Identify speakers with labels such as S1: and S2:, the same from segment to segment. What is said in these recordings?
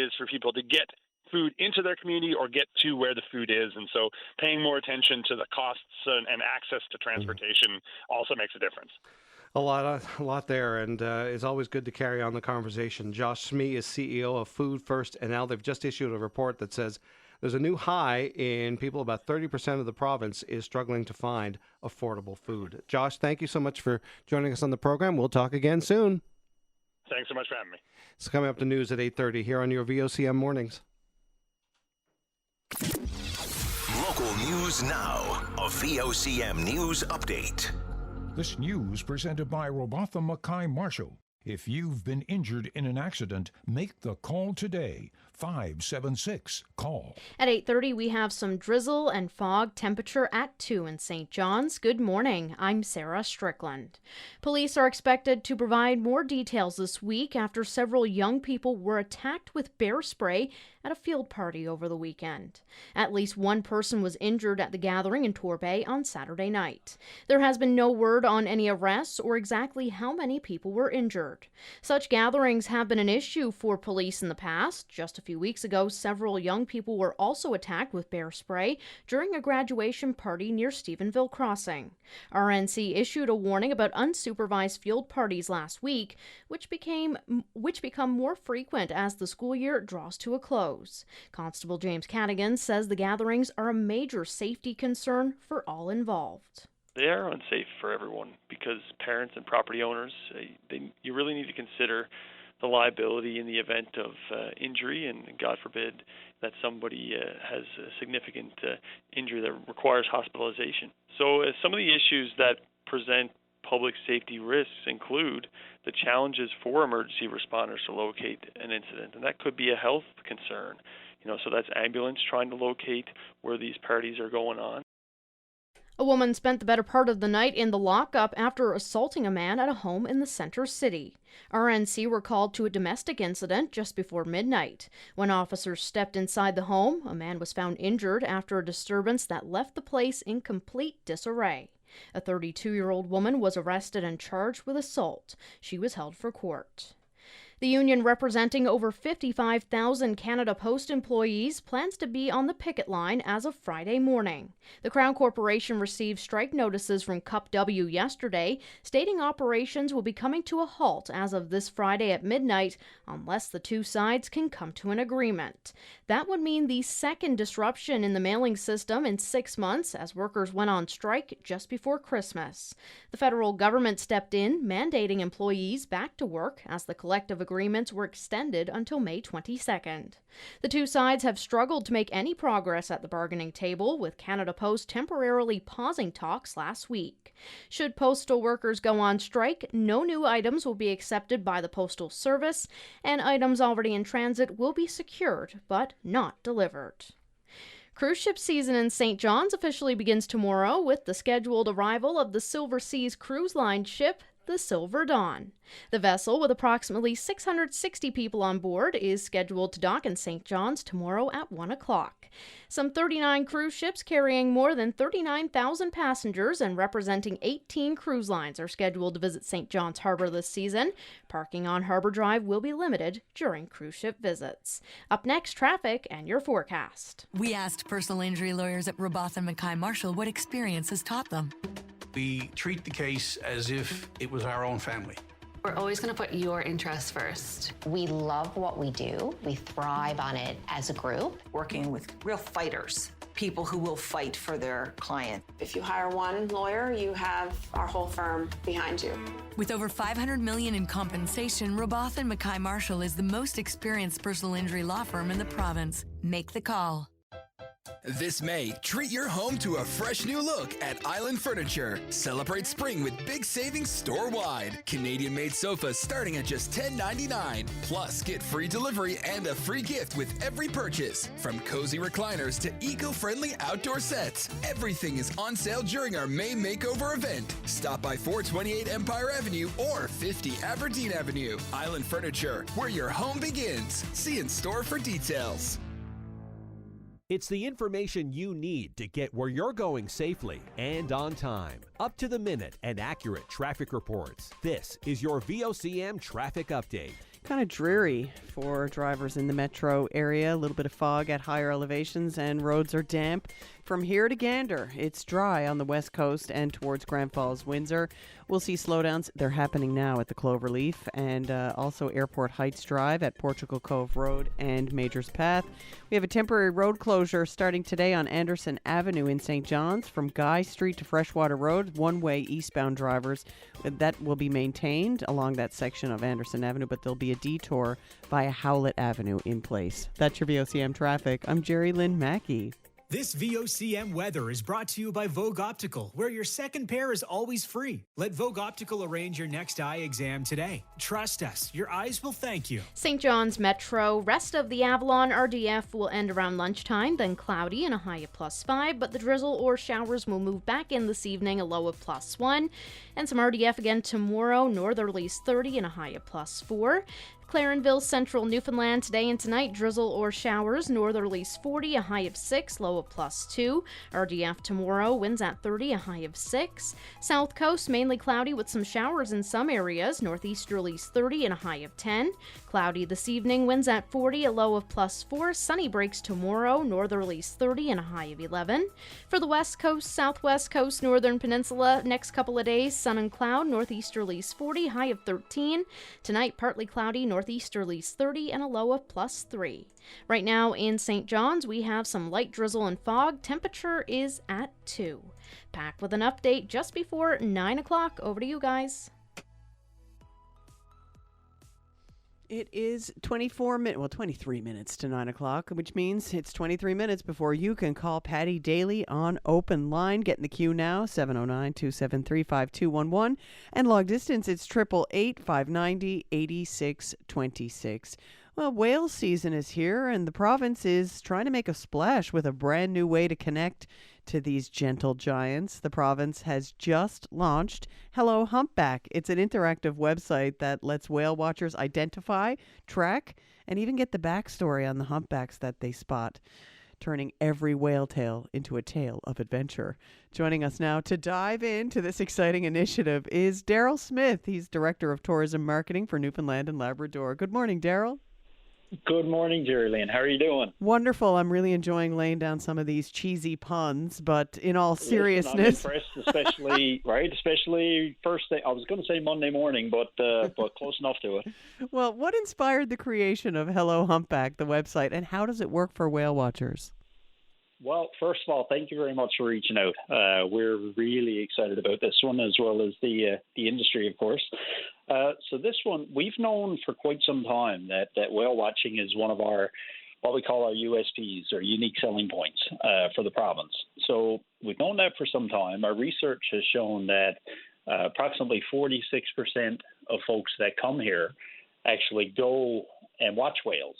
S1: is for people to get food into their community or get to where the food is. And so paying more attention to the costs and access to transportation also makes a difference.
S2: A lot there, and it's always good to carry on the conversation. Josh Smee is CEO of Food First, and now they've just issued a report that says there's a new high in people. About 30% of the province is struggling to find affordable food. Josh, thank you so much for joining us on the program. We'll talk again soon.
S1: Thanks so much for having me.
S2: It's coming up to news at 8:30 here on your VOCM Mornings.
S3: Local news now. A VOCM News Update.
S4: This news presented by Robatha Mackay Marshall. If you've been injured in an accident, make the call today. 576-CALL.
S5: At 8:30, we have some drizzle and fog, temperature at 2 in St. John's. Good morning. I'm Sarah Strickland. Police are expected to provide more details this week after several young people were attacked with bear spray at a field party over the weekend. At least one person was injured at the gathering in Torbay on Saturday night. There has been no word on any arrests or exactly how many people were injured. Such gatherings have been an issue for police in the past. Just a few weeks ago, several young people were also attacked with bear spray during a graduation party near Stephenville Crossing. RNC issued a warning about unsupervised field parties last week, which become more frequent as the school year draws to a close. Constable James Cadigan says the gatherings are a major safety concern for all involved.
S6: They are unsafe for everyone because parents and property owners, you really need to consider the liability in the event of injury, and God forbid that somebody has a significant injury that requires hospitalization. So some of the issues that present public safety risks include the challenges for emergency responders to locate an incident, and that could be a health concern. So that's ambulance trying to locate where these parties are going on.
S5: A woman spent the better part of the night in the lockup after assaulting a man at a home in the center city. RNC were called to a domestic incident just before midnight. When officers stepped inside the home, a man was found injured after a disturbance that left the place in complete disarray. A 32-year-old woman was arrested and charged with assault. She was held for court. The union representing over 55,000 Canada Post employees plans to be on the picket line as of Friday morning. The Crown Corporation received strike notices from Cup W yesterday, stating operations will be coming to a halt as of this Friday at midnight unless the two sides can come to an agreement. That would mean the second disruption in the mailing system in 6 months as workers went on strike just before Christmas. The federal government stepped in, mandating employees back to work as the collective agreements were extended until May 22nd. The two sides have struggled to make any progress at the bargaining table, with Canada Post temporarily pausing talks last week. Should postal workers go on strike, no new items will be accepted by the Postal Service, and items already in transit will be secured, but not delivered. Cruise ship season in St. John's officially begins tomorrow with the scheduled arrival of the Silver Seas Cruise Line ship, the Silver Dawn. The vessel, with approximately 660 people on board, is scheduled to dock in St. John's tomorrow at 1 o'clock. Some 39 cruise ships carrying more than 39,000 passengers and representing 18 cruise lines are scheduled to visit St. John's Harbor this season. Parking on Harbor Drive will be limited during cruise ship visits. Up next, traffic and your forecast.
S7: We asked personal injury lawyers at Robatha Mackay Marshall what experience has taught them.
S8: We treat the case as if it was our own family.
S9: We're always going to put your interests first.
S10: We love what we do. We thrive on it as a group.
S11: Working with real fighters, people who will fight for their client.
S12: If you hire one lawyer, you have our whole firm behind you.
S7: With over $500 million in compensation, Robatha Mackay Marshall is the most experienced personal injury law firm in the province. Make the call.
S13: This May, treat your home to a fresh new look at Island Furniture. Celebrate spring with big savings store-wide. Canadian-made sofas starting at just $10.99. Plus, get free delivery and a free gift with every purchase. From cozy recliners to eco-friendly outdoor sets, everything is on sale during our May Makeover event. Stop by 428 Empire Avenue or 50 Aberdeen Avenue. Island Furniture, where your home begins. See in store for details.
S14: It's the information you need to get where you're going safely and on time. Up to the minute and accurate traffic reports. This is your VOCM Traffic Update.
S15: Kind of dreary for drivers in the metro area. A little bit of fog at higher elevations and roads are damp. From here to Gander, it's dry on the west coast and towards Grand Falls, Windsor. We'll see slowdowns. They're happening now at the Cloverleaf and also Airport Heights Drive at Portugal Cove Road and Majors Path. We have a temporary road closure starting today on Anderson Avenue in St. John's from Guy Street to Freshwater Road. One-way eastbound drivers. That will be maintained along that section of Anderson Avenue, but there'll be a detour via Howlett Avenue in place. That's your VOCM traffic. I'm Jerry Lynn Mackey.
S16: This VOCM weather is brought to you by Vogue Optical, where your second pair is always free. Let Vogue Optical arrange your next eye exam today. Trust us, your eyes will thank you.
S5: St. John's Metro. Rest of the Avalon RDF will end around lunchtime, then cloudy and a high of +5, but the drizzle or showers will move back in this evening, a low of +1. And some RDF again tomorrow, northerlies 30 and a high of +4. Clarenville, central Newfoundland, today and tonight, drizzle or showers, northerlies 40, a high of 6, low of +2. RDF tomorrow, winds at 30, a high of 6. South Coast, mainly cloudy with some showers in some areas, northeasterlies 30 and a high of 10. Cloudy this evening, winds at 40, a low of +4. Sunny breaks tomorrow, northerlies 30 and a high of 11. For the West Coast, Southwest Coast, Northern Peninsula, next couple of days, sun and cloud, northeasterlies 40, high of 13. Tonight, partly cloudy, northeasterlies 30 and a low of +3. Right now in St. John's, we have some light drizzle and fog. Temperature is at 2. Back with an update just before 9 o'clock. Over to you guys.
S15: It is 23 minutes to 9 o'clock, which means it's 23 minutes before you can call Patty Daly on open line. Get in the queue now, 709-273-5211. And long distance, it's 888-590-8626. Well, whale season is here, and the province is trying to make a splash with a brand new way to connect to these gentle giants. The province has just launched Hello Humpback. It's an interactive website that lets whale watchers identify, track, and even get the backstory on the humpbacks that they spot, turning every whale tale into a tale of adventure. Joining us now to dive into this exciting initiative is Daryl Smith. He's Director of Tourism Marketing for Newfoundland and Labrador. Good morning, Daryl.
S17: Good morning, Jerry Lynn. How are you doing?
S15: Wonderful. I'm really enjoying laying down some of these cheesy puns, but in all seriousness,
S17: I'm impressed, especially first thing. I was going to say Monday morning, but close enough to it.
S15: Well, what inspired the creation of Hello Humpback, the website, and how does it work for whale watchers?
S17: Well, first of all, thank you very much for reaching out. We're really excited about this one, as well as the industry, of course. So this one, we've known for quite some time that whale watching is one of our, what we call our USPs, or unique selling points, for the province. So we've known that for some time. Our research has shown that approximately 46% of folks that come here actually go and watch whales.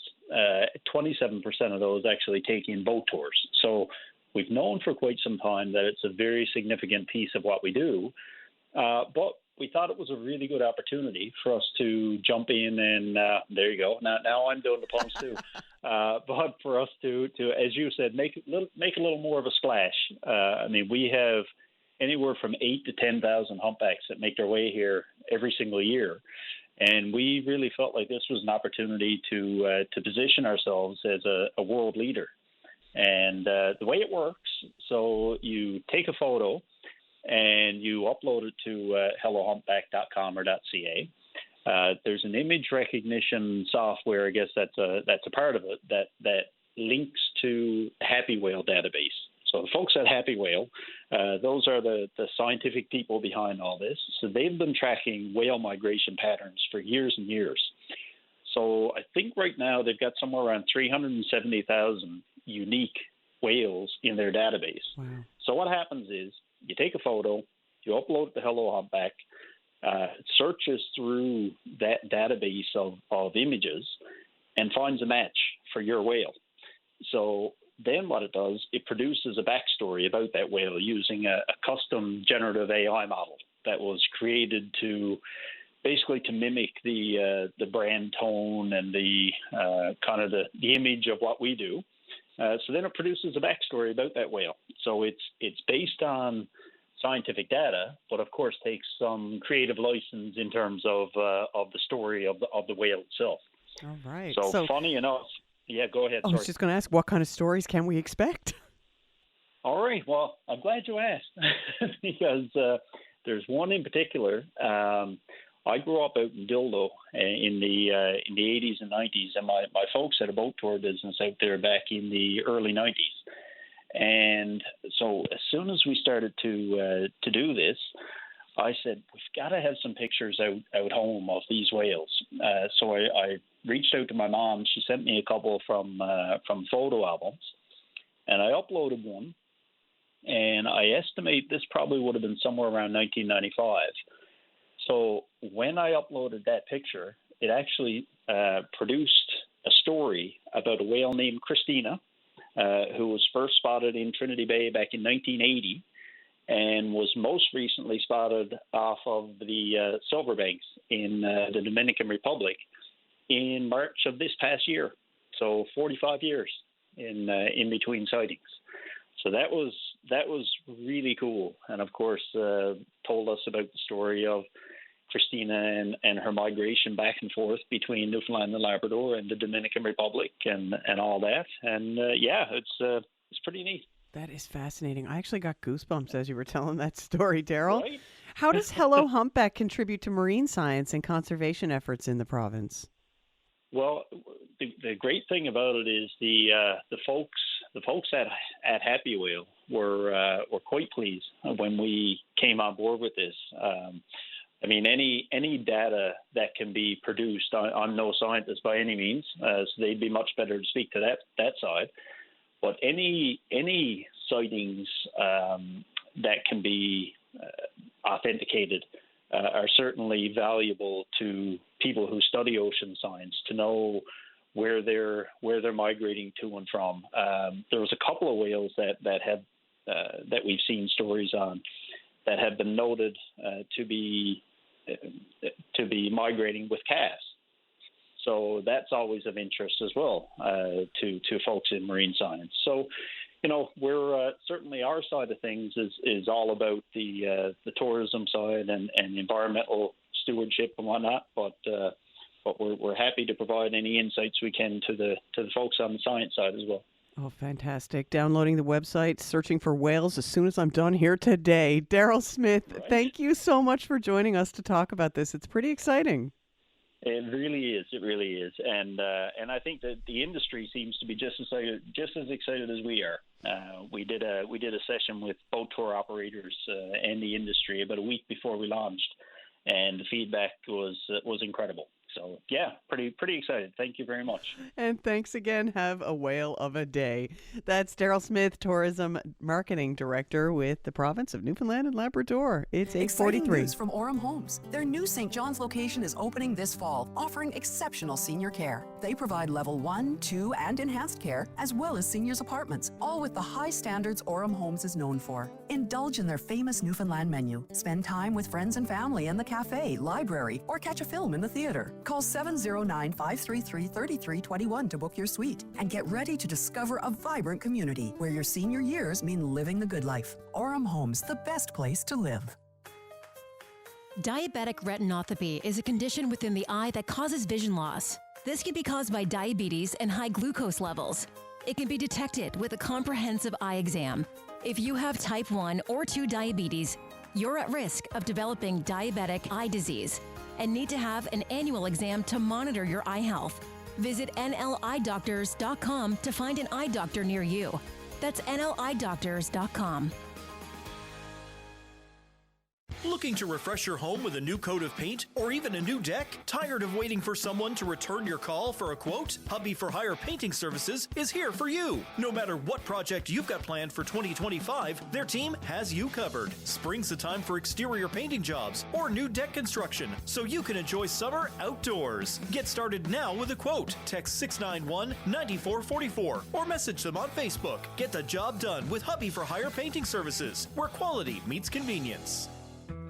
S17: 27% of those actually take in boat tours. So we've known for quite some time that it's a very significant piece of what we do. But we thought it was a really good opportunity for us to jump in and there you go. Now I'm doing the puns too. But for us to, as you said, make a little more of a splash. I mean, we have anywhere from 8,000 to 10,000 humpbacks that make their way here every single year. And we really felt like this was an opportunity to position ourselves as a world leader. And the way it works, so you take a photo and you upload it to hellohumpback.com or .ca. There's an image recognition software, I guess that's a part of it, that links to the Happy Whale database. So the folks at Happy Whale, those are the scientific people behind all this. So they've been tracking whale migration patterns for years and years. So I think right now they've got somewhere around 370,000 unique whales in their database. Wow. So what happens is you take a photo, you upload it to Hello Humpback, it searches through that database of images and finds a match for your whale. So then what it does, it produces a backstory about that whale using a custom generative AI model that was created to basically to mimic the brand tone and the kind of the image of what we do. So then it produces a backstory about that whale. So it's based on scientific data, but of course takes some creative license in terms of the story of the whale itself.
S15: All right.
S17: So funny enough, yeah, go ahead.
S15: I was just going to ask, what kind of stories can we expect?
S17: All right. Well, I'm glad you asked because there's one in particular. I grew up out in Dildo in the 80s and 90s, and my folks had a boat tour business out there back in the early 90s. And so as soon as we started to do this, I said, we've got to have some pictures out home of these whales. So I reached out to my mom. She sent me a couple from photo albums, and I uploaded one. And I estimate this probably would have been somewhere around 1995. So when I uploaded that picture, it actually produced a story about a whale named Christina, who was first spotted in Trinity Bay back in 1980 and was most recently spotted off of the Silverbanks in the Dominican Republic in March of this past year. So 45 years in between sightings. So that was really cool, and of course told us about the story of Christina and her migration back and forth between Newfoundland and Labrador and the Dominican Republic and all that. And it's pretty neat.
S15: That is fascinating. I actually got goosebumps as you were telling that story, Daryl.
S17: Right?
S15: How does Hello Humpback contribute to marine science and conservation efforts in the province?
S17: Well, the great thing about it is the folks at Happy Whale were quite pleased when we came on board with this. I mean, any data that can be produced, I'm no scientist by any means, so they'd be much better to speak to that side. But any sightings that can be authenticated are certainly valuable to people who study ocean science to know where they're migrating to and from. There was a couple of whales that we've seen stories on that have been noted to be migrating with calves. So that's always of interest as well to folks in marine science. So, we're certainly our side of things is all about the tourism side and environmental stewardship and whatnot. But we're happy to provide any insights we can to the folks on the science side as well.
S15: Oh, fantastic. Downloading the website, searching for whales as soon as I'm done here today. Daryl Smith, Thank you so much for joining us to talk about this. It's pretty exciting.
S17: It really is. It really is. And I think that the industry seems to be just as excited as we are. We did a session with boat tour operators and the industry about a week before we launched, and the feedback was incredible. So, yeah, pretty excited. Thank you very much.
S15: And thanks again. Have a whale of a day. That's Daryl Smith, Tourism Marketing Director with the province of Newfoundland and Labrador. It's 8:43.
S18: Exciting news from Orem Homes. Their new St. John's location is opening this fall, offering exceptional senior care. They provide level 1, 2, and enhanced care, as well as seniors apartments, all with the high standards Orem Homes is known for. Indulge in their famous Newfoundland menu. Spend time with friends and family in the cafe, library, or catch a film in the theater. Call 709-533-3321 to book your suite and get ready to discover a vibrant community where your senior years mean living the good life. Orem Homes, the best place to live.
S19: Diabetic retinopathy is a condition within the eye that causes vision loss. This can be caused by diabetes and high glucose levels. It can be detected with a comprehensive eye exam. If you have type 1 or 2 diabetes, you're at risk of developing diabetic eye disease and need to have an annual exam to monitor your eye health. Visit nlidoctors.com to find an eye doctor near you. That's nlidoctors.com.
S20: Looking to refresh your home with a new coat of paint or even a new deck? Tired of waiting for someone to return your call for a quote? Hubby for Hire Painting Services is here for you. No matter what project you've got planned for 2025, their team has you covered. Spring's the time for exterior painting jobs or new deck construction, so you can enjoy summer outdoors. Get started now with a quote. Text 691-9444 or message them on Facebook. Get the job done with Hubby for Hire Painting Services, where quality meets convenience.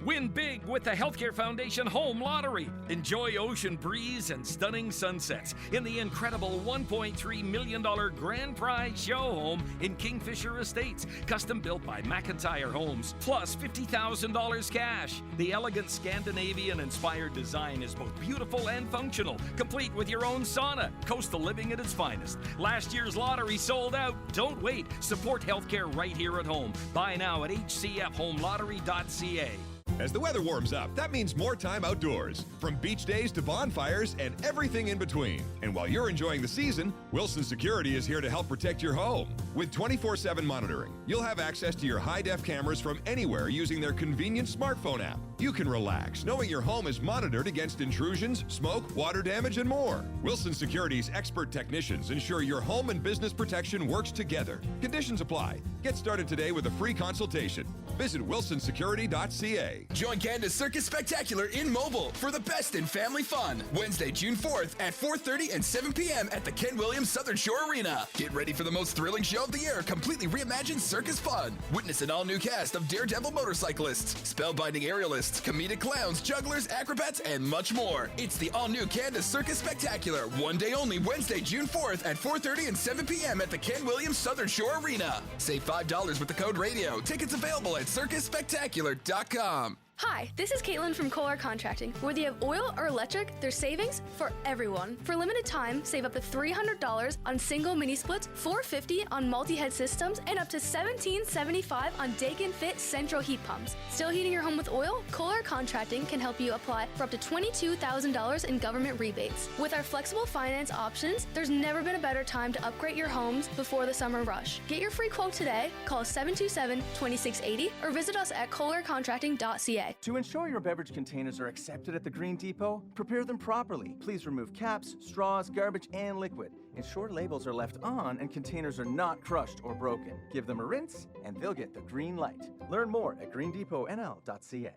S21: Win big with the Healthcare Foundation Home Lottery. Enjoy ocean breeze and stunning sunsets in the incredible $1.3 million grand prize show home in Kingfisher Estates, custom built by McIntyre Homes, plus $50,000 cash. The elegant Scandinavian-inspired design is both beautiful and functional, complete with your own sauna. Coastal living at its finest. Last year's lottery sold out. Don't wait. Support healthcare right here at home. Buy now at hcfhomelottery.ca.
S22: As the weather warms up, that means more time outdoors. From beach days to bonfires and everything in between. And while you're enjoying the season, Wilson Security is here to help protect your home. With 24/7 monitoring, you'll have access to your high-def cameras from anywhere using their convenient smartphone app. You can relax knowing your home is monitored against intrusions, smoke, water damage, and more. Wilson Security's expert technicians ensure your home and business protection works together. Conditions apply. Get started today with a free consultation. Visit wilsonsecurity.ca.
S13: Join Canada's Circus Spectacular in Mobile for the best in family fun. Wednesday, June 4th at 4:30 and 7 p.m. at the Ken Williams Southern Shore Arena. Get ready for the most thrilling show of the year, completely reimagined circus fun. Witness an all-new cast of daredevil motorcyclists, spellbinding aerialists, comedic clowns, jugglers, acrobats, and much more. It's the all-new Canada's Circus Spectacular. One day only, Wednesday, June 4th at 4:30 and 7 p.m. at the Ken Williams Southern Shore Arena. Save $5 with the code RADIO. Tickets available at circusspectacular.com.
S23: Hi, this is Caitlin from Kohler Contracting. Whether you have oil or electric, there's savings for everyone. For limited time, save up to $300 on single mini splits, $450 on multi-head systems, and up to $1,775 on Daikin Fit central heat pumps. Still heating your home with oil? Kohler Contracting can help you apply for up to $22,000 in government rebates. With our flexible finance options, there's never been a better time to upgrade your homes before the summer rush. Get your free quote today. Call 727-2680 or visit us at kohlercontracting.ca.
S24: To ensure your beverage containers are accepted at the Green Depot, prepare them properly. Please remove caps, straws, garbage, and liquid. Ensure labels are left on and containers are not crushed or broken. Give them a rinse, and they'll get the green light. Learn more at greendepotnl.ca.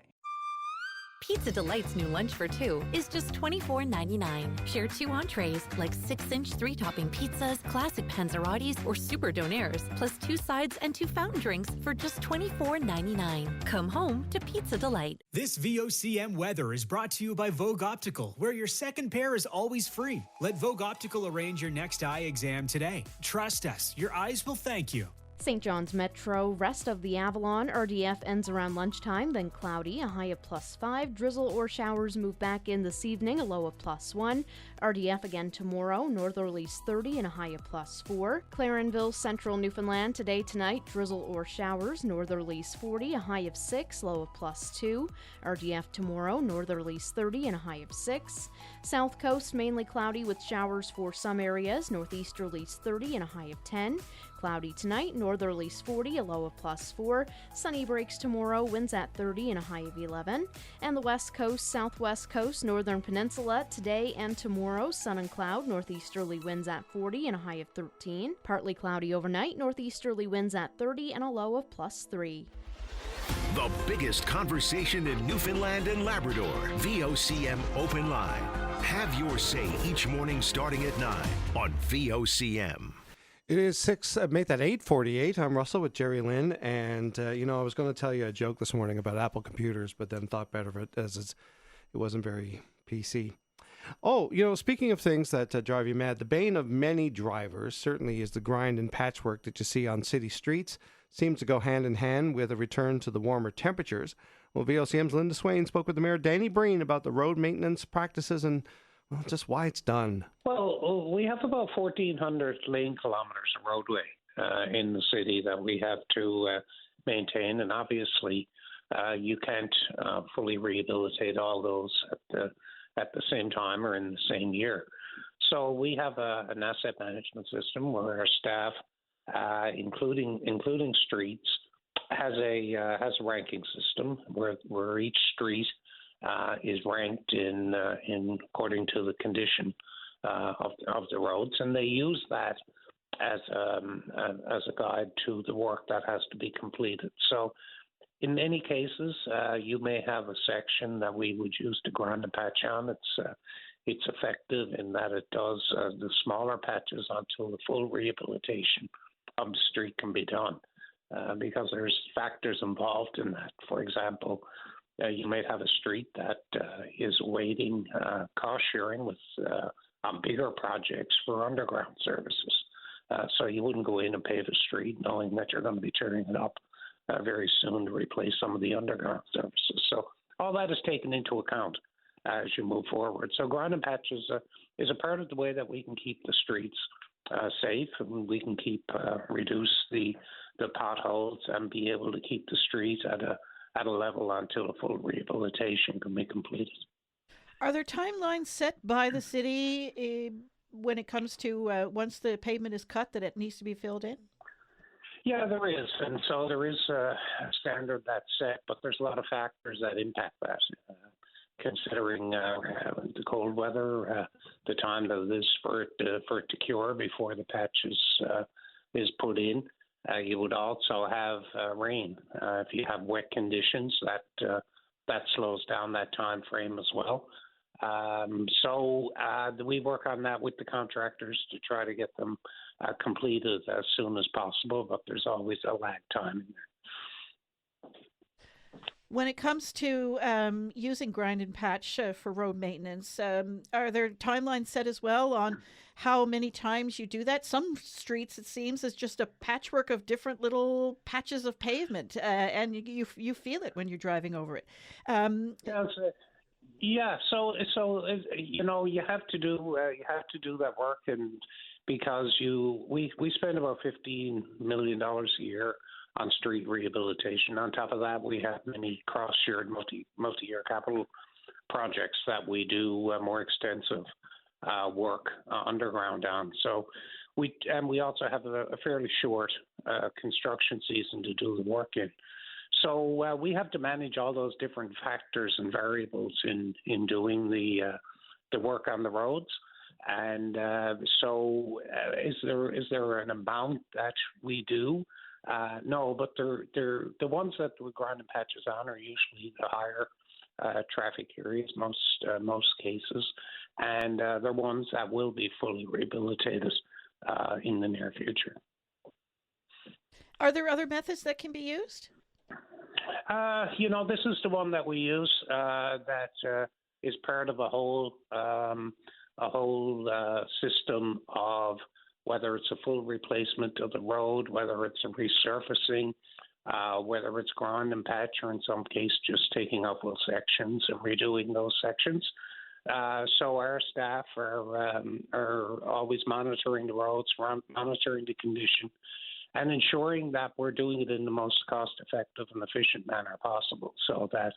S25: Pizza Delight's new lunch for two is just $24.99. Share 2 entrees like 6-inch 3-topping pizzas, classic panzerottis, or super donaires, plus 2 sides and 2 fountain drinks for just $24.99. Come home to Pizza Delight.
S16: This VOCM weather is brought to you by Vogue Optical, where your second pair is always free. Let Vogue Optical arrange your next eye exam today. Trust us, your eyes will thank you.
S5: St. John's Metro, rest of the Avalon, RDF ends around lunchtime, then cloudy, a high of +5. Drizzle or showers move back in this evening, a low of +1. RDF again tomorrow, northerlies 30 and a high of +4. Clarenville, central Newfoundland, today, tonight, drizzle or showers, northerlies 40, a high of 6, low of +2. RDF tomorrow, northerlies 30 and a high of 6. South Coast, mainly cloudy with showers for some areas, northeasterlies 30 and a high of 10. Cloudy tonight, northerlies 40, a low of +4. Sunny breaks tomorrow, winds at 30 and a high of 11. And the west coast, southwest coast, northern peninsula, today and tomorrow, sun and cloud, northeasterly winds at 40 and a high of 13. Partly cloudy overnight, northeasterly winds at 30 and a low of +3.
S3: The biggest conversation in Newfoundland and Labrador. VOCM Open Line. Have your say each morning starting at 9 on VOCM.
S2: It is 8:48. I'm Russell with Jerry Lynn, and I was going to tell you a joke this morning about Apple computers, but then thought better of it as it wasn't very PC. Oh, speaking of things that drive you mad, the bane of many drivers certainly is the grind and patchwork that you see on city streets. Seems to go hand in hand with a return to the warmer temperatures. Well, VOCM's Linda Swain spoke with the Mayor Danny Breen about the road maintenance practices and just why it's done.
S26: Well, we have about 1,400 lane kilometers of roadway in the city that we have to maintain, and obviously you can't fully rehabilitate all those at the same time or in the same year. So we have an asset management system where our staff, including streets, has a ranking system where each street is ranked in according to the condition of the roads, and they use that as a guide to the work that has to be completed. So, in many cases, you may have a section that we would use to grind and patch on. It's effective in that it does the smaller patches until the full rehabilitation of the street can be done, because there's factors involved in that. For example, you might have a street that is awaiting cost sharing with on bigger projects for underground services. So you wouldn't go in and pave a street knowing that you're going to be tearing it up very soon to replace some of the underground services. So all that is taken into account as you move forward. So grind and patch is a part of the way that we can keep the streets safe, and we can reduce the potholes and be able to keep the streets at a level until a full rehabilitation can be completed.
S1: Are there timelines set by the city when it comes to once the pavement is cut that it needs to be filled in?
S26: Yeah, there is. And so there is a standard that's set, but there's a lot of factors that impact that. Considering the cold weather, the time that it is for it to cure before the patch is put in. You would also have rain. If you have wet conditions, that slows down that time frame as well. So we work on that with the contractors to try to get them completed as soon as possible, but there's always a lag time in there.
S1: When it comes to using grind and patch for road maintenance, are there timelines set as well on how many times you do that? Some streets, it seems, is just a patchwork of different little patches of pavement, and you feel it when you're driving over it.
S26: Yeah, so you have to do that work, and because we spend about $15 million a year on street rehabilitation. On top of that, we have many cross-shared multi-year capital projects that we do more extensive work underground on. So we also have a fairly short construction season to do the work in. So we have to manage all those different factors and variables in doing the work on the roads. And so is there an amount that we do? No, but they're the ones that we grind and patches on are usually the higher traffic areas, most cases, and they're ones that will be fully rehabilitated in the near future.
S1: Are there other methods that can be used?
S26: This is the one that we use that is part of a whole system of whether it's a full replacement of the road, whether it's a resurfacing, whether it's grind and patch, or in some cases just taking up whole sections and redoing those sections. So our staff are always monitoring the roads, monitoring the condition, and ensuring that we're doing it in the most cost-effective and efficient manner possible, so that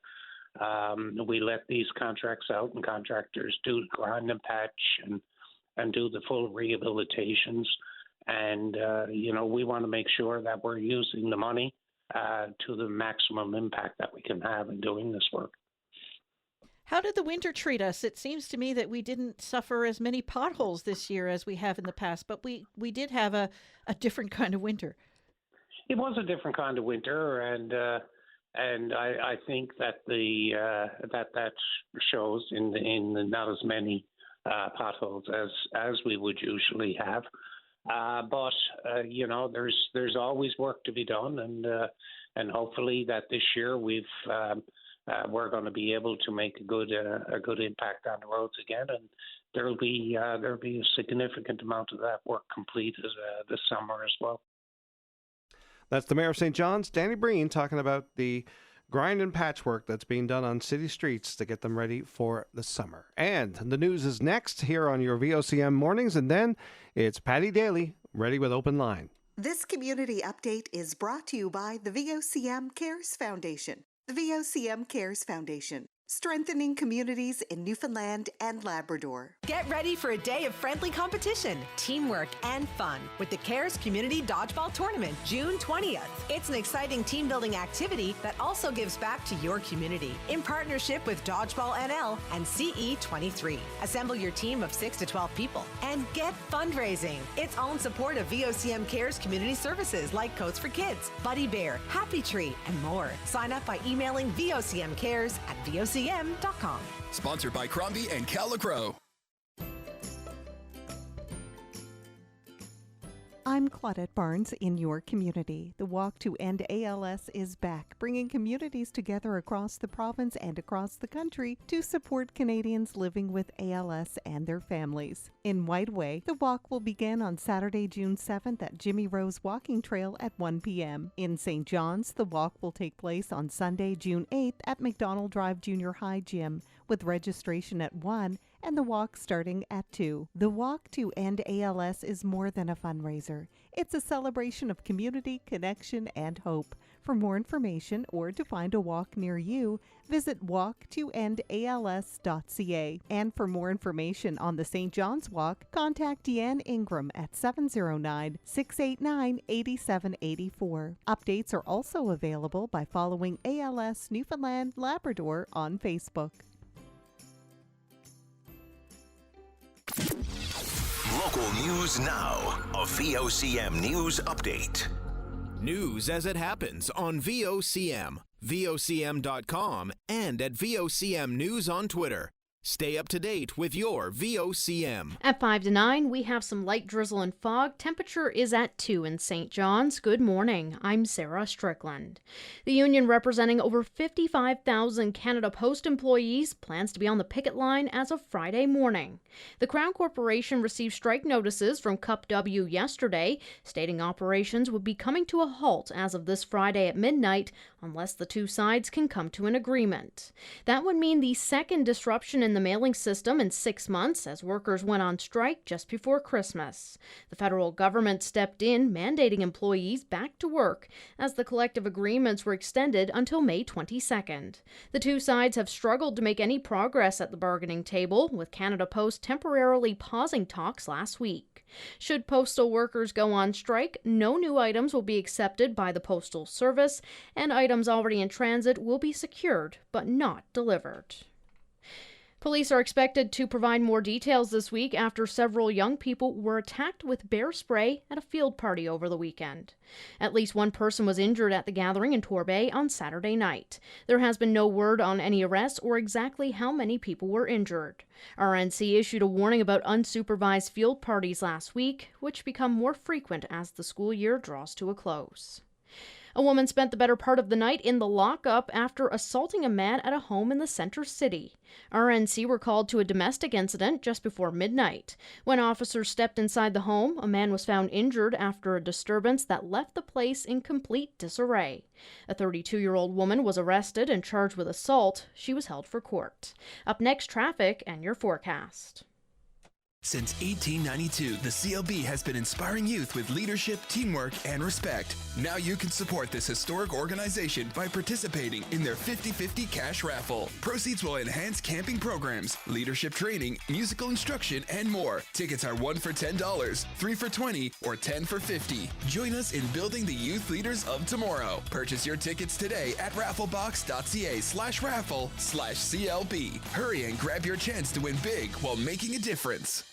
S26: we let these contracts out and contractors do the grind and patch and do the full rehabilitations. And, we want to make sure that we're using the money to the maximum impact that we can have in doing this work.
S1: How did the winter treat us? It seems to me that we didn't suffer as many potholes this year as we have in the past, but we did have a different kind of winter.
S26: It was a different kind of winter, and I think that that shows in not as many potholes as we would usually have. But there's always work to be done, and hopefully that this year we're going to be able to make a good impact on the roads again, and there'll be a significant amount of that work completed this summer as well.
S2: That's the Mayor of St. John's, Danny Breen, talking about the grind and patch work that's being done on city streets to get them ready for the summer. And the news is next here on your VOCM mornings, and then it's Patty Daly, ready with Open Line.
S4: This community update is brought to you by the VOCM Cares Foundation. The VOCM Cares Foundation, strengthening communities in Newfoundland and Labrador.
S6: Get ready for a day of friendly competition, teamwork, and fun with the CARES Community Dodgeball Tournament, June 20th. It's an exciting team-building activity that also gives back to your community in partnership with Dodgeball NL and CE23. Assemble your team of 6 to 12 people and get fundraising. It's all in support of VOCM CARES community services like Coats for Kids, Buddy Bear, Happy Tree, and more. Sign up by emailing vocmcares@vocm.com.
S13: Sponsored by Crombie and Cal LaCroix.
S7: I'm Claudette Barnes in your community. The Walk to End ALS is back, bringing communities together across the province and across the country to support Canadians living with ALS and their families. In Whiteway, the walk will begin on Saturday, June 7th at Jimmy Rose Walking Trail at 1 p.m. In St. John's, the walk will take place on Sunday, June 8th at McDonald Drive Junior High Gym, with registration at 1 and the walk starting at 2. The Walk to End ALS is more than a fundraiser. It's a celebration of community, connection, and hope. For more information or to find a walk near you, visit walktoendals.ca. And for more information on the St. John's Walk, contact Deanne Ingram at 709-689-8784. Updates are also available by following ALS Newfoundland Labrador on Facebook.
S3: Local news now. A VOCM news update.
S8: News as it happens on VOCM, VOCM.com, and at VOCM News on Twitter. Stay up to date with your VOCM.
S5: At 5 to 9, we have some light drizzle and fog. Temperature is at 2 in St. John's. Good morning. I'm Sarah Strickland. The union representing over 55,000 Canada Post employees plans to be on the picket line as of Friday morning. The Crown Corporation received strike notices from Cup W yesterday, stating operations would be coming to a halt as of this Friday at midnight unless the two sides can come to an agreement. That would mean the second disruption in the mailing system in 6 months as workers went on strike just before Christmas. The federal government stepped in, mandating employees back to work as the collective agreements were extended until May 22nd. The two sides have struggled to make any progress at the bargaining table, with Canada Post temporarily pausing talks last week. Should postal workers go on strike, no new items will be accepted by the Postal Service, and items already in transit will be secured but not delivered. Police are expected to provide more details this week after several young people were attacked with bear spray at a field party over the weekend. At least one person was injured at the gathering in Torbay on Saturday night. There has been no word on any arrests or exactly how many people were injured. RNC issued a warning about unsupervised field parties last week, which become more frequent as the school year draws to a close. A woman spent the better part of the night in the lockup after assaulting a man at a home in the center city. RNC were called to a domestic incident just before midnight. When officers stepped inside the home, a man was found injured after a disturbance that left the place in complete disarray. A 32-year-old woman was arrested and charged with assault. She was held for court. Up next, traffic and your forecast.
S13: Since 1892, the CLB has been inspiring youth with leadership, teamwork, and respect. Now you can support this historic organization by participating in their 50-50 cash raffle. Proceeds will enhance camping programs, leadership training, musical instruction, and more. Tickets are 1 for $10, 3 for $20, or 10 for $50. Join us in building the youth leaders of tomorrow. Purchase your tickets today at rafflebox.ca/raffle/CLB. Hurry and grab your chance to win big while making a difference.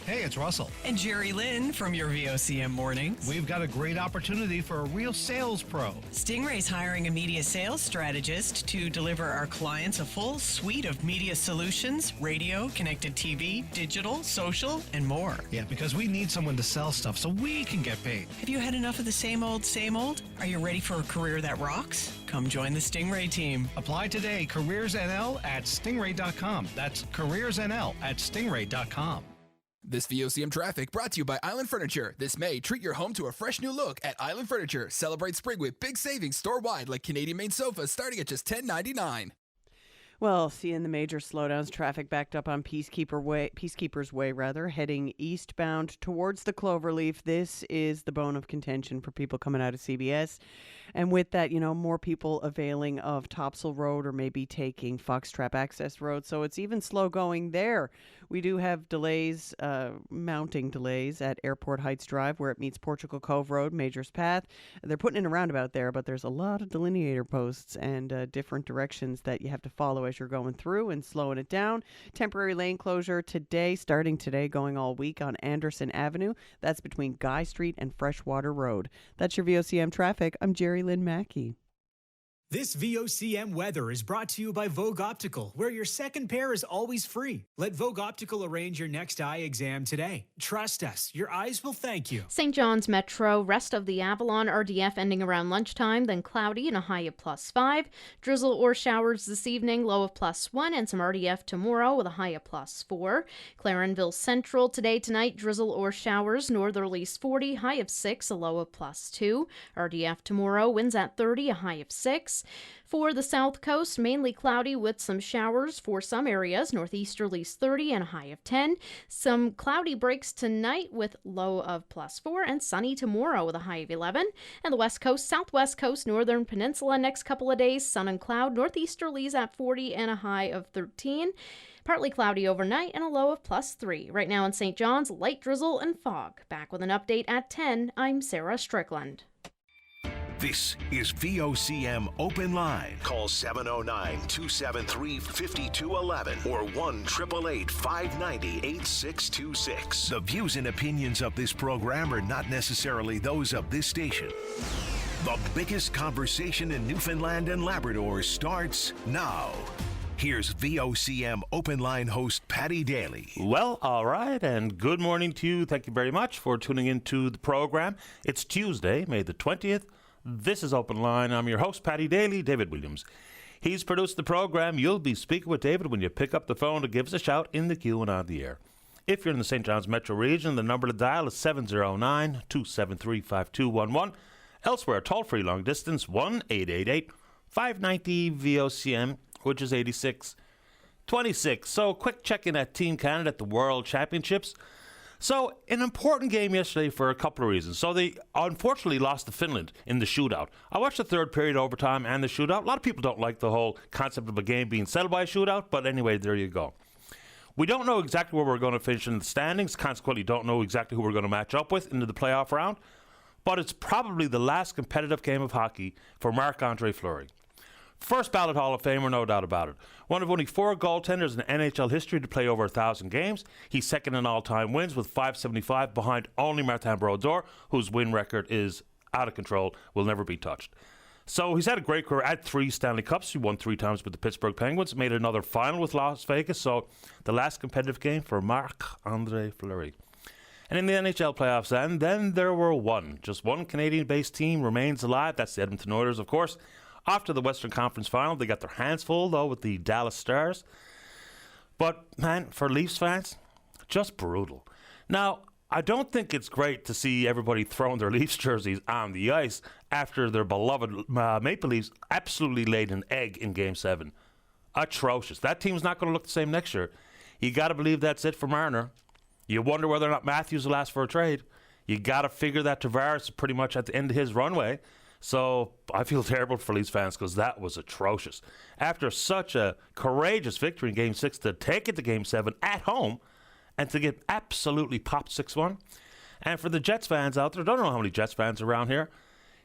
S9: Hey, it's Russell.
S10: And Jerry Lynn from your VOCM Mornings.
S9: We've got a great opportunity for a real sales pro.
S10: Stingray's hiring a media sales strategist to deliver our clients a full suite of media solutions, radio, connected TV, digital, social, and more.
S9: Yeah, because we need someone to sell stuff so we can get paid.
S10: Have you had enough of the same old, same old? Are you ready for a career that rocks? Come join the Stingray team.
S9: Apply today, careersnl at stingray.com. That's careersnl at stingray.com.
S13: This VOCM traffic brought to you by Island Furniture. This May, treat your home to a fresh new look at Island Furniture. Celebrate spring with big savings store-wide, like Canadian-made sofas starting at just $10.99.
S15: Well, seeing the major slowdowns, traffic backed up on Peacekeepers Way, heading eastbound towards the Cloverleaf. This is the bone of contention for people coming out of CBS. And with that, more people availing of Topsail Road or maybe taking Foxtrap Access Road. So it's even slow going there. We do have delays, mounting delays at Airport Heights Drive where it meets Portugal Cove Road, Major's Path. They're putting in a roundabout there, but there's a lot of delineator posts and different directions that you have to follow as you're going through and slowing it down. Temporary lane closure today, starting today, going all week on Anderson Avenue. That's between Guy Street and Freshwater Road. That's your VOCM traffic. I'm Jerry Lynn Mackey.
S16: This VOCM weather is brought to you by Vogue Optical, where your second pair is always free. Let Vogue Optical arrange your next eye exam today. Trust us, your eyes will thank you.
S5: St. John's Metro, rest of the Avalon, RDF ending around lunchtime, then cloudy and a high of +5. Drizzle or showers this evening, low of +1, and some RDF tomorrow with a high of +4. Clarenville Central, today, tonight, drizzle or showers, northerlies 40, high of 6, a low of +2. RDF tomorrow, winds at 30, a high of 6. For the South Coast, mainly cloudy with some showers for some areas, northeasterlies 30 and a high of 10. Some cloudy breaks tonight with low of +4 and sunny tomorrow with a high of 11. And the West Coast, Southwest Coast, Northern Peninsula next couple of days, sun and cloud, northeasterlies at 40 and a high of 13. Partly cloudy overnight and a low of +3. Right now in St. John's, light drizzle and fog. Back with an update at 10, I'm Sarah Strickland.
S3: This is VOCM Open Line. Call 709-273-5211 or 1-888-590-8626. The views and opinions of this program are not necessarily those of this station. The biggest conversation in Newfoundland and Labrador starts now. Here's VOCM Open Line host Paddy Daly.
S11: Well, all right, and good morning to you. Thank you very much for tuning into the program. It's Tuesday, May the 20th. This is Open Line. I'm your host, Paddy Daly, David Williams. He's produced the program. You'll be speaking with David when you pick up the phone to give us a shout in the queue and on the air. If you're in the St. John's metro region, the number to dial is 709-273-5211. Elsewhere, toll-free long distance, 1-888-590-VOCM, which is 8626. So, quick check-in at Team Canada at the World Championships. So, an important game yesterday for a couple of reasons. So, they unfortunately lost to Finland in the shootout. I watched the third period overtime and the shootout. A lot of people don't like the whole concept of a game being settled by a shootout, but anyway, there you go. We don't know exactly where we're going to finish in the standings, consequently don't know exactly who we're going to match up with into the playoff round, but it's probably the last competitive game of hockey for Marc-Andre Fleury. First ballot Hall of Famer, no doubt about it. One of only 4 goaltenders in NHL history to play over 1,000 games. He's second in all-time wins with 575 behind only Martin Brodeur, whose win record is out of control, will never be touched. So he's had a great career at 3 Stanley Cups. He won 3 times with the Pittsburgh Penguins, made another final with Las Vegas. So the last competitive game for Marc-Andre Fleury. And in the NHL playoffs then there were just one Canadian-based team remains alive. That's the Edmonton Oilers, of course. After the Western Conference Final, they got their hands full, though, with the Dallas Stars. But, man, for Leafs fans, just brutal. Now, I don't think it's great to see everybody throwing their Leafs jerseys on the ice after their beloved Maple Leafs absolutely laid an egg in Game 7. Atrocious. That team's not going to look the same next year. You got to believe that's it for Marner. You wonder whether or not Matthews will ask for a trade. You got to figure that Tavares is pretty much at the end of his runway. So I feel terrible for Leafs fans because that was atrocious. After such a courageous victory in Game 6 to take it to Game 7 at home and to get absolutely popped 6-1. And for the Jets fans out there, I don't know how many Jets fans are around here,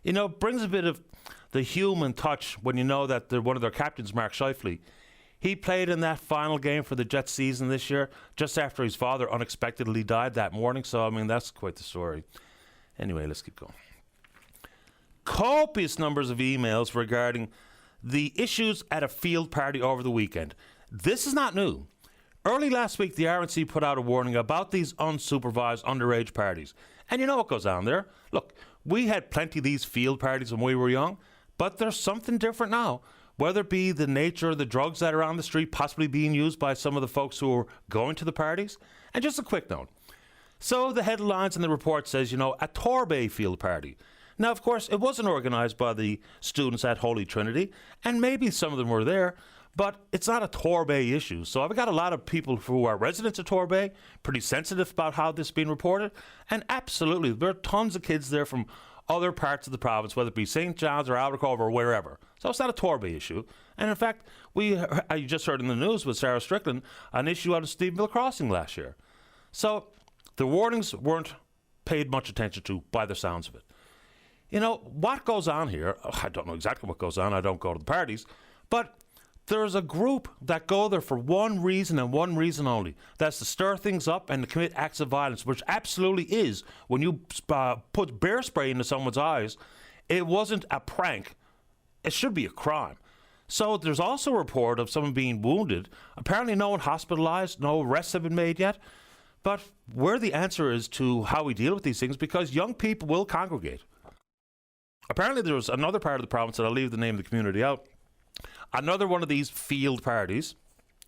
S11: you know, it brings a bit of the human touch when you know that one of their captains, Mark Scheifele, he played in that final game for the Jets season this year just after his father unexpectedly died that morning. So, I mean, that's quite the story. Anyway, let's keep going. Copious numbers of emails regarding the issues at a field party over the weekend. This is not new. Early last week, the RNC put out a warning about these unsupervised underage parties. And you know what goes on there? Look, we had plenty of these field parties when we were young, but there's something different now. Whether it be the nature of the drugs that are on the street possibly being used by some of the folks who are going to the parties. And just a quick note. So the headlines in the report says, a Torbay field party. Now, of course, it wasn't organised by the students at Holy Trinity, and maybe some of them were there, but it's not a Torbay issue. So I've got a lot of people who are residents of Torbay, pretty sensitive about how this is being reported, and absolutely, there are tons of kids there from other parts of the province, whether it be St. John's or Albert Cove or wherever. So it's not a Torbay issue. And in fact, I just heard in the news with Sarah Strickland, an issue out of Stephenville Crossing last year. So the warnings weren't paid much attention to by the sounds of it. What goes on here, I don't know exactly what goes on, I don't go to the parties, but there's a group that go there for one reason and one reason only. That's to stir things up and to commit acts of violence, which absolutely is. When you put bear spray into someone's eyes, it wasn't a prank. it should be a crime. So there's also a report of someone being wounded. Apparently no one hospitalized, no arrests have been made yet. But where the answer is to how we deal with these things, because young people will congregate. Apparently there was another part of the province, and I'll leave the name of the community out, another one of these field parties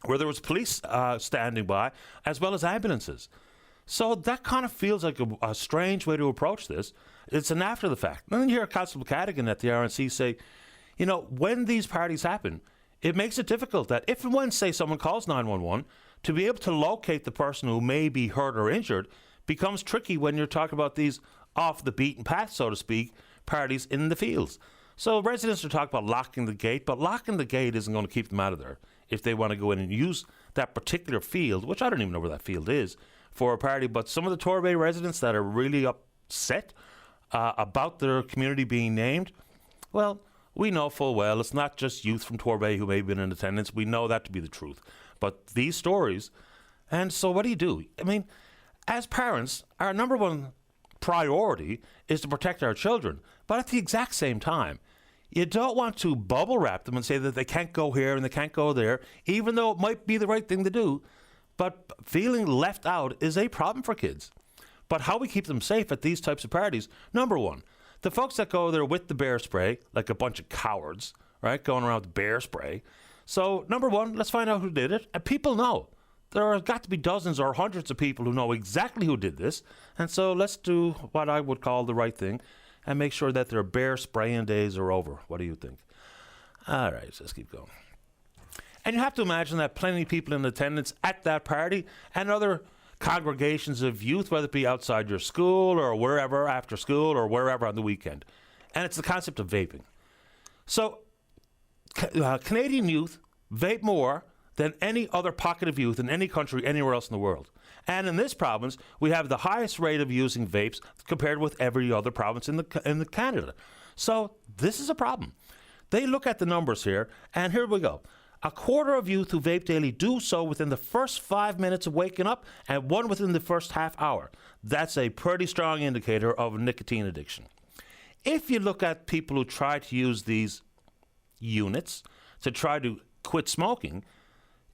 S11: where there was police standing by as well as ambulances. So that kind of feels like a strange way to approach this. It's an after the fact. And then you hear Constable Cadigan at the RNC say, you know, when these parties happen, it makes it difficult that if and when, say, someone calls 911, to be able to locate the person who may be hurt or injured becomes tricky when you're talking about these off the beaten path, so to speak, parties in the fields. So residents are talking about locking the gate, but locking the gate isn't going to keep them out of there if they want to go in and use that particular field, which I don't even know where that field is, for a party. But some of the Torbay residents that are really upset about their community being named, well, we know full well it's not just youth from Torbay who may have been in attendance. We know that to be the truth. But these stories, and so what do? I mean, as parents, our number one priority is to protect our children. But at the exact same time, you don't want to bubble wrap them and say that they can't go here and they can't go there, even though it might be the right thing to do. But feeling left out is a problem for kids. But how we keep them safe at these types of parties, number one, the folks that go there with the bear spray, like a bunch of cowards, right, going around with bear spray. So, number one, let's find out who did it. And people know. There have got to be dozens or hundreds of people who know exactly who did this. And so let's do what I would call the right thing and make sure that their bear spraying days are over. What do you think? All right, let's keep going. And you have to imagine that plenty of people in attendance at that party and other congregations of youth, whether it be outside your school or wherever after school or wherever on the weekend. And it's the concept of vaping. So Canadian youth vape more than any other pocket of youth in any country anywhere else in the world. And in this province, we have the highest rate of using vapes compared with every other province in the Canada. So this is a problem. They look at the numbers here, and here we go. A quarter of youth who vape daily do so within the first 5 minutes of waking up, and one within the first half hour. That's a pretty strong indicator of nicotine addiction. If you look at people who try to use these units to try to quit smoking,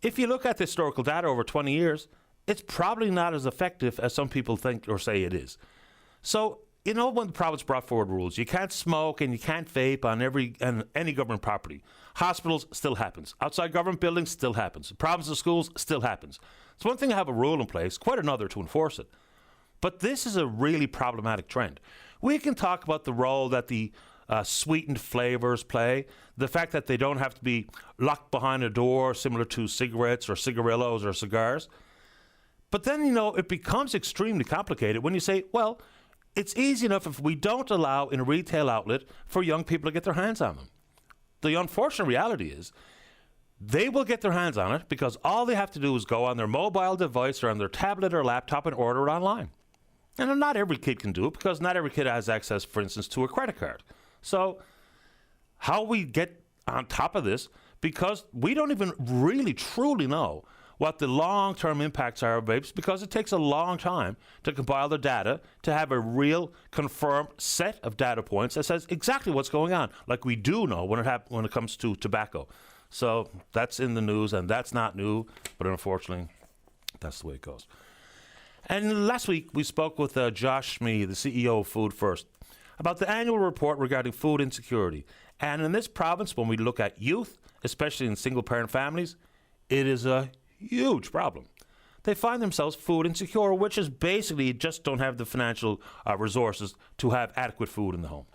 S11: if you look at the historical data over 20 years, it's probably not as effective as some people think or say it is. So, you know, when the province brought forward rules, you can't smoke and you can't vape on any government property. Hospitals, still happens. Outside government buildings, still happens. Provinces, schools, still happens. It's one thing to have a rule in place, quite another to enforce it. But this is a really problematic trend. We can talk about the role that the sweetened flavors play, the fact that they don't have to be locked behind a door similar to cigarettes or cigarillos or cigars. But then, you know, it becomes extremely complicated when you say, well, it's easy enough if we don't allow in a retail outlet for young people to get their hands on them. The unfortunate reality is they will get their hands on it because all they have to do is go on their mobile device or on their tablet or laptop and order it online. And not every kid can do it because not every kid has access, for instance, to a credit card. So how we get on top of this, because we don't even really truly know what the long-term impacts are of vapes, because it takes a long time to compile the data to have a real confirmed set of data points that says exactly what's going on, like we do know when it comes to tobacco. So that's in the news, and that's not new, but unfortunately, that's the way it goes. And last week, we spoke with Josh Smee, the CEO of Food First, about the annual report regarding food insecurity. And in this province, when we look at youth, especially in single-parent families, it is a huge problem. They find themselves food insecure, which is basically just don't have the financial resources to have adequate food in the home.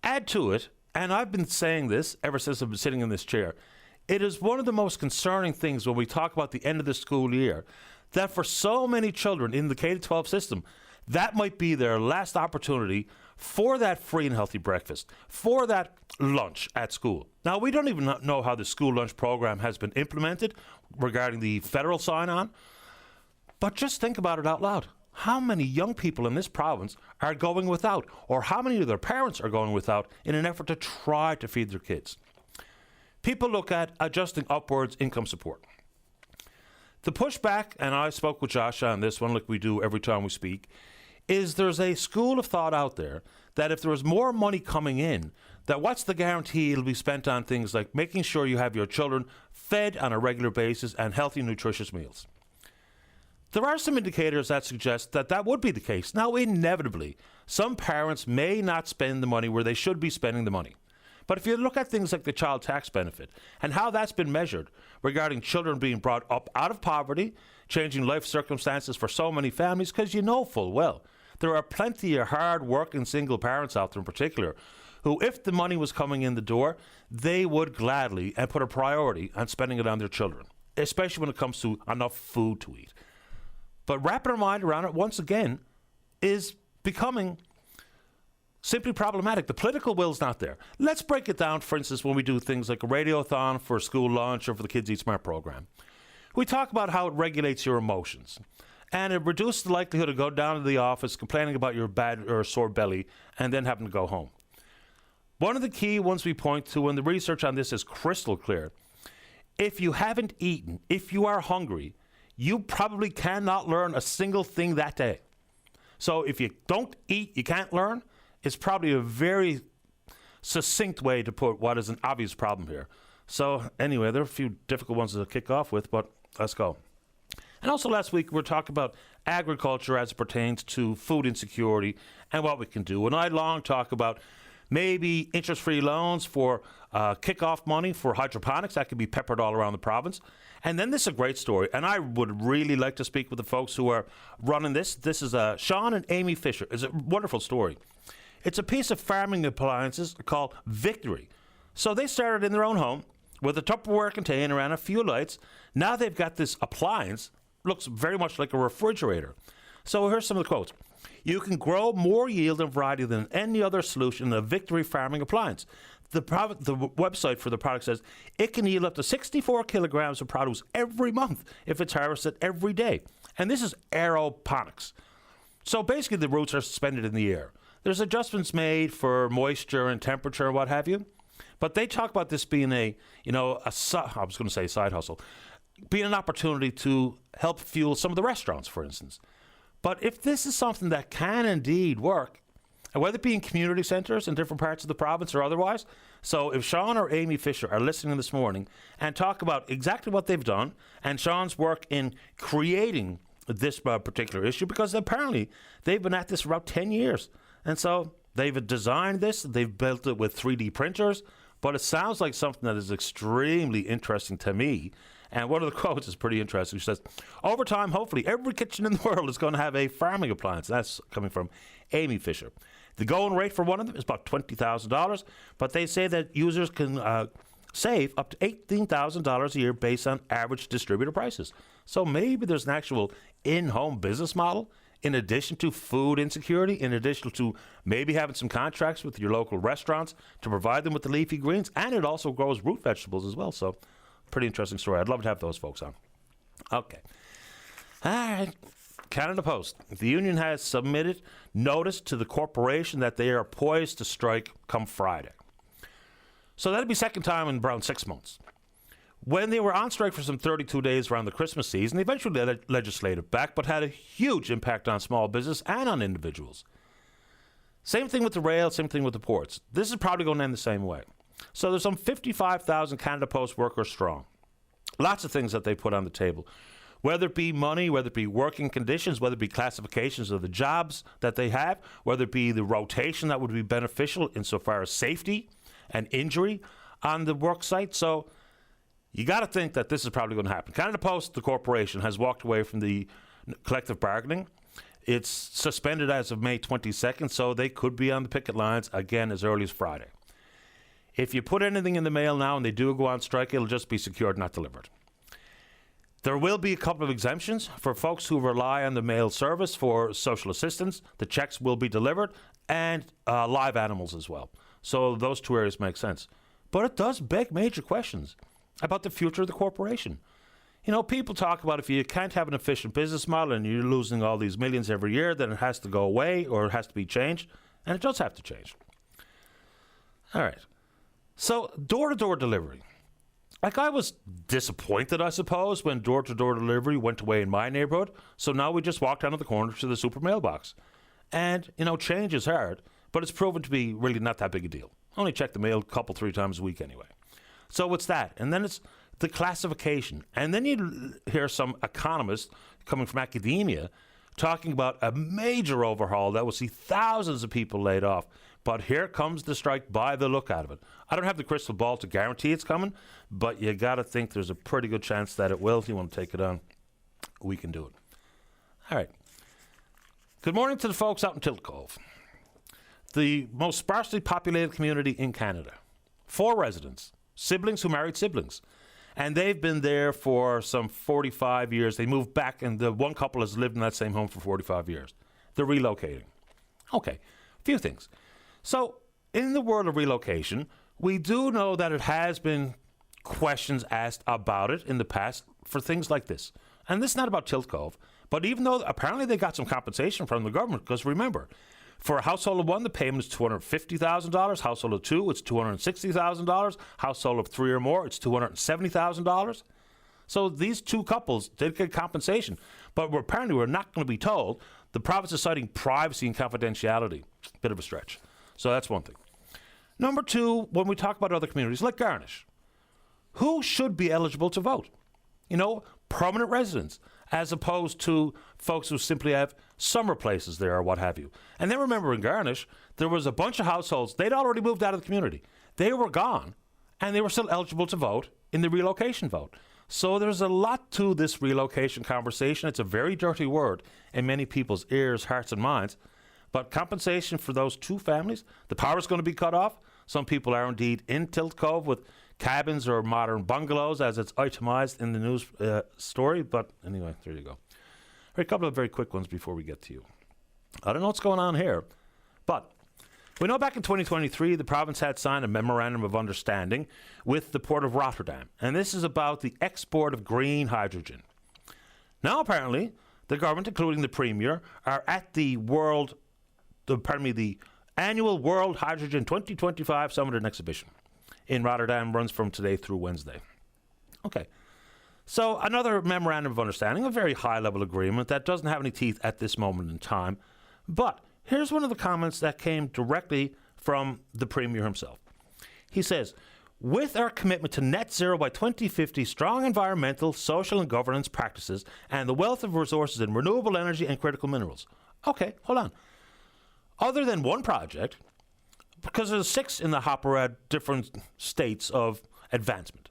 S11: Add to it, and I've been saying this ever since I've been sitting in this chair, it is one of the most concerning things when we talk about the end of the school year, that for so many children in the K-12 system, that might be their last opportunity for that free and healthy breakfast, for that lunch at school. Now, we don't even know how the school lunch program has been implemented regarding the federal sign-on, but just think about it out loud. How many young people in this province are going without, or how many of their parents are going without in an effort to try to feed their kids? People look at adjusting upwards income support. The pushback, and I spoke with Josh on this one like we do every time we speak, is there's a school of thought out there that if there was more money coming in, that what's the guarantee it'll be spent on things like making sure you have your children fed on a regular basis and healthy, nutritious meals. There are some indicators that suggest that that would be the case. Now, inevitably, some parents may not spend the money where they should be spending the money. But if you look at things like the child tax benefit and how that's been measured regarding children being brought up out of poverty, changing life circumstances for so many families, because you know full well there are plenty of hard-working single parents out there in particular who, if the money was coming in the door, they would gladly and put a priority on spending it on their children, especially when it comes to enough food to eat. But wrapping our mind around it, once again, is becoming simply problematic. The political will's not there. Let's break it down, for instance, when we do things like a radiothon for school lunch or for the Kids Eat Smart program. We talk about how it regulates your emotions. And it reduces the likelihood of going down to the office, complaining about your bad or sore belly, and then having to go home. One of the key ones we point to, and the research on this is crystal clear, if you haven't eaten, if you are hungry, you probably cannot learn a single thing that day. So if you don't eat, you can't learn. It's probably a very succinct way to put what is an obvious problem here. So anyway, there are a few difficult ones to kick off with, but let's go. And also last week, we were talking about agriculture as it pertains to food insecurity and what we can do. And I long talk about maybe interest-free loans for kickoff money for hydroponics that could be peppered all around the province. And then this is a great story, and I would really like to speak with the folks who are running this. This is Sean and Amy Fisher. It's a wonderful story. It's a piece of farming appliances called Victory. So they started in their own home with a Tupperware container and a few lights. Now they've got this appliance, looks very much like a refrigerator. So here's some of the quotes. You can grow more yield and variety than any other solution in a Victory farming appliance. The website for the product says it can yield up to 64 kilograms of produce every month if it's harvested every day. And this is aeroponics. So basically the roots are suspended in the air. There's adjustments made for moisture and temperature and what have you. But they talk about this being I was going to say side hustle, being an opportunity to help fuel some of the restaurants, for instance. But if this is something that can indeed work, and whether it be in community centres in different parts of the province or otherwise, so if Sean or Amy Fisher are listening this morning and talk about exactly what they've done and Sean's work in creating this particular issue, because apparently they've been at this for about 10 years. And so they've designed this, they've built it with 3D printers, but it sounds like something that is extremely interesting to me. And one of the quotes is pretty interesting. She says, over time, hopefully, every kitchen in the world is going to have a farming appliance. That's coming from Amy Fisher. The going rate for one of them is about $20,000, but they say that users can save up to $18,000 a year based on average distributor prices. So maybe there's an actual in-home business model in addition to food insecurity, in addition to maybe having some contracts with your local restaurants to provide them with the leafy greens, and it also grows root vegetables as well. So pretty interesting story. I'd love to have those folks on. Okay. All right. Canada Post. The union has submitted notice to the corporation that they are poised to strike come Friday. So that'll be second time in around 6 months. When they were on strike for some 32 days around the Christmas season, they eventually legislated back, but had a huge impact on small business and on individuals. Same thing with the rail, same thing with the ports. This is probably going to end the same way. So there's some 55,000 Canada Post workers strong. Lots of things that they put on the table. Whether it be money, whether it be working conditions, whether it be classifications of the jobs that they have, whether it be the rotation that would be beneficial insofar as safety and injury on the work site. So you got to think that this is probably going to happen. Canada Post, the corporation, has walked away from the collective bargaining. It's suspended as of May 22nd, so they could be on the picket lines again as early as Friday. If you put anything in the mail now and they do go on strike, it'll just be secured, not delivered. There will be a couple of exemptions for folks who rely on the mail service for social assistance. The checks will be delivered, and live animals as well. So those two areas make sense. But it does beg major questions about the future of the corporation. You know, people talk about if you can't have an efficient business model and you're losing all these millions every year, then it has to go away or it has to be changed. And it does have to change. All right. So door-to-door delivery. Like, I was disappointed, I suppose, when door-to-door delivery went away in my neighborhood. So now we just walk down to the corner to the super mailbox. And, you know, change is hard. but it's proven to be really not that big a deal. Only check the mail a couple, 3 times a week anyway. So it's that. And then it's the classification. And then you hear some economists coming from academia talking about a major overhaul that will see thousands of people laid off. But here comes the strike by the look out of it. I don't have the crystal ball to guarantee it's coming, but you got to think there's a pretty good chance that it will. If you want to take it on, we can do it. All right. Good morning to the folks out in Tilt Cove, the most sparsely populated community in Canada. 4 residents, siblings who married siblings. And they've been there for some 45 years. They moved back, and the one couple has lived in that same home for 45 years. They're relocating. Okay, a few things. So, in the world of relocation, we do know that it has been questions asked about it in the past for things like this. And this is not about Tilt Cove, but even though apparently they got some compensation from the government, because remember, for a household of 1, the payment is $250,000. Household of 2, it's $260,000. Household of 3 or more, it's $270,000. So these 2 couples did get compensation, but apparently we're not going to be told. The province is citing privacy and confidentiality. Bit of a stretch. So that's one thing. Number 2, when we talk about other communities like Garnish, who should be eligible to vote? You know, permanent residents, as opposed to folks who simply have summer places there or what have you. And then remember, in Garnish, there was a bunch of households. They'd already moved out of the community. They were gone, and they were still eligible to vote in the relocation vote. So there's a lot to this relocation conversation. It's a very dirty word in many people's ears, hearts, and minds. But compensation for those 2 families, the power is going to be cut off. Some people are indeed in Tilt Cove with cabins or modern bungalows, as it's itemized in the news story. But anyway, there you go. A couple of very quick ones before we get to you. I don't know what's going on here, but we know back in 2023, the province had signed a memorandum of understanding with the Port of Rotterdam, and this is about the export of green hydrogen. Now, apparently, the government, including the Premier, are at the annual World Hydrogen 2025 Summit and Exhibition in Rotterdam. Runs from today through Wednesday. Okay. So another memorandum of understanding, a very high-level agreement that doesn't have any teeth at this moment in time. But here's one of the comments that came directly from the Premier himself. He says, with our commitment to net zero by 2050, strong environmental, social and governance practices, and the wealth of resources in renewable energy and critical minerals. Okay, hold on. Other than one project, because there's 6 in the hopper at different states of advancement.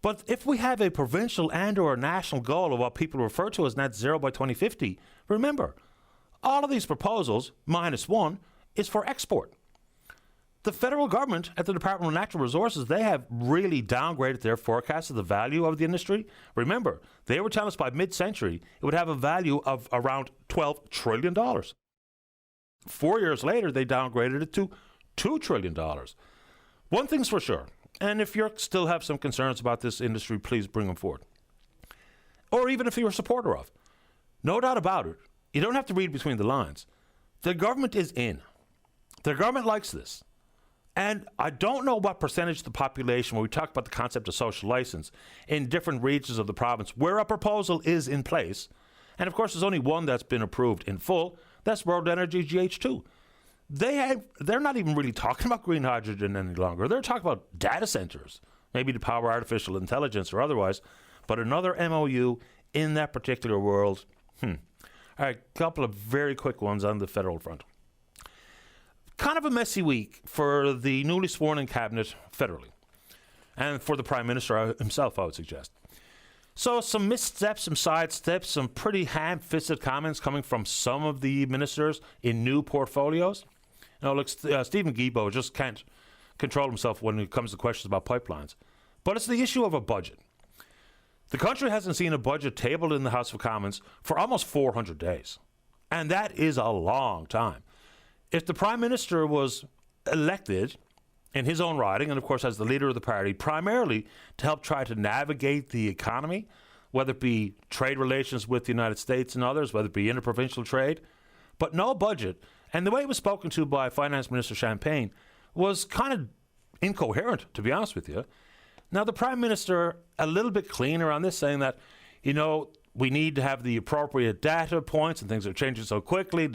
S11: But if we have a provincial and or a national goal of what people refer to as net zero by 2050, remember, all of these proposals, minus one, is for export. The federal government at the Department of Natural Resources, they have really downgraded their forecast of the value of the industry. Remember, they were telling us by mid-century it would have a value of around $12 trillion. 4 years later, they downgraded it to $2 trillion. One thing's for sure, and if you still have some concerns about this industry, please bring them forward. Or even if you're a supporter of. No doubt about it, you don't have to read between the lines. The government is in. The government likes this. And I don't know what percentage of the population, when we talk about the concept of social license, in different regions of the province, where a proposal is in place, and of course there's only one that's been approved in full, that's World Energy GH2. They're not even really talking about green hydrogen any longer. They're talking about data centers, maybe to power artificial intelligence or otherwise, but another MOU in that particular world. All right, a couple of very quick ones on the federal front. Kind of a messy week for the newly sworn-in cabinet federally, and for the Prime Minister himself, I would suggest. So some missteps, some sidesteps, some pretty ham-fisted comments coming from some of the ministers in new portfolios. Look, Stephen Guilbeault just can't control himself when it comes to questions about pipelines. But it's the issue of a budget. The country hasn't seen a budget tabled in the House of Commons for almost 400 days. And that is a long time. If the Prime Minister was elected in his own riding, and of course as the leader of the party, primarily to help try to navigate the economy, whether it be trade relations with the United States and others, whether it be interprovincial trade, but no budget. And the way it was spoken to by Finance Minister Champagne was kind of incoherent, to be honest with you. Now, the Prime Minister, a little bit cleaner on this, saying that, we need to have the appropriate data points, and things are changing so quickly.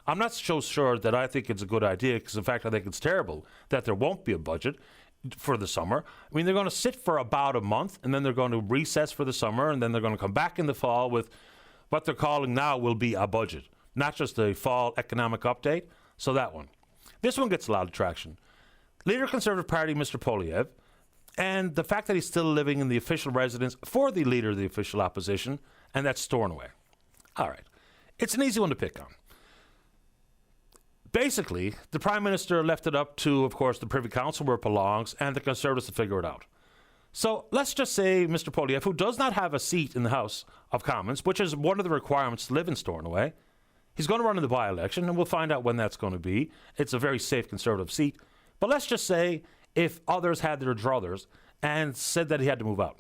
S11: I'm not so sure that I think it's a good idea, because in fact I think it's terrible that there won't be a budget for the summer. I mean, they're going to sit for about a month, and then they're going to recess for the summer, and then they're going to come back in the fall with what they're calling now will be a budget, not just a fall economic update. So that one. This one gets a lot of traction. Leader of Conservative Party, Mr. Poilievre, and the fact that he's still living in the official residence for the leader of the official opposition, and that's Stornoway. All right. It's an easy one to pick on. Basically, the Prime Minister left it up to, of course, the Privy Council where it belongs, and the Conservatives to figure it out. So let's just say Mr. Poilievre, who does not have a seat in the House of Commons, which is one of the requirements to live in Stornoway, he's going to run in the by-election, and we'll find out when that's going to be. It's a very safe Conservative seat. But let's just say if others had their druthers and said that he had to move out.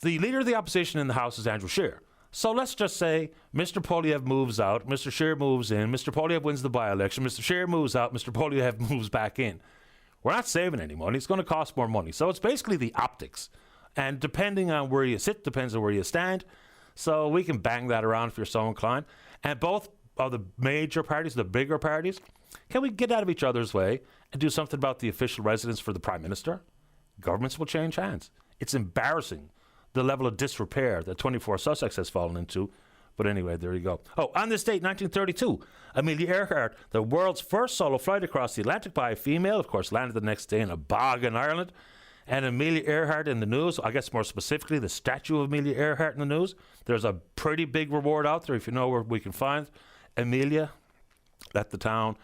S11: The leader of the opposition in the House is Andrew Scheer. So let's just say Mr. Poilievre moves out, Mr. Scheer moves in, Mr. Poilievre wins the by-election, Mr. Scheer moves out, Mr. Poilievre moves back in. We're not saving any money. It's going to cost more money. So it's basically the optics. And depending on where you sit, depends on where you stand. So we can bang that around if you're so inclined. And both of the major parties, the bigger parties, can we get out of each other's way and do something about the official residence for the Prime Minister? Governments will change hands. It's embarrassing, the level of disrepair that 24 Sussex has fallen into. But anyway, there you go. Oh, on this date, 1932, Amelia Earhart, the world's first solo flight across the Atlantic by a female, of course, landed the next day in a bog in Ireland. And Amelia Earhart in the news, I guess more specifically, the statue of Amelia Earhart in the news. There's a pretty big reward out there if you know where we can find Amelia. Let the town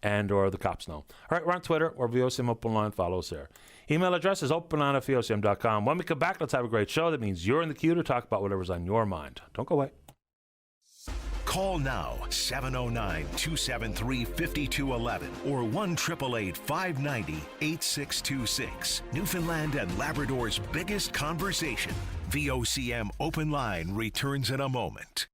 S11: and or the cops know. All right, we're on Twitter or VOCM Open Line. Follow us there. Email address is openline@vocm.com. When we come back, let's have a great show. That means you're in the queue to talk about whatever's on your mind. Don't go away.
S3: Call now, 709-273-5211 or 1-888-590-8626. Newfoundland and Labrador's biggest conversation. VOCM Open Line returns in a moment.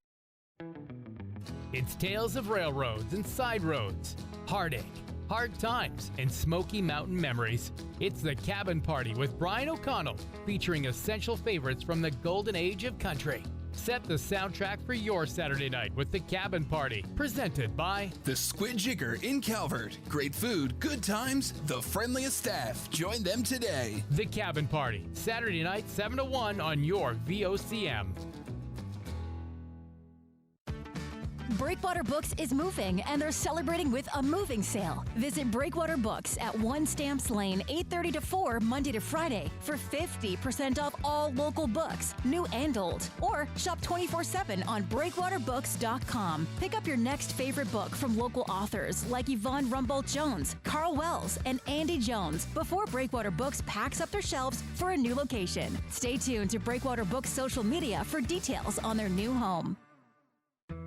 S12: It's tales of railroads and side roads, heartache, hard times, and Smoky Mountain memories. It's The Cabin Party with Brian O'Connell, featuring essential favorites from the golden age of country. Set the soundtrack for your Saturday night with The Cabin Party, presented by
S13: The Squid Jigger in Calvert. Great food, good times, the friendliest staff. Join them today.
S12: The Cabin Party, Saturday night 7 to 1 on your VOCM.
S14: Breakwater Books is moving, and they're celebrating with a moving sale. Visit Breakwater Books at 1 Stamps Lane, 8:30 to 4, Monday to Friday, for 50% off all local books, new and old. Or shop 24/7 on breakwaterbooks.com. Pick up your next favorite book from local authors like Yvonne Rumbold Jones, Carl Wells, and Andy Jones before Breakwater Books packs up their shelves for a new location. Stay tuned to Breakwater Books social media for details on their new home.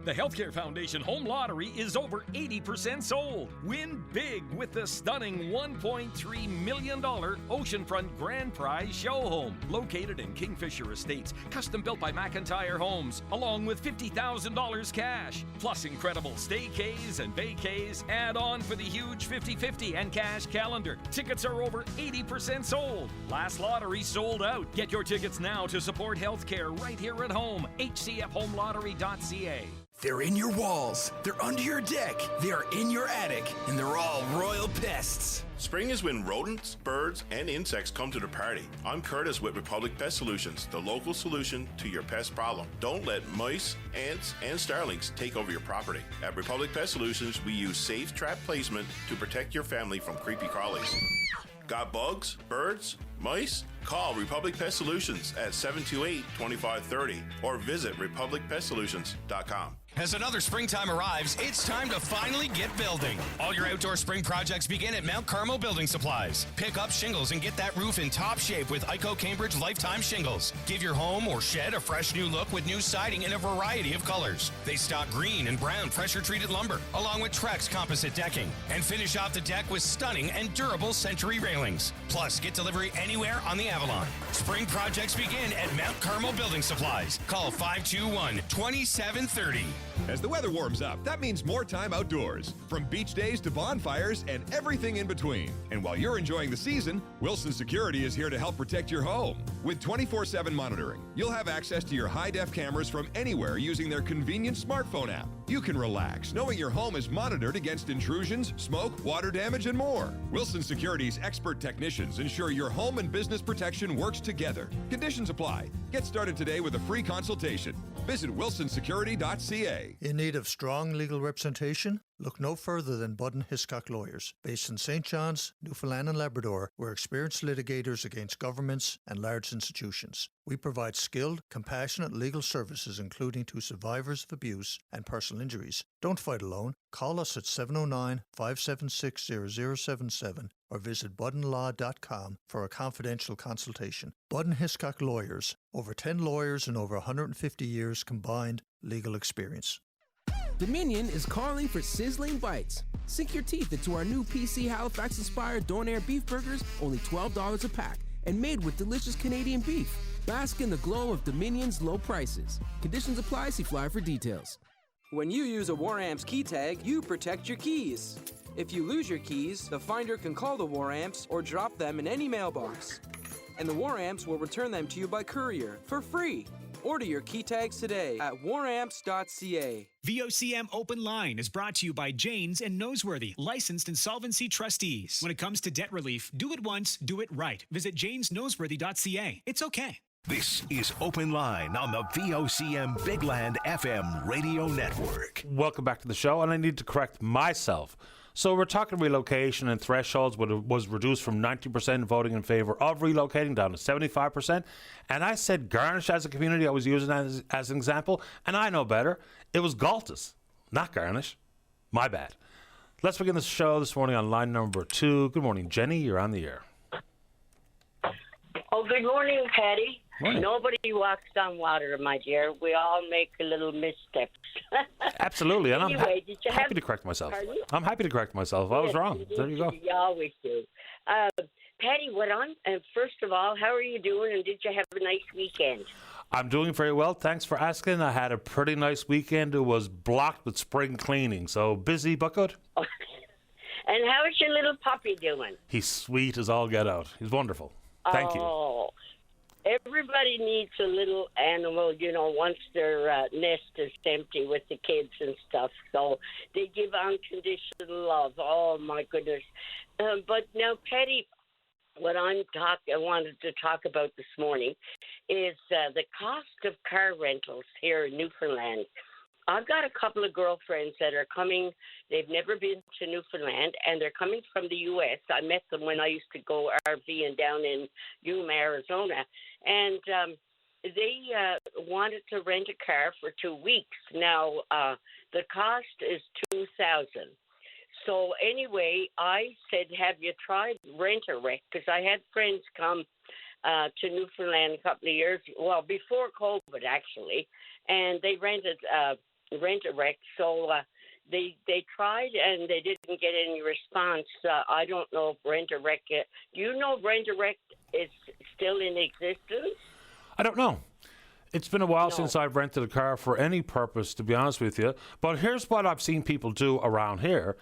S21: The Healthcare Foundation Home Lottery is over 80% sold. Win big with the stunning $1.3 million Oceanfront Grand Prize Show Home, located in Kingfisher Estates, custom built by McIntyre Homes, along with $50,000 cash, plus incredible staycays and vacays. Add on for the huge 50/50 and cash calendar. Tickets are over 80% sold. Last lottery sold out. Get your tickets now to support healthcare right here at home. HCFHomeLottery.ca.
S13: They're in your walls, they're under your deck, they are in your attic, and they're all royal pests.
S17: Spring is when rodents, birds, and insects come to the party. I'm Curtis with Republic Pest Solutions, the local solution to your pest problem. Don't let mice, ants, and starlings take over your property. At Republic Pest Solutions, we use safe trap placement to protect your family from creepy crawlies. Got bugs, birds, mice? Call Republic Pest Solutions at 728-2530 or visit republicpestsolutions.com.
S18: As another springtime arrives, it's time to finally get building. All your outdoor spring projects begin at Mount Carmel Building Supplies. Pick up shingles and get that roof in top shape with ICO Cambridge Lifetime Shingles. Give your home or shed a fresh new look with new siding in a variety of colors. They stock green and brown pressure-treated lumber, along with Trex composite decking. And finish off the deck with stunning and durable Century railings. Plus, get delivery anywhere on the Avalon. Spring projects begin at Mount Carmel Building Supplies. Call 521-2730.
S19: As the weather warms up, that means more time outdoors, from beach days to bonfires and everything in between. And while you're enjoying the season, Wilson Security is here to help protect your home. With 24/7 monitoring, you'll have access to your high-def cameras from anywhere using their convenient smartphone app. You can relax knowing your home is monitored against intrusions, smoke, water damage, and more. Wilson Security's expert technicians ensure your home and business protection works together. Conditions apply. Get started today with a free consultation. Visit wilsonsecurity.ca.
S20: In need of strong legal representation? Look no further than Budden Hiscock Lawyers. Based in St. John's, Newfoundland and Labrador, we're experienced litigators against governments and large institutions. We provide skilled, compassionate legal services including to survivors of abuse and personal injuries. Don't fight alone. Call us at 709-576-0077 or visit buddenlaw.com for a confidential consultation. Budden Hiscock Lawyers. Over 10 lawyers and over 150 years combined legal experience.
S22: Dominion is calling for sizzling bites. Sink your teeth into our new PC Halifax-inspired Donair beef burgers, only $12 a pack, and made with delicious Canadian beef. Bask in the glow of Dominion's low prices. Conditions apply. See flyer for details.
S23: When you use a War Amps key tag, you protect your keys. If you lose your keys, the finder can call the War Amps or drop them in any mailbox. And the War Amps will return them to you by courier for free. Order your key tags today at waramps.ca.
S16: VOCM Open Line is brought to you by Janes and Noseworthy, licensed insolvency trustees. When it comes to debt relief, do it once, do it right. Visit janesnoseworthy.ca. It's okay.
S3: This is Open Line on the VOCM Big Land FM radio network.
S11: Welcome back to the show, and I need to correct myself. So we're talking relocation and thresholds was reduced from 90% voting in favor of relocating down to 75%. And I said Garnish as a community. I was using that as an example. And I know better. It was Galtus, not Garnish. My bad. Let's begin the show this morning on line number 2. Good morning, Jenny. You're on the air.
S24: Oh, good morning, Patty.
S11: Morning.
S24: Nobody walks on water, my dear. We all make a little missteps.
S11: Absolutely. And
S24: Anyway,
S11: I'm
S24: did you
S11: happy
S24: have-
S11: to correct myself.
S24: Pardon?
S11: I'm happy to correct myself. I was
S24: Yes,
S11: wrong. There you go.
S24: You always do. Patty, first of all, how are you doing, and did you have a nice weekend?
S11: I'm doing very well. Thanks for asking. I had a pretty nice weekend. It was blocked with spring cleaning. So busy, but good.
S24: And how's your little puppy doing?
S11: He's sweet as all get out. He's wonderful. Thank you.
S24: Oh, everybody needs a little animal, once their nest is empty with the kids and stuff. So they give unconditional love. Oh, my goodness. But now, Patty, what I wanted to talk about this morning is the cost of car rentals here in Newfoundland. I've got a couple of girlfriends that are coming. They've never been to Newfoundland, and they're coming from the U.S. I met them when I used to go RVing down in Yuma, Arizona. And they wanted to rent a car for 2 weeks. Now, the cost is $2,000. So anyway, I said, have you tried Rent-A-Wreck? Because I had friends come to Newfoundland a couple of years, before COVID, actually, and they rented Rent-A-Wreck. So they tried, and they didn't get any response. I don't know if Rent-A-Wreck, do you know Rent-A-Wreck is still in existence?
S11: I don't know. It's been a while since I've rented a car for any purpose, to be honest with you. But here's what I've seen people do around here,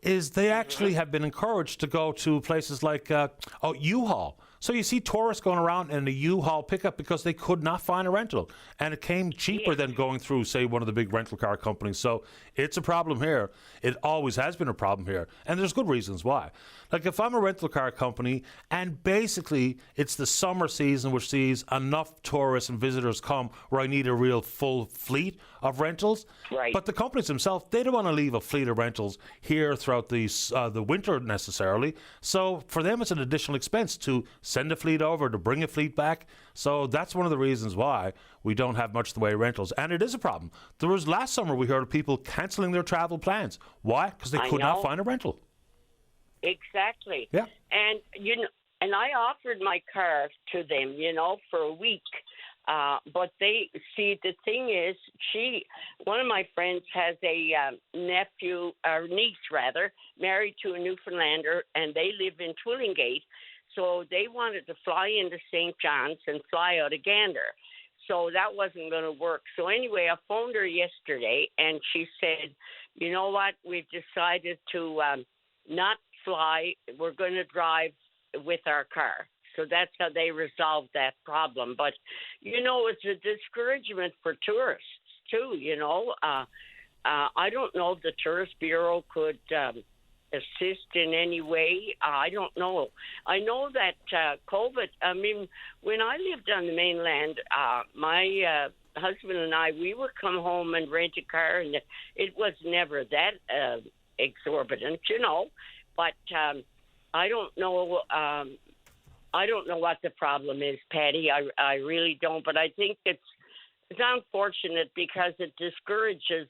S11: is they actually have been encouraged to go to places like U-Haul. So you see tourists going around in a U-Haul pickup because they could not find a rental. And it came cheaper than going through, say, one of the big rental car companies. So it's a problem here. It always has been a problem here. And there's good reasons why. Like if I'm a rental car company and basically it's the summer season which sees enough tourists and visitors come where I need a real full fleet of rentals.
S24: Right.
S11: But the companies themselves, they don't want to leave a fleet of rentals here throughout the winter necessarily. So for them, it's an additional expense to send a fleet over, to bring a fleet back. So that's one of the reasons why we don't have much in the way of rentals. And it is a problem. There was last summer we heard of people cancelling their travel plans. Why? Because they could not find a rental.
S24: Exactly.
S11: Yeah.
S24: And and I offered my car to them, for a week. But the thing is, one of my friends has a nephew or niece rather, married to a Newfoundlander, and they live in Twillingate. So they wanted to fly into St. John's and fly out of Gander. So that wasn't going to work. So anyway, I phoned her yesterday, and she said, you know what, we've decided to not fly. We're going to drive with our car. So that's how they resolved that problem. But, it's a discouragement for tourists, too, I don't know if the Tourist Bureau could assist in any way. I don't know. I know that COVID, when I lived on the mainland, my husband and I, we would come home and rent a car, and it was never that exorbitant, But I don't know. I don't know what the problem is, Patty. I really don't. But I think it's unfortunate because it discourages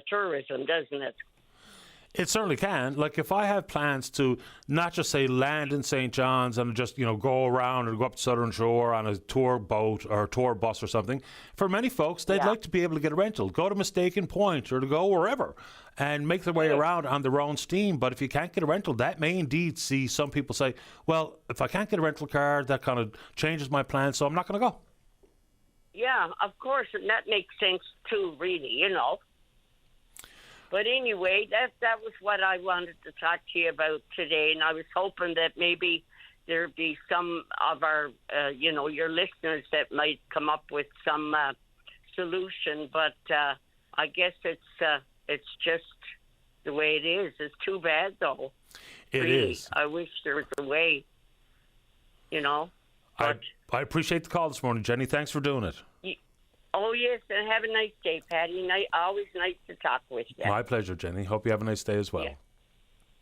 S24: tourism, doesn't it?
S11: It certainly can. Like, if I have plans to not just say land in St. John's and just, go around or go up to Southern Shore on a tour boat or a tour bus or something, for many folks, they'd like to be able to get a rental, go to Mistaken Point or to go wherever and make their way around on their own steam. But if you can't get a rental, that may indeed see some people say, well, if I can't get a rental car, that kind of changes my plan, so I'm not going to go.
S24: Yeah, of course, and that makes sense too, really, But anyway, that was what I wanted to talk to you about today, and I was hoping that maybe there'd be some of our, your listeners that might come up with some solution. But I guess it's just the way it is. It's too bad, though.
S11: It
S24: really
S11: is.
S24: I wish there was a way, But
S11: I appreciate the call this morning, Jenny. Thanks for doing it.
S24: Oh, yes, and have a nice day, Patty. Always nice to talk with you.
S11: My pleasure, Jenny. Hope you have a nice day as well.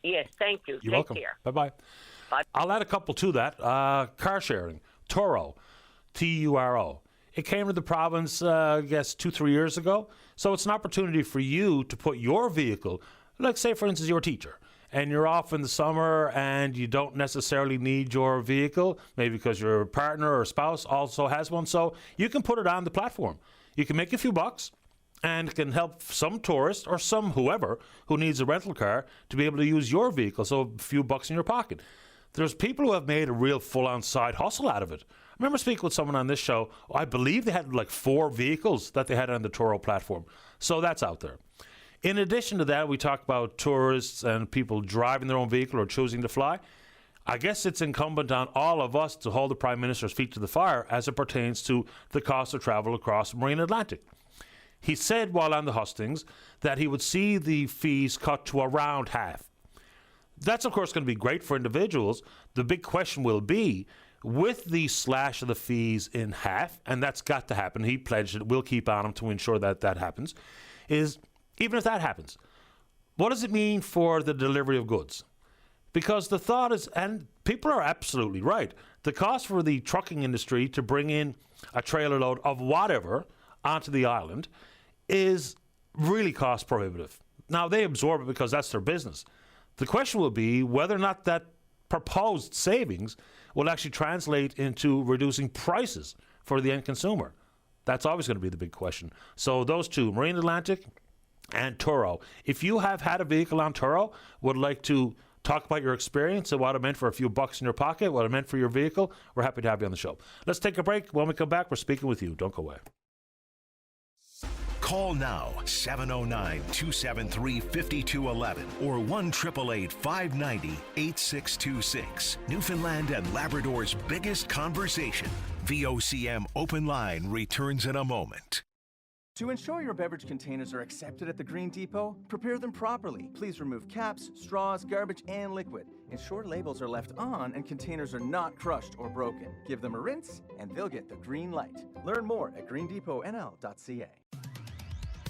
S24: Yes, thank you.
S11: You're
S24: Take
S11: welcome.
S24: care.
S11: Bye-bye.
S24: Bye.
S11: I'll add a couple to that. Car sharing, Turo, Turo. It came to the province, I guess, 2-3 years ago. So it's an opportunity for you to put your vehicle, like say, for instance, you're a teacher, and you're off in the summer and you don't necessarily need your vehicle, maybe because your partner or spouse also has one. So you can put it on the platform. You can make a few bucks and it can help some tourist or some whoever who needs a rental car to be able to use your vehicle. So a few bucks in your pocket. There's people who have made a real full-on side hustle out of it. I remember speaking with someone on this show. I believe they had like 4 vehicles that they had on the Turo platform. So that's out there. In addition to that, we talk about tourists and people driving their own vehicle or choosing to fly. I guess it's incumbent on all of us to hold the Prime Minister's feet to the fire as it pertains to the cost of travel across the Marine Atlantic. He said while on the hustings that he would see the fees cut to around half. That's, of course, going to be great for individuals. The big question will be, with the slash of the fees in half, and that's got to happen, he pledged it, we'll keep on him to ensure that that happens, is even if that happens, what does it mean for the delivery of goods? Because the thought is, and people are absolutely right, the cost for the trucking industry to bring in a trailer load of whatever onto the island is really cost prohibitive. Now, they absorb it because that's their business. The question will be whether or not that proposed savings will actually translate into reducing prices for the end consumer. That's always going to be the big question. So those two, Marine Atlantic and Turo. If you have had a vehicle on Turo, would like to talk about your experience and what it meant for a few bucks in your pocket, what it meant for your vehicle, we're happy to have you on the show. Let's take a break. When we come back, we're speaking with you. Don't go away.
S3: Call now, 709-273-5211 or 1-888-590-8626. Newfoundland and Labrador's biggest conversation. VOCM Open Line returns in a moment.
S1: To ensure your beverage containers are accepted at the Green Depot, prepare them properly. Please remove caps, straws, garbage, and liquid. Ensure labels are left on and containers are not crushed or broken. Give them a rinse and they'll get the green light. Learn more at greendepotnl.ca.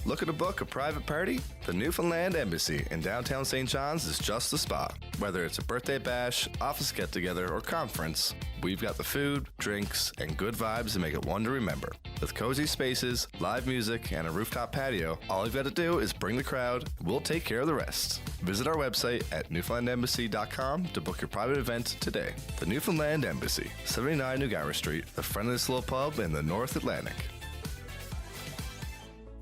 S2: Looking to book a private party? The Newfoundland Embassy in downtown St. John's is just the spot. Whether it's a birthday bash, office get-together, or conference, we've got the food, drinks, and good vibes to make it one to remember. With cozy spaces, live music, and a rooftop patio, all you've got to do is bring the crowd. We'll take care of the rest. Visit our website at newfoundlandembassy.com to book your private event today. The Newfoundland Embassy, 79 New Gower Street, the friendliest little pub in the North Atlantic.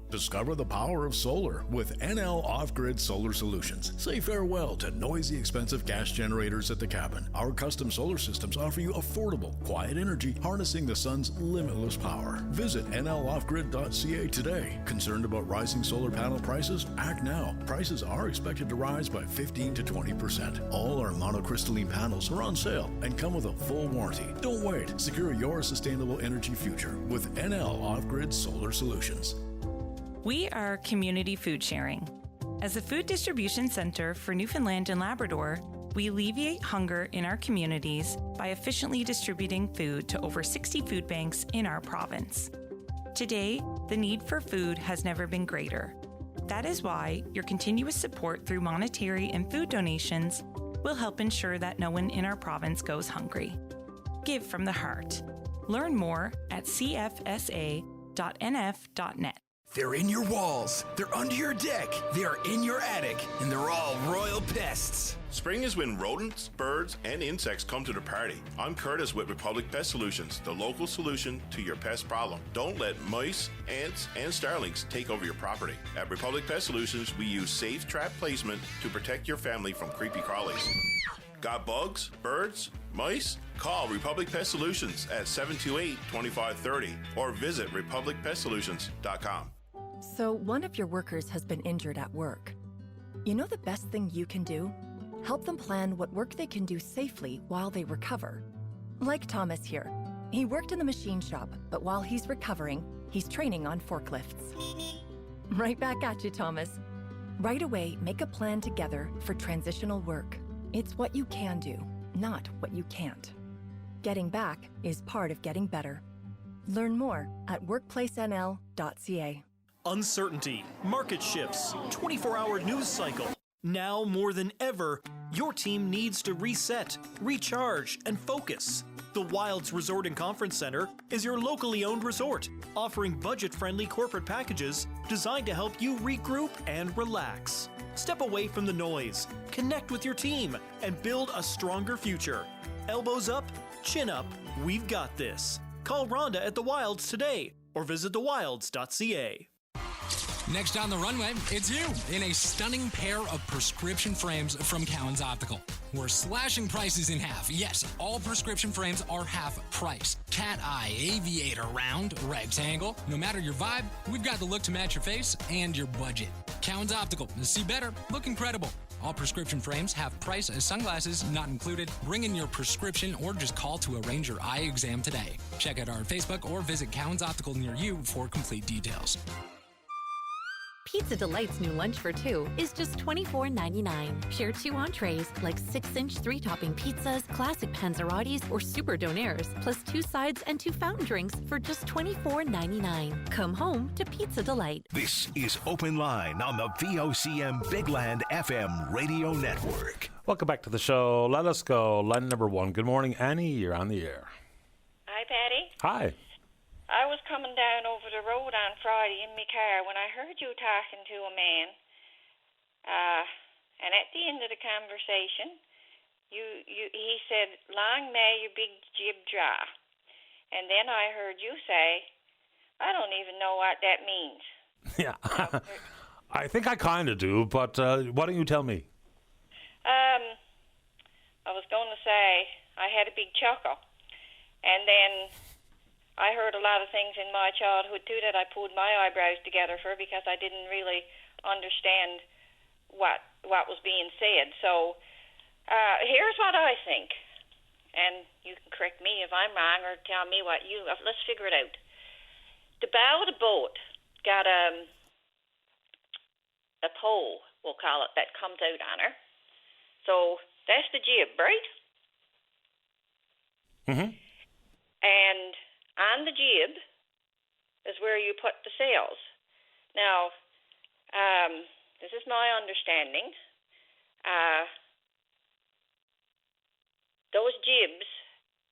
S4: Discover the power of solar with NL Off-Grid Solar Solutions. Say farewell to noisy, expensive gas generators at the cabin. Our custom solar systems offer you affordable, quiet energy, harnessing the sun's limitless power. Visit nloffgrid.ca today. Concerned about rising solar panel prices? Act now. Prices are expected to rise by 15 to 20%. All our monocrystalline panels are on sale and come with a full warranty. Don't wait. Secure your sustainable energy future with NL Off-Grid Solar Solutions.
S6: We are community food sharing. As a food distribution center for Newfoundland and Labrador, we alleviate hunger in our communities by efficiently distributing food to over 60 food banks in our province. Today, the need for food has never been greater. That is why your continuous support through monetary and food donations will help ensure that no one in our province goes hungry. Give from the heart. Learn more at cfsa.nf.net.
S13: They're in your walls, they're under your deck, they're in your attic, and they're all royal pests.
S17: Spring is when rodents, birds, and insects come to the party. I'm Curtis with Republic Pest Solutions, the local solution to your pest problem. Don't let mice, ants, and starlings take over your property. At Republic Pest Solutions, we use safe trap placement to protect your family from creepy crawlies. Got bugs, birds, mice? Call Republic Pest Solutions at 728-2530 or visit republicpestsolutions.com.
S7: So one of your workers has been injured at work. You know the best thing you can do? Help them plan what work they can do safely while they recover. Like Thomas here. He worked in the machine shop, but while he's recovering, he's training on forklifts. Right back at you, Thomas. Right away, make a plan together for transitional work. It's what you can do, not what you can't. Getting back is part of getting better. Learn more at workplacenl.ca.
S8: Uncertainty, market shifts, 24-hour news cycle. Now more than ever, your team needs to reset, recharge, and focus. The Wilds Resort and Conference Center is your locally owned resort, offering budget-friendly corporate packages designed to help you regroup and relax. Step away from the noise, connect with your team, and build a stronger future. Elbows up, chin up, we've got this. Call Rhonda at The Wilds today or visit thewilds.ca.
S25: Next on the runway, it's you in a stunning pair of prescription frames from Cowan's Optical. We're slashing prices in half. Yes, all prescription frames are half price. Cat eye, aviator, round, rectangle. No matter your vibe, we've got the look to match your face and your budget. Cowan's Optical. See better, look incredible. All prescription frames have price as sunglasses not included. Bring in your prescription or just call to arrange your eye exam today. Check out our Facebook or visit Cowan's Optical near you for complete details.
S26: Pizza Delight's new lunch for two is just $24.99. Share two entrees like 6-inch 3-topping pizzas, classic panzerottis, or super donaires, plus two sides and two fountain drinks for just $24.99. Come home to Pizza Delight.
S3: This is Open Line on the VOCM Big Land FM radio network.
S11: Welcome back to the show. Let us go. Line number one. Good morning, Annie. You're on the air.
S27: Hi, Patty.
S11: Hi.
S27: I was coming down over the road on Friday in my car when I heard you talking to a man. And at the end of the conversation, he said, "Long may your big jib draw." And then I heard you say, "I don't even know what that means."
S11: Yeah, I think I kind of do, but why don't you tell me?
S27: I was going to say I had a big chuckle, and then I heard a lot of things in my childhood, too, that I pulled my eyebrows together for because I didn't really understand what was being said. So here's what I think, and you can correct me if I'm wrong or tell me what you... Let's figure it out. The bow of the boat got a pole, we'll call it, that comes out on her. So that's the jib, right?
S11: Mm-hmm.
S27: And on the jib is where you put the sails. Now, this is my understanding. Those jibs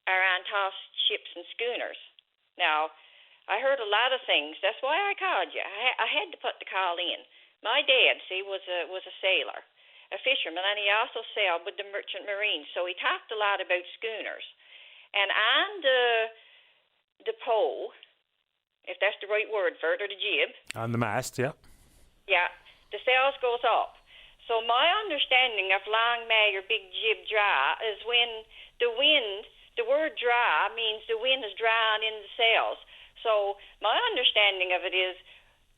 S27: are on tossed ships and schooners. Now, I heard a lot of things. That's why I called you. I had to put the call in. My dad, see, was a sailor, a fisherman, and he also sailed with the Merchant Marine. So he talked a lot about schooners. And on the pole if that's the right word for it, or the jib.
S11: On the mast, yeah.
S27: Yeah, the sails goes up. So my understanding of long may or big jib draw is when the wind, the word draw means the wind is drawn in the sails. So my understanding of it is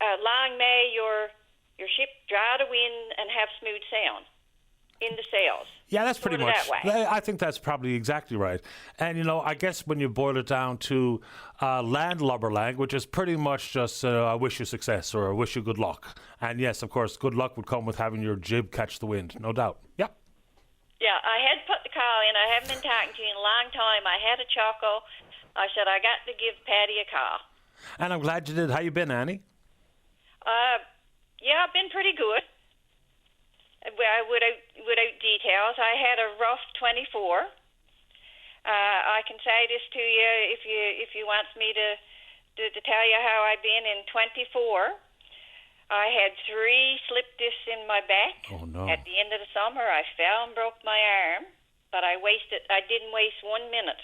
S27: long may your ship draw the wind and have smooth sound in the sails.
S11: Yeah, that's pretty
S27: Sort of
S11: much.
S27: that way.
S11: I think that's probably exactly right. And, you know, I guess when you boil it down to landlubber language, it's pretty much just I wish you success or I wish you good luck. And yes, of course, good luck would come with having your jib catch the wind, no doubt. Yeah.
S27: Yeah, I had put the call in. I haven't been talking to you in a long time. I had a chuckle. I said I got to give Patty a call.
S11: And I'm glad you did. How you been, Annie?
S27: Yeah, I've been pretty good. Without details, I had a rough 24. I can say this to you if you want me to tell you how I've been in 24. I had 3 slip discs in my back.
S11: Oh no!
S27: At the end of the summer, I fell and broke my arm, but I didn't waste 1 minute.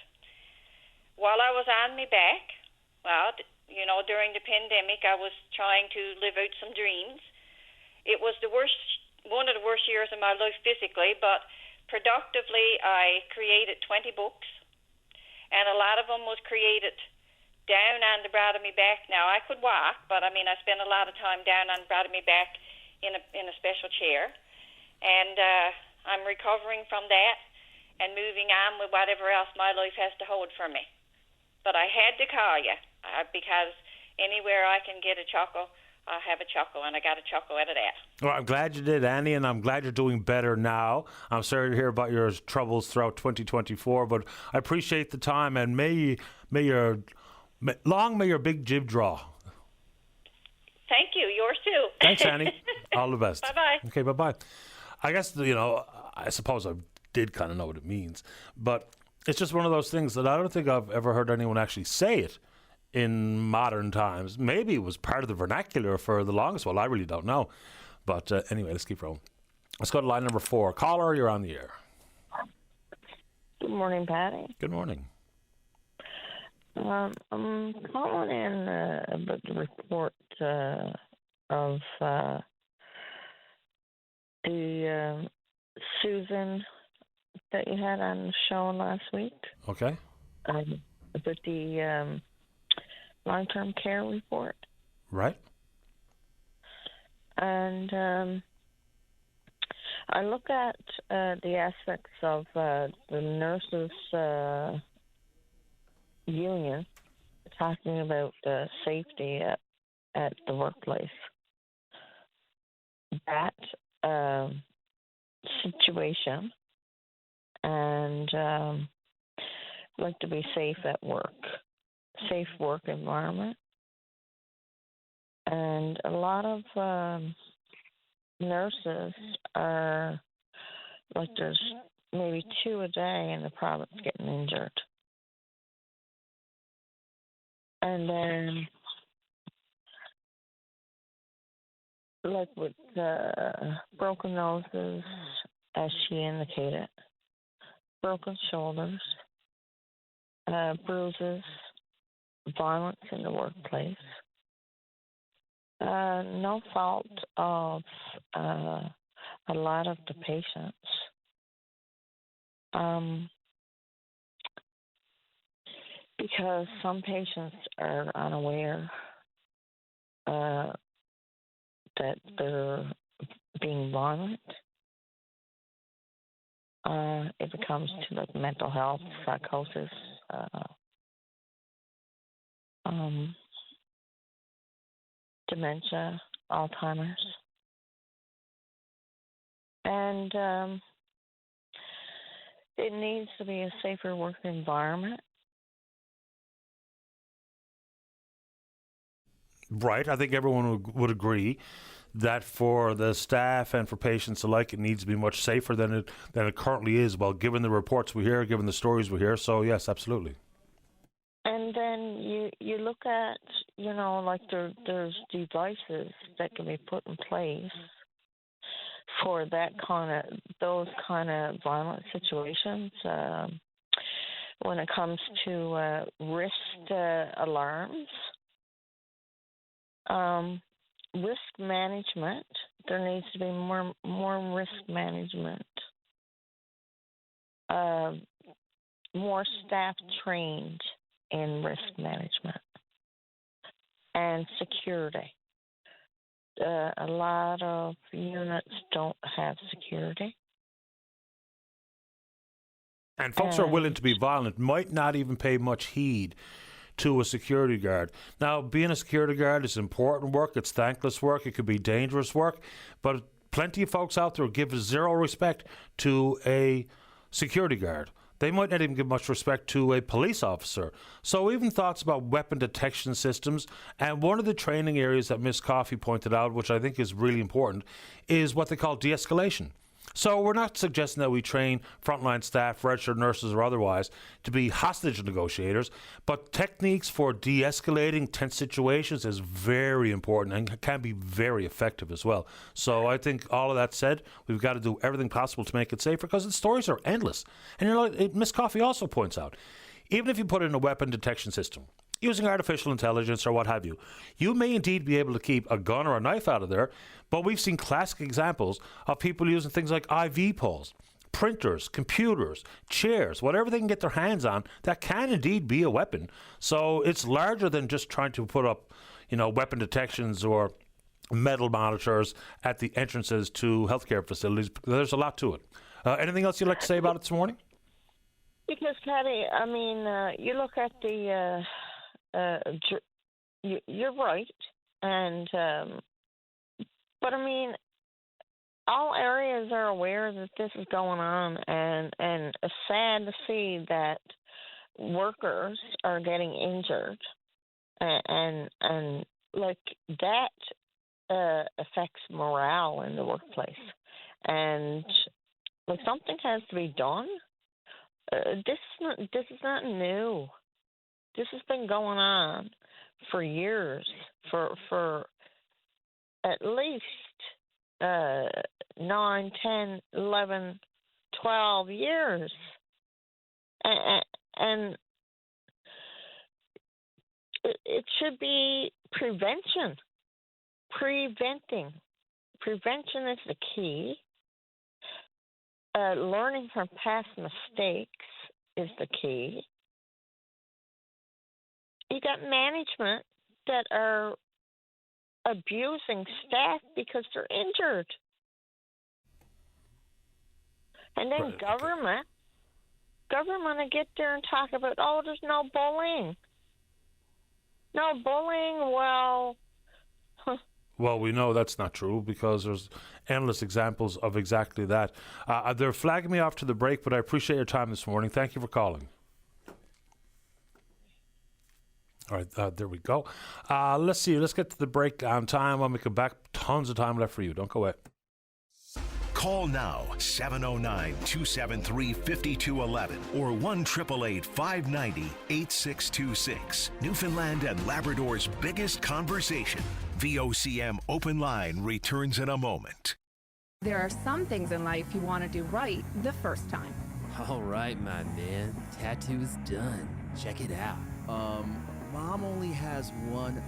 S27: While I was on my back, well, you know, during the pandemic, I was trying to live out some dreams. It was one of the worst years of my life physically, but productively I created 20 books, and a lot of them was created down on the broad of my back. Now, I could walk, but I mean, I spent a lot of time down on the broad of my back in a special chair, and I'm recovering from that and moving on with whatever else my life has to hold for me. But I had to call you because anywhere I can get a chuckle, I have a chuckle, and I got a chuckle out of that.
S11: Well, I'm glad you did, Annie, and I'm glad you're doing better now. I'm sorry to hear about your troubles throughout 2024, but I appreciate the time, and long may your big jib draw.
S27: Thank you. Yours too.
S11: Thanks, Annie. All the best.
S27: Bye-bye.
S11: Okay, bye-bye. I guess, you know, I suppose I did kind of know what it means, but it's just one of those things that I don't think I've ever heard anyone actually say it in modern times. Maybe it was part of the vernacular for the longest while. I really don't know. But anyway, let's keep rolling. Let's go to line number 4. Caller, you're on the air.
S5: Good morning, Patty.
S11: Good morning.
S5: I'm calling in about the report of the Susan that you had on the show last week.
S11: Okay.
S5: About the long-term care report.
S11: Right.
S5: And I look at the aspects of the nurses' union talking about safety at the workplace. That situation, and like to be safe at work, safe work environment. And a lot of nurses are, like, there's maybe 2 a day in the province getting injured. And then, like with broken noses, as she indicated, broken shoulders, bruises, violence in the workplace. No fault of a lot of the patients. Because some patients are unaware that they're being violent. If it comes to like mental health, psychosis, dementia, Alzheimer's. And it needs to be a safer work environment.
S11: Right. I think everyone would agree that for the staff and for patients alike, it needs to be much safer than it currently is. Well, given the reports we hear, given the stories we hear, so yes, absolutely.
S5: And then you look at, you know, like there's devices that can be put in place for those kind of violent situations. When it comes to wrist alarms, Risk management. There needs to be more risk management. More staff trained in risk management and security. A lot of units don't have security.
S11: And folks who are willing to be violent might not even pay much heed to a security guard. Now, being a security guard is important work. It's thankless work. It could be dangerous work. But plenty of folks out there give zero respect to a security guard. They might not even give much respect to a police officer. So even thoughts about weapon detection systems, and one of the training areas that Miss Coffey pointed out, which I think is really important, is what they call de-escalation. So we're not suggesting that we train frontline staff, registered nurses or otherwise, to be hostage negotiators, but techniques for de-escalating tense situations is very important and can be very effective as well. So I think all of that said, we've got to do everything possible to make it safer because the stories are endless. And you know, Miss Coffey also points out, even if you put in a weapon detection system, using artificial intelligence or what have you, you may indeed be able to keep a gun or a knife out of there, but we've seen classic examples of people using things like IV poles, printers, computers, chairs, whatever they can get their hands on, that can indeed be a weapon. So it's larger than just trying to put up, you know, weapon detections or metal monitors at the entrances to healthcare facilities. There's a lot to it. Anything else you'd like to say about it this morning?
S5: Because, Patty, I mean, you look at the... you're right, and but I mean, all areas are aware that this is going on, and it's sad to see that workers are getting injured, and like that affects morale in the workplace, and like something has to be done. This is not new. This has been going on for years, for at least 9, 10, 11, 12 years. And it should be prevention. Preventing. Prevention is the key. Learning from past mistakes is the key. You got management that are abusing staff because they're injured. And then government will get there and talk about, oh, there's no bullying. No bullying, well...
S11: Well, we know that's not true because there's endless examples of exactly that. They're flagging me off to the break, but I appreciate your time this morning. Thank you for calling. All right, there we go. Let's see. Let's get to the break on time. When we come back, tons of time left for you. Don't go away.
S3: Call now, 709-273-5211 or 1-888-590-8626. Newfoundland and Labrador's biggest conversation. VOCM Open Line returns in a moment.
S9: There are some things in life you want to do right the first time.
S10: All right, my man. Tattoo's done. Check it out. Mom only has one O.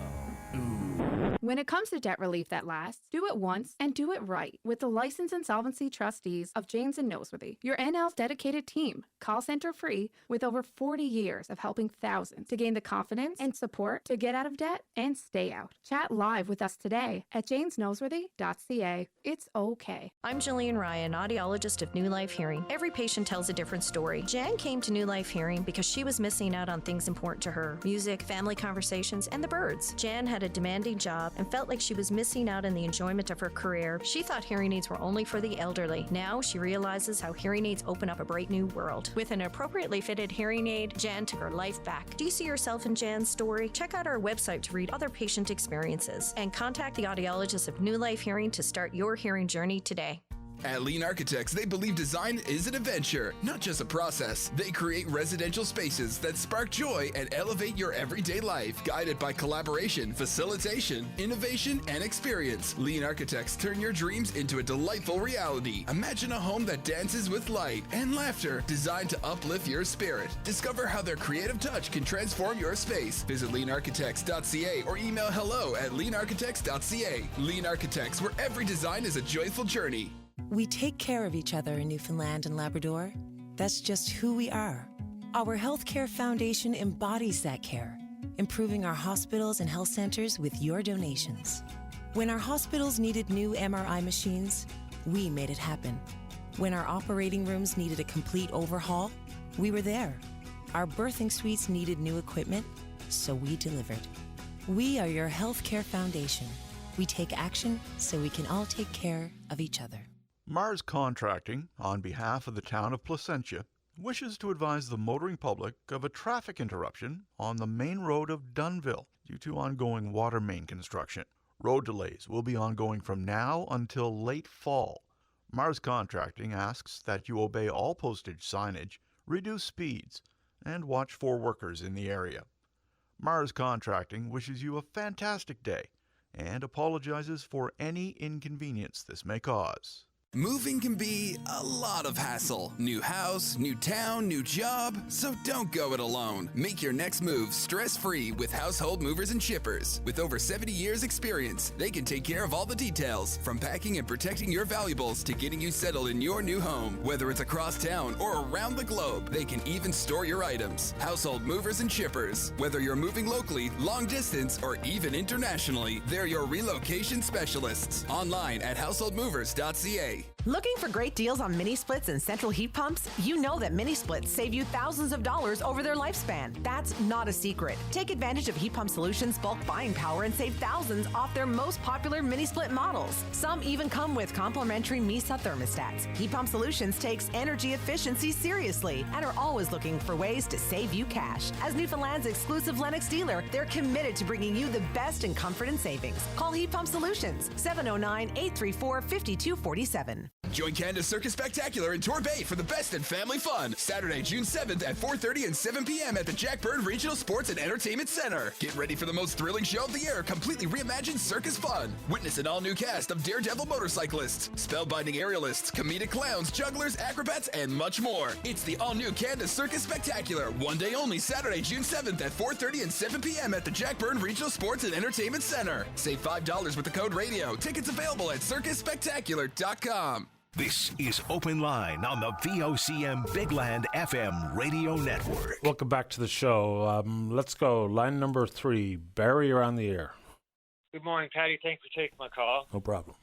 S10: Ooh.
S9: When it comes to debt relief that lasts, do it once and do it right with the licensed insolvency trustees of James & Noseworthy, your NL's dedicated team, call center free, with over 40 years of helping thousands to gain the confidence and support to get out of debt and stay out. Chat live with us today at jamesnoseworthy.ca. It's okay.
S12: I'm Jillian Ryan, audiologist of New Life Hearing. Every patient tells a different story. Jan came to New Life Hearing because she was missing out on things important to her: music, family conversations, and the birds. Jan had a demanding job and felt like she was missing out on the enjoyment of her career. She thought hearing aids were only for the elderly. Now she realizes how hearing aids open up a bright new world. With an appropriately fitted hearing aid, Jan took her life back. Do you see yourself in Jan's story? Check out our website to read other patient experiences and contact the audiologist of New Life Hearing to start your hearing journey today.
S13: At Lean Architects, they believe design is an adventure, not just a process. They create residential spaces that spark joy and elevate your everyday life, guided by collaboration, facilitation, innovation, and experience. Lean Architects turn your dreams into a delightful reality. Imagine a home that dances with light and laughter, designed to uplift your spirit. Discover how their creative touch can transform your space. Visit leanarchitects.ca or email hello@leanarchitects.ca. Lean Architects, where every design is a joyful journey.
S14: We take care of each other in Newfoundland and Labrador. That's just who we are. Our Healthcare Foundation embodies that care, improving our hospitals and health centers with your donations. When our hospitals needed new MRI machines, we made it happen. When our operating rooms needed a complete overhaul, we were there. Our birthing suites needed new equipment, so we delivered. We are your Healthcare Foundation. We take action so we can all take care of each other.
S15: Mars Contracting, on behalf of the town of Placentia, wishes to advise the motoring public of a traffic interruption on the main road of Dunnville due to ongoing water main construction. Road delays will be ongoing from now until late fall. Mars Contracting asks that you obey all postage signage, reduce speeds, and watch for workers in the area. Mars Contracting wishes you a fantastic day and apologizes for any inconvenience this may cause.
S13: Moving can be a lot of hassle. New house, new town, new job. So don't go it alone. Make your next move stress-free with Household Movers and Shippers. With over 70 years experience, they can take care of all the details, from packing and protecting your valuables to getting you settled in your new home. Whether it's across town or around the globe, they can even store your items. Household Movers and Shippers. Whether you're moving locally, long distance, or even internationally, they're your relocation specialists. Online at householdmovers.ca.
S18: Looking for great deals on mini splits and central heat pumps? You know that mini splits save you thousands of dollars over their lifespan. That's not a secret. Take advantage of Heat Pump Solutions' bulk buying power and save thousands off their most popular mini split models. Some even come with complimentary Mesa thermostats. Heat Pump Solutions takes energy efficiency seriously and are always looking for ways to save you cash. As Newfoundland's exclusive Lennox dealer, they're committed to bringing you the best in comfort and savings. Call Heat Pump Solutions, 709-834-5247.
S13: Join Canada's Circus Spectacular in Torbay for the best in family fun. Saturday, June 7th at 4:30 and 7 p.m. at the Jack Byrne Regional Sports and Entertainment Center. Get ready for the most thrilling show of the year, completely reimagined circus fun. Witness an all-new cast of daredevil motorcyclists, spellbinding aerialists, comedic clowns, jugglers, acrobats, and much more. It's the all-new Canada's Circus Spectacular. One day only, Saturday, June 7th at 4:30 and 7 p.m. at the Jack Byrne Regional Sports and Entertainment Center. Save $5 with the code RADIO. Tickets available at circusspectacular.com.
S3: This is Open Line on the VOCM Bigland FM radio network.
S11: Welcome back to the show. Let's go. Line number 3. Barry, you're on the air.
S19: Good morning, Patty. Thanks for taking my call.
S11: No problem.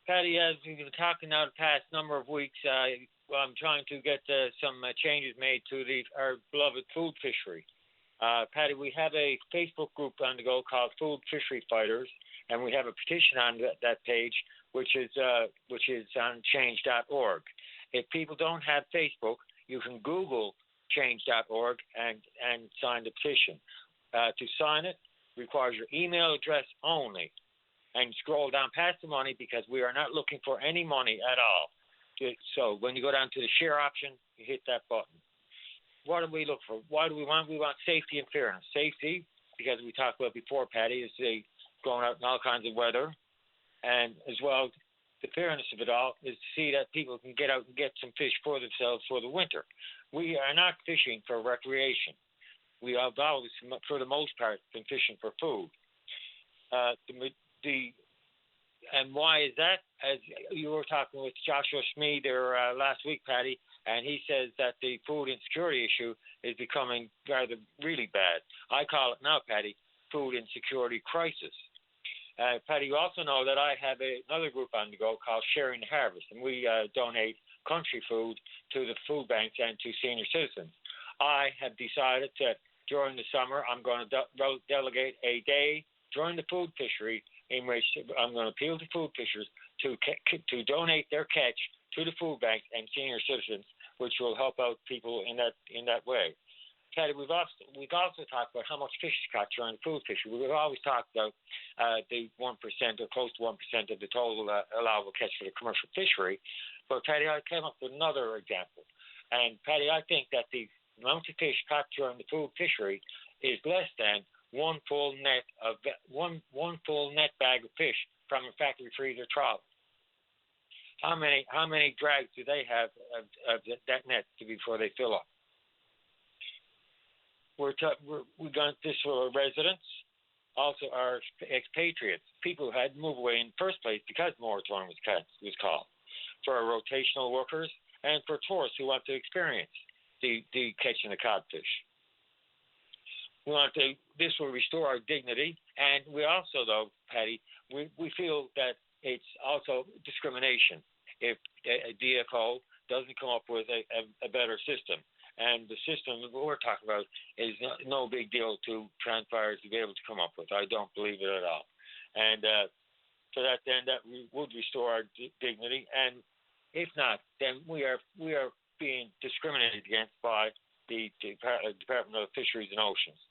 S19: Patty, as we've been talking now the past number of weeks, I'm trying to get some changes made to our beloved food fishery. Patty, we have a Facebook group on the go called Food Fishery Fighters, and we have a petition on that page, which is on change.org. If people don't have Facebook, you can Google change.org and sign the petition. To sign it requires your email address only, and scroll down past the money because we are not looking for any money at all. So when you go down to the share option, you hit that button. What do we look for? What do we want? We want safety and fairness. Safety, because we talked about before, Patty, is going out in all kinds of weather. And as well, the fairness of it all is to see that people can get out and get some fish for themselves for the winter. We are not fishing for recreation. We have always, for the most part, been fishing for food. And why is that? As you were talking with Joshua Smee there last week, Patty, and he says that the food insecurity issue is becoming really bad. I call it now, Patty, food insecurity crisis. Patty, you also know that I have another group on the go called Sharing the Harvest, and we donate country food to the food banks and to senior citizens. I have decided that during the summer I'm going to delegate a day during the food fishery in which I'm going to appeal to food fishers to donate their catch to the food banks and senior citizens, which will help out people in that way. Patty, we've also talked about how much fish is caught during the food fishery. We've always talked about the 1% or close to 1% of the total allowable catch for the commercial fishery. But Patty, I came up with another example. And Patty, I think that the amount of fish caught during the food fishery is less than one full net bag of fish from a factory freezer trout. How many drags do they have of that net before they fill up? We're going this for our residents, also our expatriates, people who had to move away in the first place because the moratorium was called, for our rotational workers, and for tourists who want to experience the catching the codfish. This will restore our dignity, and we also, though, Patty, we feel that it's also discrimination if a DFO doesn't come up with a better system. And the system that we're talking about is no big deal to transpires to be able to come up with. I don't believe it at all. And to that end, that would restore our dignity. And if not, then we are being discriminated against by the Department of Fisheries and Oceans.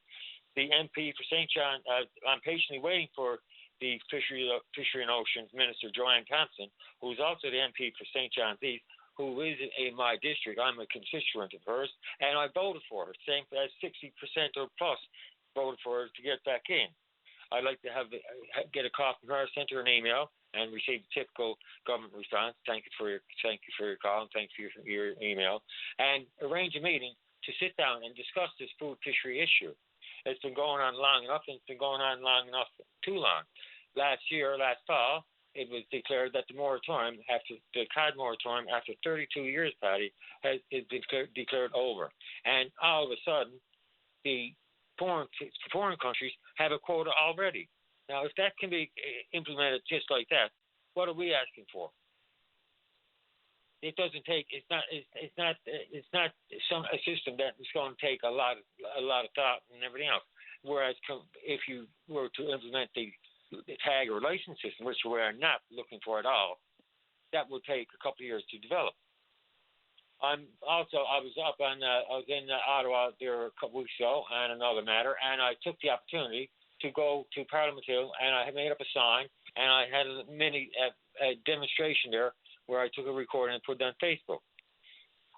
S19: The MP for St. John, I'm patiently waiting for the Fishery and Oceans Minister, Joanne Thompson, who is also the MP for St. John's East, who is in my district. I'm a constituent of hers, and I voted for her. Same as 60% or plus voted for her to get back in. I'd like to get a call from her, send her an email, and receive a typical government response. Thank you for your call, and thank you for your email, and arrange a meeting to sit down and discuss this food fishery issue. It's been going on long enough, and it's been going on long enough, too long. Last fall, it was declared that the moratorium, after the cod moratorium, after 32 years, Patty, has been declared over. And all of a sudden, the foreign countries have a quota already. Now, if that can be implemented just like that, what are we asking for? It doesn't take. It's not a system that is going to take a lot of thought and everything else. Whereas if you were to implement the tag or license system, which we are not looking for at all, that would take a couple of years to develop. I was in Ottawa there a couple weeks ago on another matter, and I took the opportunity to go to Parliament Hill, and I had made up a sign, and I had a mini demonstration there where I took a recording and put it on Facebook.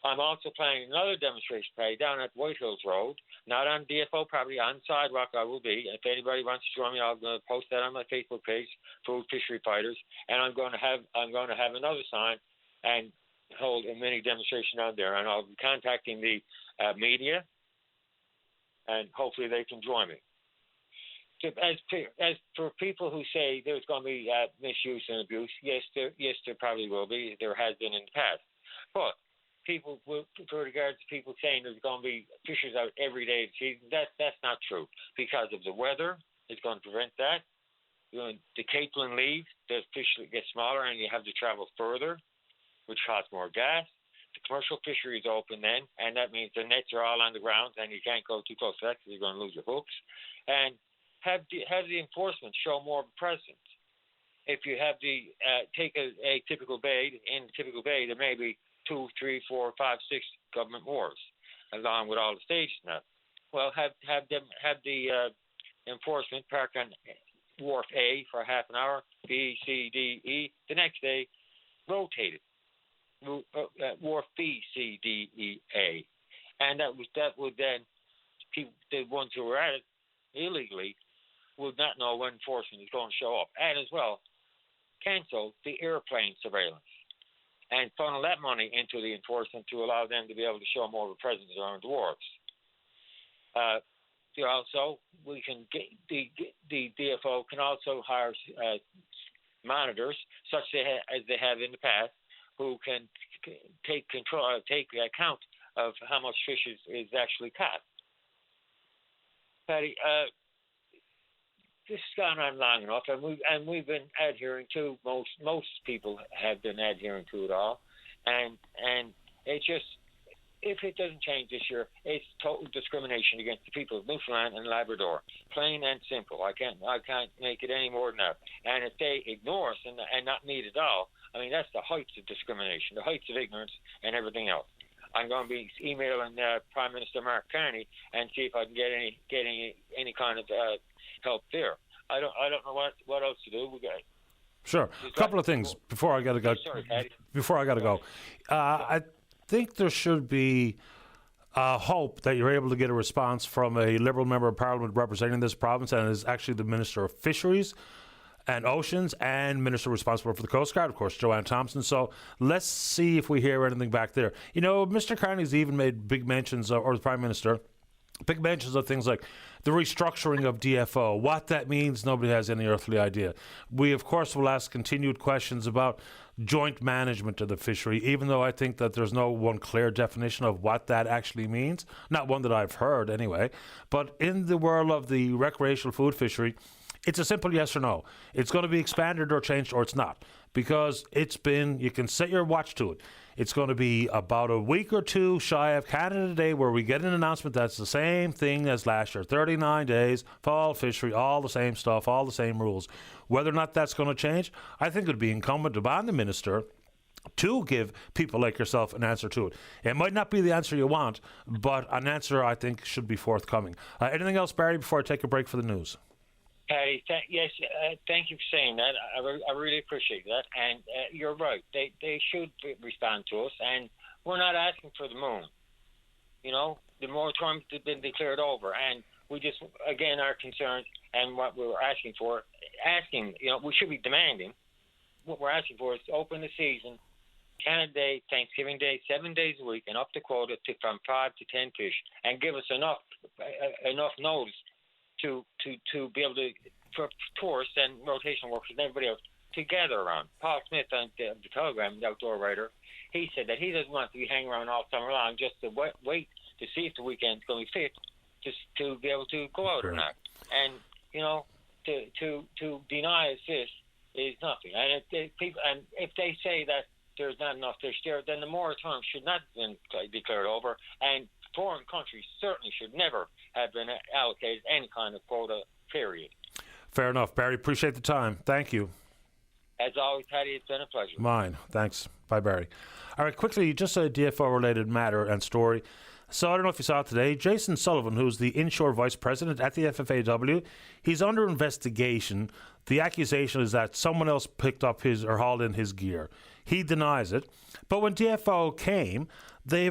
S19: I'm also planning another demonstration down at White Hills Road, not on DFO property, on sidewalk I will be. If anybody wants to join me, I'm going to post that on my Facebook page, Food Fishery Fighters, and I'm going to have another sign and hold a mini demonstration out there, and I'll be contacting the media, and hopefully they can join me. As for people who say there's going to be misuse and abuse, yes, there probably will be. There has been in the past, but people, with regards to people saying there's going to be fishers out every day of the season, that's not true, because of the weather is going to prevent that. The capelin leaves, the fish get smaller, and you have to travel further, which costs more gas. The commercial fishery is open then, and that means the nets are all on the ground, and you can't go too close to that because you're going to lose your hooks. And have the enforcement show more of a presence. If you have take a typical bay, in a typical bay, there may be 2, 3, 4, 5, 6 government wharves, along with all the stations now. Well, have the enforcement park on wharf A for half an hour, B, C, D, E. The next day, rotate it. Wharf B, C, D, E, A, and that would then people, the ones who were at it illegally, would not know when enforcement is going to show up, and as well cancel the airplane surveillance and funnel that money into the enforcement to allow them to be able to show more of a presence around the wharves. Also, we can get the DFO can also hire monitors, such as they have in the past, who can take account of how much fish is actually caught. Patty, this has gone on long enough, and we've been adhering to most people have been adhering to it all, and it just, if it doesn't change this year, it's total discrimination against the people of Newfoundland and Labrador, plain and simple. I can't make it any more than that. And if they ignore us and not meet at all, I mean, that's the heights of discrimination, the heights of ignorance, and everything else. I'm going to be emailing Prime Minister Mark Carney and see if I can get any kind of help there. I don't know what else to do. We got.
S11: Sure. A couple of things before I got to go.
S19: Sorry, Patty.
S11: Before I got to go, I think there should be hope that you're able to get a response from a Liberal member of Parliament representing this province, and is actually the Minister of Fisheries and Oceans and Minister responsible for the Coast Guard, of course, Joanne Thompson. So let's see if we hear anything back there. You know, Mr. Carney's even made big mentions, or the Prime Minister, big mentions of things like the restructuring of DFO. What that means, nobody has any earthly idea. We, of course, will ask continued questions about joint management of the fishery, even though I think that there's no one clear definition of what that actually means. Not one that I've heard, anyway. But in the world of the recreational food fishery, it's a simple yes or no. It's going to be expanded or changed, or it's not. Because it's been, you can set your watch to it. It's going to be about a week or two shy of Canada Day, where we get an announcement that's the same thing as last year. 39 days, fall fishery, all the same stuff, all the same rules. Whether or not that's going to change, I think it would be incumbent upon the minister to give people like yourself an answer to it. It might not be the answer you want, but an answer I think should be forthcoming. Anything else, Barry, before I take a break for the news?
S19: Patty, yes, thank you for saying that. I really appreciate that. And you're right. They should respond to us. And we're not asking for the moon. You know, the moratorium has been declared over. And we just, again, are concerned. And what we're asking for, we should be demanding. What we're asking for is to open the season, Canada Day, Thanksgiving Day, 7 days a week, and up the quota from 5 to 10 fish. And give us enough notice to be able to, for tourists and rotational workers and everybody else to gather around. Paul Smith on the Telegram, the outdoor writer, he said that he doesn't want to be hanging around all summer long just to wait to see if the weekend's going to be fit to be able to go out or not. And, you know, to deny us this is nothing. And if they say that there's not enough fish there, then the moratorium should not have been declared over, and foreign countries certainly should never have been allocated any kind of quota, period.
S11: Fair enough, Barry. Appreciate the time. Thank you.
S19: As always, Patty, it's been a pleasure.
S11: Mine. Thanks. Bye, Barry. All right, quickly, just a DFO-related matter and story. So I don't know if you saw it today. Jason Sullivan, who's the inshore vice president at the FFAW, he's under investigation. The accusation is that someone else picked up his or hauled in his gear. He denies it. But when DFO came, they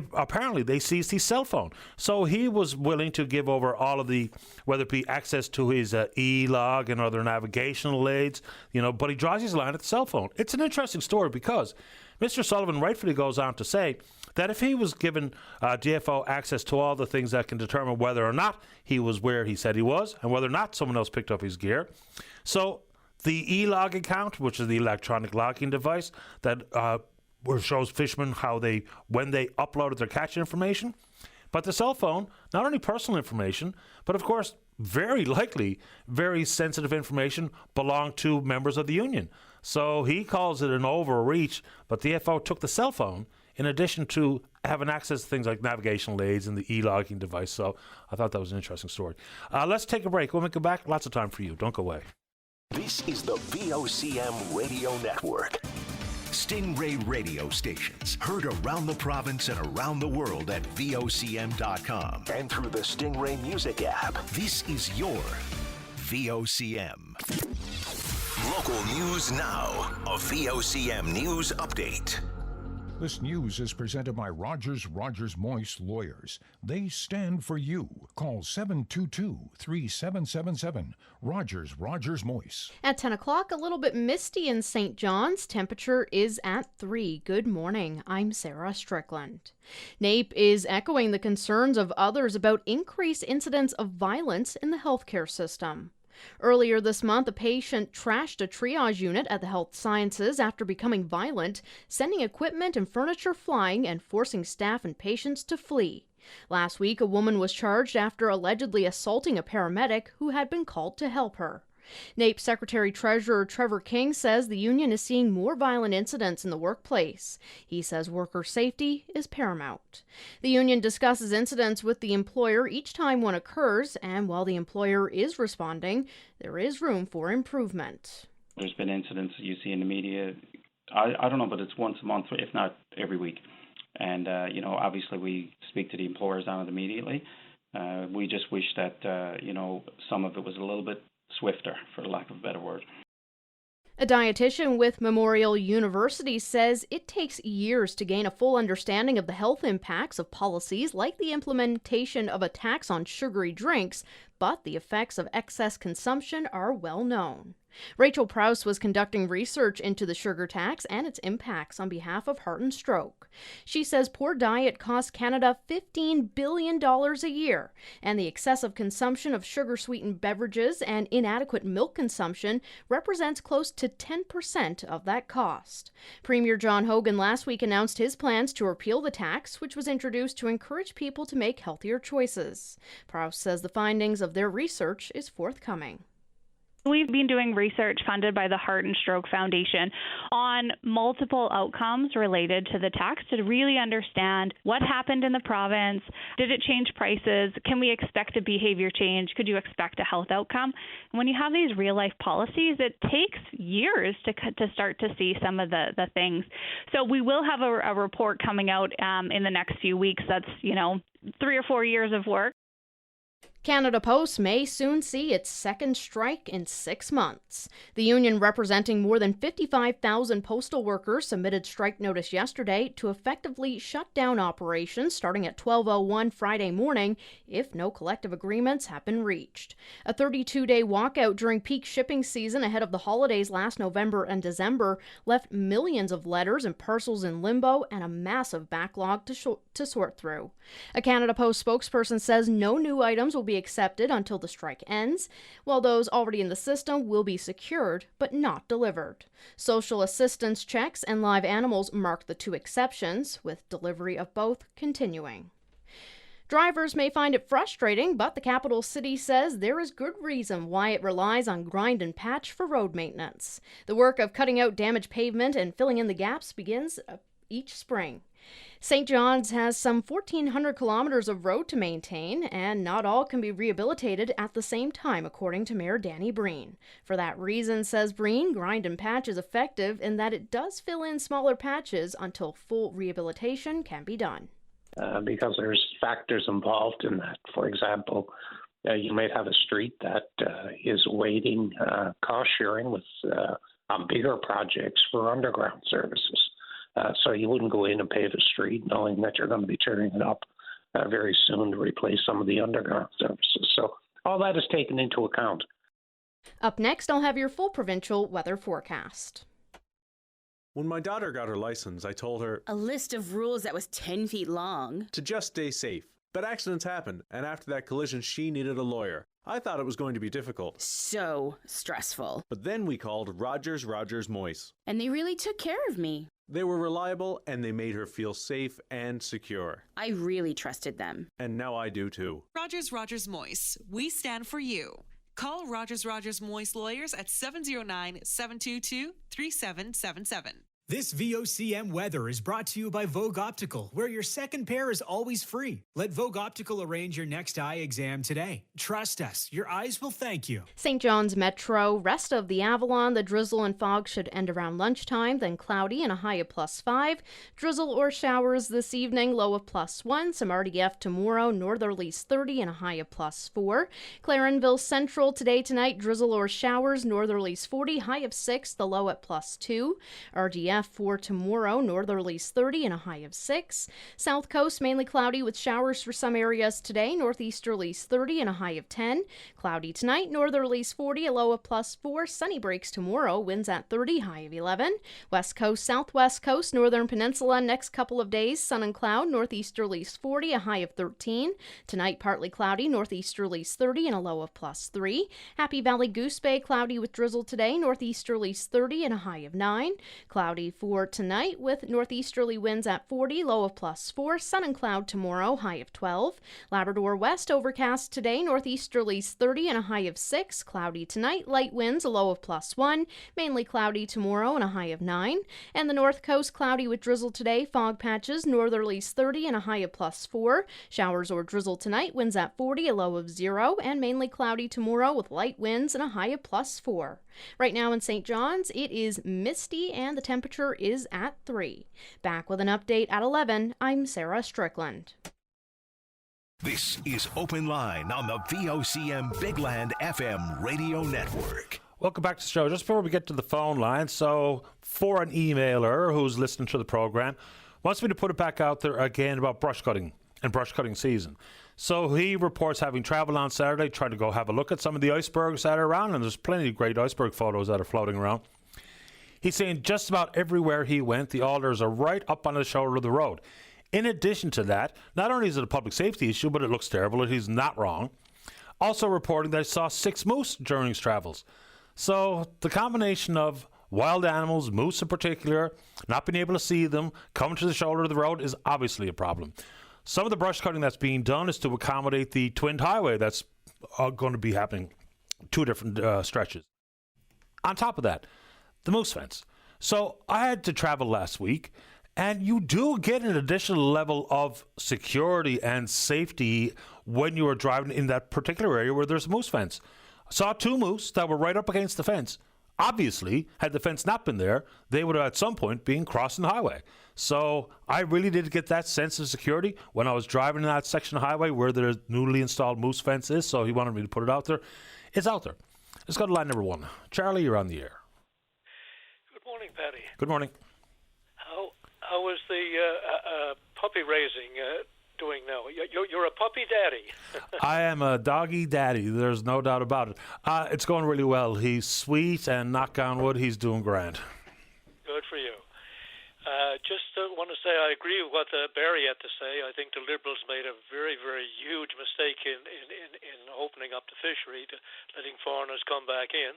S11: seized his cell phone. So he was willing to give over all of the, whether it be access to his e-log and other navigational aids, but he draws his line at the cell phone. It's an interesting story because Mr. Sullivan rightfully goes on to say that if he was given DFO access to all the things that can determine whether or not he was where he said he was and whether or not someone else picked up his gear. So the e-log account, which is the electronic logging device that shows fishermen when they uploaded their catch information. But the cell phone, not only personal information, but of course, very likely, very sensitive information belonged to members of the union. So he calls it an overreach, but the FO took the cell phone in addition to having access to things like navigational aids and the e-logging device. So I thought that was an interesting story. Let's take a break. When we come back, lots of time for you. Don't go away.
S3: This is the VOCM Radio Network. Stingray radio stations heard around the province and around the world at VOCM.com and through the Stingray Music app. This is your VOCM. Local news now. A VOCM news update.
S1: This news is presented by Rogers Moist Lawyers. They stand for you. Call 722-3777. Rogers Moist.
S16: At 10 o'clock, a little bit misty in St. John's. Temperature is at 3. Good morning. I'm Sarah Strickland. NAPE is echoing the concerns of others about increased incidents of violence in the healthcare system. Earlier this month, a patient trashed a triage unit at the Health Sciences after becoming violent, sending equipment and furniture flying and forcing staff and patients to flee. Last week, a woman was charged after allegedly assaulting a paramedic who had been called to help her. NAPE Secretary-Treasurer Trevor King says the union is seeing more violent incidents in the workplace. He says worker safety is paramount. The union discusses incidents with the employer each time one occurs, and while the employer is responding, there is room for improvement.
S20: There's been incidents you see in the media, I don't know, but it's once a month, if not every week.
S2: And, obviously we speak to the employers on it immediately. We just wish that, some of it was a little bit swifter, for lack of a better word.
S16: A dietitian with Memorial University says it takes years to gain a full understanding of the health impacts of policies like the implementation of a tax on sugary drinks, but the effects of excess consumption are well known. Rachel Prouse was conducting research into the sugar tax and its impacts on behalf of Heart and Stroke. She says poor diet costs Canada $15 billion a year, and the excessive consumption of sugar-sweetened beverages and inadequate milk consumption represents close to 10% of that cost. Premier John Hogan last week announced his plans to repeal the tax, which was introduced to encourage people to make healthier choices. Prouse says the findings of their research is forthcoming.
S4: We've been doing research funded by the Heart and Stroke Foundation on multiple outcomes related to the tax to really understand what happened in the province. Did it change prices? Can we expect a behavior change? Could you expect a health outcome? When you have these real-life policies, it takes years to start to see some of the things. So we will have a report coming out in the next few weeks. That's, 3 or 4 years of work.
S16: Canada Post may soon see its second strike in 6 months. The union representing more than 55,000 postal workers submitted strike notice yesterday to effectively shut down operations starting at 12:01 Friday morning if no collective agreements have been reached. A 32-day walkout during peak shipping season ahead of the holidays last November and December left millions of letters and parcels in limbo and a massive backlog to sort through. A Canada Post spokesperson says no new items will be accepted until the strike ends, while those already in the system will be secured but not delivered. Social assistance checks and live animals mark the two exceptions, with delivery of both continuing. Drivers may find it frustrating, but the capital city says there is good reason why it relies on grind and patch for road maintenance. The work of cutting out damaged pavement and filling in the gaps begins each spring. St. John's has some 1,400 kilometers of road to maintain, and not all can be rehabilitated at the same time, according to Mayor Danny Breen. For that reason, says Breen, grind and patch is effective in that it does fill in smaller patches until full rehabilitation can be done.
S20: Because there's factors involved in that. For example, you might have a street that is awaiting cost sharing with on bigger projects for underground services. So you wouldn't go in and pave a street knowing that you're going to be tearing it up very soon to replace some of the underground services. So all that is taken into account.
S16: Up next, I'll have your full provincial weather forecast.
S21: When my daughter got her license, I told her
S22: a list of rules that was 10 feet long.
S21: To just stay safe. But accidents happen, and after that collision, she needed a lawyer. I thought it was going to be difficult.
S22: So stressful.
S21: But then we called Rogers Moyse.
S22: And they really took care of me.
S21: They were reliable, and they made her feel safe and secure.
S22: I really trusted them.
S21: And now I do too.
S23: Rogers Moyse. We stand for you. Call Rogers Moyse Lawyers at 709-722-3777.
S24: This VOCM weather is brought to you by Vogue Optical, where your second pair is always free. Let Vogue Optical arrange your next eye exam today. Trust us, your eyes will thank you.
S16: St. John's Metro, rest of the Avalon, the drizzle and fog should end around lunchtime, then cloudy and a high of +5. Drizzle or showers this evening, low of +1. Some RDF tomorrow, northerlies 30 and a high of +4. Clarenville Central today, tonight, drizzle or showers, northerlies 40, high of 6, the low at +2. RDF for tomorrow, northerlies 30 and a high of 6. South Coast mainly cloudy with showers for some areas today, northeasterlies 30 and a high of 10. Cloudy tonight, northerlies 40, a low of +4. Sunny breaks tomorrow, winds at 30, high of 11. West Coast, southwest coast, northern peninsula next couple of days, sun and cloud, northeasterlies 40, a high of 13. Tonight partly cloudy, northeasterlies 30 and a low of +3. Happy Valley Goose Bay cloudy with drizzle today, northeasterlies 30 and a high of 9. Cloudy for tonight with northeasterly winds at 40, low of +4. Sun and cloud tomorrow, high of 12. Labrador West overcast today, northeasterlies 30 and a high of 6. Cloudy tonight, light winds, a low of +1. Mainly cloudy tomorrow and a high of 9. And the North Coast cloudy with drizzle today, fog patches, northerlies 30 and a high of +4. Showers or drizzle tonight, winds at 40, a low of 0. And mainly cloudy tomorrow with light winds and a high of +4. Right now in St. John's, it is misty and the temperature temperature is at 3. Back with an update at 11, I'm Sarah Strickland.
S3: This is Open Line on the VOCM Big Land FM radio network.
S11: Welcome back to the show. Just before we get to the phone line, so for an emailer who's listening to the program, wants me to put it back out there again about brush cutting and brush cutting season. So he reports having traveled on Saturday, tried to go have a look at some of the icebergs that are around, and there's plenty of great iceberg photos that are floating around. He's saying just about everywhere he went, the alders are right up on the shoulder of the road. In addition to that, not only is it a public safety issue, but it looks terrible, and he's not wrong. Also reporting that he saw 6 moose during his travels. So the combination of wild animals, moose in particular, not being able to see them, coming to the shoulder of the road is obviously a problem. Some of the brush cutting that's being done is to accommodate the twinned highway that's going to be happening, 2 different stretches. On top of that, the moose fence. So I had to travel last week, and you do get an additional level of security and safety when you are driving in that particular area where there's a moose fence. I saw 2 moose that were right up against the fence. Obviously, had the fence not been there, they would have at some point been crossing the highway. So I really did get that sense of security when I was driving in that section of highway where the newly installed moose fence is. So he wanted me to put it out there. It's out there. Let's go to line number 1. Charlie, you're on the air.
S6: Good morning, Patty.
S11: Good morning.
S6: How is the puppy raising doing now? You're a puppy daddy.
S11: I am a doggy daddy. There's no doubt about it. It's going really well. He's sweet, and knock on wood, he's doing grand.
S6: Good for you. Just want to say I agree with what Barry had to say. I think the Liberals made a very, very huge mistake in opening up the fishery, to letting foreigners come back in.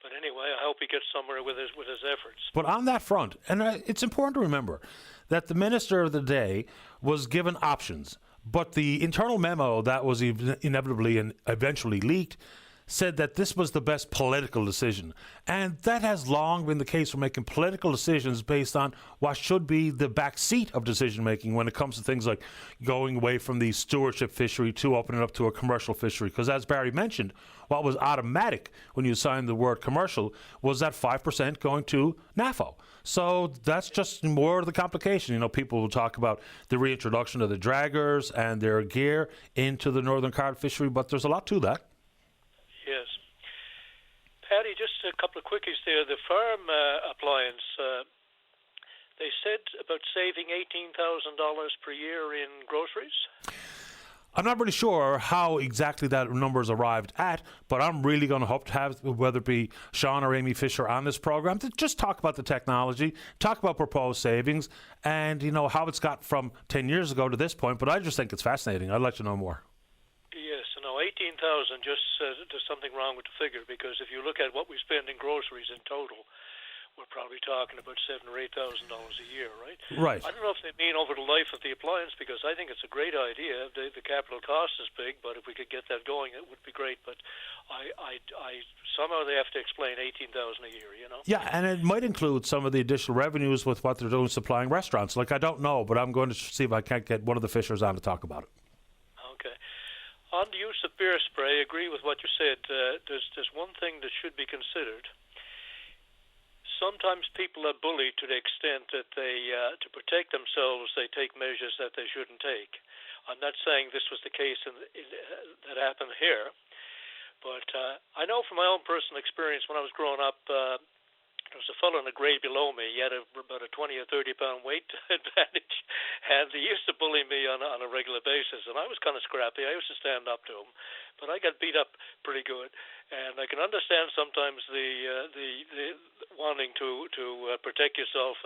S6: But anyway, I hope he gets somewhere with his efforts.
S11: But on that front, and it's important to remember that the minister of the day was given options, but the internal memo that was inevitably and eventually leaked said that this was the best political decision. And that has long been the case for making political decisions based on what should be the back seat of decision-making when it comes to things like going away from the stewardship fishery to opening up to a commercial fishery. Because as Barry mentioned, what was automatic when you signed the word commercial was that 5% going to NAFO. So that's just more of the complication. You know, people will talk about the reintroduction of the draggers and their gear into the northern cod fishery, but there's a lot to that.
S6: Yes. Patty, just a couple of quickies there. The farm appliance, they said about saving $18,000 per year in groceries.
S11: I'm not really sure how exactly that number is arrived at, but I'm really going to hope to have, whether it be Sean or Amy Fisher on this program, to just talk about the technology, talk about proposed savings, and, you know, how it's got from 10 years ago to this point. But I just think it's fascinating. I'd like to know more.
S6: Yes, no, 18,000 just there's something wrong with the figure, because if you look at what we spend in groceries in total, we're probably talking about $7,000 or $8,000 a year, right?
S11: Right.
S6: I don't know if they mean over the life of the appliance, because I think it's a great idea. The capital cost is big, but if we could get that going, it would be great. But I somehow they have to explain $18,000 a year, you know?
S11: Yeah, and it might include some of the additional revenues with what they're doing supplying restaurants. Like, I don't know, but I'm going to see if I can't get one of the Fishers on to talk about it.
S6: Okay. On the use of bear spray, I agree with what you said. There's one thing that should be considered. Sometimes people are bullied to the extent that they, to protect themselves, they take measures that they shouldn't take. I'm not saying this was the case that happened here, but I know from my own personal experience when I was growing up, there was a fellow in the grade below me. He had about a 20 or 30 pound weight advantage, and he used to bully me on a regular basis. And I was kind of scrappy. I used to stand up to him, but I got beat up pretty good. And I can understand sometimes the wanting to protect yourself,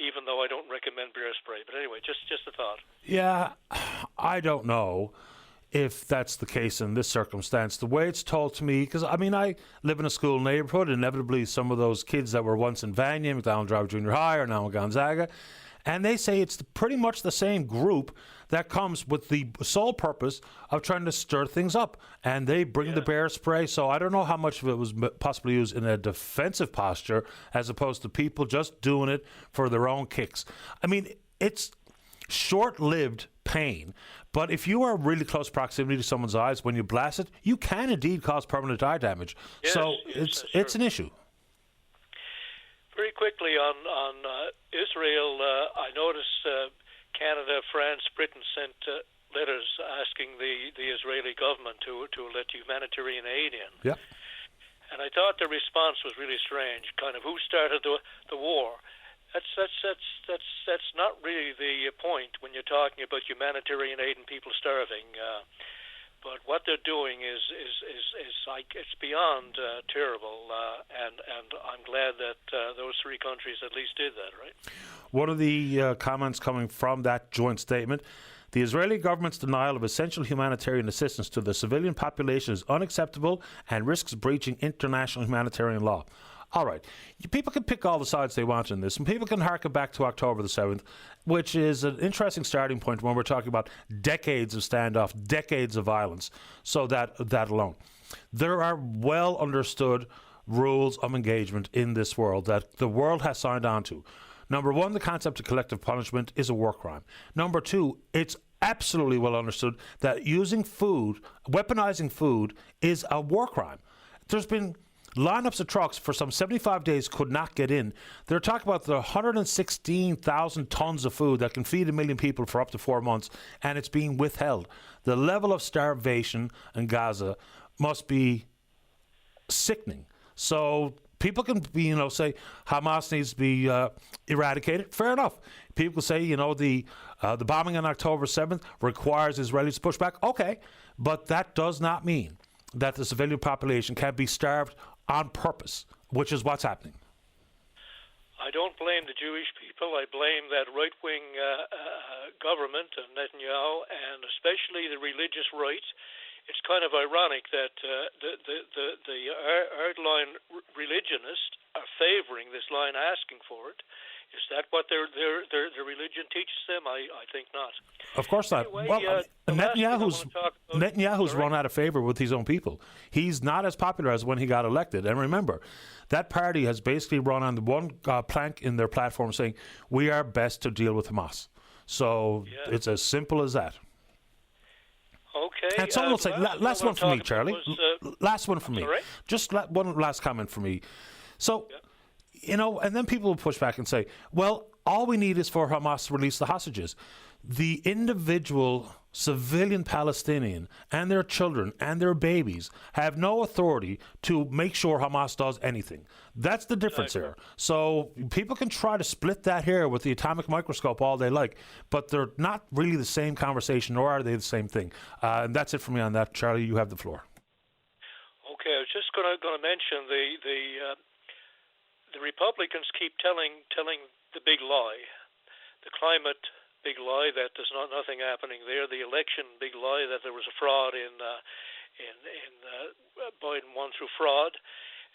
S6: even though I don't recommend bear spray. But anyway, just a thought.
S11: Yeah, I don't know if that's the case in this circumstance. The way it's told to me, because, I mean, I live in a school neighborhood, inevitably some of those kids that were once in Vanier, McDonald Drive Junior High, are now in Gonzaga, and they say it's pretty much the same group that comes with the sole purpose of trying to stir things up, and they bring the bear spray. So I don't know how much of it was possibly used in a defensive posture as opposed to people just doing it for their own kicks. I mean, it's short-lived pain, but if you are really close proximity to someone's eyes when you blast it, you can indeed cause permanent eye damage.
S6: Yes,
S11: so
S6: yes,
S11: it's an issue.
S6: Very quickly on Israel, I noticed Canada, France, Britain sent letters asking the Israeli government to let humanitarian aid in.
S11: Yep.
S6: And I thought the response was really strange. Kind of, who started the war? That's not really the point when you're talking about humanitarian aid and people starving. But what they're doing is like, it's beyond terrible, and I'm glad that those three countries at least did that, right?
S11: One of the comments coming from that joint statement: the Israeli government's denial of essential humanitarian assistance to the civilian population is unacceptable and risks breaching international humanitarian law. All right, people can pick all the sides they want in this, and people can harken back to October the 7th, which is an interesting starting point when we're talking about decades of standoff, decades of violence. So that alone. There are well understood rules of engagement in this world that the world has signed on to. Number one, the concept of collective punishment is a war crime. Number two, it's absolutely well understood that using food, weaponizing food, is a war crime. There's been lineups of trucks for some 75 days could not get in. They're talking about the 116,000 tons of food that can feed 1 million people for up to 4 months, and it's being withheld. The level of starvation in Gaza must be sickening. So people can be, say Hamas needs to be eradicated. Fair enough. People say, the bombing on October 7th requires Israelis to push back. Okay, but that does not mean that the civilian population can be starved on purpose, which is what's happening.
S6: I don't blame the Jewish people. I blame that right-wing government and Netanyahu, and especially the religious right. It's kind of ironic that the hardline religionists are favoring this line, asking for it. Is that what their religion teaches them? I think not.
S11: Of course not.
S6: Anyway,
S11: Netanyahu's run out of favor with his own people. He's not as popular as when he got elected. And remember, that party has basically run on the one plank in their platform saying, we are best to deal with Hamas. So it's as simple as that.
S6: Okay.
S11: And someone will say, last one for me, Charlie. Last one for me.
S6: Right?
S11: Just one last comment for me. So, and then people will push back and say, well, all we need is for Hamas to release the hostages. The individual civilian Palestinian and their children and their babies have no authority to make sure Hamas does anything. That's the difference here. So people can try to split that here with the atomic microscope all they like, but they're not really the same conversation, nor are they the same thing. And that's it for me on that. Charlie, you have the floor.
S6: Okay, I was just going to mention the Republicans keep telling the big lie, the climate big lie that there's nothing happening there, the election big lie that there was a fraud in Biden won through fraud,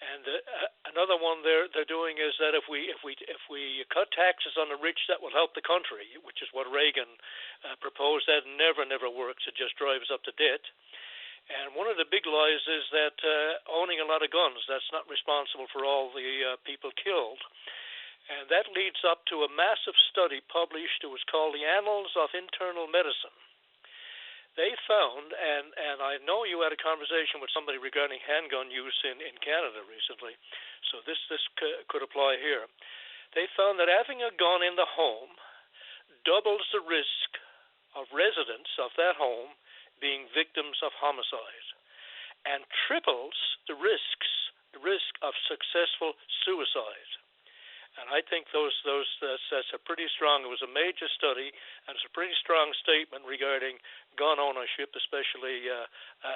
S6: and another one they're doing is that if we cut taxes on the rich, that will help the country, which is what Reagan proposed. That never works. It just drives up the debt. And one of the big lies is that owning a lot of guns, that's not responsible for all the people killed. And that leads up to a massive study published. It was called The Annals of Internal Medicine. They found, and I know you had a conversation with somebody regarding handgun use in Canada recently, so this could apply here. They found that having a gun in the home doubles the risk of residents of that home being victims of homicide, and triples the risk of successful suicide. And I think that's a pretty strong. It was a major study, and it's a pretty strong statement regarding gun ownership, especially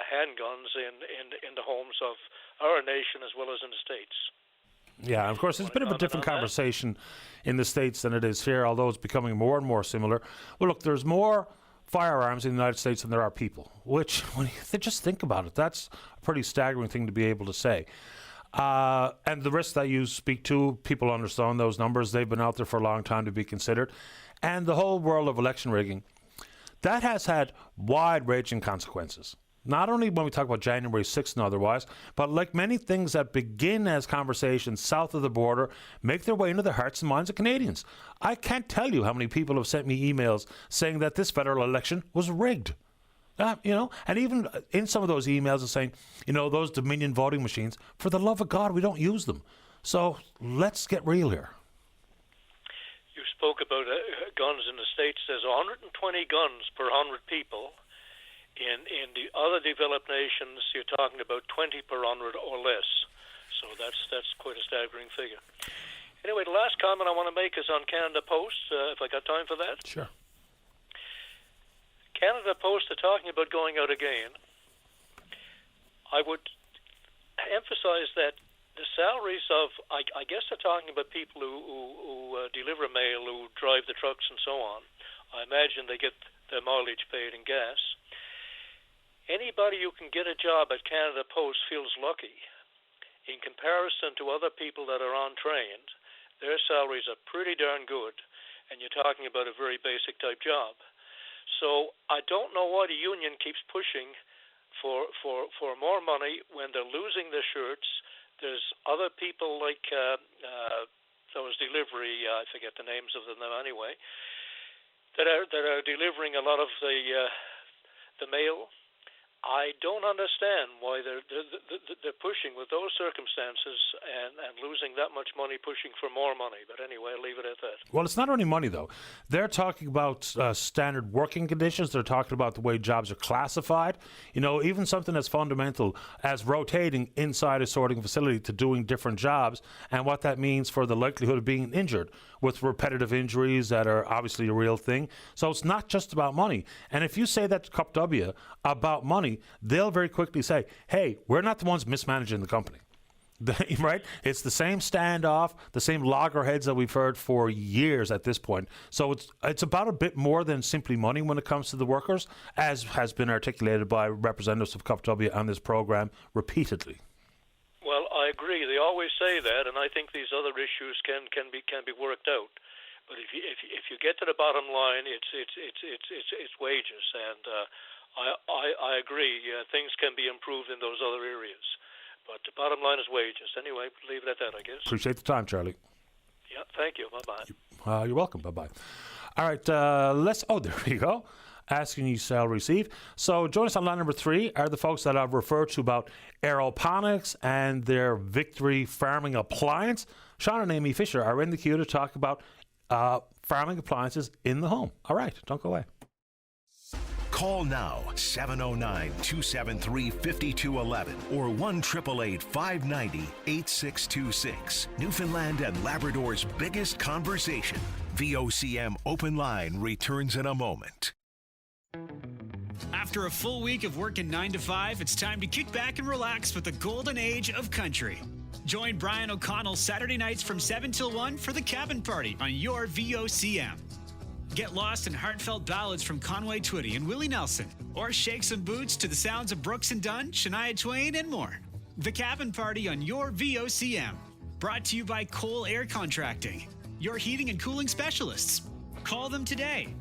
S6: handguns in the homes of our nation as well as in the States.
S11: Yeah, of course, it's a bit of a different conversation in the States than it is here, although it's becoming more and more similar. Well, look, there's more firearms in the United States than there are people, which, when you just think about it, that's a pretty staggering thing to be able to say. And the risks that you speak to, people understand those numbers. They've been out there for a long time to be considered. And the whole world of election rigging, that has had wide-ranging consequences. Not only when we talk about January 6th and otherwise, but like many things that begin as conversations south of the border, make their way into the hearts and minds of Canadians. I can't tell you how many people have sent me emails saying that this federal election was rigged. And even in some of those emails are saying, those Dominion voting machines, for the love of God, we don't use them. So let's get real here.
S6: You spoke about guns in the States. There's 120 guns per 100 people. In the other developed nations, you're talking about 20 per 100 or less. So that's quite a staggering figure. Anyway, the last comment I want to make is on Canada Post, if I got time for that.
S11: Sure.
S6: Canada Post are talking about going out again. I would emphasize that the salaries of, I guess they're talking about people who deliver mail, who drive the trucks and so on. I imagine they get their mileage paid in gas. Anybody who can get a job at Canada Post feels lucky. In comparison to other people that are untrained, their salaries are pretty darn good, and you're talking about a very basic type job. So I don't know why the union keeps pushing for more money when they're losing their shirts. There's other people like those delivery, I forget the names of them now anyway, that are delivering a lot of the mail. I don't understand why they're pushing with those circumstances and losing that much money, pushing for more money. But anyway, I'll leave it at that.
S11: Well, it's not only money, though. They're talking about standard working conditions. They're talking about the way jobs are classified. You know, even something as fundamental as rotating inside a sorting facility to doing different jobs and what that means for the likelihood of being injured with repetitive injuries that are obviously a real thing. So it's not just about money. And if you say that to Cup W about money, they'll very quickly say, hey, we're not the ones mismanaging the company. Right? It's the same standoff, the same loggerheads that we've heard for years at this point. So it's about a bit more than simply money when it comes to the workers, as has been articulated by representatives of Cup W on this program repeatedly.
S6: Well, I agree. They always say that, and I think these other issues can be worked out. But if you get to the bottom line, it's wages, and I agree. Things can be improved in those other areas, but the bottom line is wages. Anyway, leave it at that, I guess.
S11: Appreciate the time, Charlie.
S6: Yeah, thank you. Bye-bye.
S11: You're welcome. Bye-bye. All right, there we go. Asking you shall receive. So join us on line number 3 are the folks that I've referred to about aeroponics and their Victory farming appliance. Sean and Amy Fisher are in the queue to talk about farming appliances in the home. All right, don't go away.
S3: Call now, 709-273-5211 or 1-888-590-8626. Newfoundland and Labrador's biggest conversation. VOCM Open Line returns in a moment.
S24: After a full week of working 9 to 5, it's time to kick back and relax with the golden age of country. Join Brian O'Connell Saturday nights from 7 till 1 for the Cabin Party on your VOCM. Get lost in heartfelt ballads from Conway Twitty and Willie Nelson, or shake some boots to the sounds of Brooks and Dunn, Shania Twain, and more. The Cabin Party on your VOCM. Brought to you by Cole Air Contracting, your heating and cooling specialists. Call them today.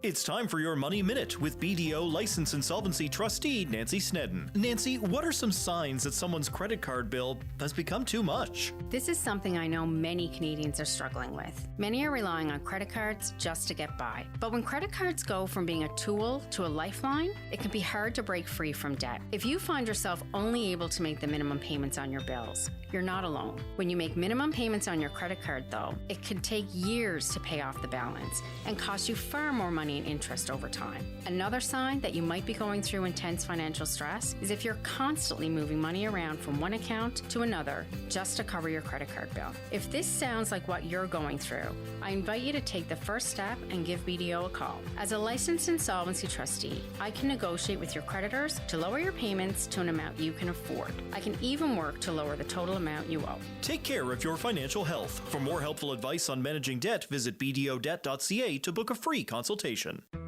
S5: It's time for your Money Minute with BDO License Insolvency Trustee Nancy Snedden. Nancy, what are some signs that someone's credit card bill has become too much?
S22: This is something I know many Canadians are struggling with. Many are relying on credit cards just to get by. But when credit cards go from being a tool to a lifeline, it can be hard to break free from debt. If you find yourself only able to make the minimum payments on your bills, you're not alone. When you make minimum payments on your credit card, though, it can take years to pay off the balance and cost you far more money in interest over time. Another sign that you might be going through intense financial stress is if you're constantly moving money around from one account to another just to cover your credit card bill. If this sounds like what you're going through, I invite you to take the first step and give BDO a call. As a licensed insolvency trustee, I can negotiate with your creditors to lower your payments to an amount you can afford. I can even work to lower the total amount you owe.
S5: Take care of your financial health. For more helpful advice on managing debt, visit bdodebt.ca to book a free consultation.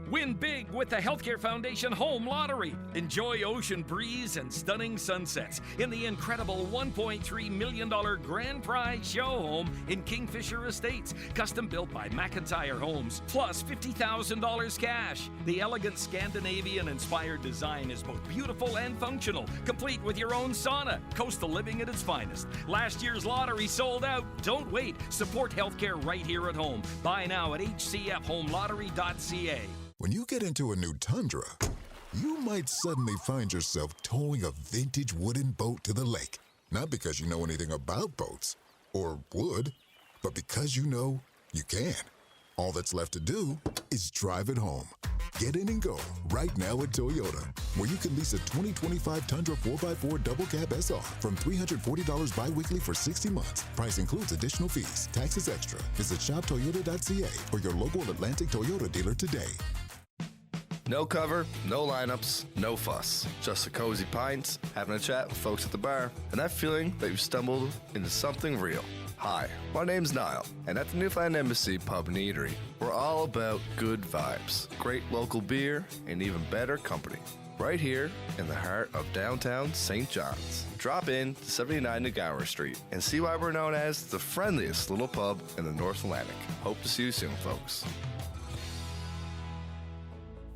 S7: Win big with the Healthcare Foundation Home Lottery. Enjoy ocean breeze and stunning sunsets in the incredible $1.3 million grand prize show home in Kingfisher Estates, custom built by McIntyre Homes, plus $50,000 cash. The elegant Scandinavian-inspired design is both beautiful and functional, complete with your own sauna. Coastal living at its finest. Last year's lottery sold out. Don't wait. Support healthcare right here at home. Buy now at hcfhomelottery.ca.
S8: When you get into a new Tundra, you might suddenly find yourself towing a vintage wooden boat to the lake. Not because you know anything about boats, or would, but because you know you can. All that's left to do is drive it home. Get in and go right now at Toyota, where you can lease a 2025 Tundra 4x4 Double Cab SR from $340 bi-weekly for 60 months. Price includes additional fees, taxes extra. Visit shoptoyota.ca or your local Atlantic Toyota dealer today.
S9: No cover, no lineups, no fuss. Just a cozy pints, having a chat with folks at the bar, and that feeling that you've stumbled into something real. Hi, my name's Niall, and at the Newfoundland Embassy Pub and Eatery, we're all about good vibes, great local beer, and even better company. Right here in the heart of downtown St. John's. Drop in to 79 Gower Street and see why we're known as the friendliest little pub in the North Atlantic. Hope to see you soon, folks.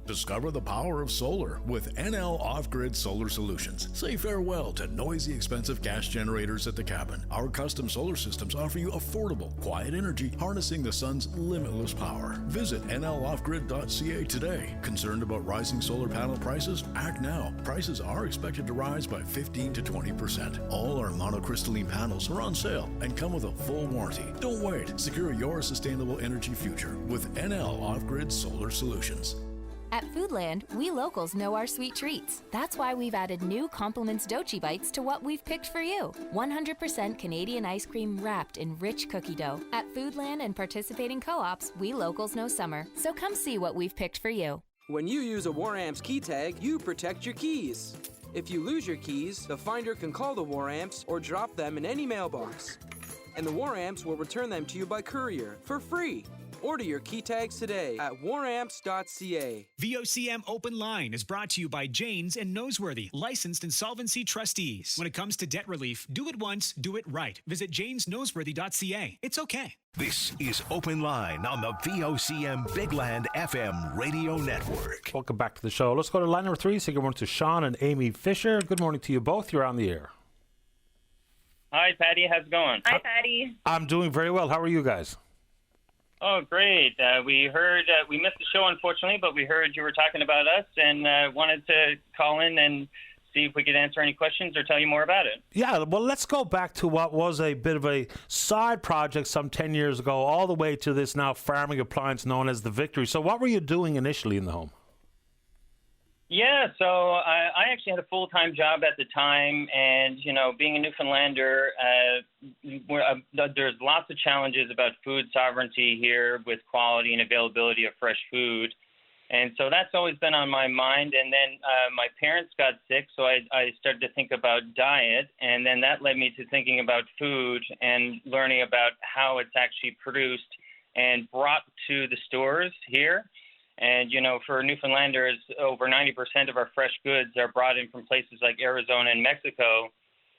S10: Discover the power of solar with NL Off-Grid Solar Solutions. Say farewell to noisy, expensive gas generators at the cabin. Our custom solar systems offer you affordable, quiet energy, harnessing the sun's limitless power. Visit nloffgrid.ca today. Concerned about rising solar panel prices? Act now. Prices are expected to rise by 15 to 20%. All our monocrystalline panels are on sale and come with a full warranty. Don't wait. Secure your sustainable energy future with NL Off-Grid Solar Solutions.
S12: At Foodland, we locals know our sweet treats. That's why we've added new Compliments Dochi Bites to what we've picked for you. 100% Canadian ice cream wrapped in rich cookie dough. At Foodland and participating co-ops, we locals know summer. So come see what we've picked for you.
S17: When you use a WarAmps key tag, you protect your keys. If you lose your keys, the finder can call the WarAmps or drop them in any mailbox. And the WarAmps will return them to you by courier for free. Order your key tags today at waramps.ca.
S24: VOCM Open Line is brought to you by Janes and Noseworthy, licensed insolvency trustees. When it comes to debt relief, do it once, do it right. Visit janesnoseworthy.ca. It's okay.
S3: This is Open Line on the VOCM Big Land FM radio network.
S11: Welcome back to the show. Let's go to line number 3. Say good morning to Sean and Amy Fisher. Good morning to you both. You're on the air.
S25: Hi, Patty. How's it going?
S26: Hi, Patty.
S11: I'm doing very well. How are you guys?
S25: Oh, great. We heard, we missed the show, unfortunately, but we heard you were talking about us and wanted to call in and see if we could answer any questions or tell you more about it.
S11: Yeah, well, let's go back to what was a bit of a side project some 10 years ago, all the way to this now farming appliance known as the Victory. So what were you doing initially in the home?
S25: Yeah, so I actually had a full-time job at the time, and, you know, being a Newfoundlander, there's lots of challenges about food sovereignty here with quality and availability of fresh food. And so that's always been on my mind. And then my parents got sick, so I started to think about diet, and then that led me to thinking about food and learning about how it's actually produced and brought to the stores here. And, you know, for Newfoundlanders, over 90% of our fresh goods are brought in from places like Arizona and Mexico,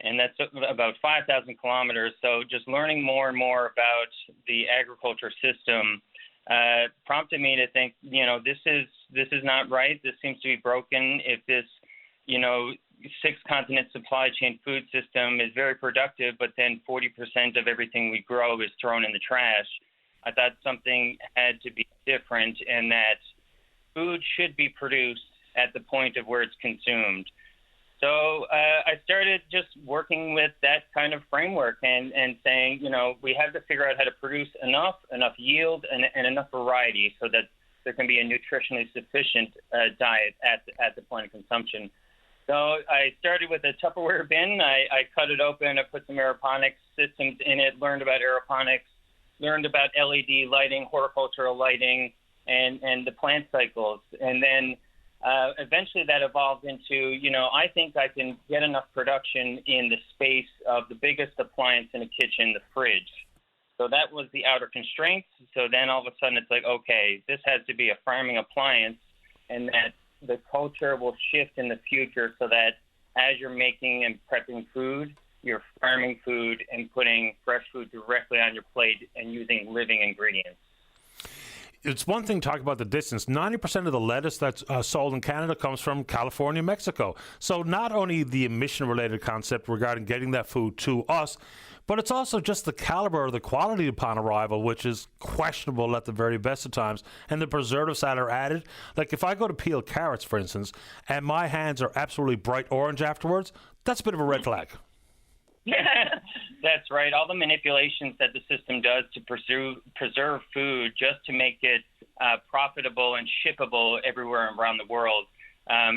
S25: and that's about 5,000 kilometers. So just learning more and more about the agriculture system prompted me to think, you know, this is not right. This seems to be broken. If this, you know, 6-continent supply chain food system is very productive, but then 40% of everything we grow is thrown in the trash, I thought something had to be different, and that food should be produced at the point of where it's consumed. So I started just working with that kind of framework and saying, you know, we have to figure out how to produce enough yield, and enough variety so that there can be a nutritionally sufficient diet at the point of consumption. So I started with a Tupperware bin. I cut it open. I put some aeroponics systems in it, learned about aeroponics, learned about LED lighting, horticultural lighting, and the plant cycles. And then eventually that evolved into, you know, I think I can get enough production in the space of the biggest appliance in a kitchen, the fridge. So that was the outer constraint. So then all of a sudden it's like, okay, this has to be a farming appliance, and that the culture will shift in the future so that as you're making and prepping food, you're farming food and putting fresh food directly on your plate and using living ingredients.
S11: It's one thing to talk about the distance. 90% of the lettuce that's sold in Canada comes from California, Mexico. So not only the emission-related concept regarding getting that food to us, but it's also just the caliber or the quality upon arrival, which is questionable at the very best of times. And the preservatives that are added. Like if I go to peel carrots, for instance, and my hands are absolutely bright orange afterwards, that's a bit of a red flag.
S25: That's right. All the manipulations that the system does to preserve food just to make it profitable and shippable everywhere around the world.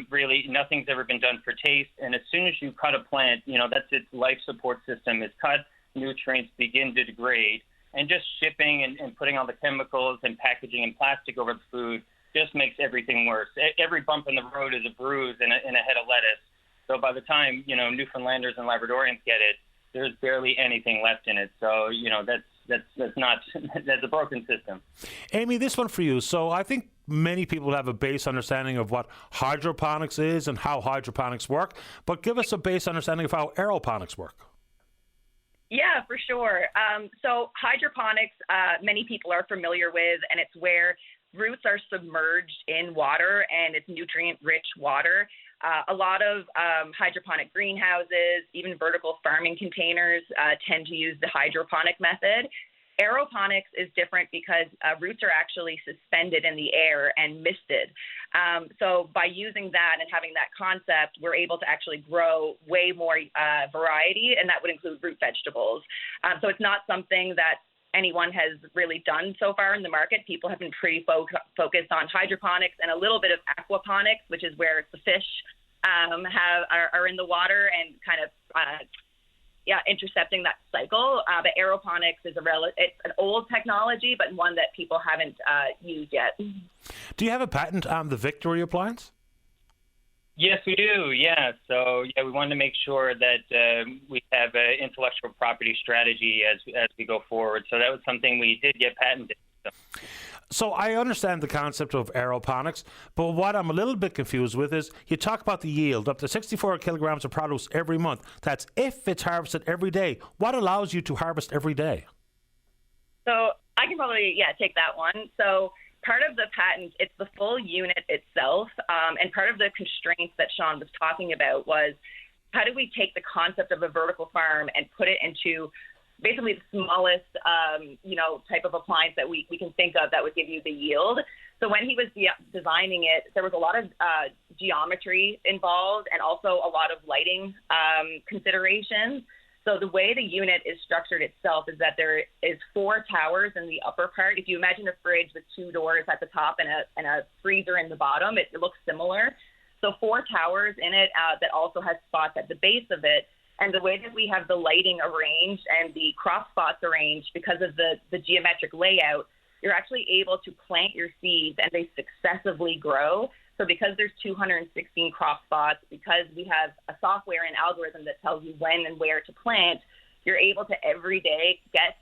S25: Really, nothing's ever been done for taste. And as soon as you cut a plant, that's its life support system is cut, nutrients begin to degrade. And just shipping and putting all the chemicals and packaging and plastic over the food just makes everything worse. Every bump in the road is a bruise and a head of lettuce. So by the time, Newfoundlanders and Labradorians get it, there's barely anything left in it. So, that's a broken system.
S11: Amy, this one for you. So I think many people have a base understanding of what hydroponics is and how hydroponics work, but give us a base understanding of how aeroponics work.
S13: Yeah, for sure. So hydroponics, many people are familiar with, and it's where roots are submerged in water and it's nutrient-rich water. A lot of hydroponic greenhouses, even vertical farming containers tend to use the hydroponic method. Aeroponics is different because roots are actually suspended in the air and misted. So by using that and having that concept, we're able to actually grow way more variety, and that would include root vegetables. So it's not something that anyone has really done so far in the market. People have been pretty focused on hydroponics and a little bit of aquaponics, which is where the fish are in the water and kind of intercepting that cycle. But aeroponics is it's an old technology, but one that people haven't used yet.
S11: Do you have a patent on the Victory appliance?
S25: Yes, we do. Yeah. So, we wanted to make sure that we have an intellectual property strategy as we go forward. So that was something we did get patented.
S11: So I understand the concept of aeroponics, but what I'm a little bit confused with is you talk about the yield, up to 64 kilograms of produce every month. That's if it's harvested every day. What allows you to harvest every day?
S13: So I can probably, take that one. So part of the patent, it's the full unit itself. And part of the constraints that Sean was talking about was how do we take the concept of a vertical farm and put it into basically the smallest, type of appliance that we can think of that would give you the yield. So when he was designing it, there was a lot of geometry involved and also a lot of lighting considerations. So the way the unit is structured itself is that there is 4 towers in the upper part. If you imagine a fridge with 2 doors at the top and a freezer in the bottom, it looks similar. So 4 towers in it that also has spots at the base of it. And the way that we have the lighting arranged and the crop spots arranged because of the geometric layout, you're actually able to plant your seeds and they successively grow. So because there's 216 crop spots, because we have a software and algorithm that tells you when and where to plant, you're able to every day get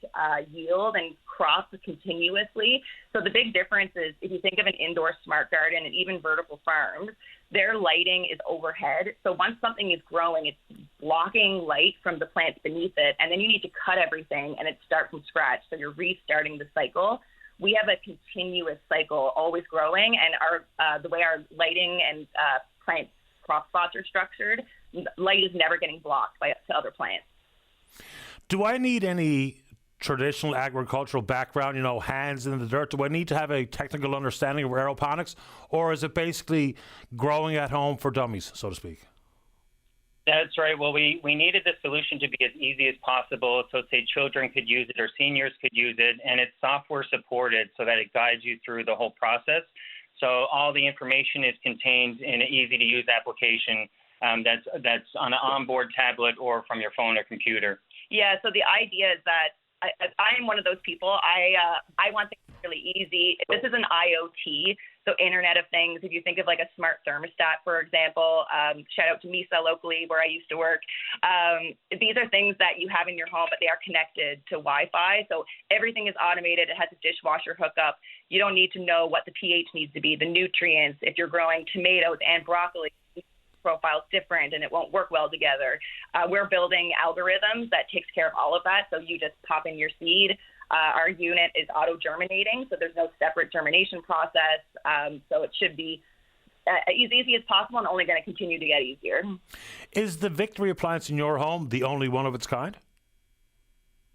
S13: yield and crops continuously. So the big difference is if you think of an indoor smart garden and even vertical farms, their lighting is overhead. So once something is growing, it's blocking light from the plants beneath it, and then you need to cut everything and it starts from scratch. So you're restarting the cycle. We have a continuous cycle, always growing, and the way our lighting and plant crop spots are structured, light is never getting blocked to other plants.
S11: Do I need any traditional agricultural background, hands in the dirt? Do I need to have a technical understanding of aeroponics, or is it basically growing at home for dummies, so to speak?
S25: That's right. Well, we needed the solution to be as easy as possible, so say children could use it or seniors could use it, and it's software supported so that it guides you through the whole process. So all the information is contained in an easy-to-use application that's on an onboard tablet or from your phone or computer.
S13: Yeah, so the idea is that I'm one of those people. I want things really easy. This is an IoT, so Internet of Things. If you think of like a smart thermostat, for example, shout out to Misa locally where I used to work. These are things that you have in your home, but they are connected to Wi-Fi. So everything is automated. It has a dishwasher hookup. You don't need to know what the pH needs to be, the nutrients. If you're growing tomatoes and broccoli, profile's different and it won't work well together. We're building algorithms that takes care of all of that. So you just pop in your seed. Our unit is auto-germinating, so there's no separate germination process. So it should be as easy as possible and only going to continue to get easier.
S11: Is the Victory appliance in your home the only one of its kind?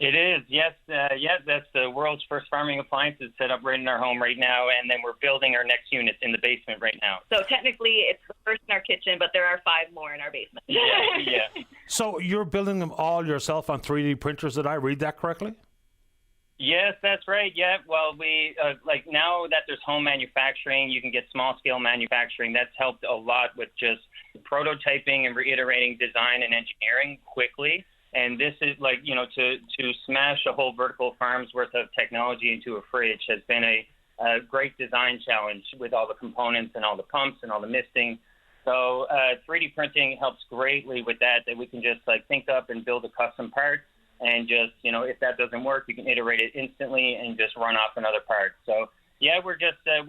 S25: It is, yes. That's the world's first farming appliance. It's set up right in our home right now, and then we're building our next unit in the basement right now.
S13: So technically it's the first in our kitchen, but there are 5 more in our basement.
S25: Yeah.
S11: So you're building them all yourself on 3D printers, did I read that correctly?
S25: Yes, that's right. Yeah. Well, we like now that there's home manufacturing, you can get small scale manufacturing. That's helped a lot with just prototyping and reiterating design and engineering quickly. And this is like, to smash a whole vertical farm's worth of technology into a fridge has been a great design challenge with all the components and all the pumps and all the misting. So 3D printing helps greatly with that we can just like think up and build a custom part. And just, if that doesn't work, you can iterate it instantly and just run off another part. So, yeah, we're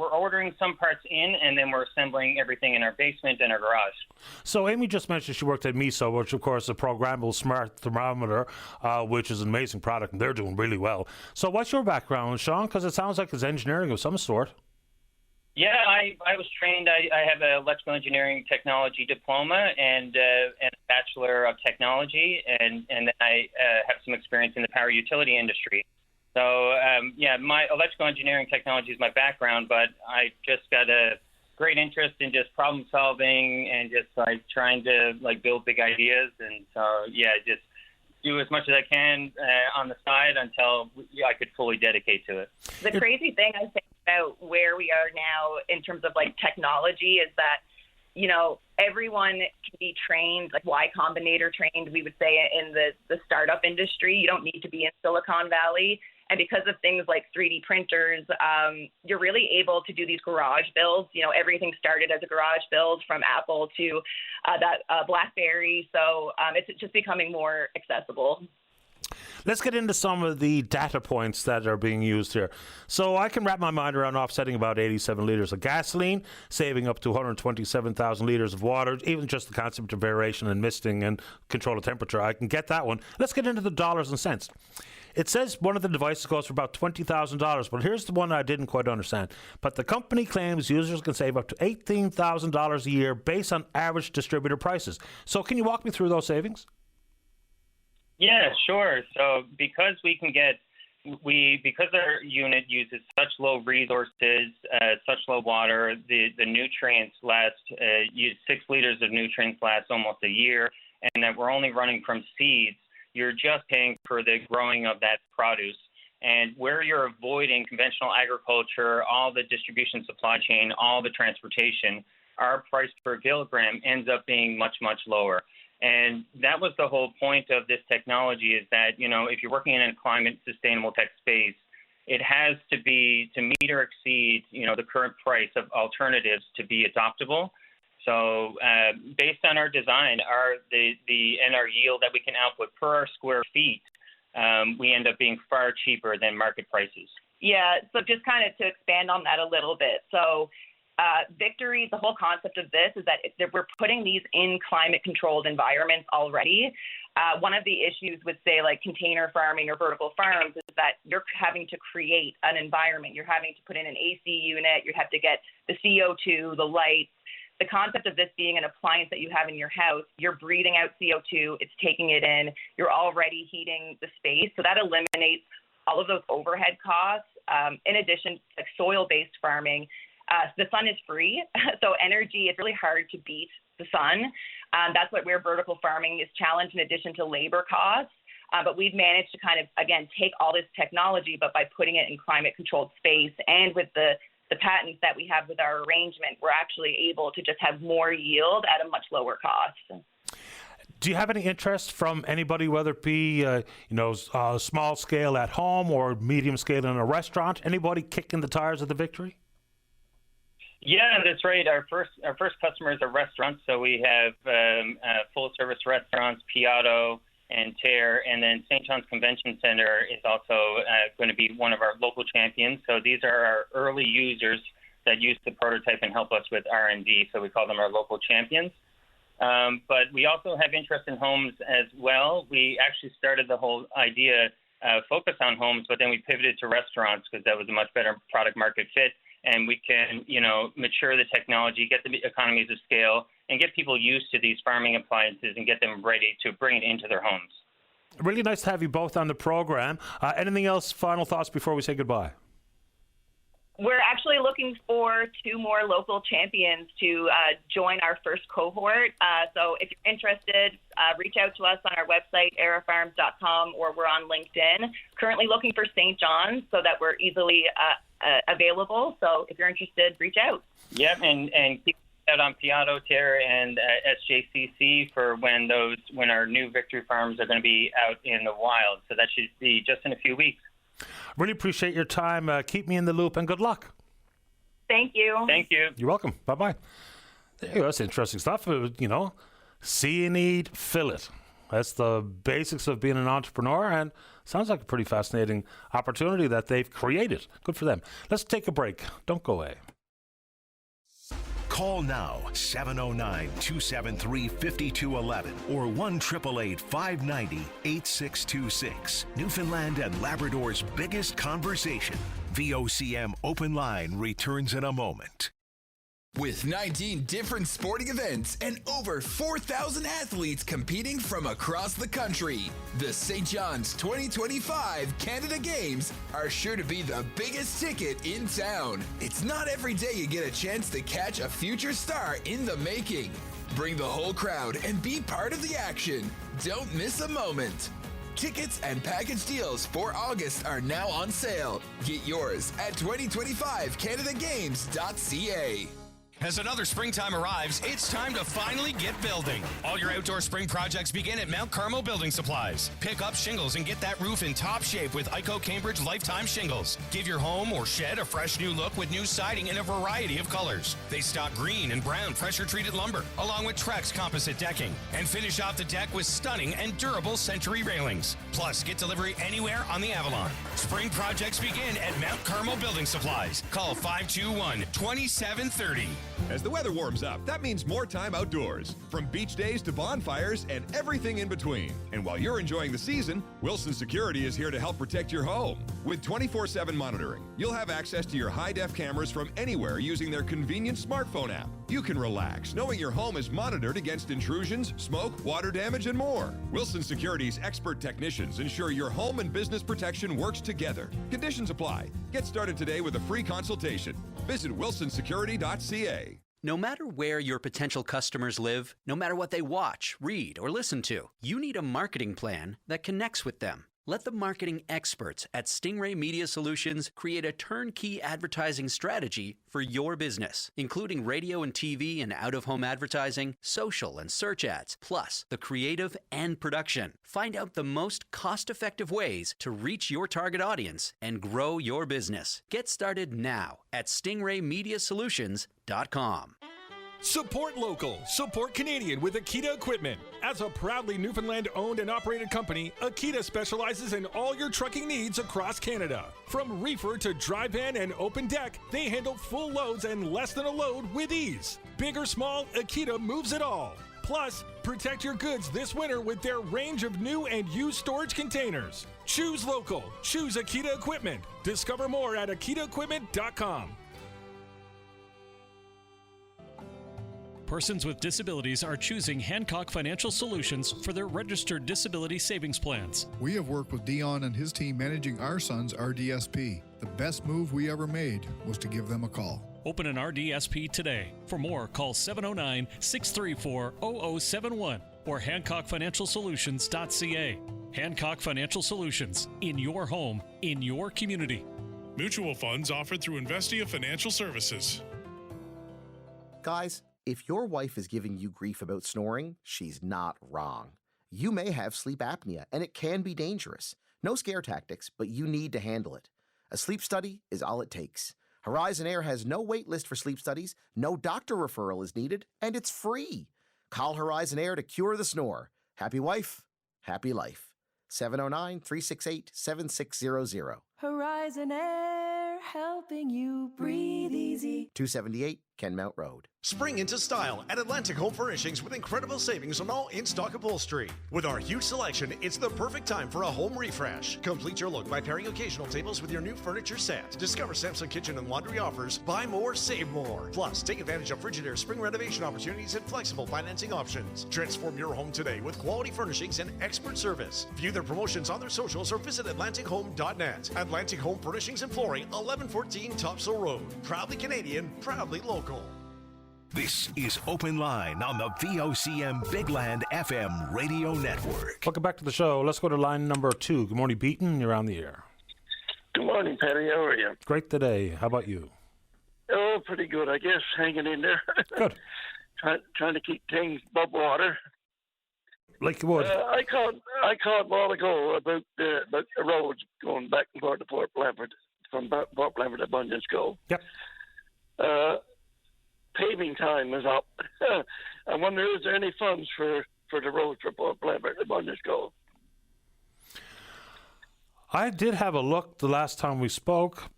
S25: ordering some parts in, and then we're assembling everything in our basement and our garage.
S11: So Amy just mentioned she worked at MISO, which, of course, is a programmable smart thermometer, which is an amazing product, and they're doing really well. So what's your background, Sean? Because it sounds like it's engineering of some sort.
S25: Yeah, I was trained. I have an electrical engineering technology diploma and a bachelor of technology, and then I have some experience in the power utility industry. So my electrical engineering technology is my background, but I just got a great interest in just problem solving and just like trying to like build big ideas, and so just do as much as I can on the side until I could fully dedicate to it.
S13: The crazy thing I think about where we are now in terms of like technology is that, everyone can be trained, like Y Combinator trained, we would say, in the startup industry. You don't need to be in Silicon Valley. And because of things like 3D printers, you're really able to do these garage builds. Everything started as a garage build from Apple to BlackBerry. So it's just becoming more accessible.
S11: Let's get into some of the data points that are being used here. So I can wrap my mind around offsetting about 87 litres of gasoline, saving up to 127,000 litres of water, even just the concept of aeration and misting and control of temperature. I can get that one. Let's get into the dollars and cents. It says one of the devices goes for about $20,000, but here's the one I didn't quite understand. But the company claims users can save up to $18,000 a year based on average distributor prices. So can you walk me through those savings?
S25: Yeah, sure. So because because our unit uses such low resources, such low water, the nutrients last, 6 liters of nutrients last almost a year, and that we're only running from seeds, you're just paying for the growing of that produce. And where you're avoiding conventional agriculture, all the distribution supply chain, all the transportation, our price per kilogram ends up being much, much lower. And that was the whole point of this technology is that, if you're working in a climate sustainable tech space, it has to be to meet or exceed, the current price of alternatives to be adoptable. So based on our design, our yield that we can output per our square feet, we end up being far cheaper than market prices.
S13: Yeah, so just kind of to expand on that a little bit. So Victory, the whole concept of this is that we're putting these in climate-controlled environments already. One of the issues with, say, like container farming or vertical farms is that you're having to create an environment. You're having to put in an AC unit. You have to get the CO2, the lights. The concept of this being an appliance that you have in your house, you're breathing out CO2, it's taking it in, you're already heating the space. So that eliminates all of those overhead costs. In addition, like soil-based farming, the sun is free, so energy, it's really hard to beat the sun. That's what where vertical farming is challenged in addition to labor costs. But we've managed to kind of, again, take all this technology, but by putting it in climate-controlled space and with the patents that we have with our arrangement, we're actually able to just have more yield at a much lower cost.
S11: Do you have any interest from anybody, whether it be, small scale at home or medium scale in a restaurant? Anybody kicking the tires of the Victory?
S25: Yeah, that's right. Our first customers are restaurants, so we have full service restaurants, Piatto and Tear, and then St. John's Convention Center is also going to be one of our local champions. So these are our early users that use the prototype and help us with R&D. So we call them our local champions. But we also have interest in homes as well. We actually started the whole idea focus on homes, but then we pivoted to restaurants because that was a much better product market fit. And we can, mature the technology, get the economies of scale, and get people used to these farming appliances and get them ready to bring it into their homes.
S11: Really nice to have you both on the program. Anything else, final thoughts before we say goodbye?
S13: We're actually looking for 2 more local champions to join our first cohort. So if you're interested, reach out to us on our website, arafarms.com, or we're on LinkedIn. Currently looking for St. John's so that we're easily available. So if you're interested, reach out.
S25: Yep, and keep out on Piatto Terre and SJCC for when our new Victory Farms are going to be out in the wild. So that should be just in a few weeks.
S11: Really appreciate your time. Keep me in the loop and good luck.
S13: Thank you.
S25: Thank you.
S11: You're welcome. Bye-bye. There you go. That's interesting stuff. See and eat, fill it. That's the basics of being an entrepreneur, and sounds like a pretty fascinating opportunity that they've created. Good for them. Let's take a break. Don't go away.
S3: Call now, 709-273-5211 or 1-888-590-8626. Newfoundland and Labrador's biggest conversation. VOCM Open Line returns in a moment.
S1: With 19 different sporting events and over 4,000 athletes competing from across the country, the St. John's 2025 Canada Games are sure to be the biggest ticket in town. It's not every day you get a chance to catch a future star in the making. Bring the whole crowd and be part of the action. Don't miss a moment. Tickets and package deals for August are now on sale. Get yours at 2025canadagames.ca.
S14: As another springtime arrives, it's time to finally get building. All your outdoor spring projects begin at Mount Carmel Building Supplies. Pick up shingles and get that roof in top shape with ICO Cambridge Lifetime Shingles. Give your home or shed a fresh new look with new siding in a variety of colors. They stock green and brown pressure-treated lumber, along with Trex composite decking. And finish off the deck with stunning and durable Century railings. Plus, get delivery anywhere on the Avalon. Spring projects begin at Mount Carmel Building Supplies. Call 521-2730.
S15: As the weather warms up, that means more time outdoors, from beach days to bonfires and everything in between. And while you're enjoying the season, Wilson Security is here to help protect your home. With 24/7 monitoring, you'll have access to your high-def cameras from anywhere using their convenient smartphone app. You can relax knowing your home is monitored against intrusions, smoke, water damage, and more. Wilson Security's expert technicians ensure your home and business protection works together. Conditions apply. Get started today with a free consultation. Visit wilsonsecurity.ca.
S18: No matter where your potential customers live, no matter what they watch, read, or listen to, you need a marketing plan that connects with them. Let the marketing experts at Stingray Media Solutions create a turnkey advertising strategy for your business, including radio and TV and out-of-home advertising, social and search ads, plus the creative and production. Find out the most cost-effective ways to reach your target audience and grow your business. Get started now at stingraymediasolutions.com.
S19: Support local, support Canadian with Akita Equipment. As a proudly Newfoundland-owned and operated company, Akita specializes in all your trucking needs across Canada. From reefer to dry van and open deck, they handle full loads and less than a load with ease. Big or small, Akita moves it all. Plus, protect your goods this winter with their range of new and used storage containers. Choose local. Choose Akita Equipment. Discover more at akitaequipment.com.
S26: Persons with disabilities are choosing Hancock Financial Solutions for their registered disability savings plans.
S27: We have worked with Dion and his team managing our son's RDSP. The best move we ever made was to give them a call.
S26: Open an RDSP today. For more, call 709-634-0071 or HancockFinancialSolutions.ca. Hancock Financial Solutions, in your home, in your community.
S28: Mutual funds offered through Investia Financial Services.
S29: Guys, if your wife is giving you grief about snoring, she's not wrong. You may have sleep apnea, and it can be dangerous. No scare tactics, but you need to handle it. A sleep study is all it takes. Horizon Air has no wait list for sleep studies, no doctor referral is needed, and it's free. Call Horizon Air to cure the snore. Happy wife, happy life. 709-368-7600.
S30: Horizon Air, helping you breathe easy.
S29: 278 Kenmount Road.
S2: Spring into style at Atlantic Home Furnishings with incredible savings on all in-stock upholstery. With our huge selection, it's the perfect time for a home refresh. Complete your look by pairing occasional tables with your new furniture set. Discover Samsung Kitchen and Laundry offers. Buy more, save more. Plus, take advantage of Frigidaire spring renovation opportunities and flexible financing options. Transform your home today with quality furnishings and expert service. View their promotions on their socials or visit AtlanticHome.net. Atlantic Home Furnishings and Flooring, 1114 Topsail Road. Proudly Canadian, proudly local.
S3: This is Open Line on the VOCM Big Land FM radio network.
S11: Welcome back to the show. Let's go to line number 2. Good morning, Beaton. You're on the air.
S4: Good morning, Patty. How are you?
S11: Great today. How about you?
S4: Oh, pretty good, I guess. Hanging in there.
S11: Good.
S4: Trying to keep things above water.
S11: Like you would.
S4: I called a while ago about the roads going back and forth to Port Blanford, from Port Blanford to Bunyan's Cove.
S11: Yep.
S4: Paving time is up. I wonder, is there any funds for the road for Port Blanford to Bunyan's Cove?
S11: I did have a look the last time we spoke.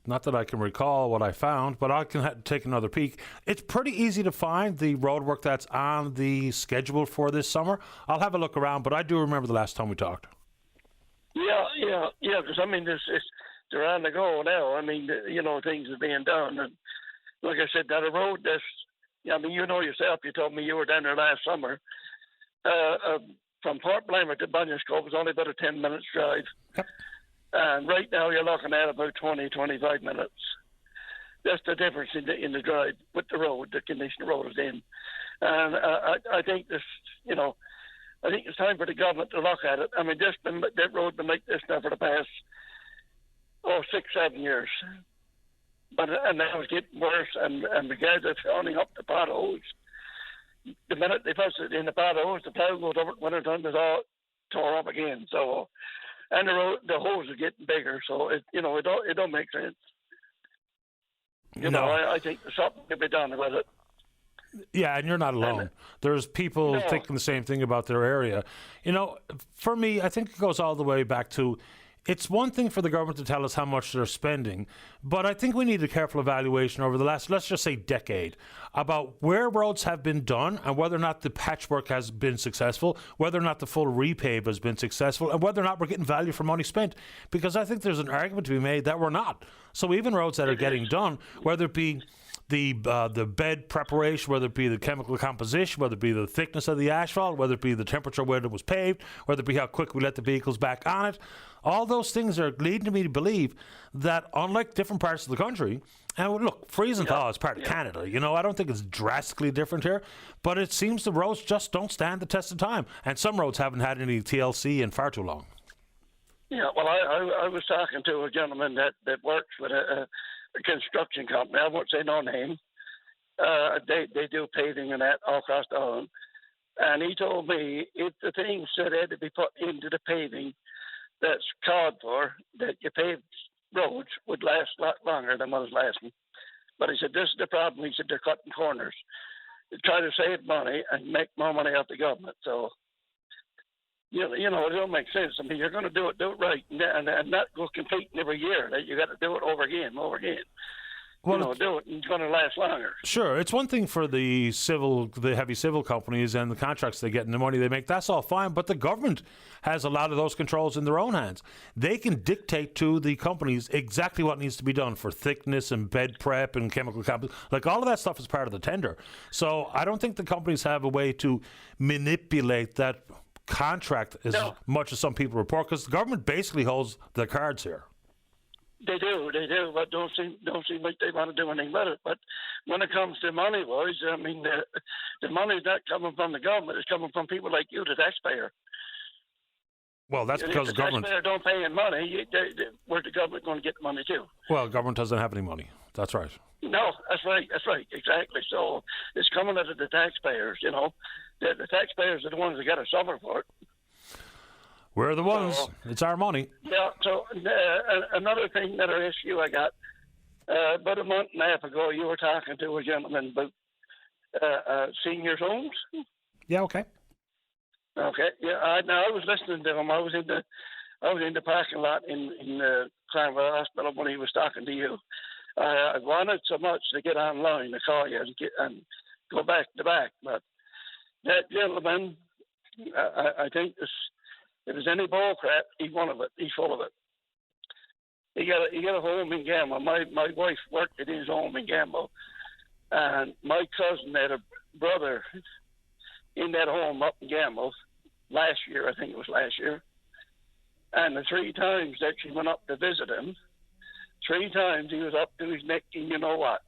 S11: Not that I can recall what I found, but I can take another peek. It's pretty easy to find the road work that's on the schedule for this summer. I'll have a look around, but I do remember the last time we talked.
S4: Yeah, because, I mean, they're on the go now. I mean, things are being done. And like I said, that a road that's, I mean, you know yourself, you told me you were down there last summer. From Port Blanford to Bunyan's Cove is only about a 10 minutes drive.
S11: Yep.
S4: And right now you're looking at about 20, 25 minutes. That's the difference in the drive with the road, the condition the road is in. And I think this, I think it's time for the government to look at it. I mean, that road been like this now for the past 6-7 years. And now it's getting worse, and the guys are filling up the potholes. The minute they put it in the potholes, the plow goes over it winter time, it's all tore up again. So, and the holes are getting bigger, so it don't make sense. I think there's something to be done about it.
S11: Yeah, and you're not alone. There's people thinking the same thing about their area. For me, I think it goes all the way back to, it's one thing for the government to tell us how much they're spending, but I think we need a careful evaluation over the last, let's just say, decade, about where roads have been done and whether or not the patchwork has been successful, whether or not the full repave has been successful, and whether or not we're getting value for money spent. Because I think there's an argument to be made that we're not. So even roads that are getting done, whether it be the bed preparation, whether it be the chemical composition, whether it be the thickness of the asphalt, whether it be the temperature when it was paved, whether it be how quick we let the vehicles back on it, all those things are leading me to believe that unlike different parts of the country, and look, freeze and thaw is part of Canada, I don't think it's drastically different here, but it seems the roads just don't stand the test of time, and some roads haven't had any TLC in far too long.
S4: Yeah, well, I was talking to a gentleman that works with a construction company. I won't say no name. They do paving and that all across the island. And he told me if the things that had to be put into the paving that's called for, that your paved roads would last a lot longer than what is lasting. But he said, this is the problem. He said, they're cutting corners. They try to save money and make more money off the government. So, it don't make sense. I mean, you're going to do it right, and not go competing every year. You got to do it over again. Well, do it, and it's going to last longer.
S11: Sure, it's one thing for the heavy civil companies and the contracts they get and the money they make. That's all fine, but the government has a lot of those controls in their own hands. They can dictate to the companies exactly what needs to be done for thickness and bed prep and chemical composition. Like, all of that stuff is part of the tender. So I don't think the companies have a way to manipulate that contract as much as some people report, because the government basically holds the cards here.
S4: They do, but don't seem like they want to do anything about it. But when it comes to money-wise, I mean, the money's not coming from the government; it's coming from people like you, the taxpayer.
S11: Well, that's because
S4: the
S11: government.
S4: Taxpayer don't pay in money. Where's the government going to get the money to?
S11: Well, government doesn't have any money. That's right.
S4: No, that's right, exactly. So it's coming out of the taxpayers. The taxpayers are the ones that got to suffer for it.
S11: We're the ones. So, it's our money.
S4: Yeah. So another thing, another issue I got about a month and a half ago, you were talking to a gentleman about seniors' homes.
S11: Yeah. Okay.
S4: Okay. Yeah. I was listening to him. I was in the parking lot in Cranwell Hospital when he was talking to you, I wanted so much to get online to call you and go back to back, but that gentleman, I think if there's any bull crap, he's one of it. He's full of it. He got a home in Gamble. My wife worked at his home in Gamble, and my cousin had a brother in that home up in Gamble last year. I think it was last year. And the 3 times that she went up to visit him, 3 times he was up to his neck in you know what.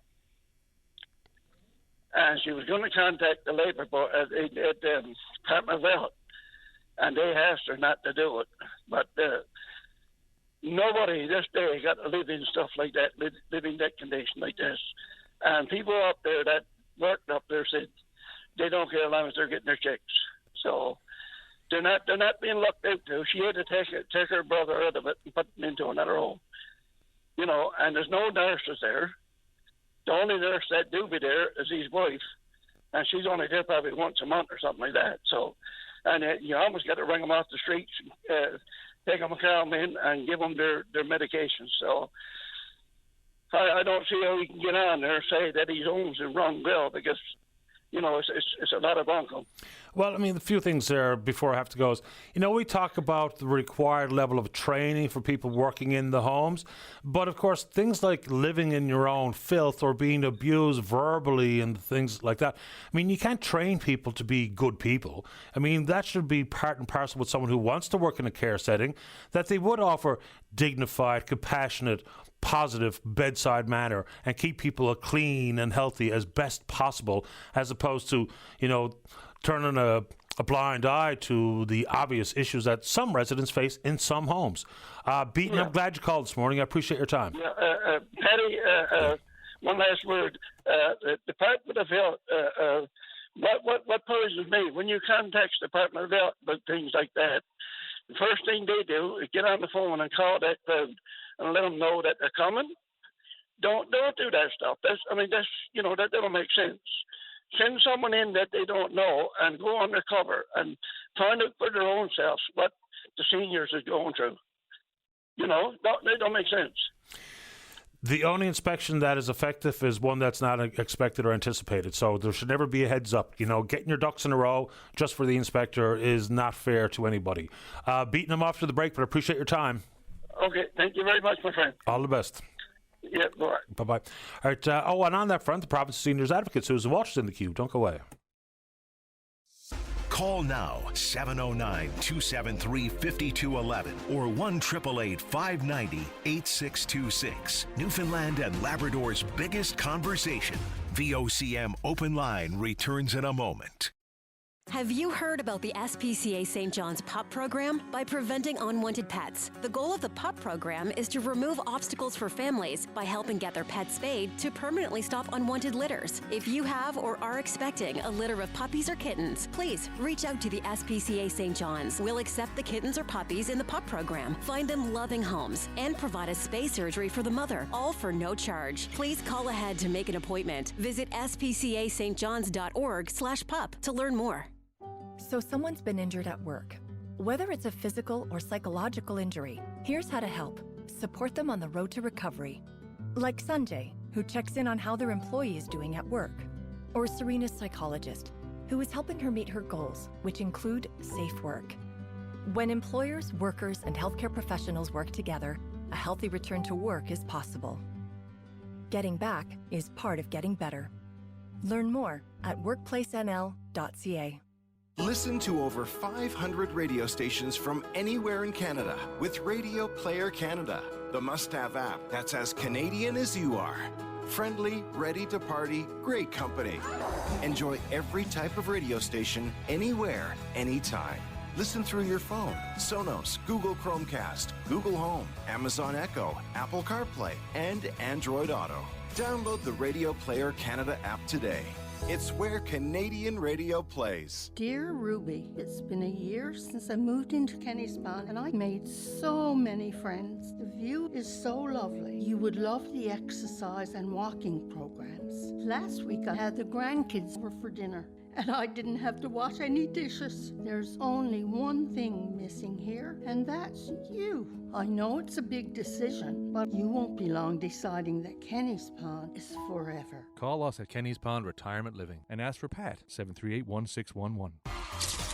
S4: And she was going to contact the Labour Board at the Department of Health, and they asked her not to do it. But nobody this day got to live in stuff like that, live in that condition like this. And people up there that worked up there said they don't care as long as they're getting their checks. So they're not being looked out to. She had to take her brother out of it and put him into another home. You know, and there's no nurses there. The only nurse that do be there is his wife, and she's only there probably once a month or something like that. So, and you almost got to ring them off the streets, take them a calm in, and give them their medication. So, I don't see how he can get on there and say that he owns the wrong bill, because, you know, it's a lot of bunkum.
S11: Well, I mean, a few things there before I have to go is, you know, we talk about the required level of training for people working in the homes, but of course, things like living in your own filth or being abused verbally and things like that, I mean, you can't train people to be good people. I mean, that should be part and parcel with someone who wants to work in a care setting, that they would offer dignified, compassionate, positive bedside manner and keep people clean and healthy as best possible, as opposed to, you know, turning a blind eye to the obvious issues that some residents face in some homes. Beaton, yeah. I'm glad you called this morning. I appreciate your time.
S4: Yeah, Patty, one last word. The Department of Health, what poisons me, when you contact the Department of Health about things like that, the first thing they do is get on the phone and call that crowd and let them know that they're coming. Don't do that stuff. That's you know, that don't make sense. Send someone in that they don't know and go undercover and find out for their own selves what the seniors is going through. You know, they don't make sense.
S11: The only inspection that is effective is one that's not expected or anticipated. So there should never be a heads up. You know, getting your ducks in a row just for the inspector is not fair to anybody. Beating them off to the break, but I appreciate your time.
S4: Okay, thank you very much, my friend.
S11: All the best.
S4: Yeah, bye.
S11: Bye-bye. All right, and on that front, the Province Seniors Advocate, Susan Walsh, is in the queue. Don't go away.
S3: Call now, 709-273-5211 or 1-888-590-8626. Newfoundland and Labrador's biggest conversation. VOCM Open Line returns in a moment.
S5: Have you heard about the SPCA St. John's PUP program? By preventing unwanted pets. The goal of the PUP program is to remove obstacles for families by helping get their pets spayed to permanently stop unwanted litters. If you have or are expecting a litter of puppies or kittens, please reach out to the SPCA St. John's. We'll accept the kittens or puppies in the PUP program, find them loving homes, and provide a spay surgery for the mother, all for no charge. Please call ahead to make an appointment. Visit spcastjohns.org/pup to learn more.
S6: So someone's been injured at work. Whether it's a physical or psychological injury, here's how to help. Support them on the road to recovery. Like Sanjay, who checks in on how their employee is doing at work. Or Serena's psychologist, who is helping her meet her goals, which include safe work. When employers, workers, and healthcare professionals work together, a healthy return to work is possible. Getting back is part of getting better. Learn more at workplacenl.ca.
S7: Listen to over 500 radio stations from anywhere in Canada with Radio Player Canada, the must-have app that's as Canadian as you are. Friendly, ready to party, great company. Enjoy every type of radio station, anywhere, anytime. Listen through your phone, Sonos, Google Chromecast, Google Home, Amazon Echo, Apple CarPlay, and Android Auto. Download the Radio Player Canada app today. It's where Canadian radio plays.
S8: Dear Ruby, it's been a year since I moved into Kennyspan and I made so many friends. The view is so lovely. You would love the exercise and walking programs. Last week I had the grandkids over for dinner and I didn't have to wash any dishes. There's only one thing missing here, and that's you. I know it's a big decision, but you won't be long deciding that Kenny's Pond is forever.
S9: Call us at Kenny's Pond Retirement Living and ask for Pat, 738-1611.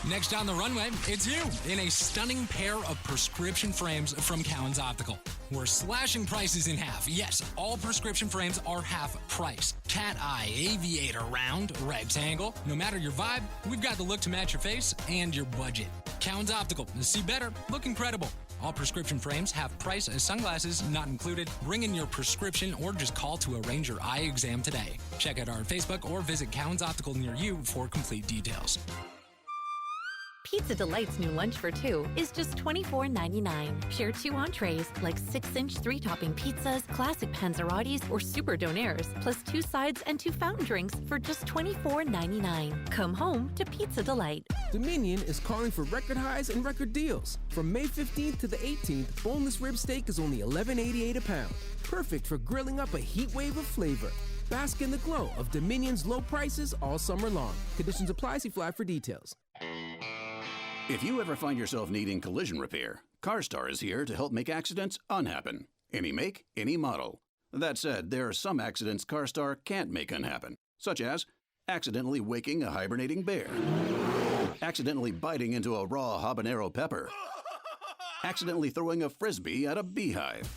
S10: Next on the runway, it's you in a stunning pair of prescription frames from Cowan's Optical. We're slashing prices in half. Yes, all prescription frames are half price. Cat eye, aviator, round, rectangle. No matter your vibe, we've got the look to match your face and your budget. Cowan's Optical. See better, look incredible. All prescription frames have price as sunglasses not included. Bring in your prescription or just call to arrange your eye exam today. Check out our Facebook or visit Cowan's Optical near you for complete details.
S12: Pizza Delight's new lunch for two is just $24.99. Share 2 entrees like 6-inch 3-topping pizzas, classic panzerottis, or super donaires, plus 2 sides and 2 fountain drinks for just $24.99. Come home to Pizza Delight.
S16: Dominion is calling for record highs and record deals. From May 15th to the 18th, boneless rib steak is only $11.88 a pound. Perfect for grilling up a heat wave of flavor. Bask in the glow of Dominion's low prices all summer long. Conditions apply. See fly for details.
S17: If you ever find yourself needing collision repair, CarStar is here to help make accidents unhappen. Any make, any model. That said, there are some accidents CarStar can't make unhappen, such as accidentally waking a hibernating bear, accidentally biting into a raw habanero pepper, accidentally throwing a frisbee at a beehive.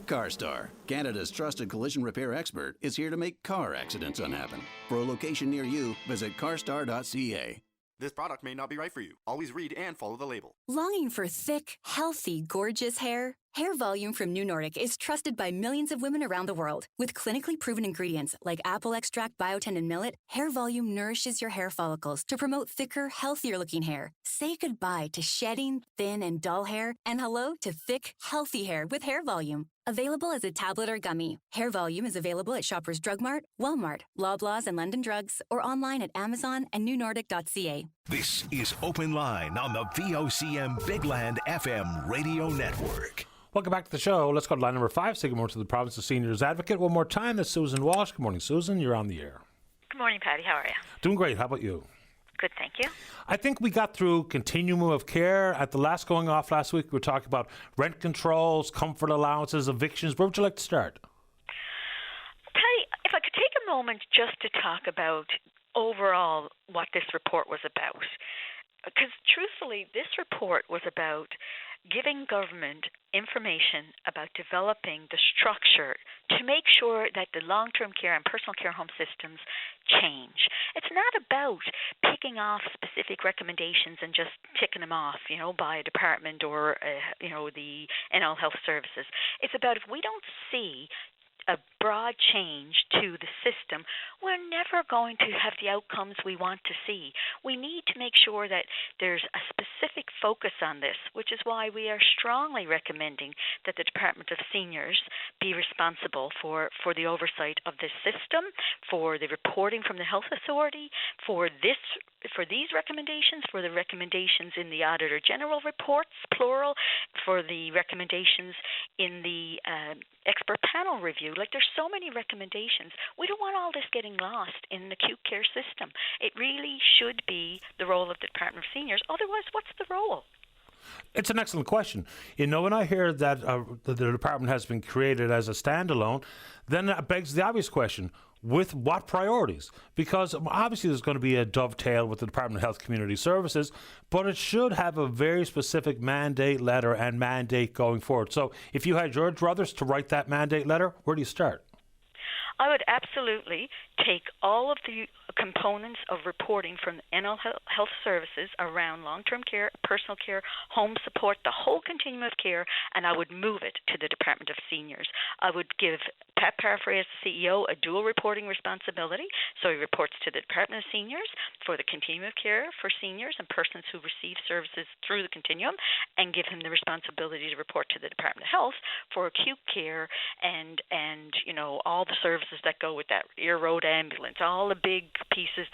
S17: CarStar, Canada's trusted collision repair expert, is here to make car accidents unhappen. For a location near you, visit carstar.ca.
S20: This product may not be right for you. Always read and follow the label.
S21: Longing for thick, healthy, gorgeous hair? Hair Volume from New Nordic is trusted by millions of women around the world. With clinically proven ingredients like apple extract, biotin, and millet, Hair Volume nourishes your hair follicles to promote thicker, healthier-looking hair. Say goodbye to shedding, thin, and dull hair, and hello to thick, healthy hair with Hair Volume. Available as a tablet or gummy, Hair Volume is available at Shoppers Drug Mart, Walmart, Loblaws, and London Drugs, or online at Amazon and newnordic.ca.
S3: This is Open Line on the VOCM Big Land FM radio network.
S11: Welcome back to the show. Let's go to line number 5. Say good morning to the Province of Seniors Advocate. One more time, that's Susan Walsh. Good morning, Susan. You're on the air.
S22: Good morning, Patty. How are you?
S11: Doing great. How about you?
S22: Good, thank you.
S11: I think we got through continuum of care. At the last going off last week, we were talking about rent controls, comfort allowances, evictions. Where would you like to start?
S22: Patty, if I could take a moment just to talk about overall what this report was about. Because truthfully, this report was about giving government information about developing the structure to make sure that the long-term care and personal care home systems change. It's not about picking off specific recommendations and just ticking them off, by a department or, the NL Health Services. It's about if we don't see a broad change to the system, we're never going to have the outcomes we want to see. We need to make sure that there's a specific focus on this, which is why we are strongly recommending that the Department of Seniors be responsible for the oversight of this system, for the reporting from the Health Authority, for these recommendations, for the recommendations in the Auditor General reports, plural, for the recommendations in the expert panel review. There's so many recommendations. We don't want all this getting lost in the acute care system. It really should be the role of the Department of Seniors. Otherwise, what's the role?
S11: It's an excellent question. When I hear that the department has been created as a standalone, then it begs the obvious question, with what priorities? Because obviously there's going to be a dovetail with the Department of Health Community Services, but it should have a very specific mandate letter and mandate going forward. So if you had your druthers to write that mandate letter, where do you start?
S22: I would absolutely take all of the components of reporting from the NL Health Services around long-term care, personal care, home support, the whole continuum of care, and I would move it to the Department of Seniors. I would give Pat Parfrey as CEO a dual reporting responsibility, so he reports to the Department of Seniors for the continuum of care for seniors and persons who receive services through the continuum, and give him the responsibility to report to the Department of Health for acute care and all the services that go with that, ear, road, ambulance, all the big pieces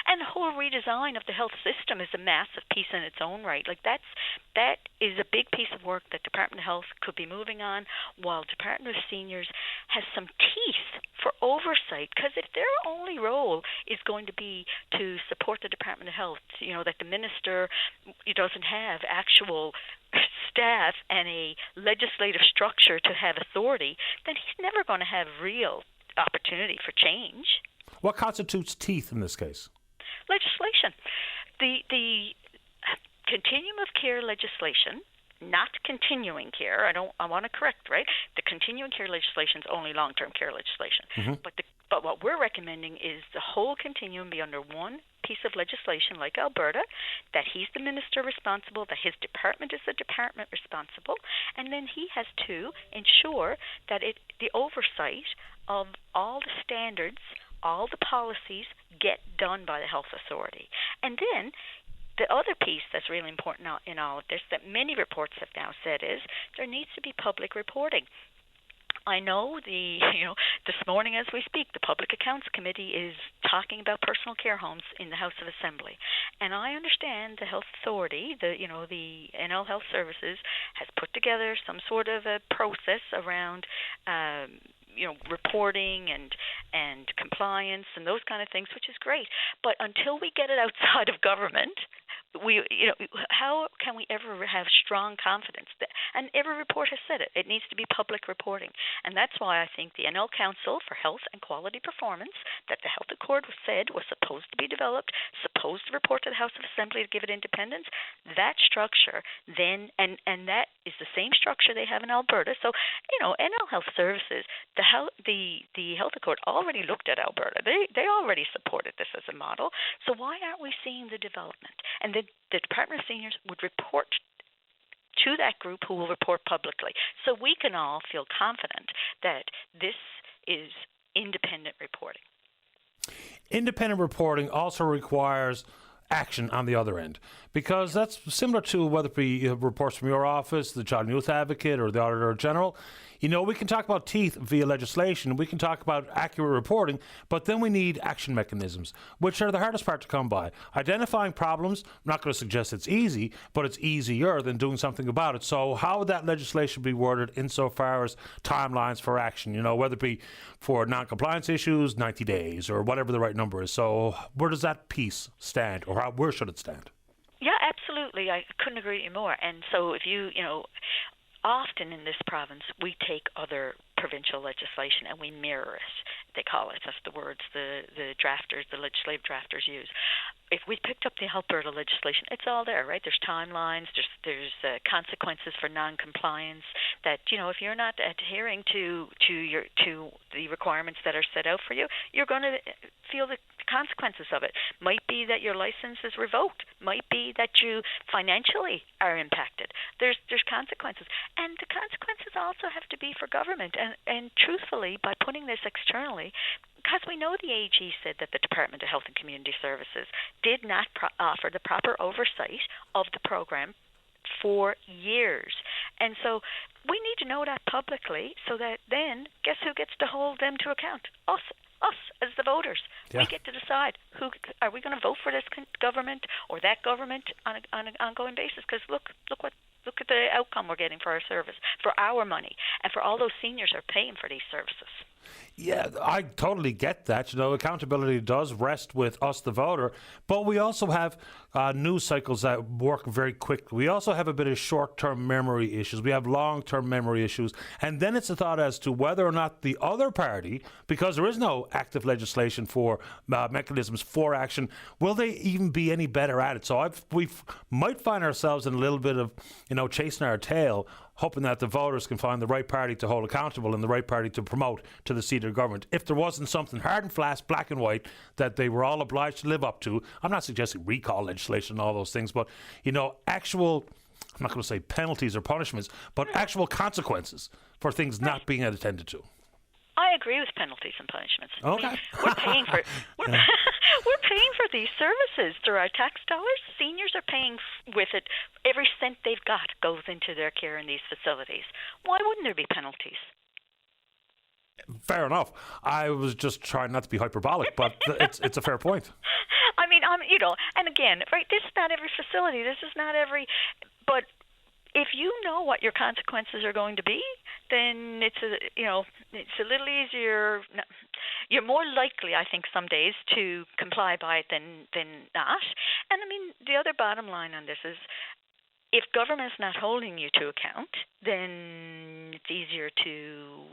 S22: and the whole redesign of the health system is a massive piece in its own right. That is a big piece of work that Department of Health could be moving on, while Department of Seniors has some teeth for oversight, because if their only role is going to be to support the Department of Health, that the minister doesn't have actual staff and a legislative structure to have authority, then he's never going to have real opportunity for change.
S11: What constitutes teeth in this case?
S22: Legislation. The continuum of care legislation, not continuing care. I want to correct, right? The continuing care legislation is only long-term care legislation.
S11: Mm-hmm.
S22: But what we're recommending is the whole continuum be under one piece of legislation, like Alberta, that he's the minister responsible, that his department is the department responsible, and then he has to ensure that the oversight of all the standards, all the policies get done by the health authority. And then the other piece that's really important in all of this that many reports have now said is there needs to be public reporting. I know this morning as we speak, the Public Accounts Committee is talking about personal care homes in the House of Assembly. And I understand the Health Authority, the NL Health Services, has put together some sort of a process around reporting and compliance and those kind of things, which is great. But until we get it outside of government, how can we ever have strong confidence? And every report has said it. It needs to be public reporting. And that's why I think the NL Council for Health and Quality Performance, that the Health Accord was supposed to be developed, supposed to report to the House of Assembly to give it independence, that structure then, and that is the same structure they have in Alberta. So, NL Health Services, the Health Accord already looked at Alberta. They already supported this as a model. So why aren't we seeing the development? And the Department of Seniors would report to that group who will report publicly. So we can all feel confident that this is independent reporting.
S11: Independent reporting also requires action on the other end, because that's similar to whether it be reports from your office, the Child and Youth Advocate, or the Auditor General. We can talk about teeth via legislation, we can talk about accurate reporting, but then we need action mechanisms, which are the hardest part to come by. Identifying problems, I'm not going to suggest it's easy, but it's easier than doing something about it. So how would that legislation be worded insofar as timelines for action, whether it be for non-compliance issues, 90 days, or whatever the right number is. So where does that piece stand, or where should it stand?
S22: Yeah, absolutely. I couldn't agree with you more. And so if often in this province, we take other provincial legislation and we mirror it. They call it. That's the words the legislative drafters use. If we picked up the Alberta legislation, it's all there, right? There's timelines. There's consequences for non-compliance. That if you're not adhering to the requirements that are set out for you, you're going to feel the consequences of it. Might be that your license is revoked. Might be that you financially are impacted. There's consequences, and the consequences also have to be for government. And truthfully, by putting this externally, because we know the AG said that the Department of Health and Community Services did not offer the proper oversight of the program for years. And so we need to know that publicly, so that then guess who gets to hold them to account? Us as the voters. Yeah. We get to decide who are we going to vote for, this government or that government on an ongoing basis. Because look at the outcome we're getting for our service, for our money, and for all those seniors who are paying for these services.
S11: Yeah, I totally get that. Accountability does rest with us, the voter, but we also have news cycles that work very quickly. We also have a bit of short-term memory issues. We have long-term memory issues. And then it's a thought as to whether or not the other party, because there is no active legislation for mechanisms for action, will they even be any better at it? So we might find ourselves in a little bit of, chasing our tail, hoping that the voters can find the right party to hold accountable and the right party to promote to the seat of government. If there wasn't something hard and fast, black and white, that they were all obliged to live up to, I'm not suggesting recall legislation and all those things, but, actual, I'm not going to say penalties or punishments, but actual consequences for things not being attended to.
S22: I agree with penalties and punishments.
S11: Okay.
S22: I mean, we're paying for we're paying for these services through our tax dollars. Seniors are paying with it. Every cent they've got goes into their care in these facilities. Why wouldn't there be penalties?
S11: Fair enough. I was just trying not to be hyperbolic, but it's a fair point.
S22: I mean, and again, right, this is not every facility. This is not every, but if you know what your consequences are going to be, then it's a little easier. You're more likely, I think, some days to comply by it than not. And I mean, the other bottom line on this is, if government's not holding you to account, then it's easier to,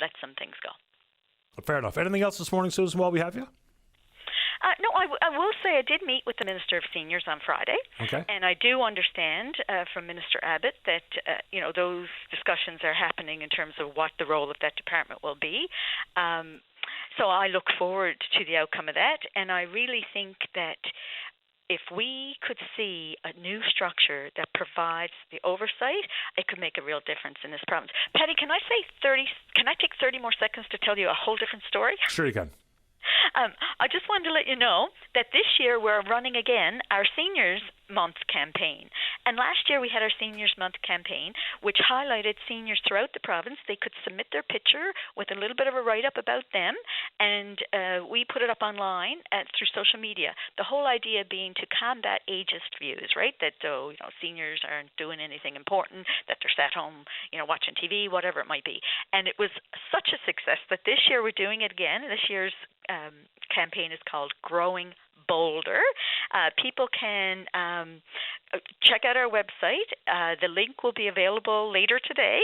S22: let some things go.
S11: Fair enough. Anything else this morning, Susan, while we have you?
S22: No, I will say I did meet with the Minister of Seniors on Friday.
S11: Okay.
S22: And I do understand from Minister Abbott that, those discussions are happening in terms of what the role of that department will be. So I look forward to the outcome of that. And I really think that if we could see a new structure that provides the oversight, it could make a real difference in this province. Patty, can I take 30 more seconds to tell you a whole different story?
S11: Sure you can.
S22: I just wanted to let you know that this year we're running again our Seniors Month campaign. And last year we had our Seniors Month campaign, which highlighted seniors throughout the province. They could submit their picture with a little bit of a write-up about them, and we put it up online through social media. The whole idea being to combat ageist views, right? That seniors aren't doing anything important, that they're sat home, watching TV, whatever it might be. And it was such a success that this year we're doing it again. This year's campaign is called Growing Bolder. People can check out our website. The link will be available later today.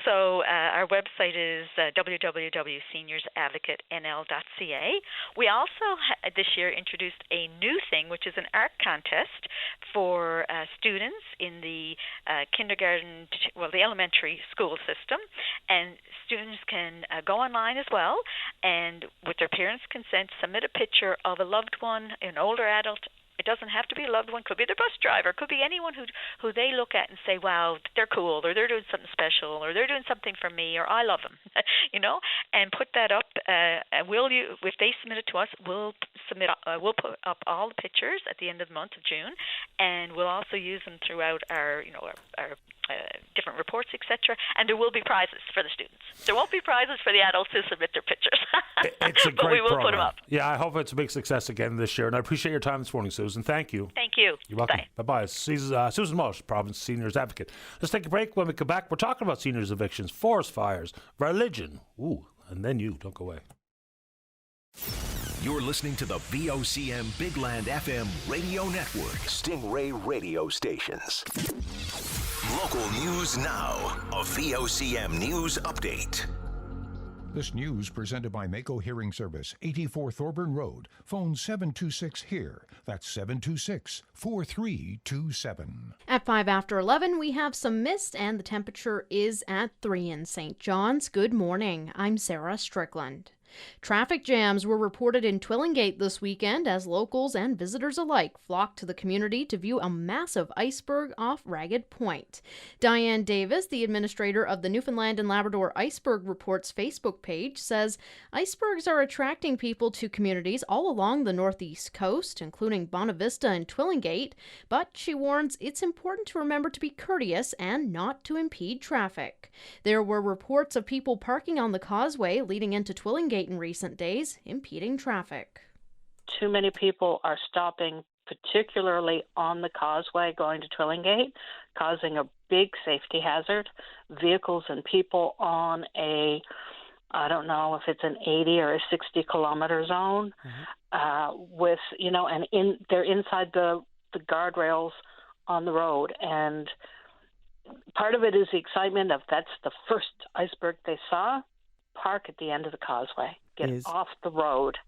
S22: So our website is www.seniorsadvocate.nl.ca. We also this year introduced a new thing, which is an art contest for students in the the elementary school system. And students can go online as well, and with their parents' consent, submit a picture of a loved one, an older adult. It doesn't have to be a loved one. Could be their bus driver. Could be anyone who they look at and say, wow, they're cool, or they're doing something special, or they're doing something for me, or I love them, and put that up. If they submit it to us, we'll put up all the pictures at the end of the month of June, and we'll also use them throughout our different reports, etc. And there will be prizes for the students. There won't be prizes for the adults who submit their pictures.
S11: It's a great
S22: but we will
S11: program.
S22: put them up.
S11: Yeah, I hope it's a big success again this year. And I appreciate your time this morning, Susan. Thank you.
S22: Thank you.
S11: You're welcome. Bye-bye. Susan Walsh, Province Seniors Advocate. Let's take a break. When we come back, we're talking about seniors evictions, forest fires, religion. Ooh, and then you. Don't go away.
S3: You're listening to the VOCM Big Land FM radio network. Stingray radio stations. Local news now. A VOCM news update.
S1: This news presented by Mako Hearing Service, 84 Thorburn Road. Phone 726-HEAR. That's 726-4327.
S13: At 5 after 11, we have some mist and the temperature is at 3 in St. John's. Good morning. I'm Sarah Strickland. Traffic jams were reported in Twillingate this weekend as locals and visitors alike flocked to the community to view a massive iceberg off Ragged Point. Diane Davis, the administrator of the Newfoundland and Labrador Iceberg Report's Facebook page, says icebergs are attracting people to communities all along the northeast coast, including Bonavista and Twillingate, but she warns it's important to remember to be courteous and not to impede traffic. There were reports of people parking on the causeway leading into Twillingate in recent days, impeding traffic.
S14: Too many people are stopping, particularly on the causeway going to Twillingate, causing a big safety hazard. Vehicles and people on I don't know if it's an 80 or a 60 kilometer zone, they're inside the guardrails on the road. And part of it is the excitement of that's the first iceberg they saw. Park at the end of the causeway. Get off the road.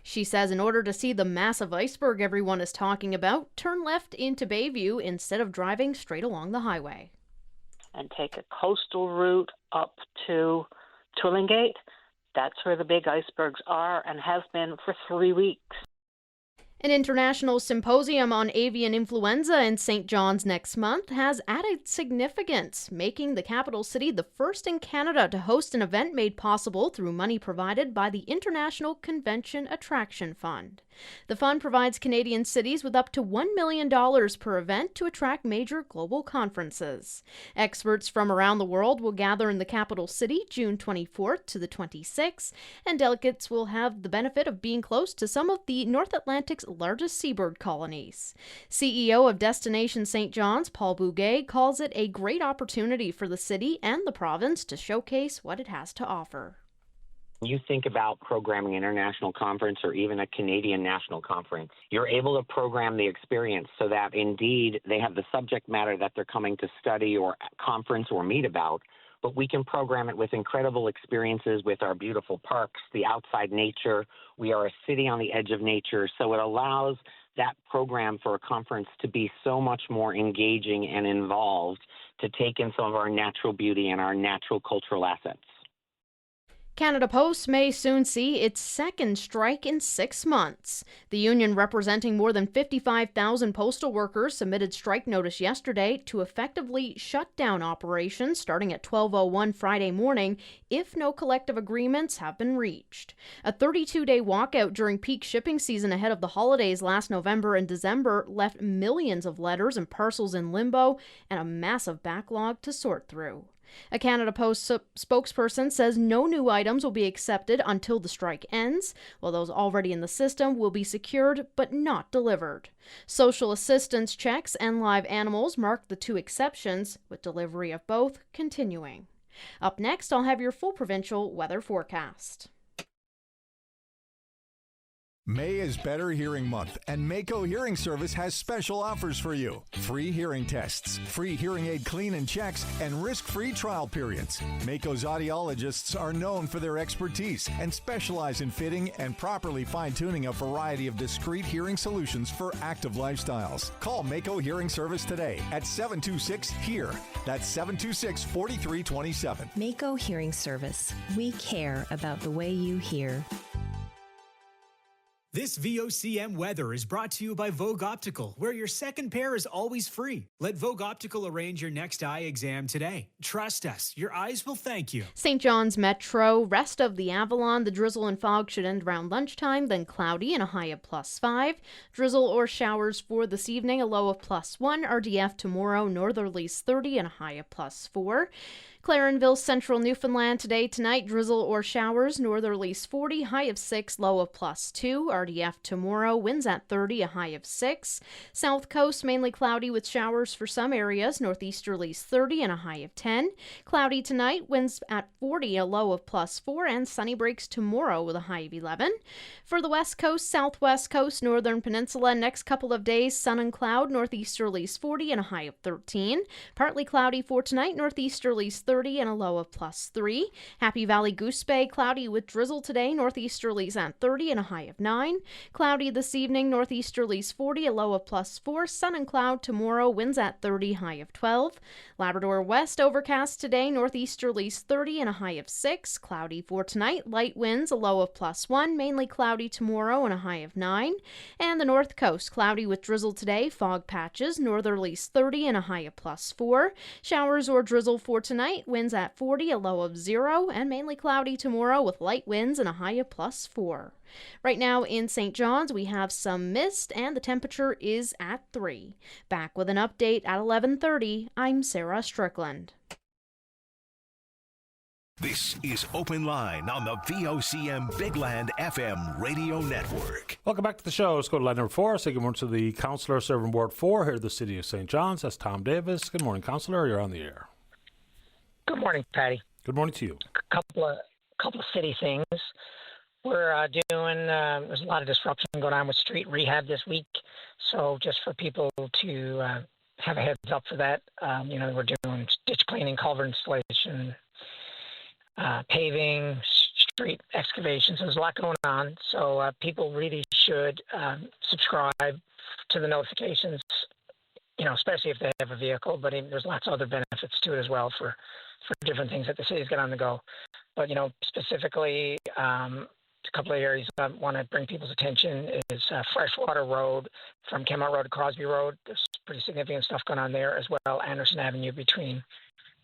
S13: She says in order to see the massive iceberg everyone is talking about, turn left into Bayview instead of driving straight along the highway.
S14: And take a coastal route up to Twillingate. That's where the big icebergs are and have been for 3 weeks.
S13: An international symposium on avian influenza in St. John's next month has added significance, making the capital city the first in Canada to host an event made possible through money provided by the International Convention Attraction Fund. The fund provides Canadian cities with up to $1 million per event to attract major global conferences. Experts from around the world will gather in the capital city June 24th to the 26th, and delegates will have the benefit of being close to some of the North Atlantic's largest seabird colonies. CEO of Destination St. John's, Paul Bouguet, calls it a great opportunity for the city and the province to showcase what it has to offer.
S15: You think about programming an international conference or even a Canadian national conference, you're able to program the experience so that indeed they have the subject matter that they're coming to study or conference or meet about, but we can program it with incredible experiences with our beautiful parks, the outside nature. We are a city on the edge of nature, so it allows that program for a conference to be so much more engaging and involved, to take in some of our natural beauty and our natural cultural assets.
S13: Canada Post may soon see its second strike in 6 months. The union, representing more than 55,000 postal workers, submitted strike notice yesterday to effectively shut down operations starting at 12:01 Friday morning if no collective agreements have been reached. A 32-day walkout during peak shipping season ahead of the holidays last November and December left millions of letters and parcels in limbo and a massive backlog to sort through. A Canada Post spokesperson says no new items will be accepted until the strike ends, while those already in the system will be secured but not delivered. Social assistance checks and live animals mark the 2 exceptions, with delivery of both continuing. Up next, I'll have your full provincial weather forecast.
S18: May is Better Hearing Month, and Mako Hearing Service has special offers for you. Free hearing tests, free hearing aid clean and checks, and risk-free trial periods. Mako's audiologists are known for their expertise and specialize in fitting and properly fine-tuning a variety of discrete hearing solutions for active lifestyles. Call Mako Hearing Service today at 726-HEAR. That's 726-4327.
S19: Mako Hearing Service. We care about the way you hear.
S23: This VOCM weather is brought to you by Vogue Optical, where your second pair is always free. Let Vogue Optical arrange your next eye exam today. Trust us, your eyes will thank you.
S13: St. John's Metro, rest of the Avalon, the drizzle and fog should end around lunchtime, then cloudy and a high of +5. Drizzle or showers for this evening, a low of +1. RDF tomorrow, northerlies 30 and a high of +4. Clarenville, central Newfoundland, tonight, drizzle or showers, northerlies 40, high of 6, low of +2. RDF tomorrow, winds at 30, a high of 6. South Coast, mainly cloudy with showers for some areas, northeasterlies 30 and a high of 10. Cloudy tonight, winds at 40, a low of +4, and sunny breaks tomorrow with a high of 11. For the West Coast, Southwest Coast, Northern Peninsula, next couple of days, sun and cloud, northeasterlies 40 and a high of 13. Partly cloudy for tonight, northeasterlies 30 and a low of +3. Happy Valley Goose Bay, cloudy with drizzle today, northeasterlies at 30 and a high of 9. Cloudy this evening, northeasterlies 40, a low of +4. Sun and cloud tomorrow, winds at 30, high of 12. Labrador West, overcast today, northeasterlies 30 and a high of 6. Cloudy for tonight, light winds, a low of +1. Mainly cloudy tomorrow and a high of 9. And the North Coast, cloudy with drizzle today, fog patches, northerlies 30 and a high of +4. Showers or drizzle for tonight, winds at 40, a low of 0, and mainly cloudy tomorrow with light winds and a high of +4. Right now in St. John's, we have some mist and the temperature is at 3. Back with an update at 11:30. I'm Sarah Strickland.
S3: This is Open Line on the VOCM Bigland FM radio network.
S9: Welcome back to the show. Let's go to line number 4. Say good morning to the councillor serving Ward 4 here at the City of St. John's. That's Tom Davis. Good morning, councillor. You're on the air.
S24: Good morning, Patty.
S9: Good morning to you.
S24: A couple of city things. We're doing. There's a lot of disruption going on with street rehab this week, so just for people to have a heads up for that. We're doing ditch cleaning, culvert installation, paving, street excavations. There's a lot going on, so people really should subscribe to the notifications. Especially if they have a vehicle, but there's lots of other benefits to it as well for different things that the city's got on the go. But, specifically, a couple of areas I want to bring people's attention is Freshwater Road from Kemont Road to Crosby Road. There's pretty significant stuff going on there, as well. Anderson Avenue between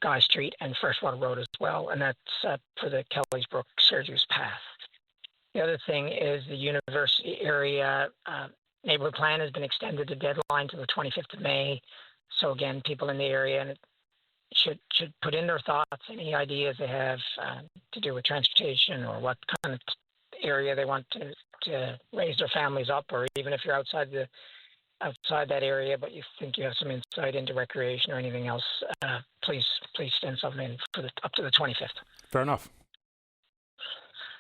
S24: Guy Street and Freshwater Road as well, and that's for the Kellys Brook Sergius Path. The other thing is the university area neighborhood plan has been extended the deadline to the 25th of May. So again, people in the area should put in their thoughts, any ideas they have to do with transportation or what kind of area they want to raise their families up, or even if you're outside that area, but you think you have some insight into recreation or anything else, please send something in for up to the 25th.
S9: Fair enough.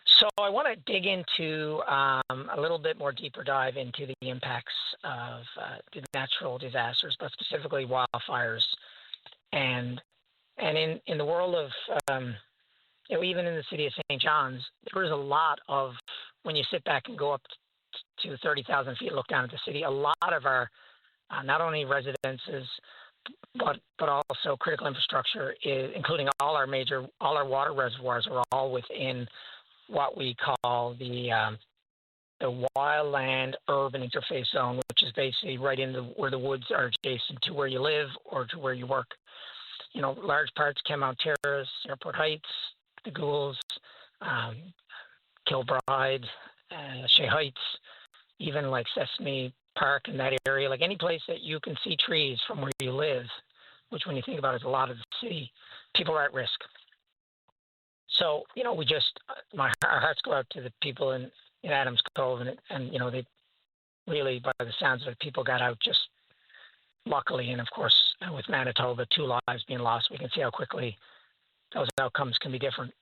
S24: So I want to dig into a little bit more deeper dive into the impacts of the natural disasters, but specifically wildfires. And in the world of, even in the city of St. John's, there is a lot of, when you sit back and go up to 30,000 feet, look down at the city, a lot of our, not only residences, but also critical infrastructure, including all our water reservoirs, are all within what we call the wildland urban interface zone, which is basically right where the woods are adjacent to where you live or to where you work. Large parts, Kenmount Terrace, Airport Heights, the Goulds, Kilbride, Shea Heights, even like Sesame Park in that area, like any place that you can see trees from where you live, which when you think about it is a lot of the city, people are at risk. So, our hearts go out to the people in Adams Cove, and they really, by the sounds of it, people got out just luckily. And of course, with Manitoba, 2 lives being lost, we can see how quickly those outcomes can be different.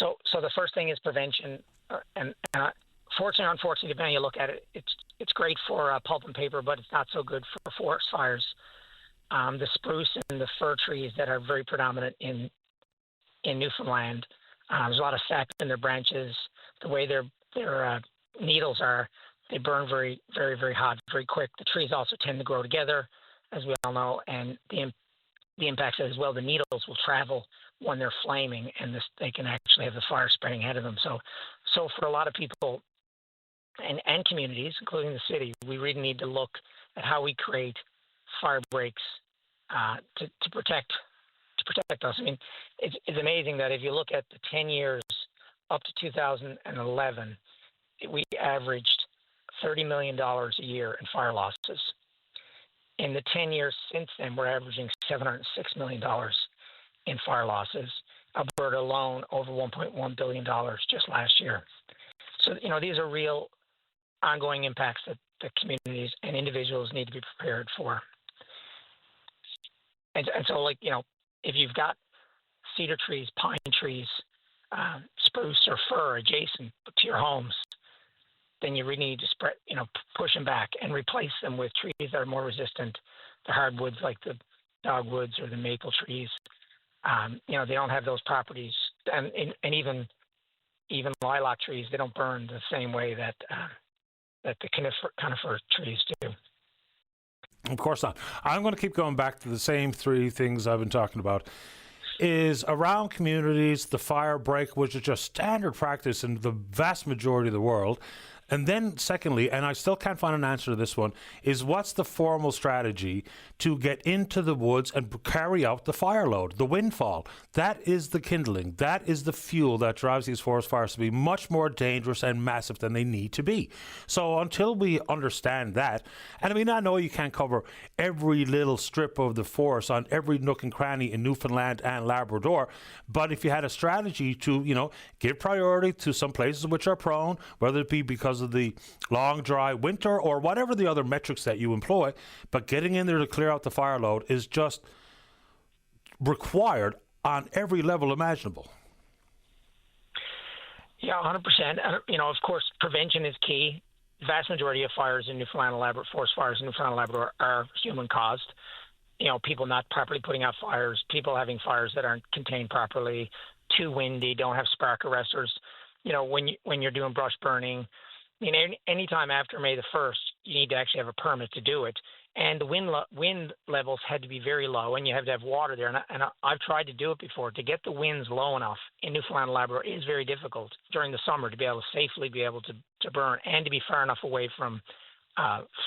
S24: So the first thing is prevention, and fortunately or unfortunately, depending on how you look at it, it's great for pulp and paper, but it's not so good for forest fires. The spruce and the fir trees that are very predominant in Newfoundland, there's a lot of sap in their branches. The way their needles are, they burn very, very, very hot, very quick. The trees also tend to grow together, as we all know, and the impact as well. The needles will travel when they're flaming, and they can actually have the fire spreading ahead of them. So for a lot of people and communities, including the city, we really need to look at how we create fire breaks to protect us. I mean, it's amazing that if you look at the 10 years up to 2011, we averaged $30 million a year in fire losses. In the 10 years since then, we're averaging $706 million in fire losses. Alberta alone, over $1.1 billion just last year. So, these are real ongoing impacts that the communities and individuals need to be prepared for. And so, if you've got cedar trees, pine trees, spruce or fir adjacent to your homes, then you really need to push them back and replace them with trees that are more resistant. The hardwoods like the dogwoods or the maple trees, they don't have those properties, and even lilac trees, they don't burn the same way that the conifer trees do.
S9: Of course not. I'm going to keep going back to the same 3 things I've been talking about. Is around communities, the fire break, which is just standard practice in the vast majority of the world. And then secondly, and I still can't find an answer to this one, is what's the formal strategy to get into the woods and carry out the fire load, the windfall? That is the kindling. That is the fuel that drives these forest fires to be much more dangerous and massive than they need to be. So until we understand that, and I mean, I know you can't cover every little strip of the forest on every nook and cranny in Newfoundland and Labrador, but if you had a strategy to, give priority to some places which are prone, whether it be because of the long, dry winter or whatever the other metrics that you employ, but getting in there to clear out the fire load is just required on every level imaginable.
S24: Yeah, 100%. Of course, prevention is key. The vast majority of fires in Newfoundland and Labrador, forest fires in Newfoundland and Labrador, are human caused. People not properly putting out fires, people having fires that aren't contained properly, too windy, don't have spark arresters. When you're doing brush burning, anytime after May the 1st, you need to actually have a permit to do it. And the wind levels had to be very low, and you have to have water there. And I've tried to do it before. To get the winds low enough in Newfoundland and Labrador is very difficult during the summer to be able to safely to burn and to be far enough away from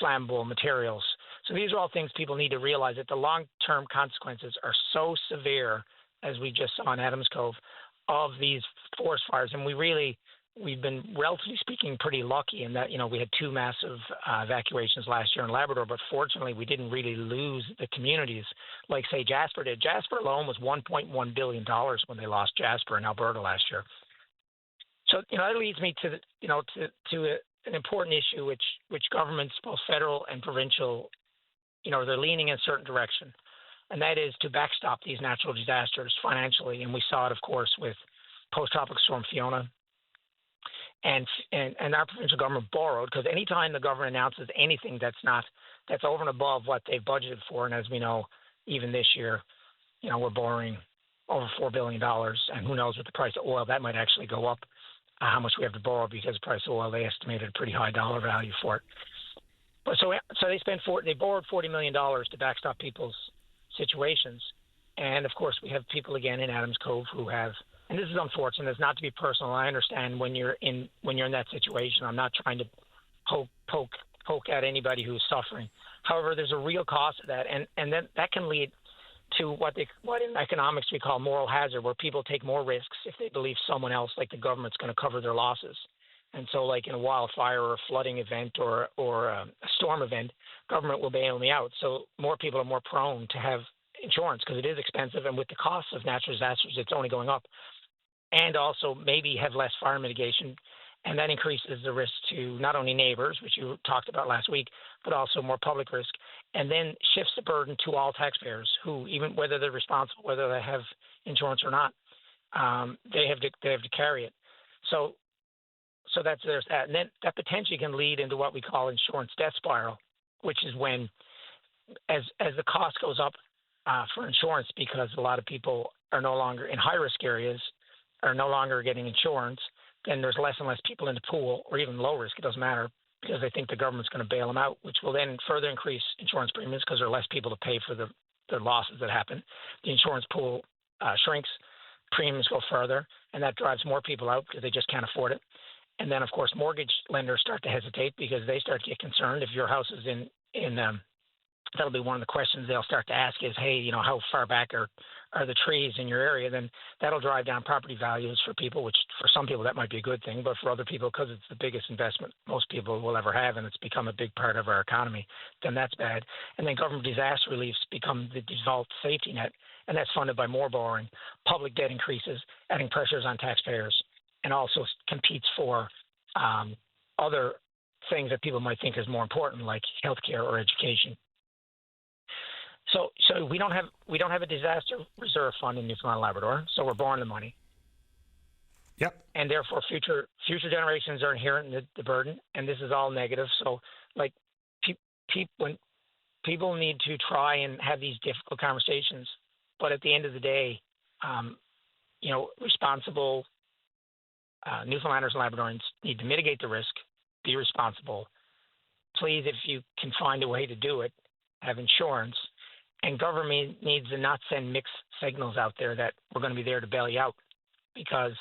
S24: flammable materials. So these are all things people need to realize, that the long-term consequences are so severe, as we just saw in Adams Cove, of these forest fires. And we've been, relatively speaking, pretty lucky in that, we had 2 massive evacuations last year in Labrador, but fortunately we didn't really lose the communities like, say, Jasper did. Jasper alone was $1.1 billion when they lost Jasper in Alberta last year. So that leads me to an important issue which governments, both federal and provincial, they're leaning in a certain direction, and that is to backstop these natural disasters financially. And we saw it, of course, with post-tropical storm Fiona. And our provincial government borrowed, because anytime the government announces anything that's over and above what they've budgeted for, and as we know, even this year, we're borrowing over $4 billion, and who knows with the price of oil, that might actually go up, how much we have to borrow, because the price of oil, they estimated a pretty high dollar value for it. But so they borrowed $40 million to backstop people's situations, and of course we have people again in Adams Cove who have. And this is unfortunate. It's not to be personal. I understand when you're in that situation. I'm not trying to poke at anybody who's suffering. However, there's a real cost to that, and then that can lead to what in economics we call moral hazard, where people take more risks if they believe someone else, like the government's going to cover their losses. And so, like in a wildfire or a flooding event or a storm event, government will bail me out. So more people are more prone to have insurance because it is expensive, and with the cost of natural disasters, it's only going up. And also maybe have less fire mitigation, and that increases the risk to not only neighbors, which you talked about last week, but also more public risk, and then shifts the burden to all taxpayers who, even whether they're responsible, whether they have insurance or not, they have to carry it. So there's that, and then that potentially can lead into what we call insurance death spiral, which is when, as the cost goes up for insurance, because a lot of people are no longer in high risk areas, are no longer getting insurance, then there's less and less people in the pool, or even low risk, it doesn't matter, because they think the government's going to bail them out, which will then further increase insurance premiums because there are less people to pay for the losses that happen. The insurance pool shrinks, premiums go further, and that drives more people out because they just can't afford it. And then, of course, mortgage lenders start to hesitate because they start to get concerned. If your house is in that'll be one of the questions they'll start to ask is, hey, how far back are the trees in your area? Then that'll drive down property values for people, which for some people that might be a good thing, but for other people, because it's the biggest investment most people will ever have and it's become a big part of our economy, then that's bad. And then government disaster reliefs become the default safety net, and that's funded by more borrowing. Public debt increases, adding pressures on taxpayers, and also competes for other things that people might think is more important, like healthcare or education. So we don't have a disaster reserve fund in Newfoundland and Labrador, so we're borrowing the money.
S9: Yep.
S24: And therefore, future generations are inheriting the burden, and this is all negative. So, like, when people need to try and have these difficult conversations, but at the end of the day, responsible Newfoundlanders and Labradorians need to mitigate the risk, be responsible. Please, if you can find a way to do it, have insurance. And government needs to not send mixed signals out there that we're going to be there to bail you out, because,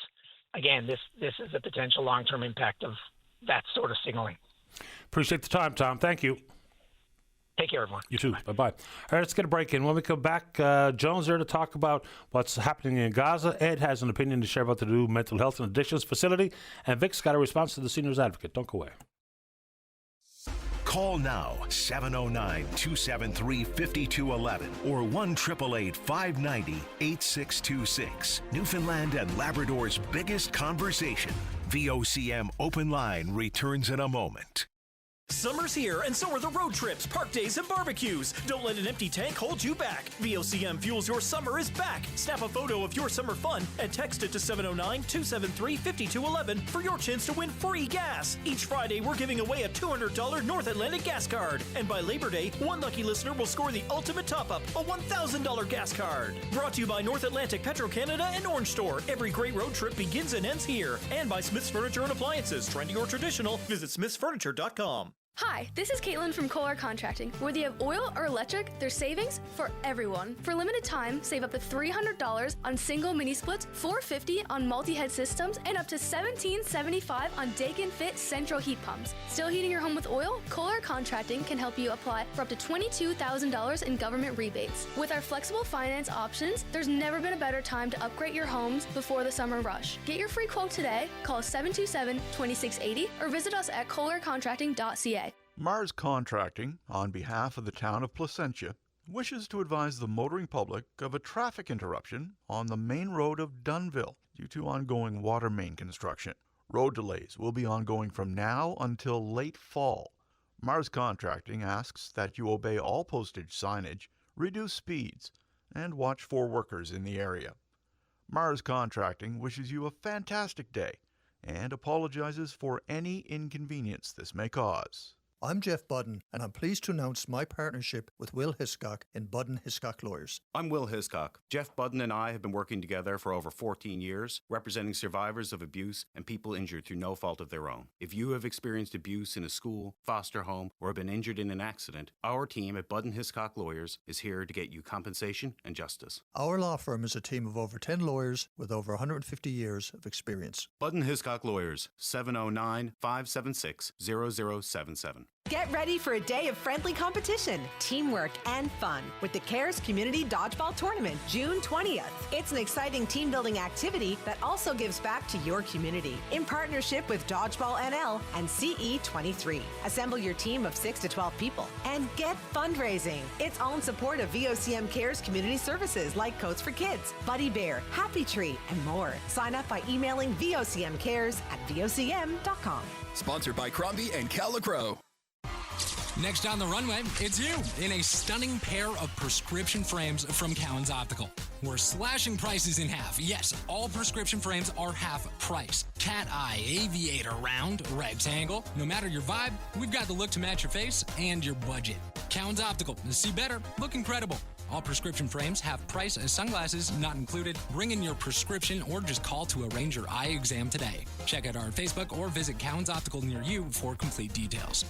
S24: again, this is a potential long-term impact of that sort of signaling.
S9: Appreciate the time, Tom. Thank you.
S24: Take care, everyone.
S9: You too. Bye-bye. All right, let's get a break in. When we come back, Joan's there to talk about what's happening in Gaza. Ed has an opinion to share about the new mental health and addictions facility. And Vic's got a response to the Seniors Advocate. Don't go away.
S3: Call now, 709-273-5211 or 1-888-590-8626. Newfoundland and Labrador's biggest conversation. VOCM Open Line returns in a moment.
S2: Summer's here, and so are the road trips, park days, and barbecues. Don't let an empty tank hold you back. VOCM Fuels Your Summer is back. Snap a photo of your summer fun and text it to 709-273-5211 for your chance to win free gas. Each Friday, we're giving away a $200 North Atlantic gas card. And by Labor Day, one lucky listener will score the ultimate top-up, a $1,000 gas card. Brought to you by North Atlantic Petro-Canada and Orange Store. Every great road trip begins and ends here. And by Smith's Furniture and Appliances. Trendy or traditional, visit smithsfurniture.com.
S4: Hi, this is Caitlin from Kohler Contracting. Whether you have oil or electric, there's savings for everyone. For limited time, save up to $300 on single mini splits, $450 on multi-head systems, and up to $1,775 on Daikin Fit central heat pumps. Still heating your home with oil? Kohler Contracting can help you apply for up to $22,000 in government rebates. With our flexible finance options, there's never been a better time to upgrade your homes before the summer rush. Get your free quote today. Call 727-2680 or visit us at kohlercontracting.ca.
S5: Mars Contracting, on behalf of the town of Placentia, wishes to advise the motoring public of a traffic interruption on the main road of Dunnville due to ongoing water main construction. Road delays will be ongoing from now until late fall. Mars Contracting asks that you obey all postage signage, reduce speeds, and watch for workers in the area. Mars Contracting wishes you a fantastic day and apologizes for any inconvenience this may cause.
S6: I'm Jeff Budden, and I'm pleased to announce my partnership with Will Hiscock in Budden Hiscock Lawyers.
S7: I'm Will Hiscock. Jeff Budden and I have been working together for over 14 years, representing survivors of abuse and people injured through no fault of their own. If you have experienced abuse in a school, foster home, or have been injured in an accident, our team at Budden Hiscock Lawyers is here to get you compensation and justice.
S6: Our law firm is a team of over 10 lawyers with over 150 years of experience.
S7: Budden Hiscock Lawyers, 709-576-0077.
S8: Get ready for a day of friendly competition, teamwork, and fun with the CARES Community Dodgeball Tournament, June 20th. It's an exciting team-building activity that also gives back to your community in partnership with Dodgeball NL and CE23. Assemble your team of 6 to 12 people and get fundraising. It's all in support of VOCM CARES community services like Coats for Kids, Buddy Bear, Happy Tree, and more. Sign up by emailing vocmcares@vocm.com.
S10: Sponsored by Crombie and Cal LaCroix.
S25: Next on the runway, it's you in a stunning pair of prescription frames from Cowan's Optical. We're slashing prices in half. Yes, all prescription frames are half price. Cat eye, aviator, round, rectangle. No matter your vibe, we've got the look to match your face and your budget. Cowan's Optical. See better, look incredible. All prescription frames have price as sunglasses not included. Bring in your prescription or just call to arrange your eye exam today. Check out our Facebook or visit Cowan's Optical near you for complete details.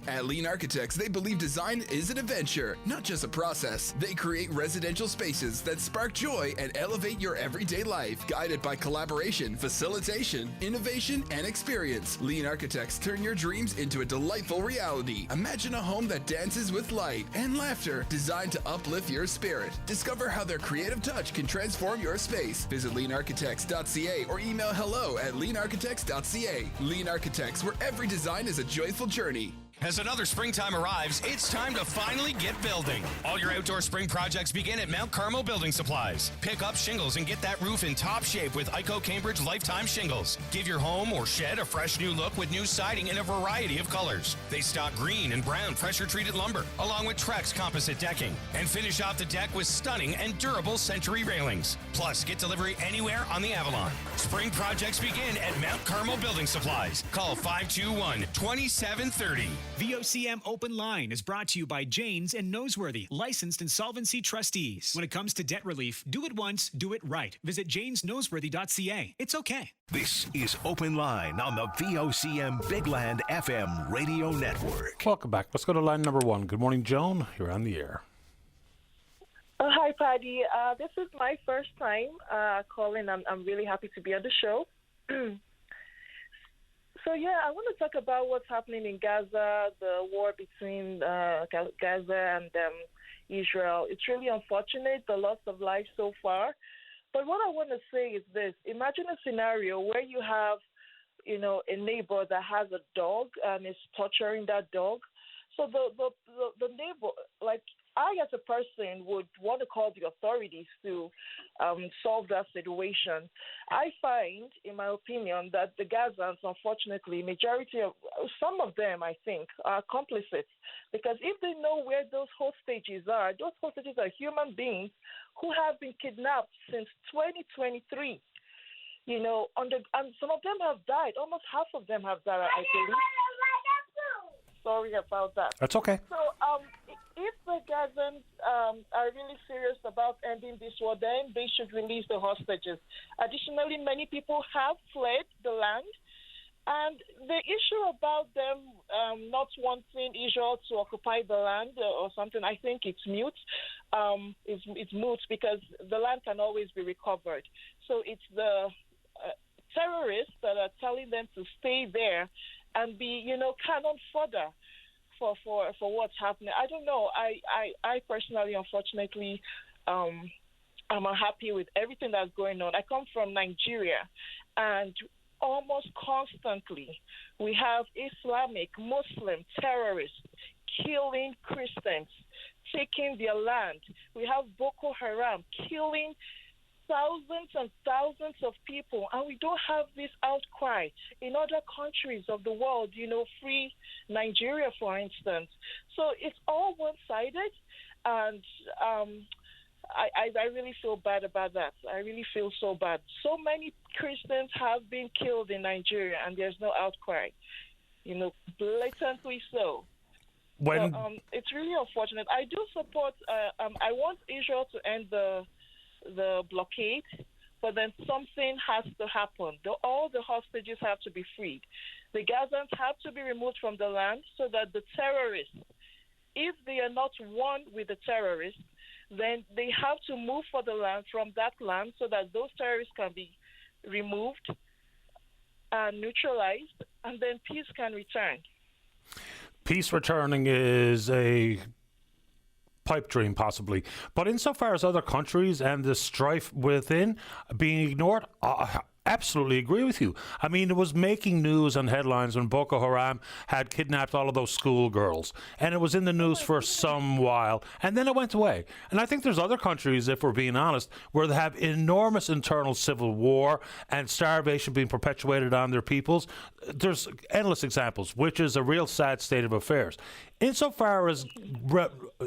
S10: At Lean Architects, they believe design is an adventure, not just a process. They create residential spaces that spark joy and elevate your everyday life, guided by collaboration, facilitation, innovation, and experience. Lean Architects turn your dreams into a delightful reality. Imagine a home that dances with light and laughter, designed to uplift your spirit. Discover how their creative touch can transform your space. Visit leanarchitects.ca or email hello@leanarchitects.ca. Lean Architects, where every design is a joyful journey.
S26: As another springtime arrives, it's time to finally get building. All your outdoor spring projects begin at Mount Carmel Building Supplies. Pick up shingles and get that roof in top shape with ICO Cambridge Lifetime Shingles. Give your home or shed a fresh new look with new siding in a variety of colors. They stock green and brown pressure-treated lumber, along with Trex composite decking. And finish off the deck with stunning and durable Century railings. Plus, get delivery anywhere on the Avalon. Spring projects begin at Mount Carmel Building Supplies. Call 521-2730.
S23: VOCM Open Line is brought to you by Janes and Noseworthy, licensed insolvency trustees. When it comes to debt relief, do it once, do it right. Visit janesnoseworthy.ca. It's okay.
S3: This is Open Line on the VOCM Big Land FM radio network.
S9: Welcome back. Let's go to line number 1. Good morning, Joan. You're on the air.
S27: Hi, Paddy. This is my first time calling. I'm really happy to be on the show. So, I want to talk about what's happening in Gaza, the war between Gaza and Israel. It's really unfortunate, the loss of life so far. But what I want to say is this. Imagine a scenario where you have, a neighbor that has a dog and is torturing that dog. So the neighbor, I as a person would want to call the authorities to solve that situation. I find, in my opinion, that the Gazans, unfortunately, majority of some of them, I think, are complicit. Because if they know where those hostages are human beings who have been kidnapped since 2023. And some of them have died. Almost half of them have died, I believe. Sorry about that.
S9: That's okay.
S27: So, if the Gazans are really serious about ending this war, then they should release the hostages. Additionally, many people have fled the land, and the issue about them not wanting Israel to occupy the land or something, I think it's moot. It's moot because the land can always be recovered. So it's the terrorists that are telling them to stay there and be, cannon fodder for what's happening. I don't know. I personally, unfortunately, I'm unhappy with everything that's going on. I come from Nigeria, and almost constantly we have Islamic, Muslim terrorists killing Christians, taking their land. We have Boko Haram killing
S11: thousands and thousands of people, and we don't have this outcry in other countries of the world, free Nigeria, for instance. So it's all one-sided, and I really feel bad about that. I really feel so bad. So many Christians have been killed in Nigeria, and there's no outcry, blatantly so. It's really unfortunate. I do support, I want Israel to end the blockade, but then something has to happen. All the hostages have to be freed. The Gazans have to be removed from the land so that the terrorists, if they are not one with the terrorists, then they have to move for the land from that land so that those terrorists can be removed and neutralized, and then peace can return.
S9: Peace returning is a pipe dream, possibly. But insofar as other countries and the strife within being ignored, I absolutely agree with you. I mean, it was making news and headlines when Boko Haram had kidnapped all of those schoolgirls, and it was in the news for some while, and then it went away. And I think there's other countries, if we're being honest, where they have enormous internal civil war and starvation being perpetuated on their peoples. There's endless examples, which is a real sad state of affairs. Insofar as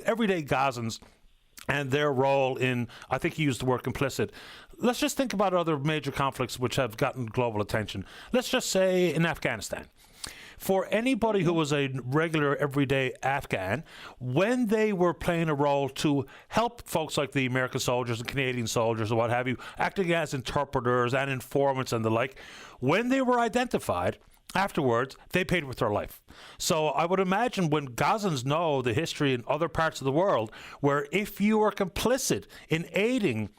S9: everyday Gazans and their role in, I think he used the word complicit. Let's just think about other major conflicts which have gotten global attention. Let's just say in Afghanistan. For anybody who was a regular everyday Afghan, when they were playing a role to help folks like the American soldiers and Canadian soldiers or what have you, acting as interpreters and informants and the like, when they were identified, afterwards, they paid with their life. So I would imagine when Gazans know the history in other parts of the world, where if you are complicit in aiding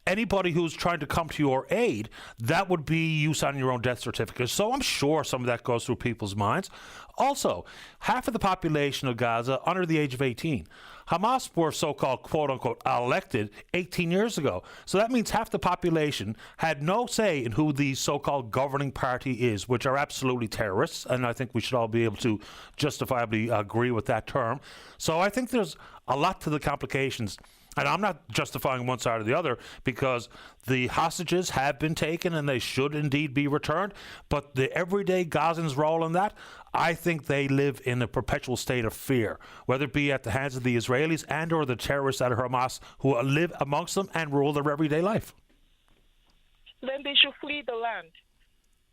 S9: anybody who's trying to come to your aid, that would be you signing your own death certificate. So I'm sure some of that goes through people's minds. Also, half of the population of Gaza under the age of 18. Hamas were so-called, quote-unquote, elected 18 years ago. So that means half the population had no say in who the so-called governing party is, which are absolutely terrorists, and I think we should all be able to justifiably agree with that term. So I think there's a lot to the complications. And I'm not justifying one side or the other, because the hostages have been taken and they should indeed be returned. But the everyday Gazans' role in that, I think they live in a perpetual state of fear, whether it be at the hands of the Israelis and or the terrorists at Hamas who live amongst them and rule their everyday life.
S11: Then they should flee the land.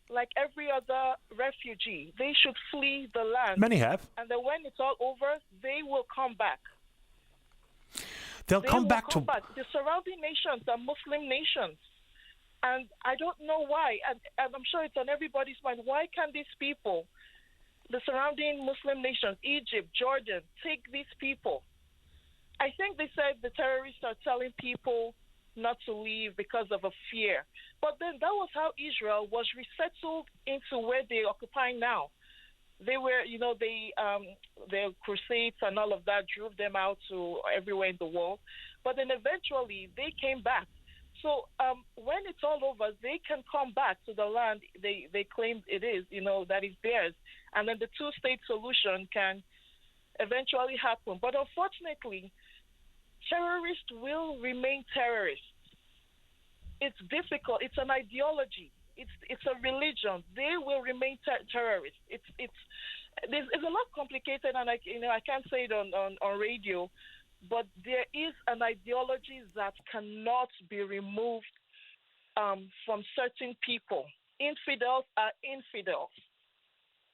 S11: Like every other refugee, they should flee the land.
S9: Many have.
S11: And then when it's all over, they will come back.
S9: They'll come back.
S11: The surrounding nations are Muslim nations. And I don't know why, and I'm sure it's on everybody's mind, why can't these people, the surrounding Muslim nations, Egypt, Jordan, take these people? I think they said the terrorists are telling people not to leave because of a fear. But then that was how Israel was resettled into where they're occupying now. They were, their crusades and all of that drove them out to everywhere in the world. But then eventually they came back. So when it's all over, they can come back to the land they claim it is, that is theirs. And then the two-state solution can eventually happen. But unfortunately, terrorists will remain terrorists. It's difficult. It's an ideology. It's a religion. They will remain terrorists. It's a lot complicated, and I can't say it on radio, but there is an ideology that cannot be removed from certain people. Infidels are infidels,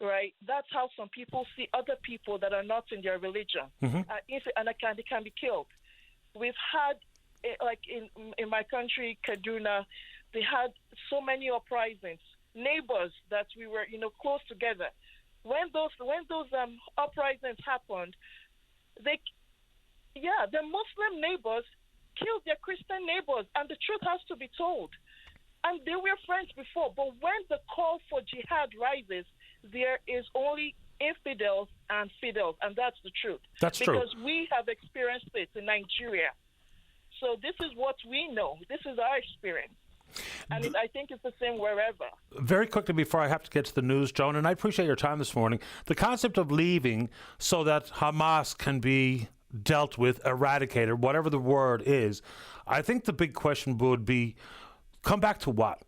S11: right? That's how some people see other people that are not in their religion, and they can be killed. We've had, like in my country, Kaduna, they had so many uprisings, neighbors that we were, close together. When those uprisings happened, the Muslim neighbors killed their Christian neighbors, and the truth has to be told. And they were friends before, but when the call for jihad rises, there is only infidels and fidels, and that's the truth.
S9: That's true.
S11: Because we have experienced it in Nigeria. So this is what we know. This is our experience. And I think it's the same wherever.
S9: Very quickly before I have to get to the news, Joan, and I appreciate your time this morning, the concept of leaving so that Hamas can be dealt with, eradicated, whatever the word is, I think the big question would be, come back to what?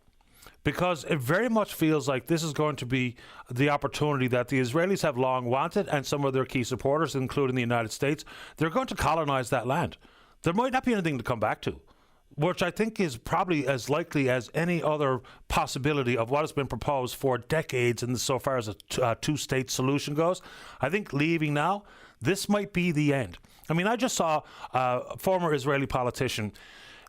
S9: Because it very much feels like this is going to be the opportunity that the Israelis have long wanted, and some of their key supporters, including the United States, they're going to colonize that land. There might not be anything to come back to, which I think is probably as likely as any other possibility of what has been proposed for decades insofar as a two-state solution goes. I think leaving now, this might be the end. I mean, I just saw a former Israeli politician,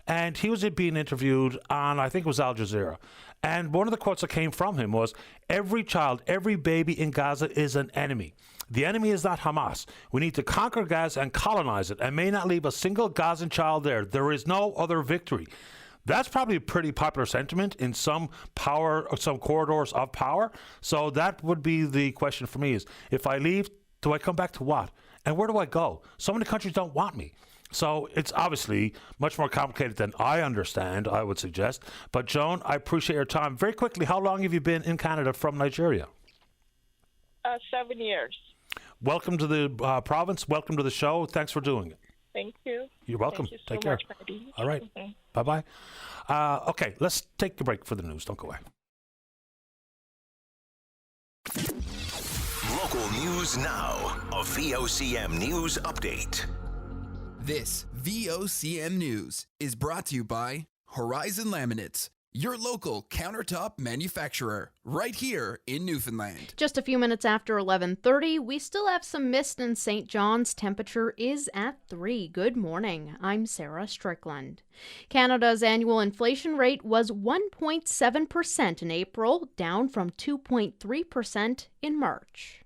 S9: and he was being interviewed on, I think it was Al Jazeera. And one of the quotes that came from him was, every child, every baby in Gaza is an enemy. The enemy is not Hamas. We need to conquer Gaza and colonize it, and may not leave a single Gazan child there. There is no other victory. That's probably a pretty popular sentiment in some corridors of power. So that would be the question for me is, if I leave, do I come back to what? And where do I go? So many countries don't want me. So it's obviously much more complicated than I understand, I would suggest. But Joan, I appreciate your time. Very quickly, how long have you been in Canada from Nigeria?
S11: 7 years.
S9: Welcome to the province. Welcome to the show. Thanks for doing it.
S11: Thank you.
S9: You're welcome.
S11: Thank you
S9: Take
S11: so
S9: care.
S11: much, Patty.
S9: All right.
S11: Mhm.
S9: Bye-bye. Okay, let's take a break for the news. Don't go away.
S3: Local news now. A VOCM news update.
S10: This VOCM News is brought to you by Horizon Laminates, your local countertop manufacturer, right here in Newfoundland.
S13: Just a few minutes after 11:30, we still have some mist in St. John's. Temperature is at 3. Good morning. I'm Sarah Strickland. Canada's annual inflation rate was 1.7% in April, down from 2.3% in March.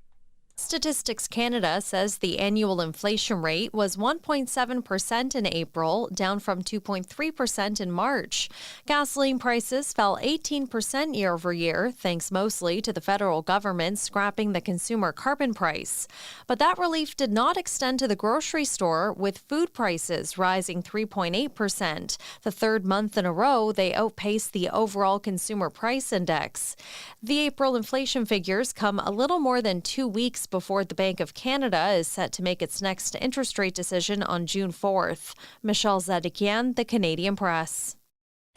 S1: Statistics Canada says the annual inflation rate was 1.7% in April, down from 2.3% in March. Gasoline prices fell 18% year over year, thanks mostly to the federal government scrapping the consumer carbon price. But that relief did not extend to the grocery store, with food prices rising 3.8%. The third month in a row, they outpaced the overall consumer price index. The April inflation figures come a little more than 2 weeks before the Bank of Canada is set to make its next interest rate decision on June 4th. Michelle Zadikian, The Canadian Press.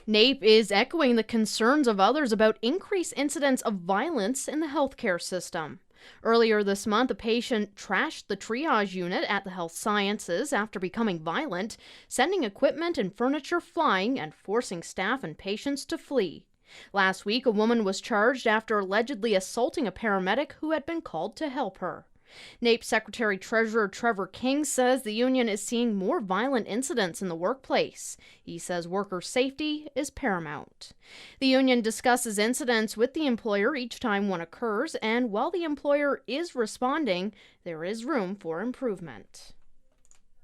S13: NAPE is echoing the concerns of others about increased incidents of violence in the healthcare system. Earlier this month, a patient trashed the triage unit at the Health Sciences after becoming violent, sending equipment and furniture flying and forcing staff and patients to flee. Last week, a woman was charged after allegedly assaulting a paramedic who had been called to help her. NAPE Secretary-Treasurer Trevor King says the union is seeing more violent incidents in the workplace. He says worker safety is paramount. The union discusses incidents with the employer each time one occurs, and while the employer is responding, there is room for improvement.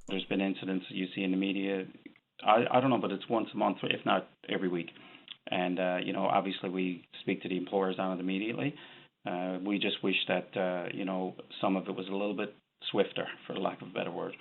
S12: There's been incidents that you see in the media, I don't know, but it's once a month, if not every week. And, obviously we speak to the employers on it immediately. We just wish that, some of it was a little bit swifter, for lack of a better word.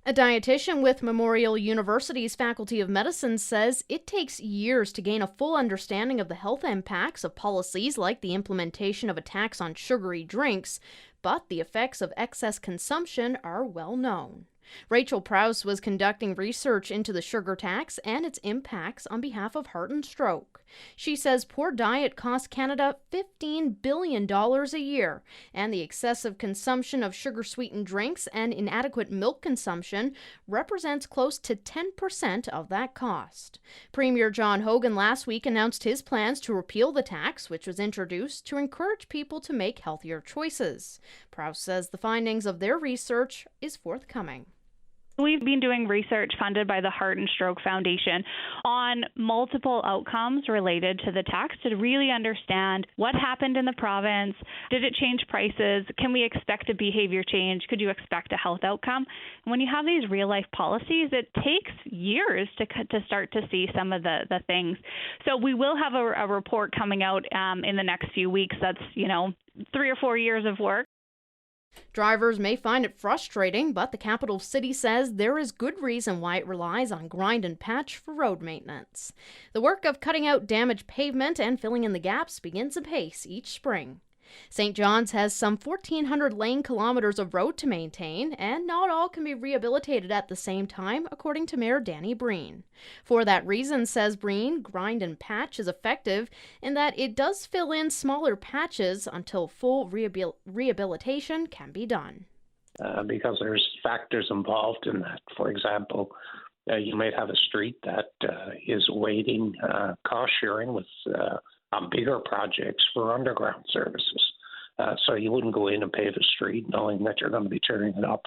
S13: A dietitian with Memorial University's Faculty of Medicine says it takes years to gain a full understanding of the health impacts of policies like the implementation of a tax on sugary drinks, but the effects of excess consumption are well known. Rachel Prowse was conducting research into the sugar tax and its impacts on behalf of Heart and Stroke. She says poor diet costs Canada $15 billion a year, and the excessive consumption of sugar-sweetened drinks and inadequate milk consumption represents close to 10% of that cost. Premier John Hogan last week announced his plans to repeal the tax, which was introduced to encourage people to make healthier choices. Prowse says the findings of their research is forthcoming.
S16: We've been doing research funded by the Heart and Stroke Foundation on multiple outcomes related to the tax to really understand what happened in the province. Did it change prices? Can we expect a behavior change? Could you expect a health outcome? And when you have these real-life policies, it takes years to start to see some of the things. So we will have a report coming out in the next few weeks. That's, 3 or 4 years of work.
S13: Drivers may find it frustrating, but the capital city says there is good reason why it relies on grind and patch for road maintenance. The work of cutting out damaged pavement and filling in the gaps begins apace each spring. St. John's has some 1,400 lane kilometers of road to maintain, and not all can be rehabilitated at the same time, according to Mayor Danny Breen. For that reason, says Breen, grind and patch is effective in that it does fill in smaller patches until full rehabilitation can be done.
S14: Because there's factors involved in that. For example, you might have a street that is awaiting cost sharing with on bigger projects for underground services. So you wouldn't go in and pave a street knowing that you're going to be tearing it up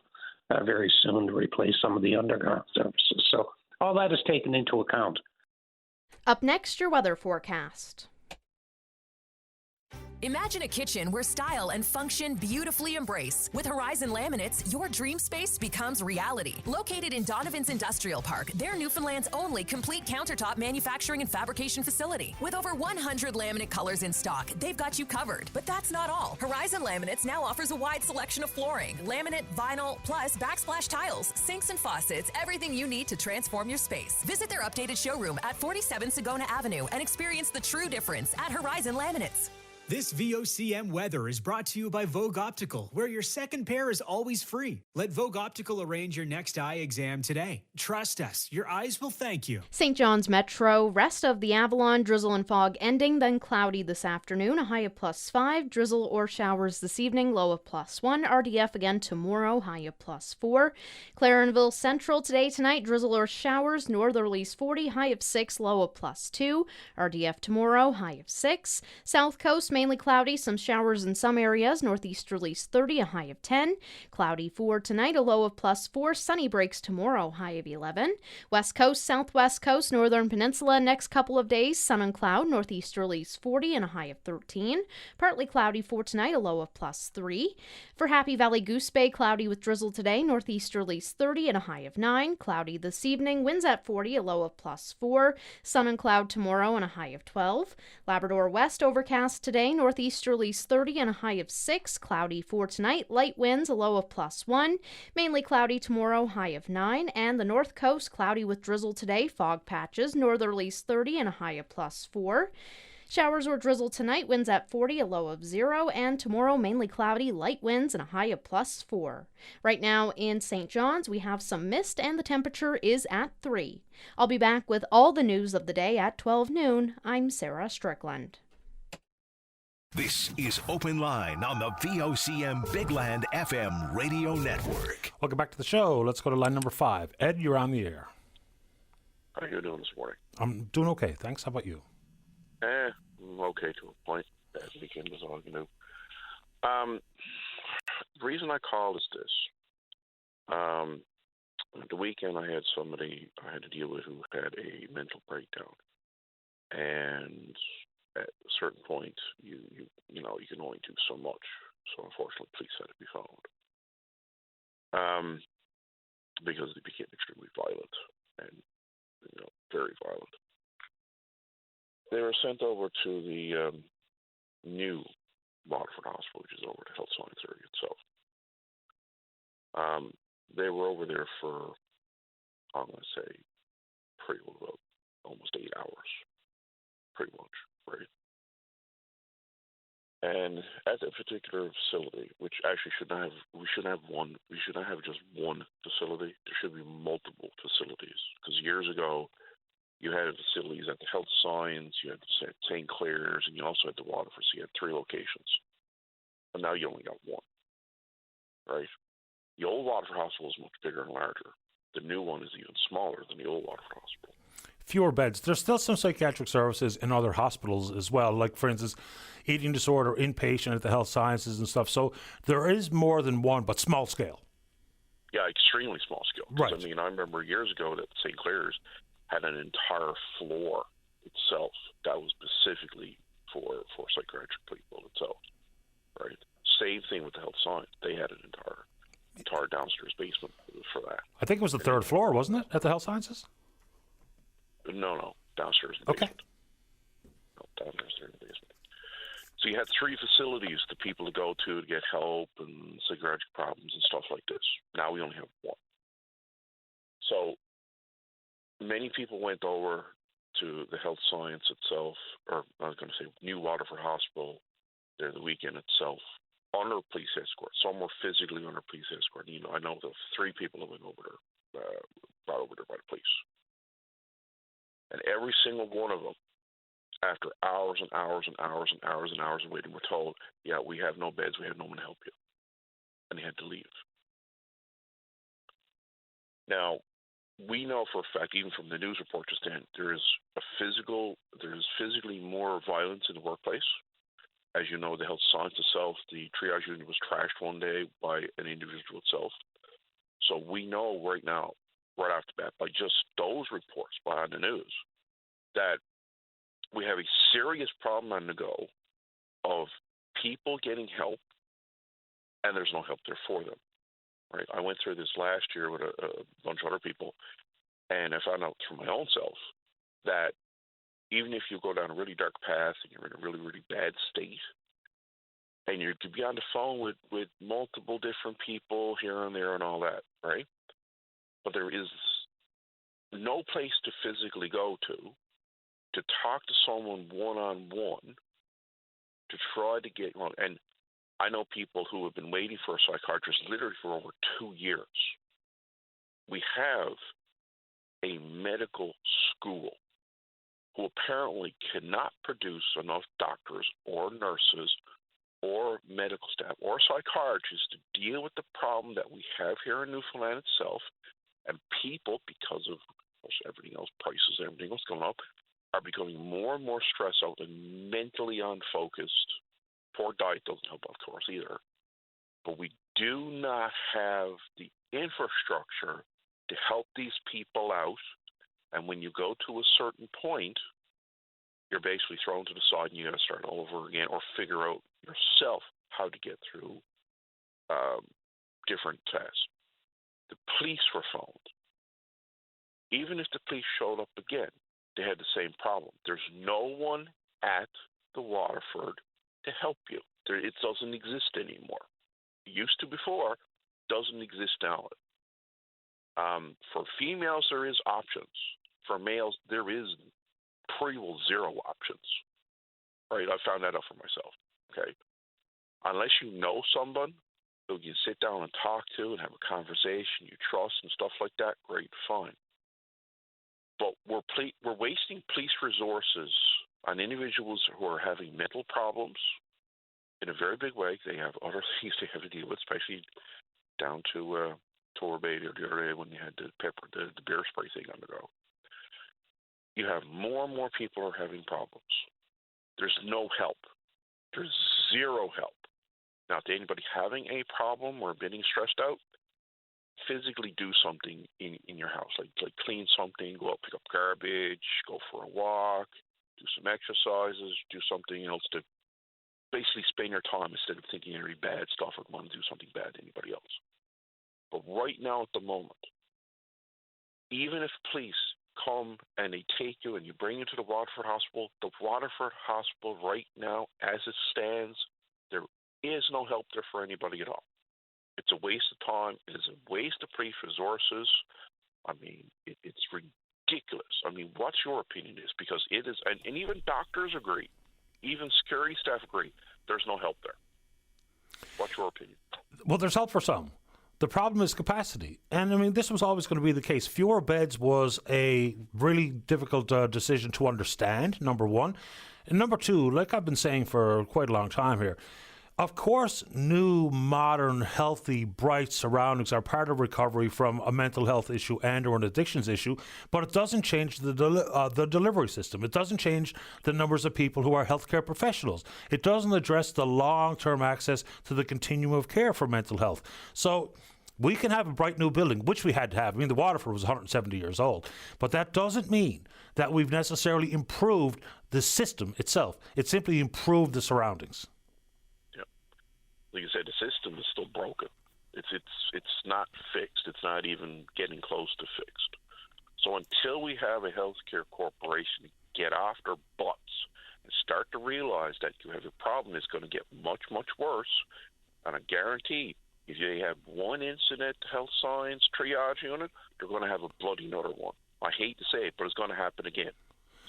S14: very soon to replace some of the underground services. So all that is taken into account.
S13: Up next, your weather forecast.
S15: Imagine a kitchen where style and function beautifully embrace. With Horizon Laminates, your dream space becomes reality. Located in Donovan's Industrial Park, they're Newfoundland's only complete countertop manufacturing and fabrication facility. With over 100 laminate colors in stock, they've got you covered. But that's not all. Horizon Laminates now offers a wide selection of flooring, laminate, vinyl, plus backsplash tiles, sinks and faucets, everything you need to transform your space. Visit their updated showroom at 47 Sagona Avenue and experience the true difference at Horizon Laminates.
S23: This VOCM weather is brought to you by Vogue Optical, where your second pair is always free. Let Vogue Optical arrange your next eye exam today. Trust us, your eyes will thank you.
S13: St. John's Metro, rest of the Avalon, drizzle and fog ending, then cloudy this afternoon, a high of +5, drizzle or showers this evening, low of +1, RDF again tomorrow, high of +4. Clarenville Central today, tonight, drizzle or showers, northerlies 40, high of 6, low of +2, RDF tomorrow, high of 6. South Coast, mainly cloudy, some showers in some areas, northeasterlies 30, a high of 10. Cloudy for tonight, a low of +4, sunny breaks tomorrow, high of 11. West Coast, Southwest Coast, Northern Peninsula, next couple of days, sun and cloud, northeasterlies 40 and a high of 13. Partly cloudy for tonight, a low of +3. For Happy Valley Goose Bay, cloudy with drizzle today, northeasterlies 30 and a high of 9. Cloudy this evening, winds at 40, a low of +4. Sun and cloud tomorrow and a high of 12. Labrador West, overcast today, northeasterlies 30 and a high of 6. Cloudy for tonight, light winds, a low of +1. Mainly cloudy tomorrow, high of 9. And the North Coast, cloudy with drizzle today, fog patches, northerlies 30 and a high of +4. Showers or drizzle tonight, winds at 40, a low of 0, and tomorrow mainly cloudy, light winds, and a high of +4. Right now in St. John's, we have some mist, and the temperature is at 3. I'll be back with all the news of the day at 12 noon. I'm Sarah Strickland.
S3: This is Open Line on the VOCM Bigland FM radio network.
S9: Welcome back to the show. Let's go to line number 5. Ed, you're on the air.
S17: How are you doing this morning?
S9: I'm doing okay. Thanks. How about you?
S17: I'm okay to a point. Bad weekend is all you know. The reason I called is this. The weekend I had somebody I had to deal with who had a mental breakdown. And at a certain point, you can only do so much. So unfortunately, police had to be found. Because they became extremely violent and, very violent. They were sent over to the new Waterford Hospital, which is over the health science area itself. They were over there for, I'm going to say, pretty well, almost 8 hours, pretty much, right? And at that particular facility, which actually we shouldn't have just one facility. There should be multiple facilities, because years ago, you had facilities at the health science, you had St. Clair's, and you also had the Waterford. So you had 3 locations. And now you only got one, right? The old Waterford Hospital is much bigger and larger. The new one is even smaller than the old Waterford Hospital.
S9: Fewer beds. There's still some psychiatric services in other hospitals as well, like, for instance, eating disorder, inpatient at the health sciences and stuff. So there is more than one, but small scale.
S17: Yeah, extremely small scale.
S9: Right.
S17: I mean, I remember years ago that St. Clair's had an entire floor itself that was specifically for psychiatric people itself, right? Same thing with the health science. They had an entire downstairs basement for that.
S9: I think it was the 3rd floor, wasn't it, at the health sciences?
S17: No, downstairs in the basement. No, downstairs in the basement. So you had 3 facilities for people to go to get help and psychiatric problems and stuff like this. Now we only have one. So many people went over to the health science itself, or I was going to say New Waterford Hospital, there the weekend itself under police escort. Some were physically under police escort. You know, I know of 3 people that went over there, brought over there by the police. And every single one of them, after hours and hours and hours and hours and hours of waiting, were told, yeah, we have no beds, we have no one to help you. And they had to leave. Now, we know for a fact, even from the news report just then, there's physically more violence in the workplace. As you know, the health science itself, the triage unit was trashed one day by an individual itself. So we know right now, right off the bat, by just those reports by the news, that we have a serious problem on the go of people getting help, and there's no help there for them. Right? I went through this last year with a bunch of other people, and I found out for my own self that even if you go down a really dark path and you're in a really, really bad state, and you could be on the phone with multiple different people here and there and all that, right? But there is no place to physically go to talk to someone one-on-one to try to get one. And I know people who have been waiting for a psychiatrist literally for over 2 years. We have a medical school who apparently cannot produce enough doctors or nurses or medical staff or psychiatrists to deal with the problem that we have here in Newfoundland itself. And people, because of course, everything else, prices, everything else going up, are becoming more and more stressed out and mentally unfocused. Poor diet doesn't help, of course, either. But we do not have the infrastructure to help these people out. And when you go to a certain point, you're basically thrown to the side and you got to start all over again or figure out yourself how to get through different tasks. The police were phoned. Even if the police showed up again, they had the same problem. There's no one at the Waterford to help you. It doesn't exist anymore. It used to before, doesn't exist now. For females, there is options. For males, there is pretty well zero options. Right? I found that out for myself. Okay? Unless you know someone who you can sit down and talk to and have a conversation, you trust and stuff like that, great, fine. But we're wasting police resources on individuals who are having mental problems in a very big way. They have other things they have to deal with, especially down to Torbay the other day when you had the bear spray thing on the go. You have more and more people who are having problems. There's no help. There's zero help. Now, to anybody having a problem or getting stressed out, physically do something in your house, like clean something, go out, pick up garbage, go for a walk, do some exercises, do something else to basically spend your time instead of thinking any bad stuff or want to do something bad to anybody else. But right now at the moment, even if police come and they take you and you bring you to the Waterford Hospital right now, as it stands, there is no help there for anybody at all. It's a waste of time. It is a waste of police resources. I mean, it's ridiculous. I mean, what's your opinion is? Because it is, and even doctors agree, even security staff agree, there's no help there. What's your opinion?
S9: Well, there's help for some. The problem is capacity. And, I mean, this was always going to be the case. Fewer beds was a really difficult decision to understand, number one. And number two, like I've been saying for quite a long time here, of course, new, modern, healthy, bright surroundings are part of recovery from a mental health issue and or an addictions issue, but it doesn't change the delivery system. It doesn't change the numbers of people who are healthcare professionals. It doesn't address the long-term access to the continuum of care for mental health. So we can have a bright new building, which we had to have. I mean, the Waterford was 170 years old, but that doesn't mean that we've necessarily improved the system itself. It simply improved the surroundings.
S17: Like I said, the system is still broken. It's not fixed. It's not even getting close to fixed. So until we have a healthcare corporation get off their butts and start to realize that you have a problem that's going to get much, much worse, and I guarantee if they have one incident health science triage unit, they're going to have a bloody another one. I hate to say it, but it's going to happen again.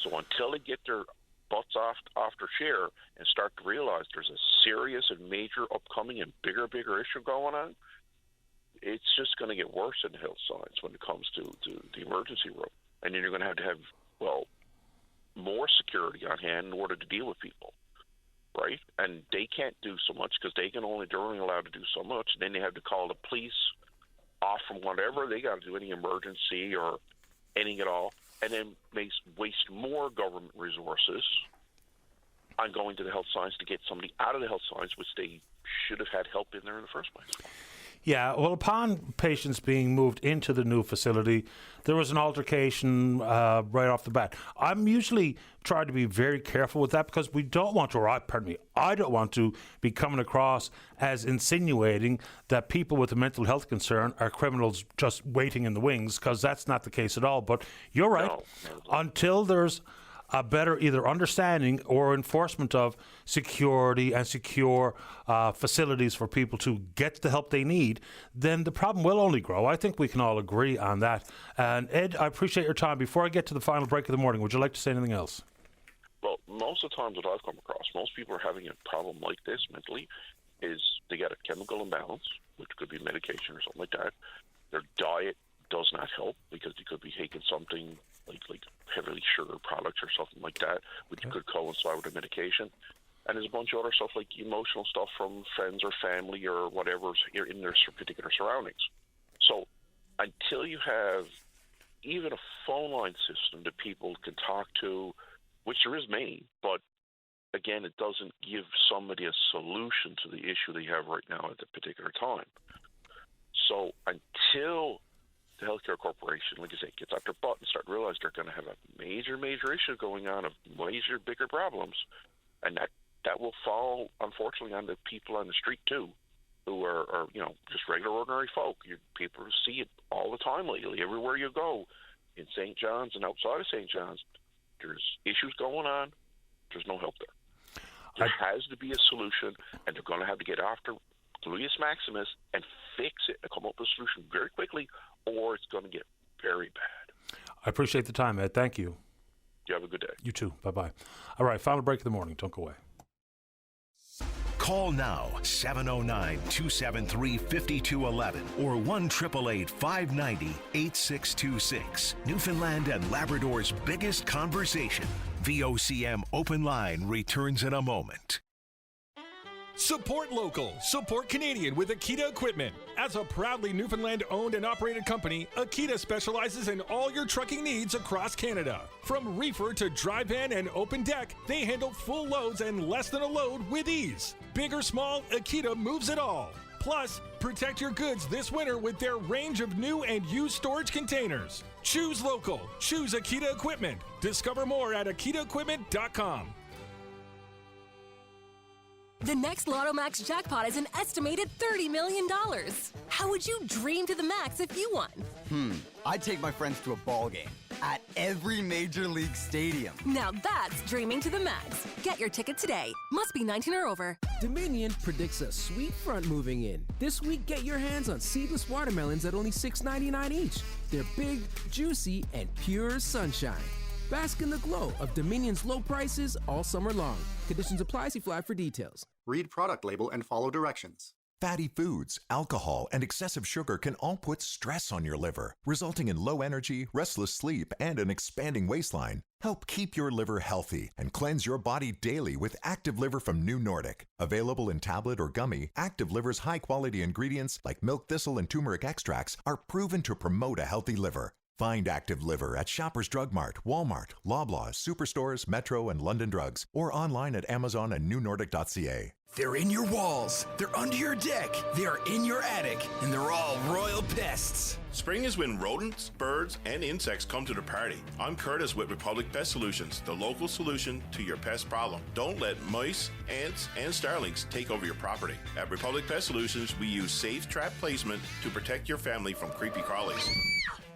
S17: So until they get their butts off their chair and start to realize there's a serious and major upcoming and bigger issue going on, it's just going to get worse in the health science when it comes to the emergency room. And then you're going to have, more security on hand in order to deal with people, right? And they can't do so much because they're only allowed to do so much. And then they have to call the police off from whatever they got to do, any emergency or anything at all, and then waste more government resources on going to the health science to get somebody out of the health science, which they should have had help in there in the first place.
S9: Yeah, well, upon patients being moved into the new facility, there was an altercation right off the bat. I'm usually trying to be very careful with that because we don't want to, I don't want to be coming across as insinuating that people with a mental health concern are criminals just waiting in the wings, because that's not the case at all. But you're right. No. Until there's a better either understanding or enforcement of security and secure facilities for people to get the help they need, then the problem will only grow. I think we can all agree on that. And Ed, I appreciate your time. Before I get to the final break of the morning, would you like to say anything else?
S17: Well, most of the times that I've come across, most people are having a problem like this mentally is they got a chemical imbalance, which could be medication or something like that. Their diet does not help because they could be taking something like heavily sugar products or something like that, which could coincide with the medication. And there's a bunch of other stuff like emotional stuff from friends or family or whatever's in their particular surroundings. So until you have even a phone line system that people can talk to, which there is many, but again, it doesn't give somebody a solution to the issue they have right now at the particular time. So until the healthcare corporation, like I say, gets out their butt and start realizing they're going to have a major issue going on of major, bigger problems, and that will fall, unfortunately, on the people on the street too, who are just regular, ordinary folk. People see it all the time lately. Everywhere you go, in St. John's and outside of St. John's, there's issues going on. There's no help there. There has to be a solution, and they're going to have to get after Gluteus Maximus and fix it and come up with a solution very quickly, or it's going to get very bad.
S9: I appreciate the time, Ed. Thank you.
S17: You have a good day.
S9: You too. Bye-bye. All right, final break of the morning. Don't go away.
S3: Call now, 709-273-5211 or 1-888-590-8626. Newfoundland and Labrador's biggest conversation. VOCM Open Line returns in a moment.
S2: Support local, support Canadian with Akita equipment. As a proudly Newfoundland-owned and operated company, Akita specializes in all your trucking needs across Canada. From reefer to dry van and open deck, they handle full loads and less than a load with ease. Big or small, Akita moves it all. Plus, protect your goods this winter with their range of new and used storage containers. Choose local. Choose Akita equipment. Discover more at akitaequipment.com.
S18: The next Lotto Max jackpot is an estimated $30 million. How would you dream to the max if you won?
S19: I'd take my friends to a ball game at every major league stadium.
S18: Now that's dreaming to the max. Get your ticket today. Must be 19 or over.
S20: Dominion predicts a sweet front moving in. This week, get your hands on seedless watermelons at only $6.99 each. They're big, juicy, and pure sunshine. Bask in the glow of Dominion's low prices all summer long. Conditions apply. See flyer for details.
S21: Read product label and follow directions.
S22: Fatty foods, alcohol, and excessive sugar can all put stress on your liver, resulting in low energy, restless sleep, and an expanding waistline. Help keep your liver healthy and cleanse your body daily with Active Liver from New Nordic. Available in tablet or gummy, Active Liver's high-quality ingredients like milk thistle and turmeric extracts are proven to promote a healthy liver. Find Active Liver at Shoppers Drug Mart, Walmart, Loblaws, Superstores, Metro, and London Drugs, or online at Amazon and newnordic.ca.
S10: They're in your walls, they're under your deck, they are in your attic, and they're all royal pests.
S24: Spring is when rodents, birds, and insects come to the party. I'm Curtis with Republic Pest Solutions, the local solution to your pest problem. Don't let mice, ants, and starlings take over your property. At Republic Pest Solutions, we use safe trap placement to protect your family from creepy crawlies.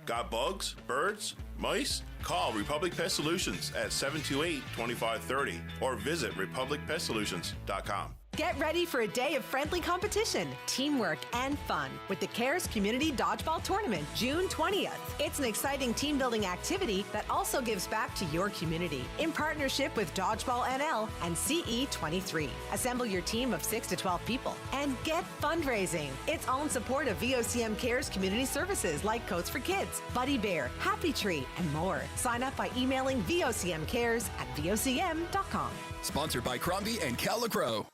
S24: Got bugs, birds, mice? Call Republic Pest Solutions at 728-2530 or visit republicpestsolutions.com.
S4: Get ready for a day of friendly competition, teamwork, and fun with the CARES Community Dodgeball Tournament, June 20th. It's an exciting team-building activity that also gives back to your community in partnership with Dodgeball NL and CE23. Assemble your team of 6 to 12 people and get fundraising. It's all in support of VOCM CARES community services like Coats for Kids, Buddy Bear, Happy Tree, and more. Sign up by emailing vocmcares@vocm.com.
S10: Sponsored by Crombie and Cal LaCroix.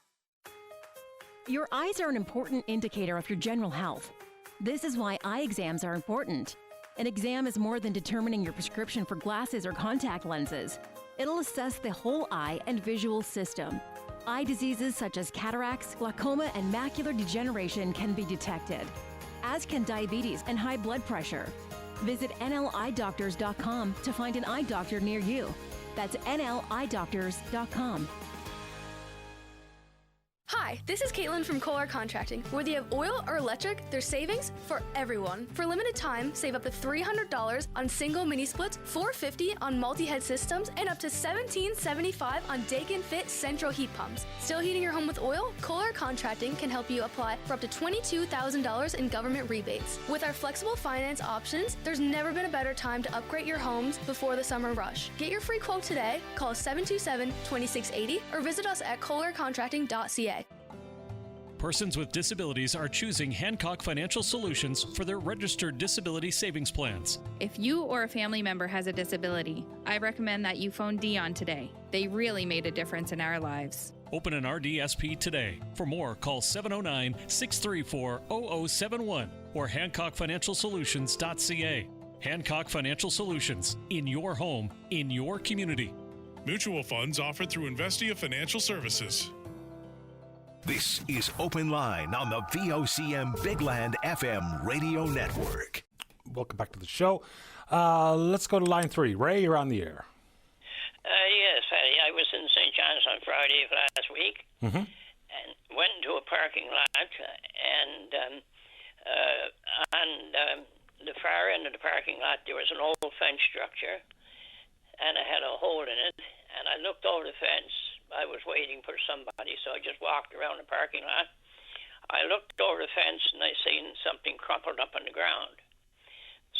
S5: Your eyes are an important indicator of your general health. This is why eye exams are important. An exam is more than determining your prescription for glasses or contact lenses. It'll assess the whole eye and visual system. Eye diseases such as cataracts, glaucoma, and macular degeneration can be detected, as can diabetes and high blood pressure. Visit nleyedoctors.com to find an eye doctor near you. That's nleyedoctors.com.
S6: Hi, this is Caitlin from Kohler Contracting. Whether you have oil or electric, there's savings for everyone. For a limited time, save up to $300 on single mini splits, $450 on multi-head systems, and up to $1,775 on Daikin Fit central heat pumps. Still heating your home with oil? Kohler Contracting can help you apply for up to $22,000 in government rebates. With our flexible finance options, there's never been a better time to upgrade your homes before the summer rush. Get your free quote today. Call 727-2680 or visit us at kohlercontracting.ca.
S7: Persons with disabilities are choosing Hancock Financial Solutions for their registered disability savings plans.
S8: If you or a family member has a disability, I recommend that you phone Dion today. They really made a difference in our lives.
S7: Open an RDSP today. For more, call 709-634-0071 or HancockFinancialSolutions.ca. Hancock Financial Solutions, in your home, in your community.
S25: Mutual funds offered through Investia Financial Services.
S3: This is Open Line on the VOCM Big Land FM radio network.
S9: Welcome back to the show. Let's go to line 3. Ray, you're on the air.
S26: Yes, Patty. I was in St. John's on Friday of last week and went into a parking lot, and on the far end of the parking lot there was an old fence structure, and it had a hole in it, and I looked over the fence. I was waiting for somebody, so I just walked around the parking lot. I looked over the fence, and I seen something crumpled up on the ground.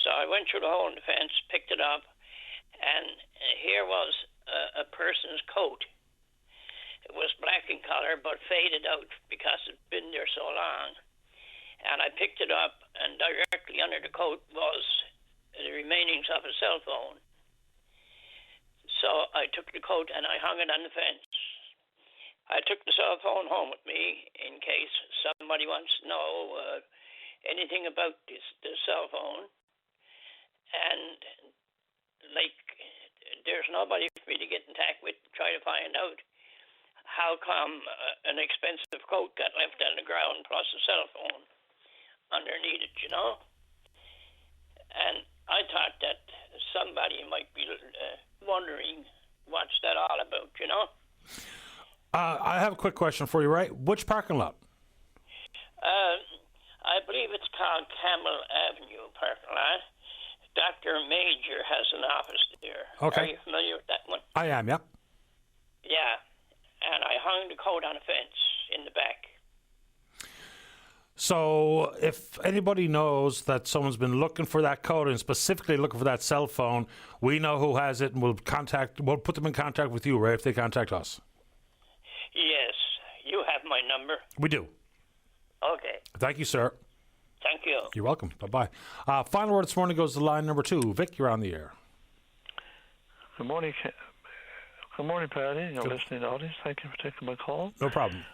S26: So I went through the hole in the fence, picked it up, and here was a person's coat. It was black in color, but faded out because it'd been there so long. And I picked it up, and directly under the coat was the remainings of a cell phone. So I took the coat and I hung it on the fence. I took the cell phone home with me in case somebody wants to know anything about the cell phone. And, there's nobody for me to get in touch with to try to find out how come an expensive coat got left on the ground plus a cell phone underneath it, And I thought that somebody might be wondering what's that all about,
S9: I have a quick question for you, Ray. Which parking lot?
S26: I believe it's called Campbell Avenue parking lot. Dr. Major has an office there.
S9: Okay.
S26: Are you familiar with that one?
S9: I am, yeah.
S26: Yeah. And I hung the coat on a fence in the back.
S9: So if anybody knows that someone's been looking for that code and specifically looking for that cell phone, we know who has it, and we'll put them in contact with you, Ray, if they contact us.
S26: Yes. You have my number?
S9: We do.
S26: Okay.
S9: Thank you, sir.
S26: Thank you.
S9: You're welcome. Bye-bye. Final word this morning goes to line number 2. Vic, you're on the air.
S28: Good morning. Good morning, Patty, and your listening audience. Thank you for taking my call.
S9: No problem.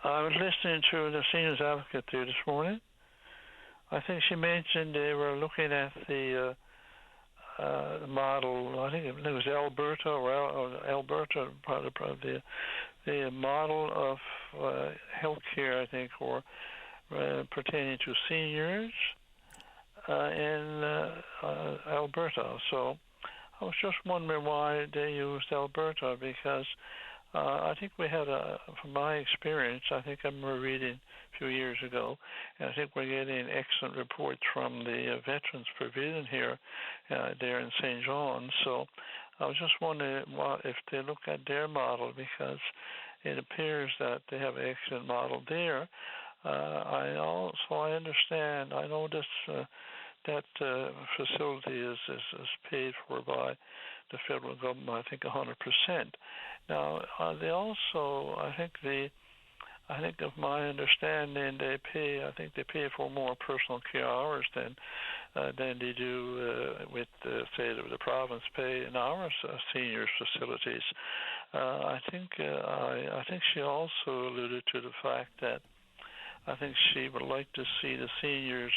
S28: I was listening to the seniors advocate there this morning. I think she mentioned they were looking at the model. I think it was Alberta or Alberta, probably the model of healthcare. I think, or pertaining to seniors in Alberta. So I was just wondering why they used Alberta, because I think we had, from my experience, I think I remember reading a few years ago, and I think we're getting excellent reports from the Veterans Pavilion here, there in St. John's. So I was just wondering if they look at their model, because it appears that they have an excellent model there. I understand. I know this that facility is paid for by the federal government. I think 100%. Now they also, I think of my understanding, they pay for more personal care hours than they do with say the province pay in our seniors facilities. I think she also alluded to the fact that I think she would like to see the seniors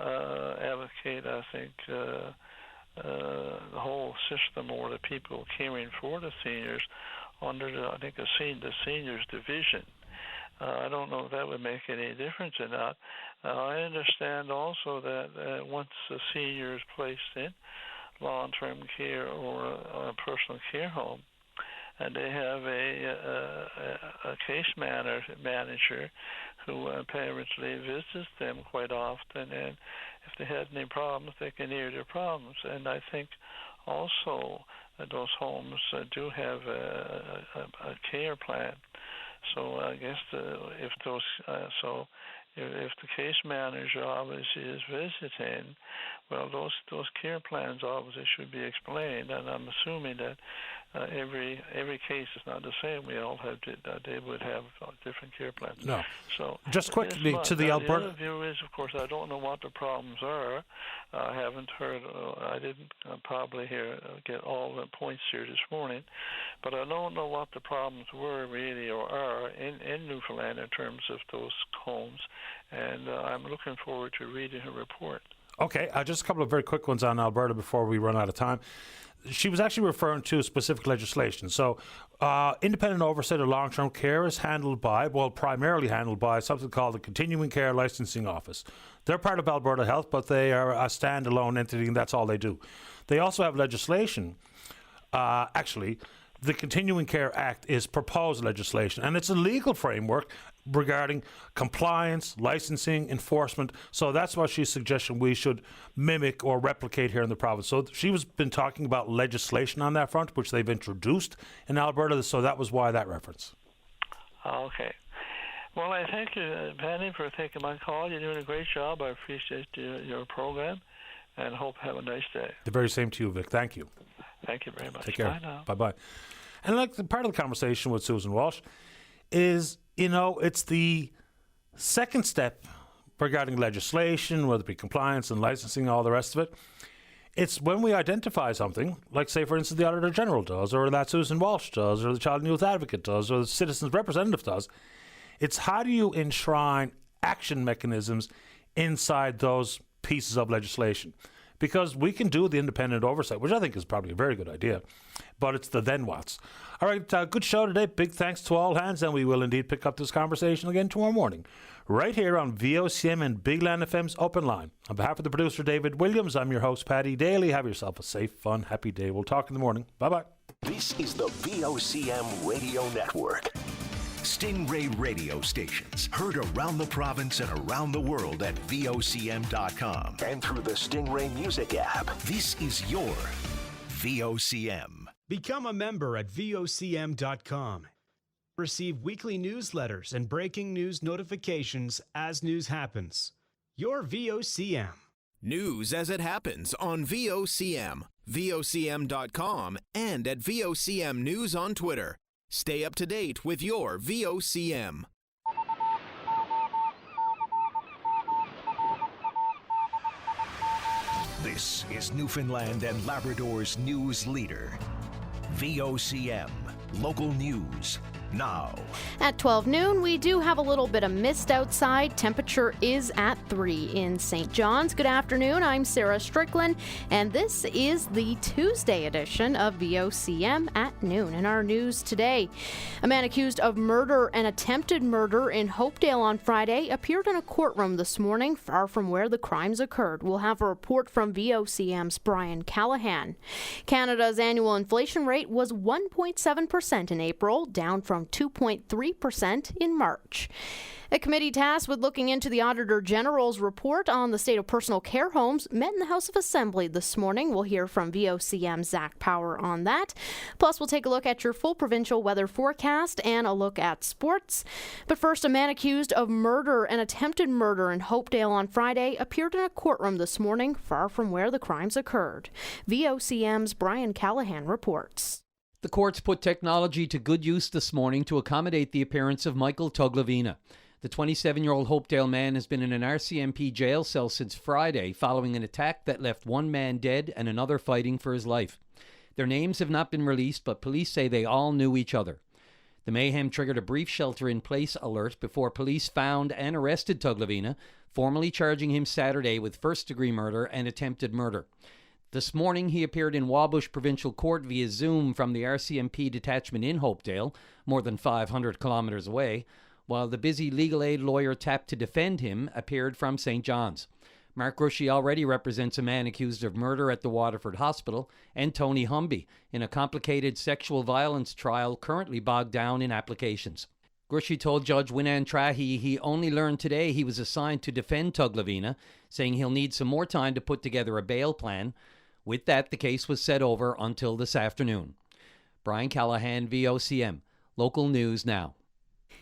S28: allocate, I think, the whole system or the people caring for the seniors under the seniors division. I don't know if that would make any difference or not. I understand also that once the senior is placed in long-term care or a personal care home, and they have a case manager who apparently visits them quite often, and if they had any problems, they can hear their problems. And I think also those homes do have a care plan. So I guess if the case manager obviously is visiting, well, those care plans obviously should be explained, and I'm assuming that every case is not the same. We all have they would have different care plans.
S9: No.
S28: So
S9: just quickly to the Alberta.
S28: The other view is, of course, I don't know what the problems are. I haven't heard. I didn't probably get all the points here this morning, but I don't know what the problems were really or are in Newfoundland in terms of those homes, and I'm looking forward to reading her report.
S9: Okay, just a couple of very quick ones on Alberta before we run out of time. She was actually referring to specific legislation. So independent oversight of long-term care is primarily handled by something called the Continuing Care Licensing Office. They're part of Alberta Health, but they are a standalone entity, and that's all they do. They also have legislation. Actually, the Continuing Care Act is proposed legislation, and it's a legal framework regarding compliance, licensing, enforcement. So that's what she's suggesting we should mimic or replicate here in the province. So she was been talking about legislation on that front, which they've introduced in Alberta. So that was why that reference.
S28: Okay. Well, I thank you, Penny, for taking my call. You're doing a great job. I appreciate your program, and hope you have a nice day.
S9: The very same to you, Vic. Thank you.
S28: Thank you very much.
S9: Take care.
S28: Bye now.
S9: Bye-bye. And like the part of the conversation with Susan Walsh is, it's the second step regarding legislation, whether it be compliance and licensing, all the rest of it. It's when we identify something, like, say, for instance, the Auditor General does, or that Susan Walsh does, or the Child and Youth Advocate does, or the Citizens Representative does. It's how do you enshrine action mechanisms inside those pieces of legislation? Because we can do the independent oversight, which I think is probably a very good idea, but it's the then what's. All right, good show today. Big thanks to all hands, and we will indeed pick up this conversation again tomorrow morning, right here on VOCM and Big Land FM's Open Line. On behalf of the producer, David Williams, I'm your host, Paddy Daly. Have yourself a safe, fun, happy day. We'll talk in the morning. Bye-bye.
S3: This is the VOCM Radio Network. Stingray radio stations heard around the province and around the world at VOCM.com and through the Stingray Music app. This is your VOCM.
S1: Become a member at VOCM.com. Receive weekly newsletters and breaking news notifications as news happens. Your VOCM.
S11: News as it happens on VOCM, VOCM.com, and at VOCM News on Twitter. Stay up to date with your VOCM.
S3: This is Newfoundland and Labrador's news leader. VOCM, local news. Now.
S13: At 12 noon, we do have a little bit of mist outside. Temperature is at 3 in St. John's. Good afternoon. I'm Sarah Strickland, and this is the Tuesday edition of VOCM at noon. In our news today, a man accused of murder and attempted murder in Hopedale on Friday appeared in a courtroom this morning far from where the crimes occurred. We'll have a report from VOCM's Brian Callahan. Canada's annual inflation rate was 1.7% in April, down from from 2.3% in March. A committee tasked with looking into the Auditor General's report on the state of personal care homes met in the House of Assembly this morning. We'll hear from VOCM Zach Power on that. Plus, we'll take a look at your full provincial weather forecast and a look at sports. But first, a man accused of murder and attempted murder in Hopedale on Friday appeared in a courtroom this morning, far from where the crimes occurred. VOCM's Brian Callahan reports.
S2: The courts put technology to good use this morning to accommodate the appearance of Michael Tuglavina. The 27-year-old Hopedale man has been in an RCMP jail cell since Friday following an attack that left one man dead and another fighting for his life. Their names have not been released, but police say they all knew each other. The mayhem triggered a brief shelter-in-place alert before police found and arrested Tuglavina, formally charging him Saturday with first-degree murder and attempted murder. This morning, he appeared in Wabush Provincial Court via Zoom from the RCMP detachment in Hopedale, more than 500 kilometres away, while the busy legal aid lawyer tapped to defend him appeared from St. John's. Mark Rushy already represents a man accused of murder at the Waterford Hospital, and Tony Humby in a complicated sexual violence trial currently bogged down in applications. Rushy told Judge Winan Trahi he only learned today he was assigned to defend Tuglavina, saying he'll need some more time to put together a bail plan. With that, the case was set over until this afternoon. Brian Callahan, VOCM. Local News Now.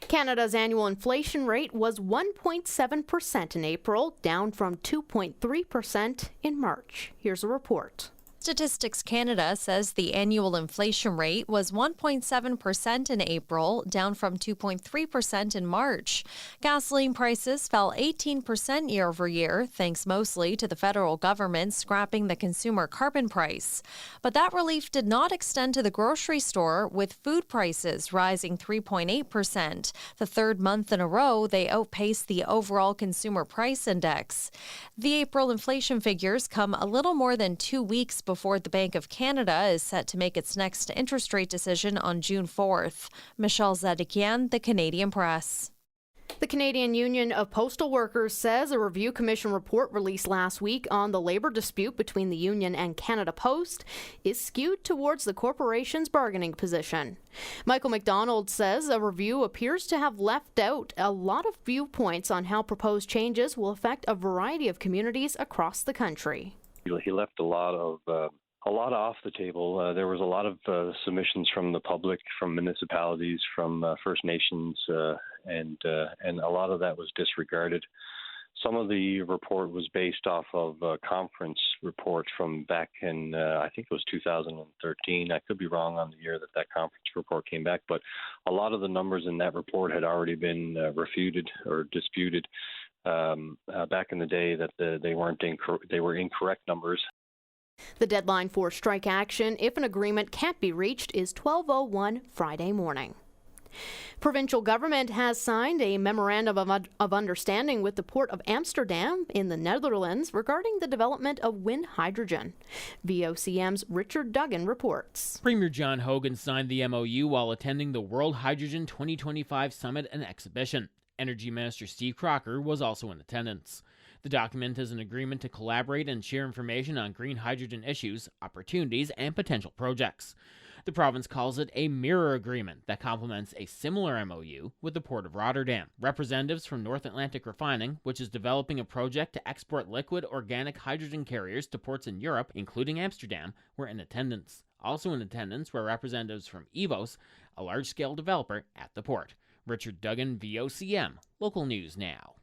S13: Canada's annual inflation rate was 1.7% in April, down from 2.3% in March. Here's a report.
S12: Statistics Canada says the annual inflation rate was 1.7% in April, down from 2.3% in March. Gasoline prices fell 18% year over year, thanks mostly to the federal government scrapping the consumer carbon price. But that relief did not extend to the grocery store, with food prices rising 3.8%. The third month in a row, they outpaced the overall consumer price index. The April inflation figures come a little more than 2 weeks before the Bank of Canada is set to make its next interest rate decision on June 4th. Michelle Zadikian, The Canadian Press.
S13: The Canadian Union of Postal Workers says a review commission report released last week on the labor dispute between the union and Canada Post is skewed towards the corporation's bargaining position. Michael McDonald says a review appears to have left out a lot of viewpoints on how proposed changes will affect a variety of communities across the country.
S14: He left a lot off the table. There was a lot of submissions from the public, from municipalities, from First Nations, and a lot of that was disregarded. Some of the report was based off of a conference report from back in, I think it was 2013. I could be wrong on the year that conference report came back, but a lot of the numbers in that report had already been refuted or disputed back in the day, that they were incorrect numbers.
S13: The deadline for strike action, if an agreement can't be reached, is 12:01 Friday morning. Provincial government has signed a memorandum of understanding with the Port of Amsterdam in the Netherlands regarding the development of wind hydrogen. VOCM's Richard Duggan reports.
S15: Premier John Hogan signed the MOU while attending the World Hydrogen 2025 Summit and Exhibition. Energy Minister Steve Crocker was also in attendance. The document is an agreement to collaborate and share information on green hydrogen issues, opportunities, and potential projects. The province calls it a mirror agreement that complements a similar MOU with the Port of Rotterdam. Representatives from North Atlantic Refining, which is developing a project to export liquid organic hydrogen carriers to ports in Europe, including Amsterdam, were in attendance. Also in attendance were representatives from EVOS, a large-scale developer at the port. Richard Duggan, VOCM. Local News Now.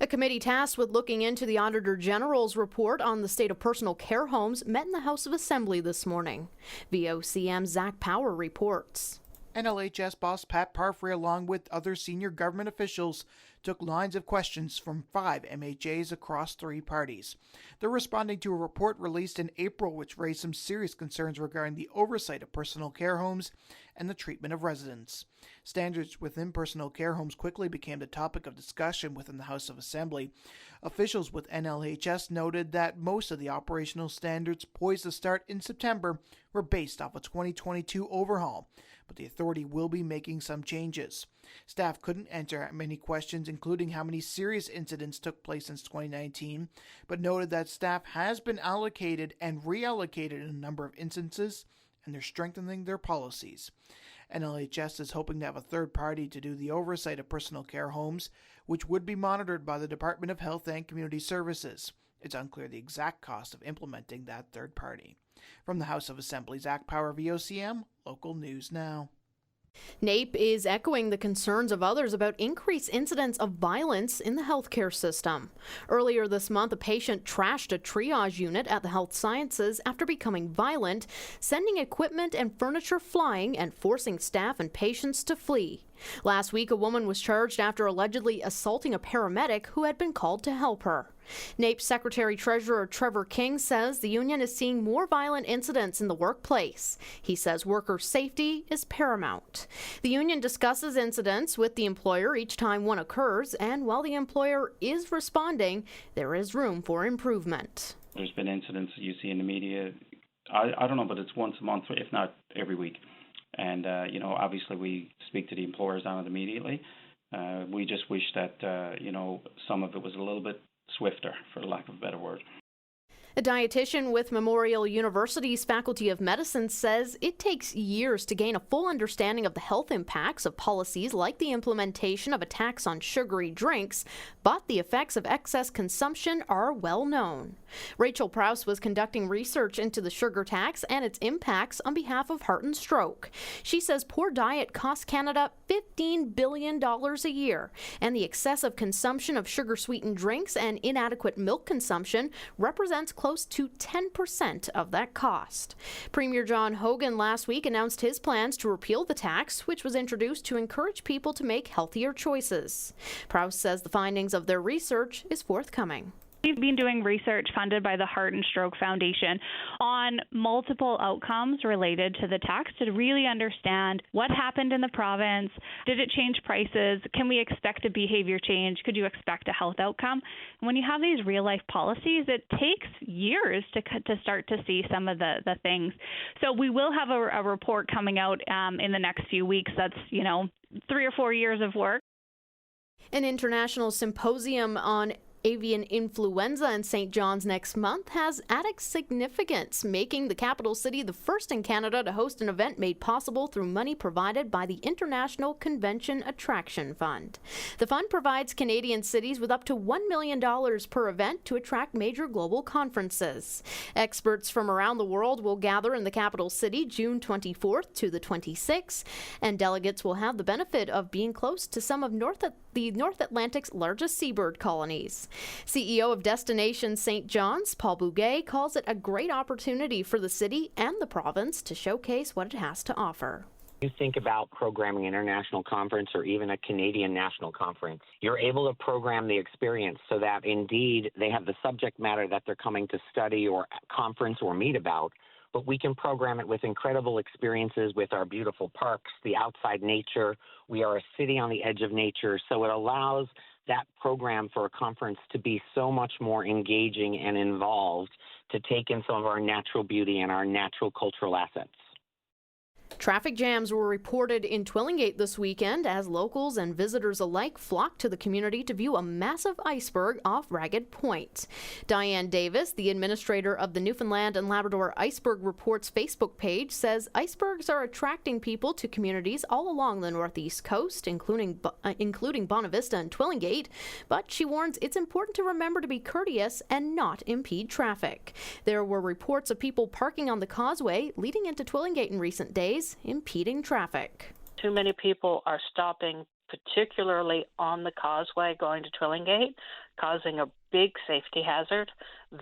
S13: A committee tasked with looking into the Auditor General's report on the state of personal care homes met in the House of Assembly this morning. VOCM Zach Power reports.
S16: NLHS boss Pat Parfrey, along with other senior government officials, took lines of questions from 5 MHAs across 3 parties. They're responding to a report released in April which raised some serious concerns regarding the oversight of personal care homes and the treatment of residents. Standards within personal care homes quickly became the topic of discussion within the House of Assembly. Officials with NLHS noted that most of the operational standards poised to start in September were based off a 2022 overhaul, but the authority will be making some changes. Staff couldn't answer many questions, including how many serious incidents took place since 2019, but noted that staff has been allocated and reallocated in a number of instances, and they're strengthening their policies. NLHS is hoping to have a third party to do the oversight of personal care homes, which would be monitored by the Department of Health and Community Services. It's unclear the exact cost of implementing that third party. From the House of Assembly, Zach Power, VOCM, Local News Now.
S13: NAPE is echoing the concerns of others about increased incidents of violence in the healthcare system. Earlier this month, a patient trashed a triage unit at the Health Sciences after becoming violent, sending equipment and furniture flying and forcing staff and patients to flee. Last week, a woman was charged after allegedly assaulting a paramedic who had been called to help her. NAPE Secretary-Treasurer Trevor King says the union is seeing more violent incidents in the workplace. He says worker safety is paramount. The union discusses incidents with the employer each time one occurs, and while the employer is responding, there is room for improvement.
S17: There's been incidents that you see in the media, I don't know, but it's once a month, if not every week. And, obviously we speak to the employers on it immediately. We just wish that, some of it was a little bit swifter, for the lack of a better word.
S13: A dietitian with Memorial University's Faculty of Medicine says it takes years to gain a full understanding of the health impacts of policies like the implementation of a tax on sugary drinks, but the effects of excess consumption are well known. Rachel Prowse was conducting research into the sugar tax and its impacts on behalf of Heart and Stroke. She says poor diet costs Canada $15 billion a year, and the excessive consumption of sugar-sweetened drinks and inadequate milk consumption represents close to 10% of that cost. Premier John Hogan last week announced his plans to repeal the tax, which was introduced to encourage people to make healthier choices. Prowse says the findings of their research is forthcoming.
S18: We've been doing research funded by the Heart and Stroke Foundation on multiple outcomes related to the tax to really understand what happened in the province. Did it change prices? Can we expect a behavior change? Could you expect a health outcome? And when you have these real-life policies, it takes years to start to see some of the things. So we will have a report coming out in the next few weeks. That's, 3 or 4 years of work.
S13: An international symposium on avian influenza in St. John's next month has added significance, making the capital city the first in Canada to host an event made possible through money provided by the International Convention Attraction Fund. The fund provides Canadian cities with up to $1 million per event to attract major global conferences. Experts from around the world will gather in the capital city June 24th to the 26th, and delegates will have the benefit of being close to some of the North Atlantic's largest seabird colonies. CEO of Destination St. John's, Paul Bouguet, calls it a great opportunity for the city and the province to showcase what it has to offer.
S19: You think about programming an international conference or even a Canadian national conference, you're able to program the experience so that indeed they have the subject matter that they're coming to study or conference or meet about, but we can program it with incredible experiences with our beautiful parks, the outside nature. We are a city on the edge of nature, so it allows that program for a conference to be so much more engaging and involved to take in some of our natural beauty and our natural cultural assets.
S13: Traffic jams were reported in Twillingate this weekend as locals and visitors alike flocked to the community to view a massive iceberg off Ragged Point. Diane Davis, the administrator of the Newfoundland and Labrador Iceberg Reports Facebook page, says icebergs are attracting people to communities all along the northeast coast, including Bonavista and Twillingate, but she warns it's important to remember to be courteous and not impede traffic. There were reports of people parking on the causeway leading into Twillingate in recent days, impeding traffic.
S20: Too many people are stopping, particularly on the causeway going to Twillingate, causing a big safety hazard.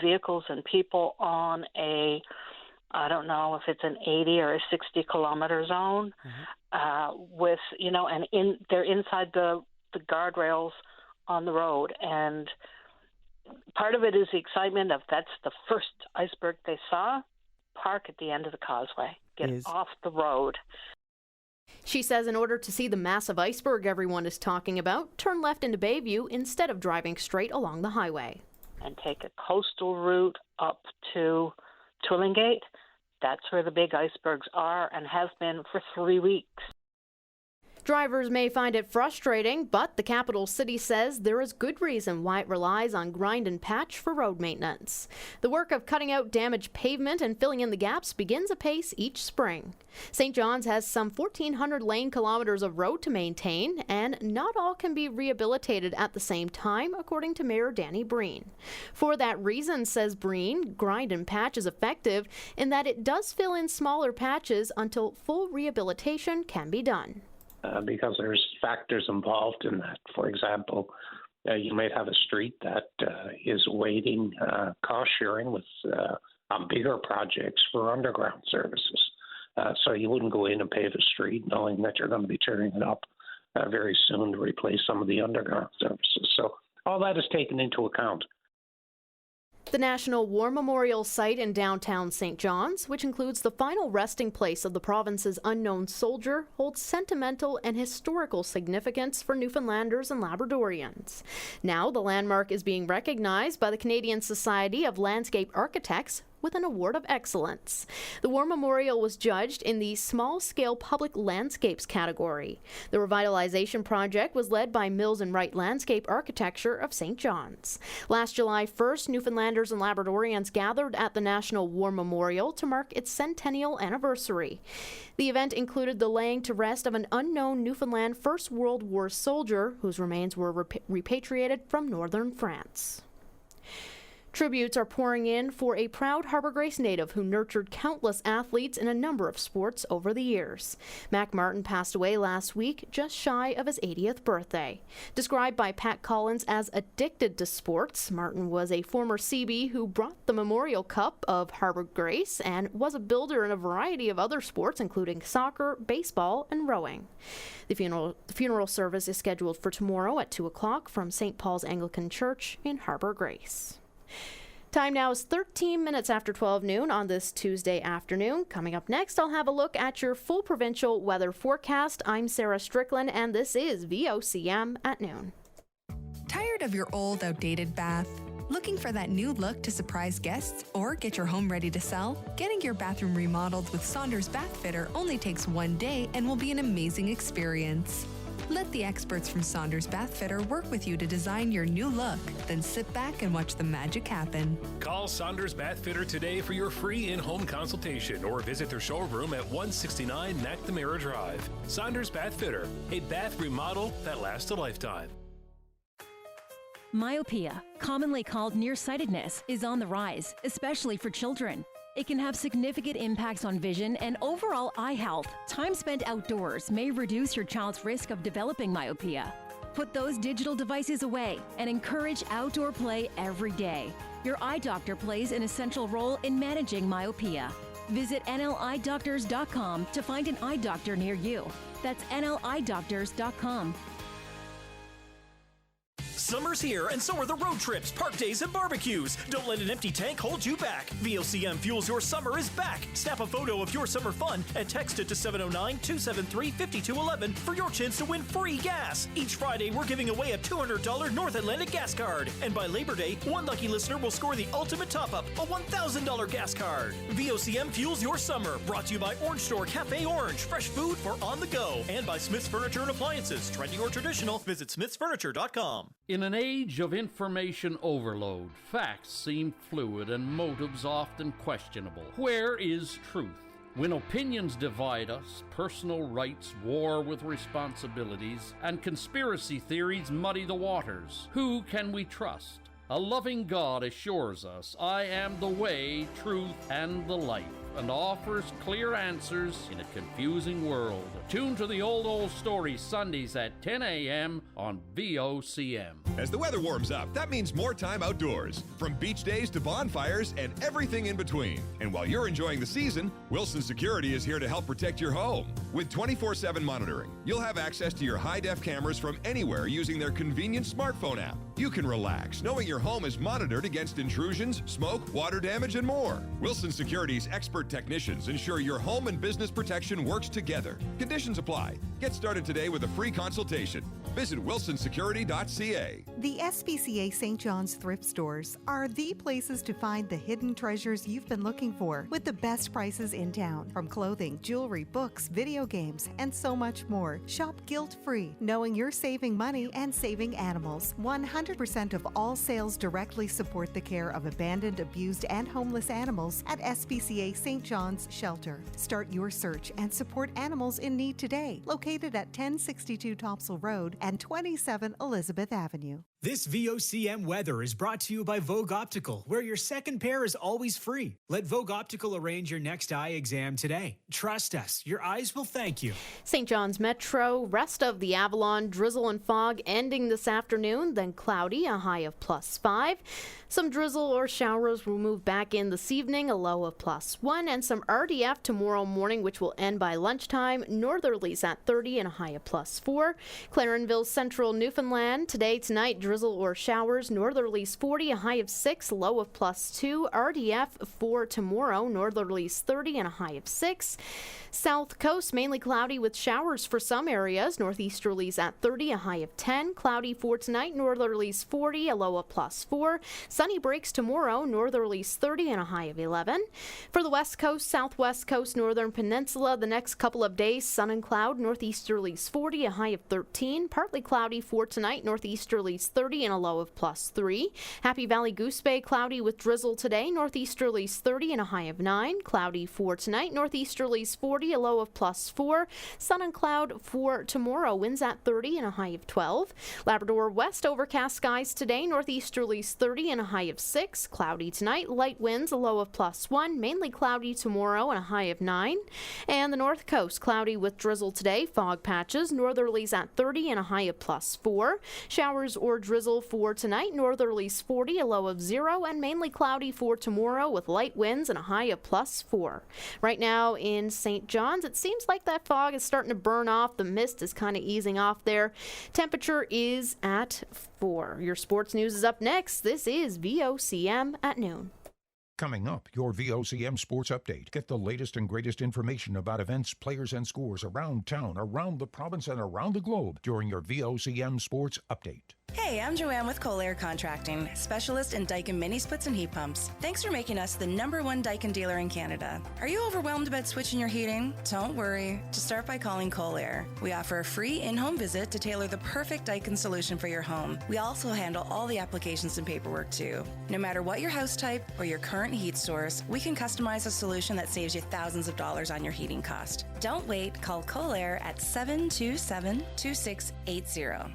S20: Vehicles and people on I don't know if it's an 80 or a 60 kilometer zone, they're inside the guardrails on the road. And part of it is the excitement of that's the first iceberg they saw. Park at the end of the causeway. Get off the road.
S13: She says in order to see the massive iceberg everyone is talking about, turn left into Bayview instead of driving straight along the highway.
S20: And take a coastal route up to Twillingate. That's where the big icebergs are and have been for 3 weeks.
S13: Drivers may find it frustrating, but the capital city says there is good reason why it relies on grind and patch for road maintenance. The work of cutting out damaged pavement and filling in the gaps begins apace each spring. St. John's has some 1,400 lane kilometers of road to maintain, and not all can be rehabilitated at the same time, according to Mayor Danny Breen. For that reason, says Breen, grind and patch is effective in that it does fill in smaller patches until full rehabilitation can be done.
S4: Because there's factors involved in that. For example, you might have a street that is awaiting cost sharing with on bigger projects for underground services. So you wouldn't go in and pave a street knowing that you're going to be tearing it up very soon to replace some of the underground services. So all that is taken into account.
S13: The National War Memorial site in downtown St. John's, which includes the final resting place of the province's unknown soldier, holds sentimental and historical significance for Newfoundlanders and Labradorians. Now the landmark is being recognized by the Canadian Society of Landscape Architects with an award of excellence. The War Memorial was judged in the small-scale public landscapes category. The revitalization project was led by Mills and Wright Landscape Architecture of St. John's. Last July 1st, Newfoundlanders and Labradorians gathered at the National War Memorial to mark its centennial anniversary. The event included the laying to rest of an unknown Newfoundland First World War soldier whose remains were repatriated from northern France. Tributes are pouring in for a proud Harbour Grace native who nurtured countless athletes in a number of sports over the years. Mac Martin passed away last week, just shy of his 80th birthday. Described by Pat Collins as addicted to sports, Martin was a former CB who brought the Memorial Cup of Harbour Grace and was a builder in a variety of other sports, including soccer, baseball, and rowing. The funeral service is scheduled for tomorrow at 2 o'clock from St. Paul's Anglican Church in Harbour Grace. Time now is 13 minutes after 12 noon on this Tuesday afternoon. Coming up next, I'll have a look at your full provincial weather forecast. I'm Sarah Strickland, and this is VOCM at noon.
S5: Tired of your old, outdated bath? Looking for that new look to surprise guests or get your home ready to sell? Getting your bathroom remodeled with Saunders Bath Fitter only takes one day and will be an amazing experience. Let the experts from Saunders Bath Fitter work with you to design your new look. Then sit back and watch the magic happen.
S10: Call Saunders Bath Fitter today for your free in-home consultation or visit their showroom at 169 McNamara Drive. Saunders Bath Fitter, a bath remodel that lasts a lifetime.
S21: Myopia, commonly called nearsightedness, is on the rise, especially for children. It can have significant impacts on vision and overall eye health. Time spent outdoors may reduce your child's risk of developing myopia. Put those digital devices away and encourage outdoor play every day. Your eye doctor plays an essential role in managing myopia. Visit nlidoctors.com to find an eye doctor near you. That's nlidoctors.com.
S22: Summer's here, and so are the road trips, park days, and barbecues. Don't let an empty tank hold you back. VOCM Fuels Your Summer is back. Snap a photo of your summer fun and text it to 709-273-5211 for your chance to win free gas. Each Friday, we're giving away a $200 North Atlantic gas card. And by Labor Day, one lucky listener will score the ultimate top-up, a $1,000 gas card. VOCM Fuels Your Summer, brought to you by Orange Store Cafe Orange, fresh food for on the go. And by Smith's Furniture and Appliances, trendy or traditional, visit smithsfurniture.com.
S23: In an age of information overload, facts seem fluid and motives often questionable. Where is truth? When opinions divide us, personal rights war with responsibilities, and conspiracy theories muddy the waters, who can we trust? A loving God assures us, I am the way, truth, and the life, and offers clear answers in a confusing world. Tune to the Old Story Sundays at 10 a.m. on VOCM.
S24: As the weather warms up, that means more time outdoors, from beach days to bonfires and everything in between. And while you're enjoying the season, Wilson Security is here to help protect your home. With 24/7 monitoring, you'll have access to your high-def cameras from anywhere using their convenient smartphone app. You can relax knowing your home is monitored against intrusions, smoke, water damage, and more. Wilson Security's expert technicians ensure your home and business protection works together. Conditions apply. Get started today with a free consultation. Visit wilsonsecurity.ca.
S6: The SPCA St. John's thrift stores are the places to find the hidden treasures you've been looking for with the best prices in town. From clothing, jewelry, books, video games, and so much more. Shop guilt-free, knowing you're saving money and saving animals. 100% of all sales directly support the care of abandoned, abused, and homeless animals at SPCA St. John's Shelter. Start your search and support animals in need today. Located at 1062 Topsail Road and 27 Elizabeth Avenue.
S1: This VOCM weather is brought to you by Vogue Optical, where your second pair is always free. Let Vogue Optical arrange your next eye exam today. Trust us, your eyes will thank you.
S13: St. John's Metro, rest of the Avalon, drizzle and fog ending this afternoon, then cloudy, a high of +5. Some drizzle or showers will move back in this evening, a low of +1, and some RDF tomorrow morning, which will end by lunchtime. Northerlies at 30 and a high of +4. Clarenville, Central Newfoundland, today, tonight, drizzle or showers. Northerlies 40, a high of 6, low of +2. RDF for tomorrow, northerlies 30 and a high of 6. South Coast, mainly cloudy with showers for some areas. Northeasterlies at 30, a high of 10. Cloudy for tonight, northerlies 40, a low of +4. Sunny breaks tomorrow, northerlies 30 and a high of 11. For the West Coast, Southwest Coast, Northern Peninsula, the next couple of days, sun and cloud, northeasterlies 40, a high of 13. Partly cloudy for tonight, northeasterlies 30 and a low of +3. Happy Valley Goose Bay, cloudy with drizzle today, northeasterlies 30 and a high of 9. Cloudy for tonight, northeasterlies 40, a low of +4. Sun and cloud for tomorrow, winds at 30 and a high of 12. Labrador West, overcast skies today, northeasterlies 30 and a high of 6. Cloudy tonight, light winds, a low of +1. Mainly cloudy tomorrow and a high of 9. And the North Coast, cloudy with drizzle today, fog patches, northerlies at 30 and a high of +4. Showers or drizzle for tonight, northerlies 40, a low of 0, and mainly cloudy for tomorrow with light winds and a high of +4. Right now in St. John's, it seems like that fog is starting to burn off. The mist is kind of easing off there. Temperature is at 4. Your sports news is up next. This is VOCM at noon.
S7: Coming up, your VOCM Sports Update. Get the latest and greatest information about events, players, and scores around town, around the province, and around the globe during your VOCM Sports Update.
S8: Hey, I'm Joanne with Colair Contracting, specialist in Daikin mini splits and heat pumps. Thanks for making us the #1 Daikin dealer in Canada. Are you overwhelmed about switching your heating? Don't worry. Just start by calling Colair. We offer a free in-home visit to tailor the perfect Daikin solution for your home. We also handle all the applications and paperwork too. No matter what your house type or your current heat source, we can customize a solution that saves you thousands of dollars on your heating cost. Don't wait. Call Colair at 727-2680.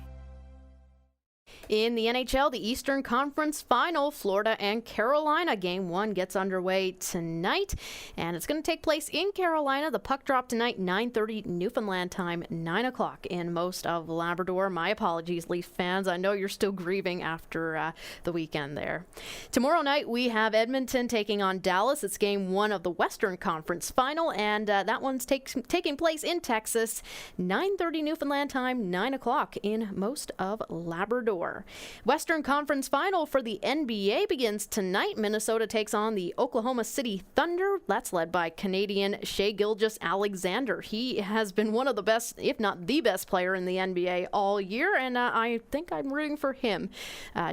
S13: In the NHL, the Eastern Conference Final, Florida and Carolina. Game 1 gets underway tonight, and it's going to take place in Carolina. The puck drop tonight, 9:30 Newfoundland time, 9 o'clock in most of Labrador. My apologies, Leaf fans. I know you're still grieving after the weekend there. Tomorrow night, we have Edmonton taking on Dallas. It's Game 1 of the Western Conference Final, and that one's taking place in Texas, 9:30 Newfoundland time, 9 o'clock in most of Labrador. Western Conference Final for the NBA begins tonight. Minnesota takes on the Oklahoma City Thunder. That's led by Canadian Shai Gilgeous-Alexander. He has been one of the best, if not the best player in the NBA all year, and I think I'm rooting for him.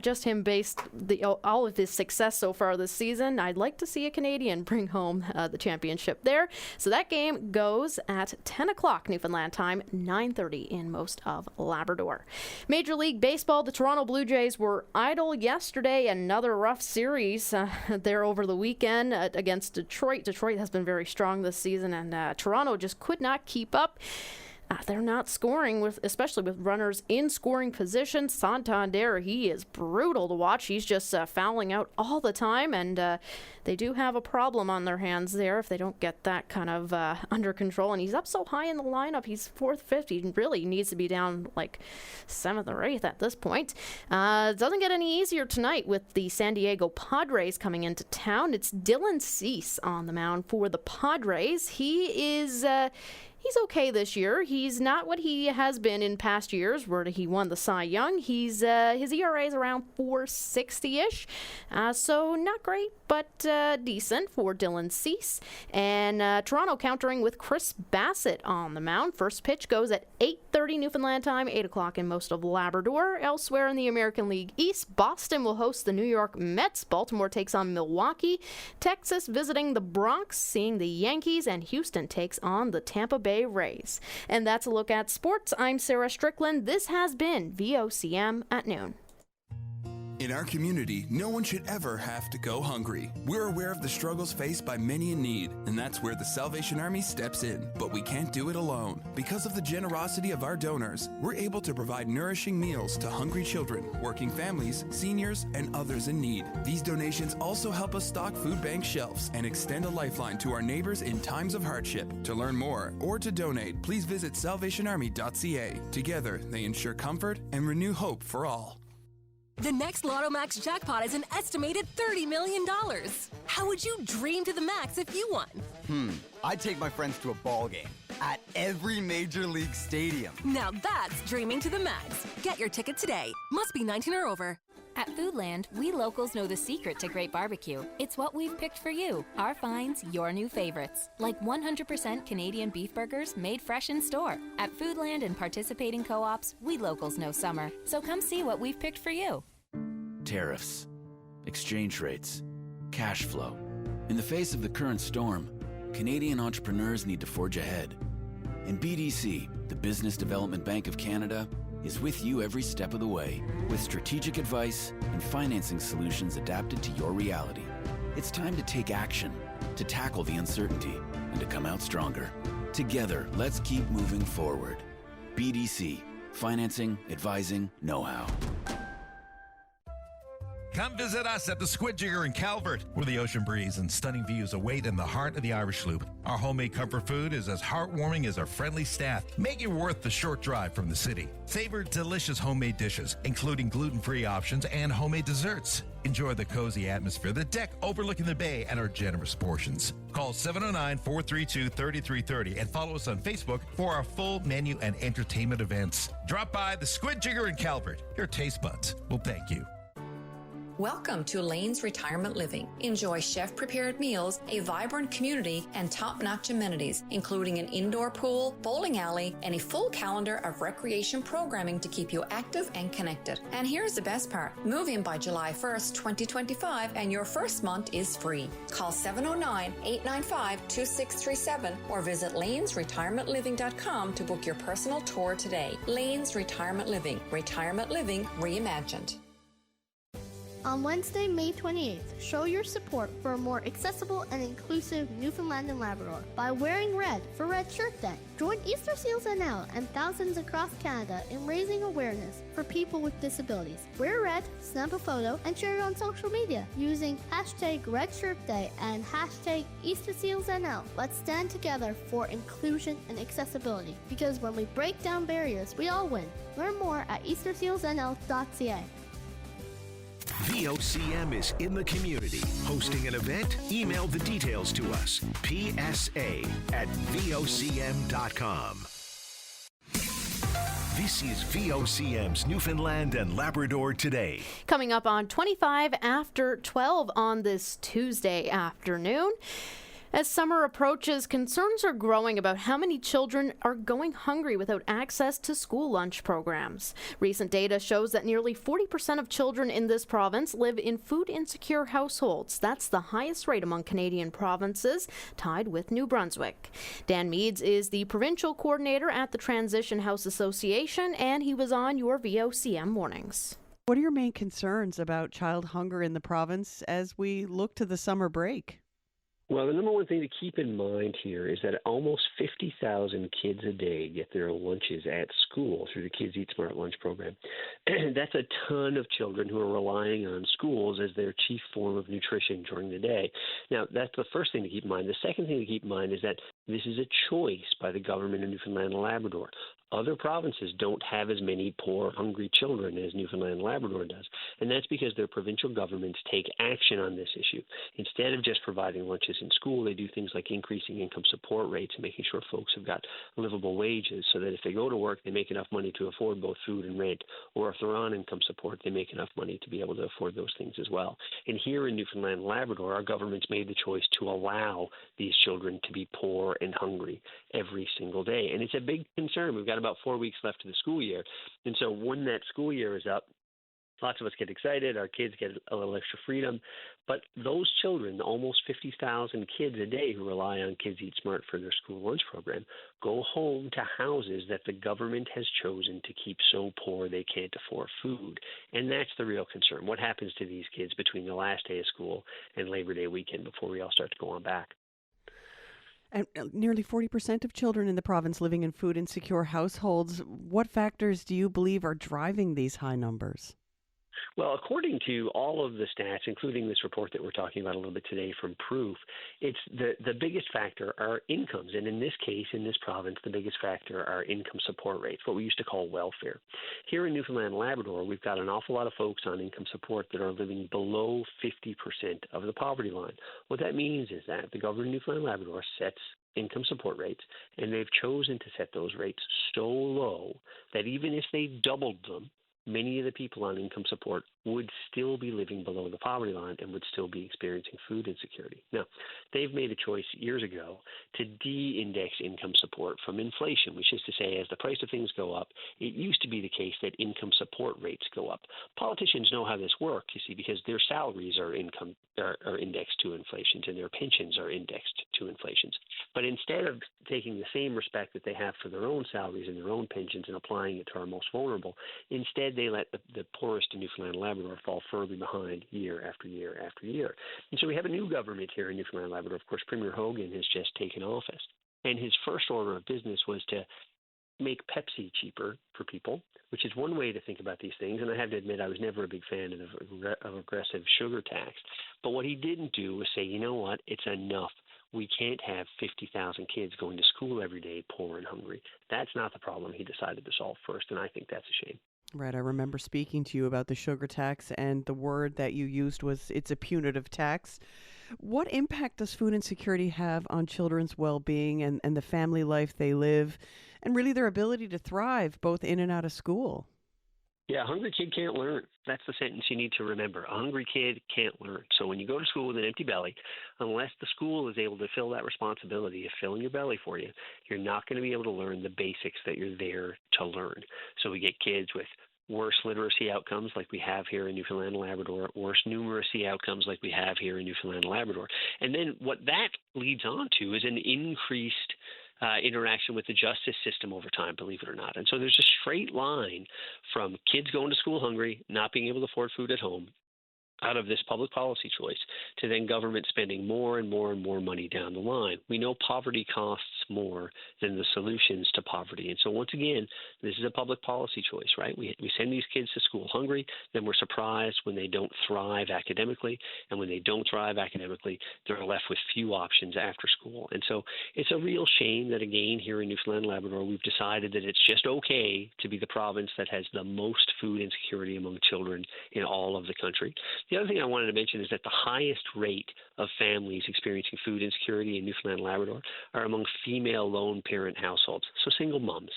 S13: Just him based all of his success so far this season. I'd like to see a Canadian bring home the championship there. So that game goes at 10 o'clock Newfoundland time, 9:30 in most of Labrador. Major League Baseball, the Toronto Blue Jays were idle yesterday. Another rough series there over the weekend against Detroit. Detroit has been very strong this season, and Toronto just could not keep up. They're not scoring, especially with runners in scoring position. Santander, he is brutal to watch. He's just fouling out all the time, and they do have a problem on their hands there if they don't get that kind of under control. And he's up so high in the lineup. He's 4th, 5th. He really needs to be down like 7th or 8th at this point. It doesn't get any easier tonight with the San Diego Padres coming into town. It's Dylan Cease on the mound for the Padres. He is... He's okay this year. He's not what he has been in past years where he won the Cy Young. His ERA is around 4.60-ish, so not great, but decent for Dylan Cease. And Toronto countering with Chris Bassett on the mound. First pitch goes at 8:30 Newfoundland time, 8 o'clock in most of Labrador. Elsewhere in the American League East, Boston will host the New York Mets. Baltimore takes on Milwaukee. Texas visiting the Bronx, seeing the Yankees, and Houston takes on the Tampa Bay Rays. And that's a look at sports. I'm Sarah Strickland. This has been VOCM at noon.
S2: In our community, no one should ever have to go hungry. We're aware of the struggles faced by many in need, and that's where the Salvation Army steps in. But we can't do it alone. Because of the generosity of our donors, we're able to provide nourishing meals to hungry children, working families, seniors, and others in need. These donations also help us stock food bank shelves and extend a lifeline to our neighbors in times of hardship. To learn more or to donate, please visit salvationarmy.ca. Together, they ensure comfort and renew hope for all.
S3: The next Lotto Max jackpot is an estimated $30 million. How would you dream to the max if you won?
S9: I'd take my friends to a ball game at every major league stadium.
S3: Now that's dreaming to the max. Get your ticket today. Must be 19 or over.
S11: At Foodland, we locals know the secret to great barbecue. It's what we've picked for you. Our finds, your new favorites. Like 100% Canadian beef burgers made fresh in store. At Foodland and participating co-ops, we locals know summer. So come see what we've picked for you.
S25: Tariffs, exchange rates, cash flow. In the face of the current storm, Canadian entrepreneurs need to forge ahead. And BDC, the Business Development Bank of Canada, is with you every step of the way with strategic advice and financing solutions adapted to your reality. It's time to take action, to tackle the uncertainty, and to come out stronger. Together, let's keep moving forward. BDC, financing, advising, know-how.
S26: Come visit us at the Squid Jigger in Calvert, where the ocean breeze and stunning views await in the heart of the Irish Loop. Our homemade comfort food is as heartwarming as our friendly staff, making it worth the short drive from the city. Savor delicious homemade dishes, including gluten-free options and homemade desserts. Enjoy the cozy atmosphere, the deck overlooking the bay, and our generous portions. Call 709-432-3330 and follow us on Facebook for our full menu and entertainment events. Drop by the Squid Jigger in Calvert. Your taste buds will thank you.
S27: Welcome to Lane's Retirement Living. Enjoy chef-prepared meals, a vibrant community, and top-notch amenities, including an indoor pool, bowling alley, and a full calendar of recreation programming to keep you active and connected. And here's the best part. Move in by July 1st, 2025, and your first month is free. Call 709-895-2637 or visit lanesretirementliving.com to book your personal tour today. Lane's Retirement Living. Retirement living reimagined.
S28: On Wednesday, May 28th, show your support for a more accessible and inclusive Newfoundland and Labrador by wearing red for Red Shirt Day. Join Easter Seals NL and thousands across Canada in raising awareness for people with disabilities. Wear red, snap a photo, and share it on social media using hashtag Red Shirt Day and hashtag Easter Seals NL. Let's stand together for inclusion and accessibility, because when we break down barriers, we all win. Learn more at eastersealsnl.ca.
S29: VOCM is in the community. Hosting an event? Email the details to us. PSA@VOCM.com. This is VOCM's Newfoundland and Labrador Today.
S13: Coming up on 25 after 12 on this Tuesday afternoon. As summer approaches, concerns are growing about how many children are going hungry without access to school lunch programs. Recent data shows that nearly 40% of children in this province live in food-insecure households. That's the highest rate among Canadian provinces, tied with New Brunswick. Dan Meads is the provincial coordinator at the Transition House Association, and he was on your VOCM mornings.
S30: What are your main concerns about child hunger in the province as we look to the summer break?
S31: Well, the number one thing to keep in mind here is that almost 50,000 kids a day get their lunches at school through the Kids Eat Smart lunch program. That's a ton of children who are relying on schools as their chief form of nutrition during the day. Now, that's the first thing to keep in mind. The second thing to keep in mind is that This is a choice by the government of Newfoundland and Labrador. Other provinces don't have as many poor, hungry children as Newfoundland and Labrador does, and that's because their provincial governments take action on this issue. Instead of just providing lunches in school, they do things like increasing income support rates and making sure folks have got livable wages so that if they go to work, they make enough money to afford both food and rent, or if they're on income support, they make enough money to be able to afford those things as well. And here in Newfoundland and Labrador, our government's made the choice to allow these children to be poor and hungry every single day. And it's a big concern. We've got about 4 weeks left of the school year. And so when that school year is up, lots of us get excited. Our kids get a little extra freedom. But those children, almost 50,000 kids a day who rely on Kids Eat Smart for their school lunch program, go home to houses that the government has chosen to keep so poor they can't afford food. And that's the real concern. What happens to these kids between the last day of school and Labor Day weekend before we all start to go on back?
S30: And nearly 40% of children in the province living in food insecure households. What factors do you believe are driving these high numbers?
S31: Well, according to all of the stats, including this report that we're talking about a little bit today from Proof, it's the biggest factor are incomes. And in this case, in this province, the biggest factor are income support rates, what we used to call welfare. Here in Newfoundland and Labrador, we've got an awful lot of folks on income support that are living below 50% of the poverty line. What that means is that the government of Newfoundland and Labrador sets income support rates, and they've chosen to set those rates so low that even if they doubled them, many of the people on income support would still be living below the poverty line and would still be experiencing food insecurity. Now, they've made a choice years ago to de-index income support from inflation, which is to say, as the price of things go up, it used to be the case that income support rates go up. Politicians know how this works, you see, because their salaries are indexed to inflation and their pensions are indexed to inflations. But instead of taking the same respect that they have for their own salaries and their own pensions and applying it to our most vulnerable, instead they let the poorest in Newfoundland and Labrador fall further behind year after year after year. And so we have a new government here in Newfoundland and Labrador. Of course, Premier Hogan has just taken office. And his first order of business was to make Pepsi cheaper for people, which is one way to think about these things. And I have to admit, I was never a big fan of aggressive sugar tax. But what he didn't do was say, you know what, it's enough. We can't have 50,000 kids going to school every day poor and hungry. That's not the problem he decided to solve first, and I think that's a shame.
S30: Right. I remember speaking to you about the sugar tax, and the word that you used was it's a punitive tax. What impact does food insecurity have on children's well-being and the family life they live, and really their ability to thrive both in and out of school?
S31: Yeah, a hungry kid can't learn. That's the sentence you need to remember. A hungry kid can't learn. So when you go to school with an empty belly, unless the school is able to fill that responsibility of filling your belly for you, you're not going to be able to learn the basics that you're there to learn. So we get kids with worse literacy outcomes like we have here in Newfoundland and Labrador, worse numeracy outcomes like we have here in Newfoundland and Labrador. And then what that leads on to is an increased interaction with the justice system over time, believe it or not. And so there's a straight line from kids going to school hungry, not being able to afford food at home, out of this public policy choice, to then government spending more and more and more money down the line. We know poverty costs more than the solutions to poverty. And so once again, this is a public policy choice, right? We send these kids to school hungry, then we're surprised when they don't thrive academically. And when they don't thrive academically, they're left with few options after school. And so it's a real shame that, again, here in Newfoundland and Labrador, we've decided that it's just okay to be the province that has the most food insecurity among children in all of the country. The other thing I wanted to mention is that the highest rate of families experiencing food insecurity in Newfoundland and Labrador are among female lone parent households, so single moms.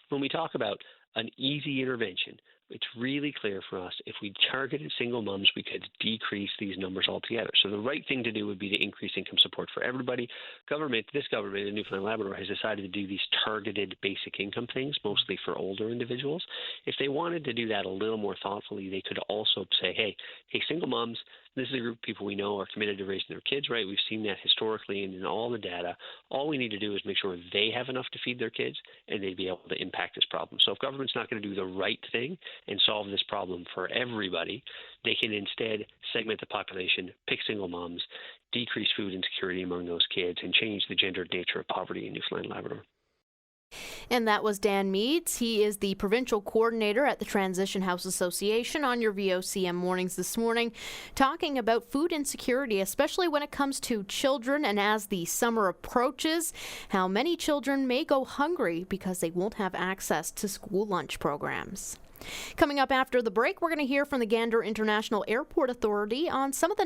S31: When we talk about an easy intervention, it's really clear for us if we targeted single moms, we could decrease these numbers altogether. So the right thing to do would be to increase income support for everybody. This government in Newfoundland and Labrador has decided to do these targeted basic income things, mostly for older individuals. If they wanted to do that a little more thoughtfully, they could also say, hey, single moms, this is a group of people we know are committed to raising their kids right. We've seen that historically and in all the data. All we need to do is make sure they have enough to feed their kids, and they'd be able to impact this problem. So if government's not going to do the right thing and solve this problem for everybody, they can instead segment the population, pick single moms, decrease food insecurity among those kids, and change the gendered nature of poverty in Newfoundland and Labrador.
S13: And that was Dan Meads. He is the provincial coordinator at the Transition House Association on your VOCM mornings this morning, talking about food insecurity, especially when it comes to children. And as the summer approaches, how many children may go hungry because they won't have access to school lunch programs. Coming up after the break, we're going to hear from the Gander International Airport Authority on some of the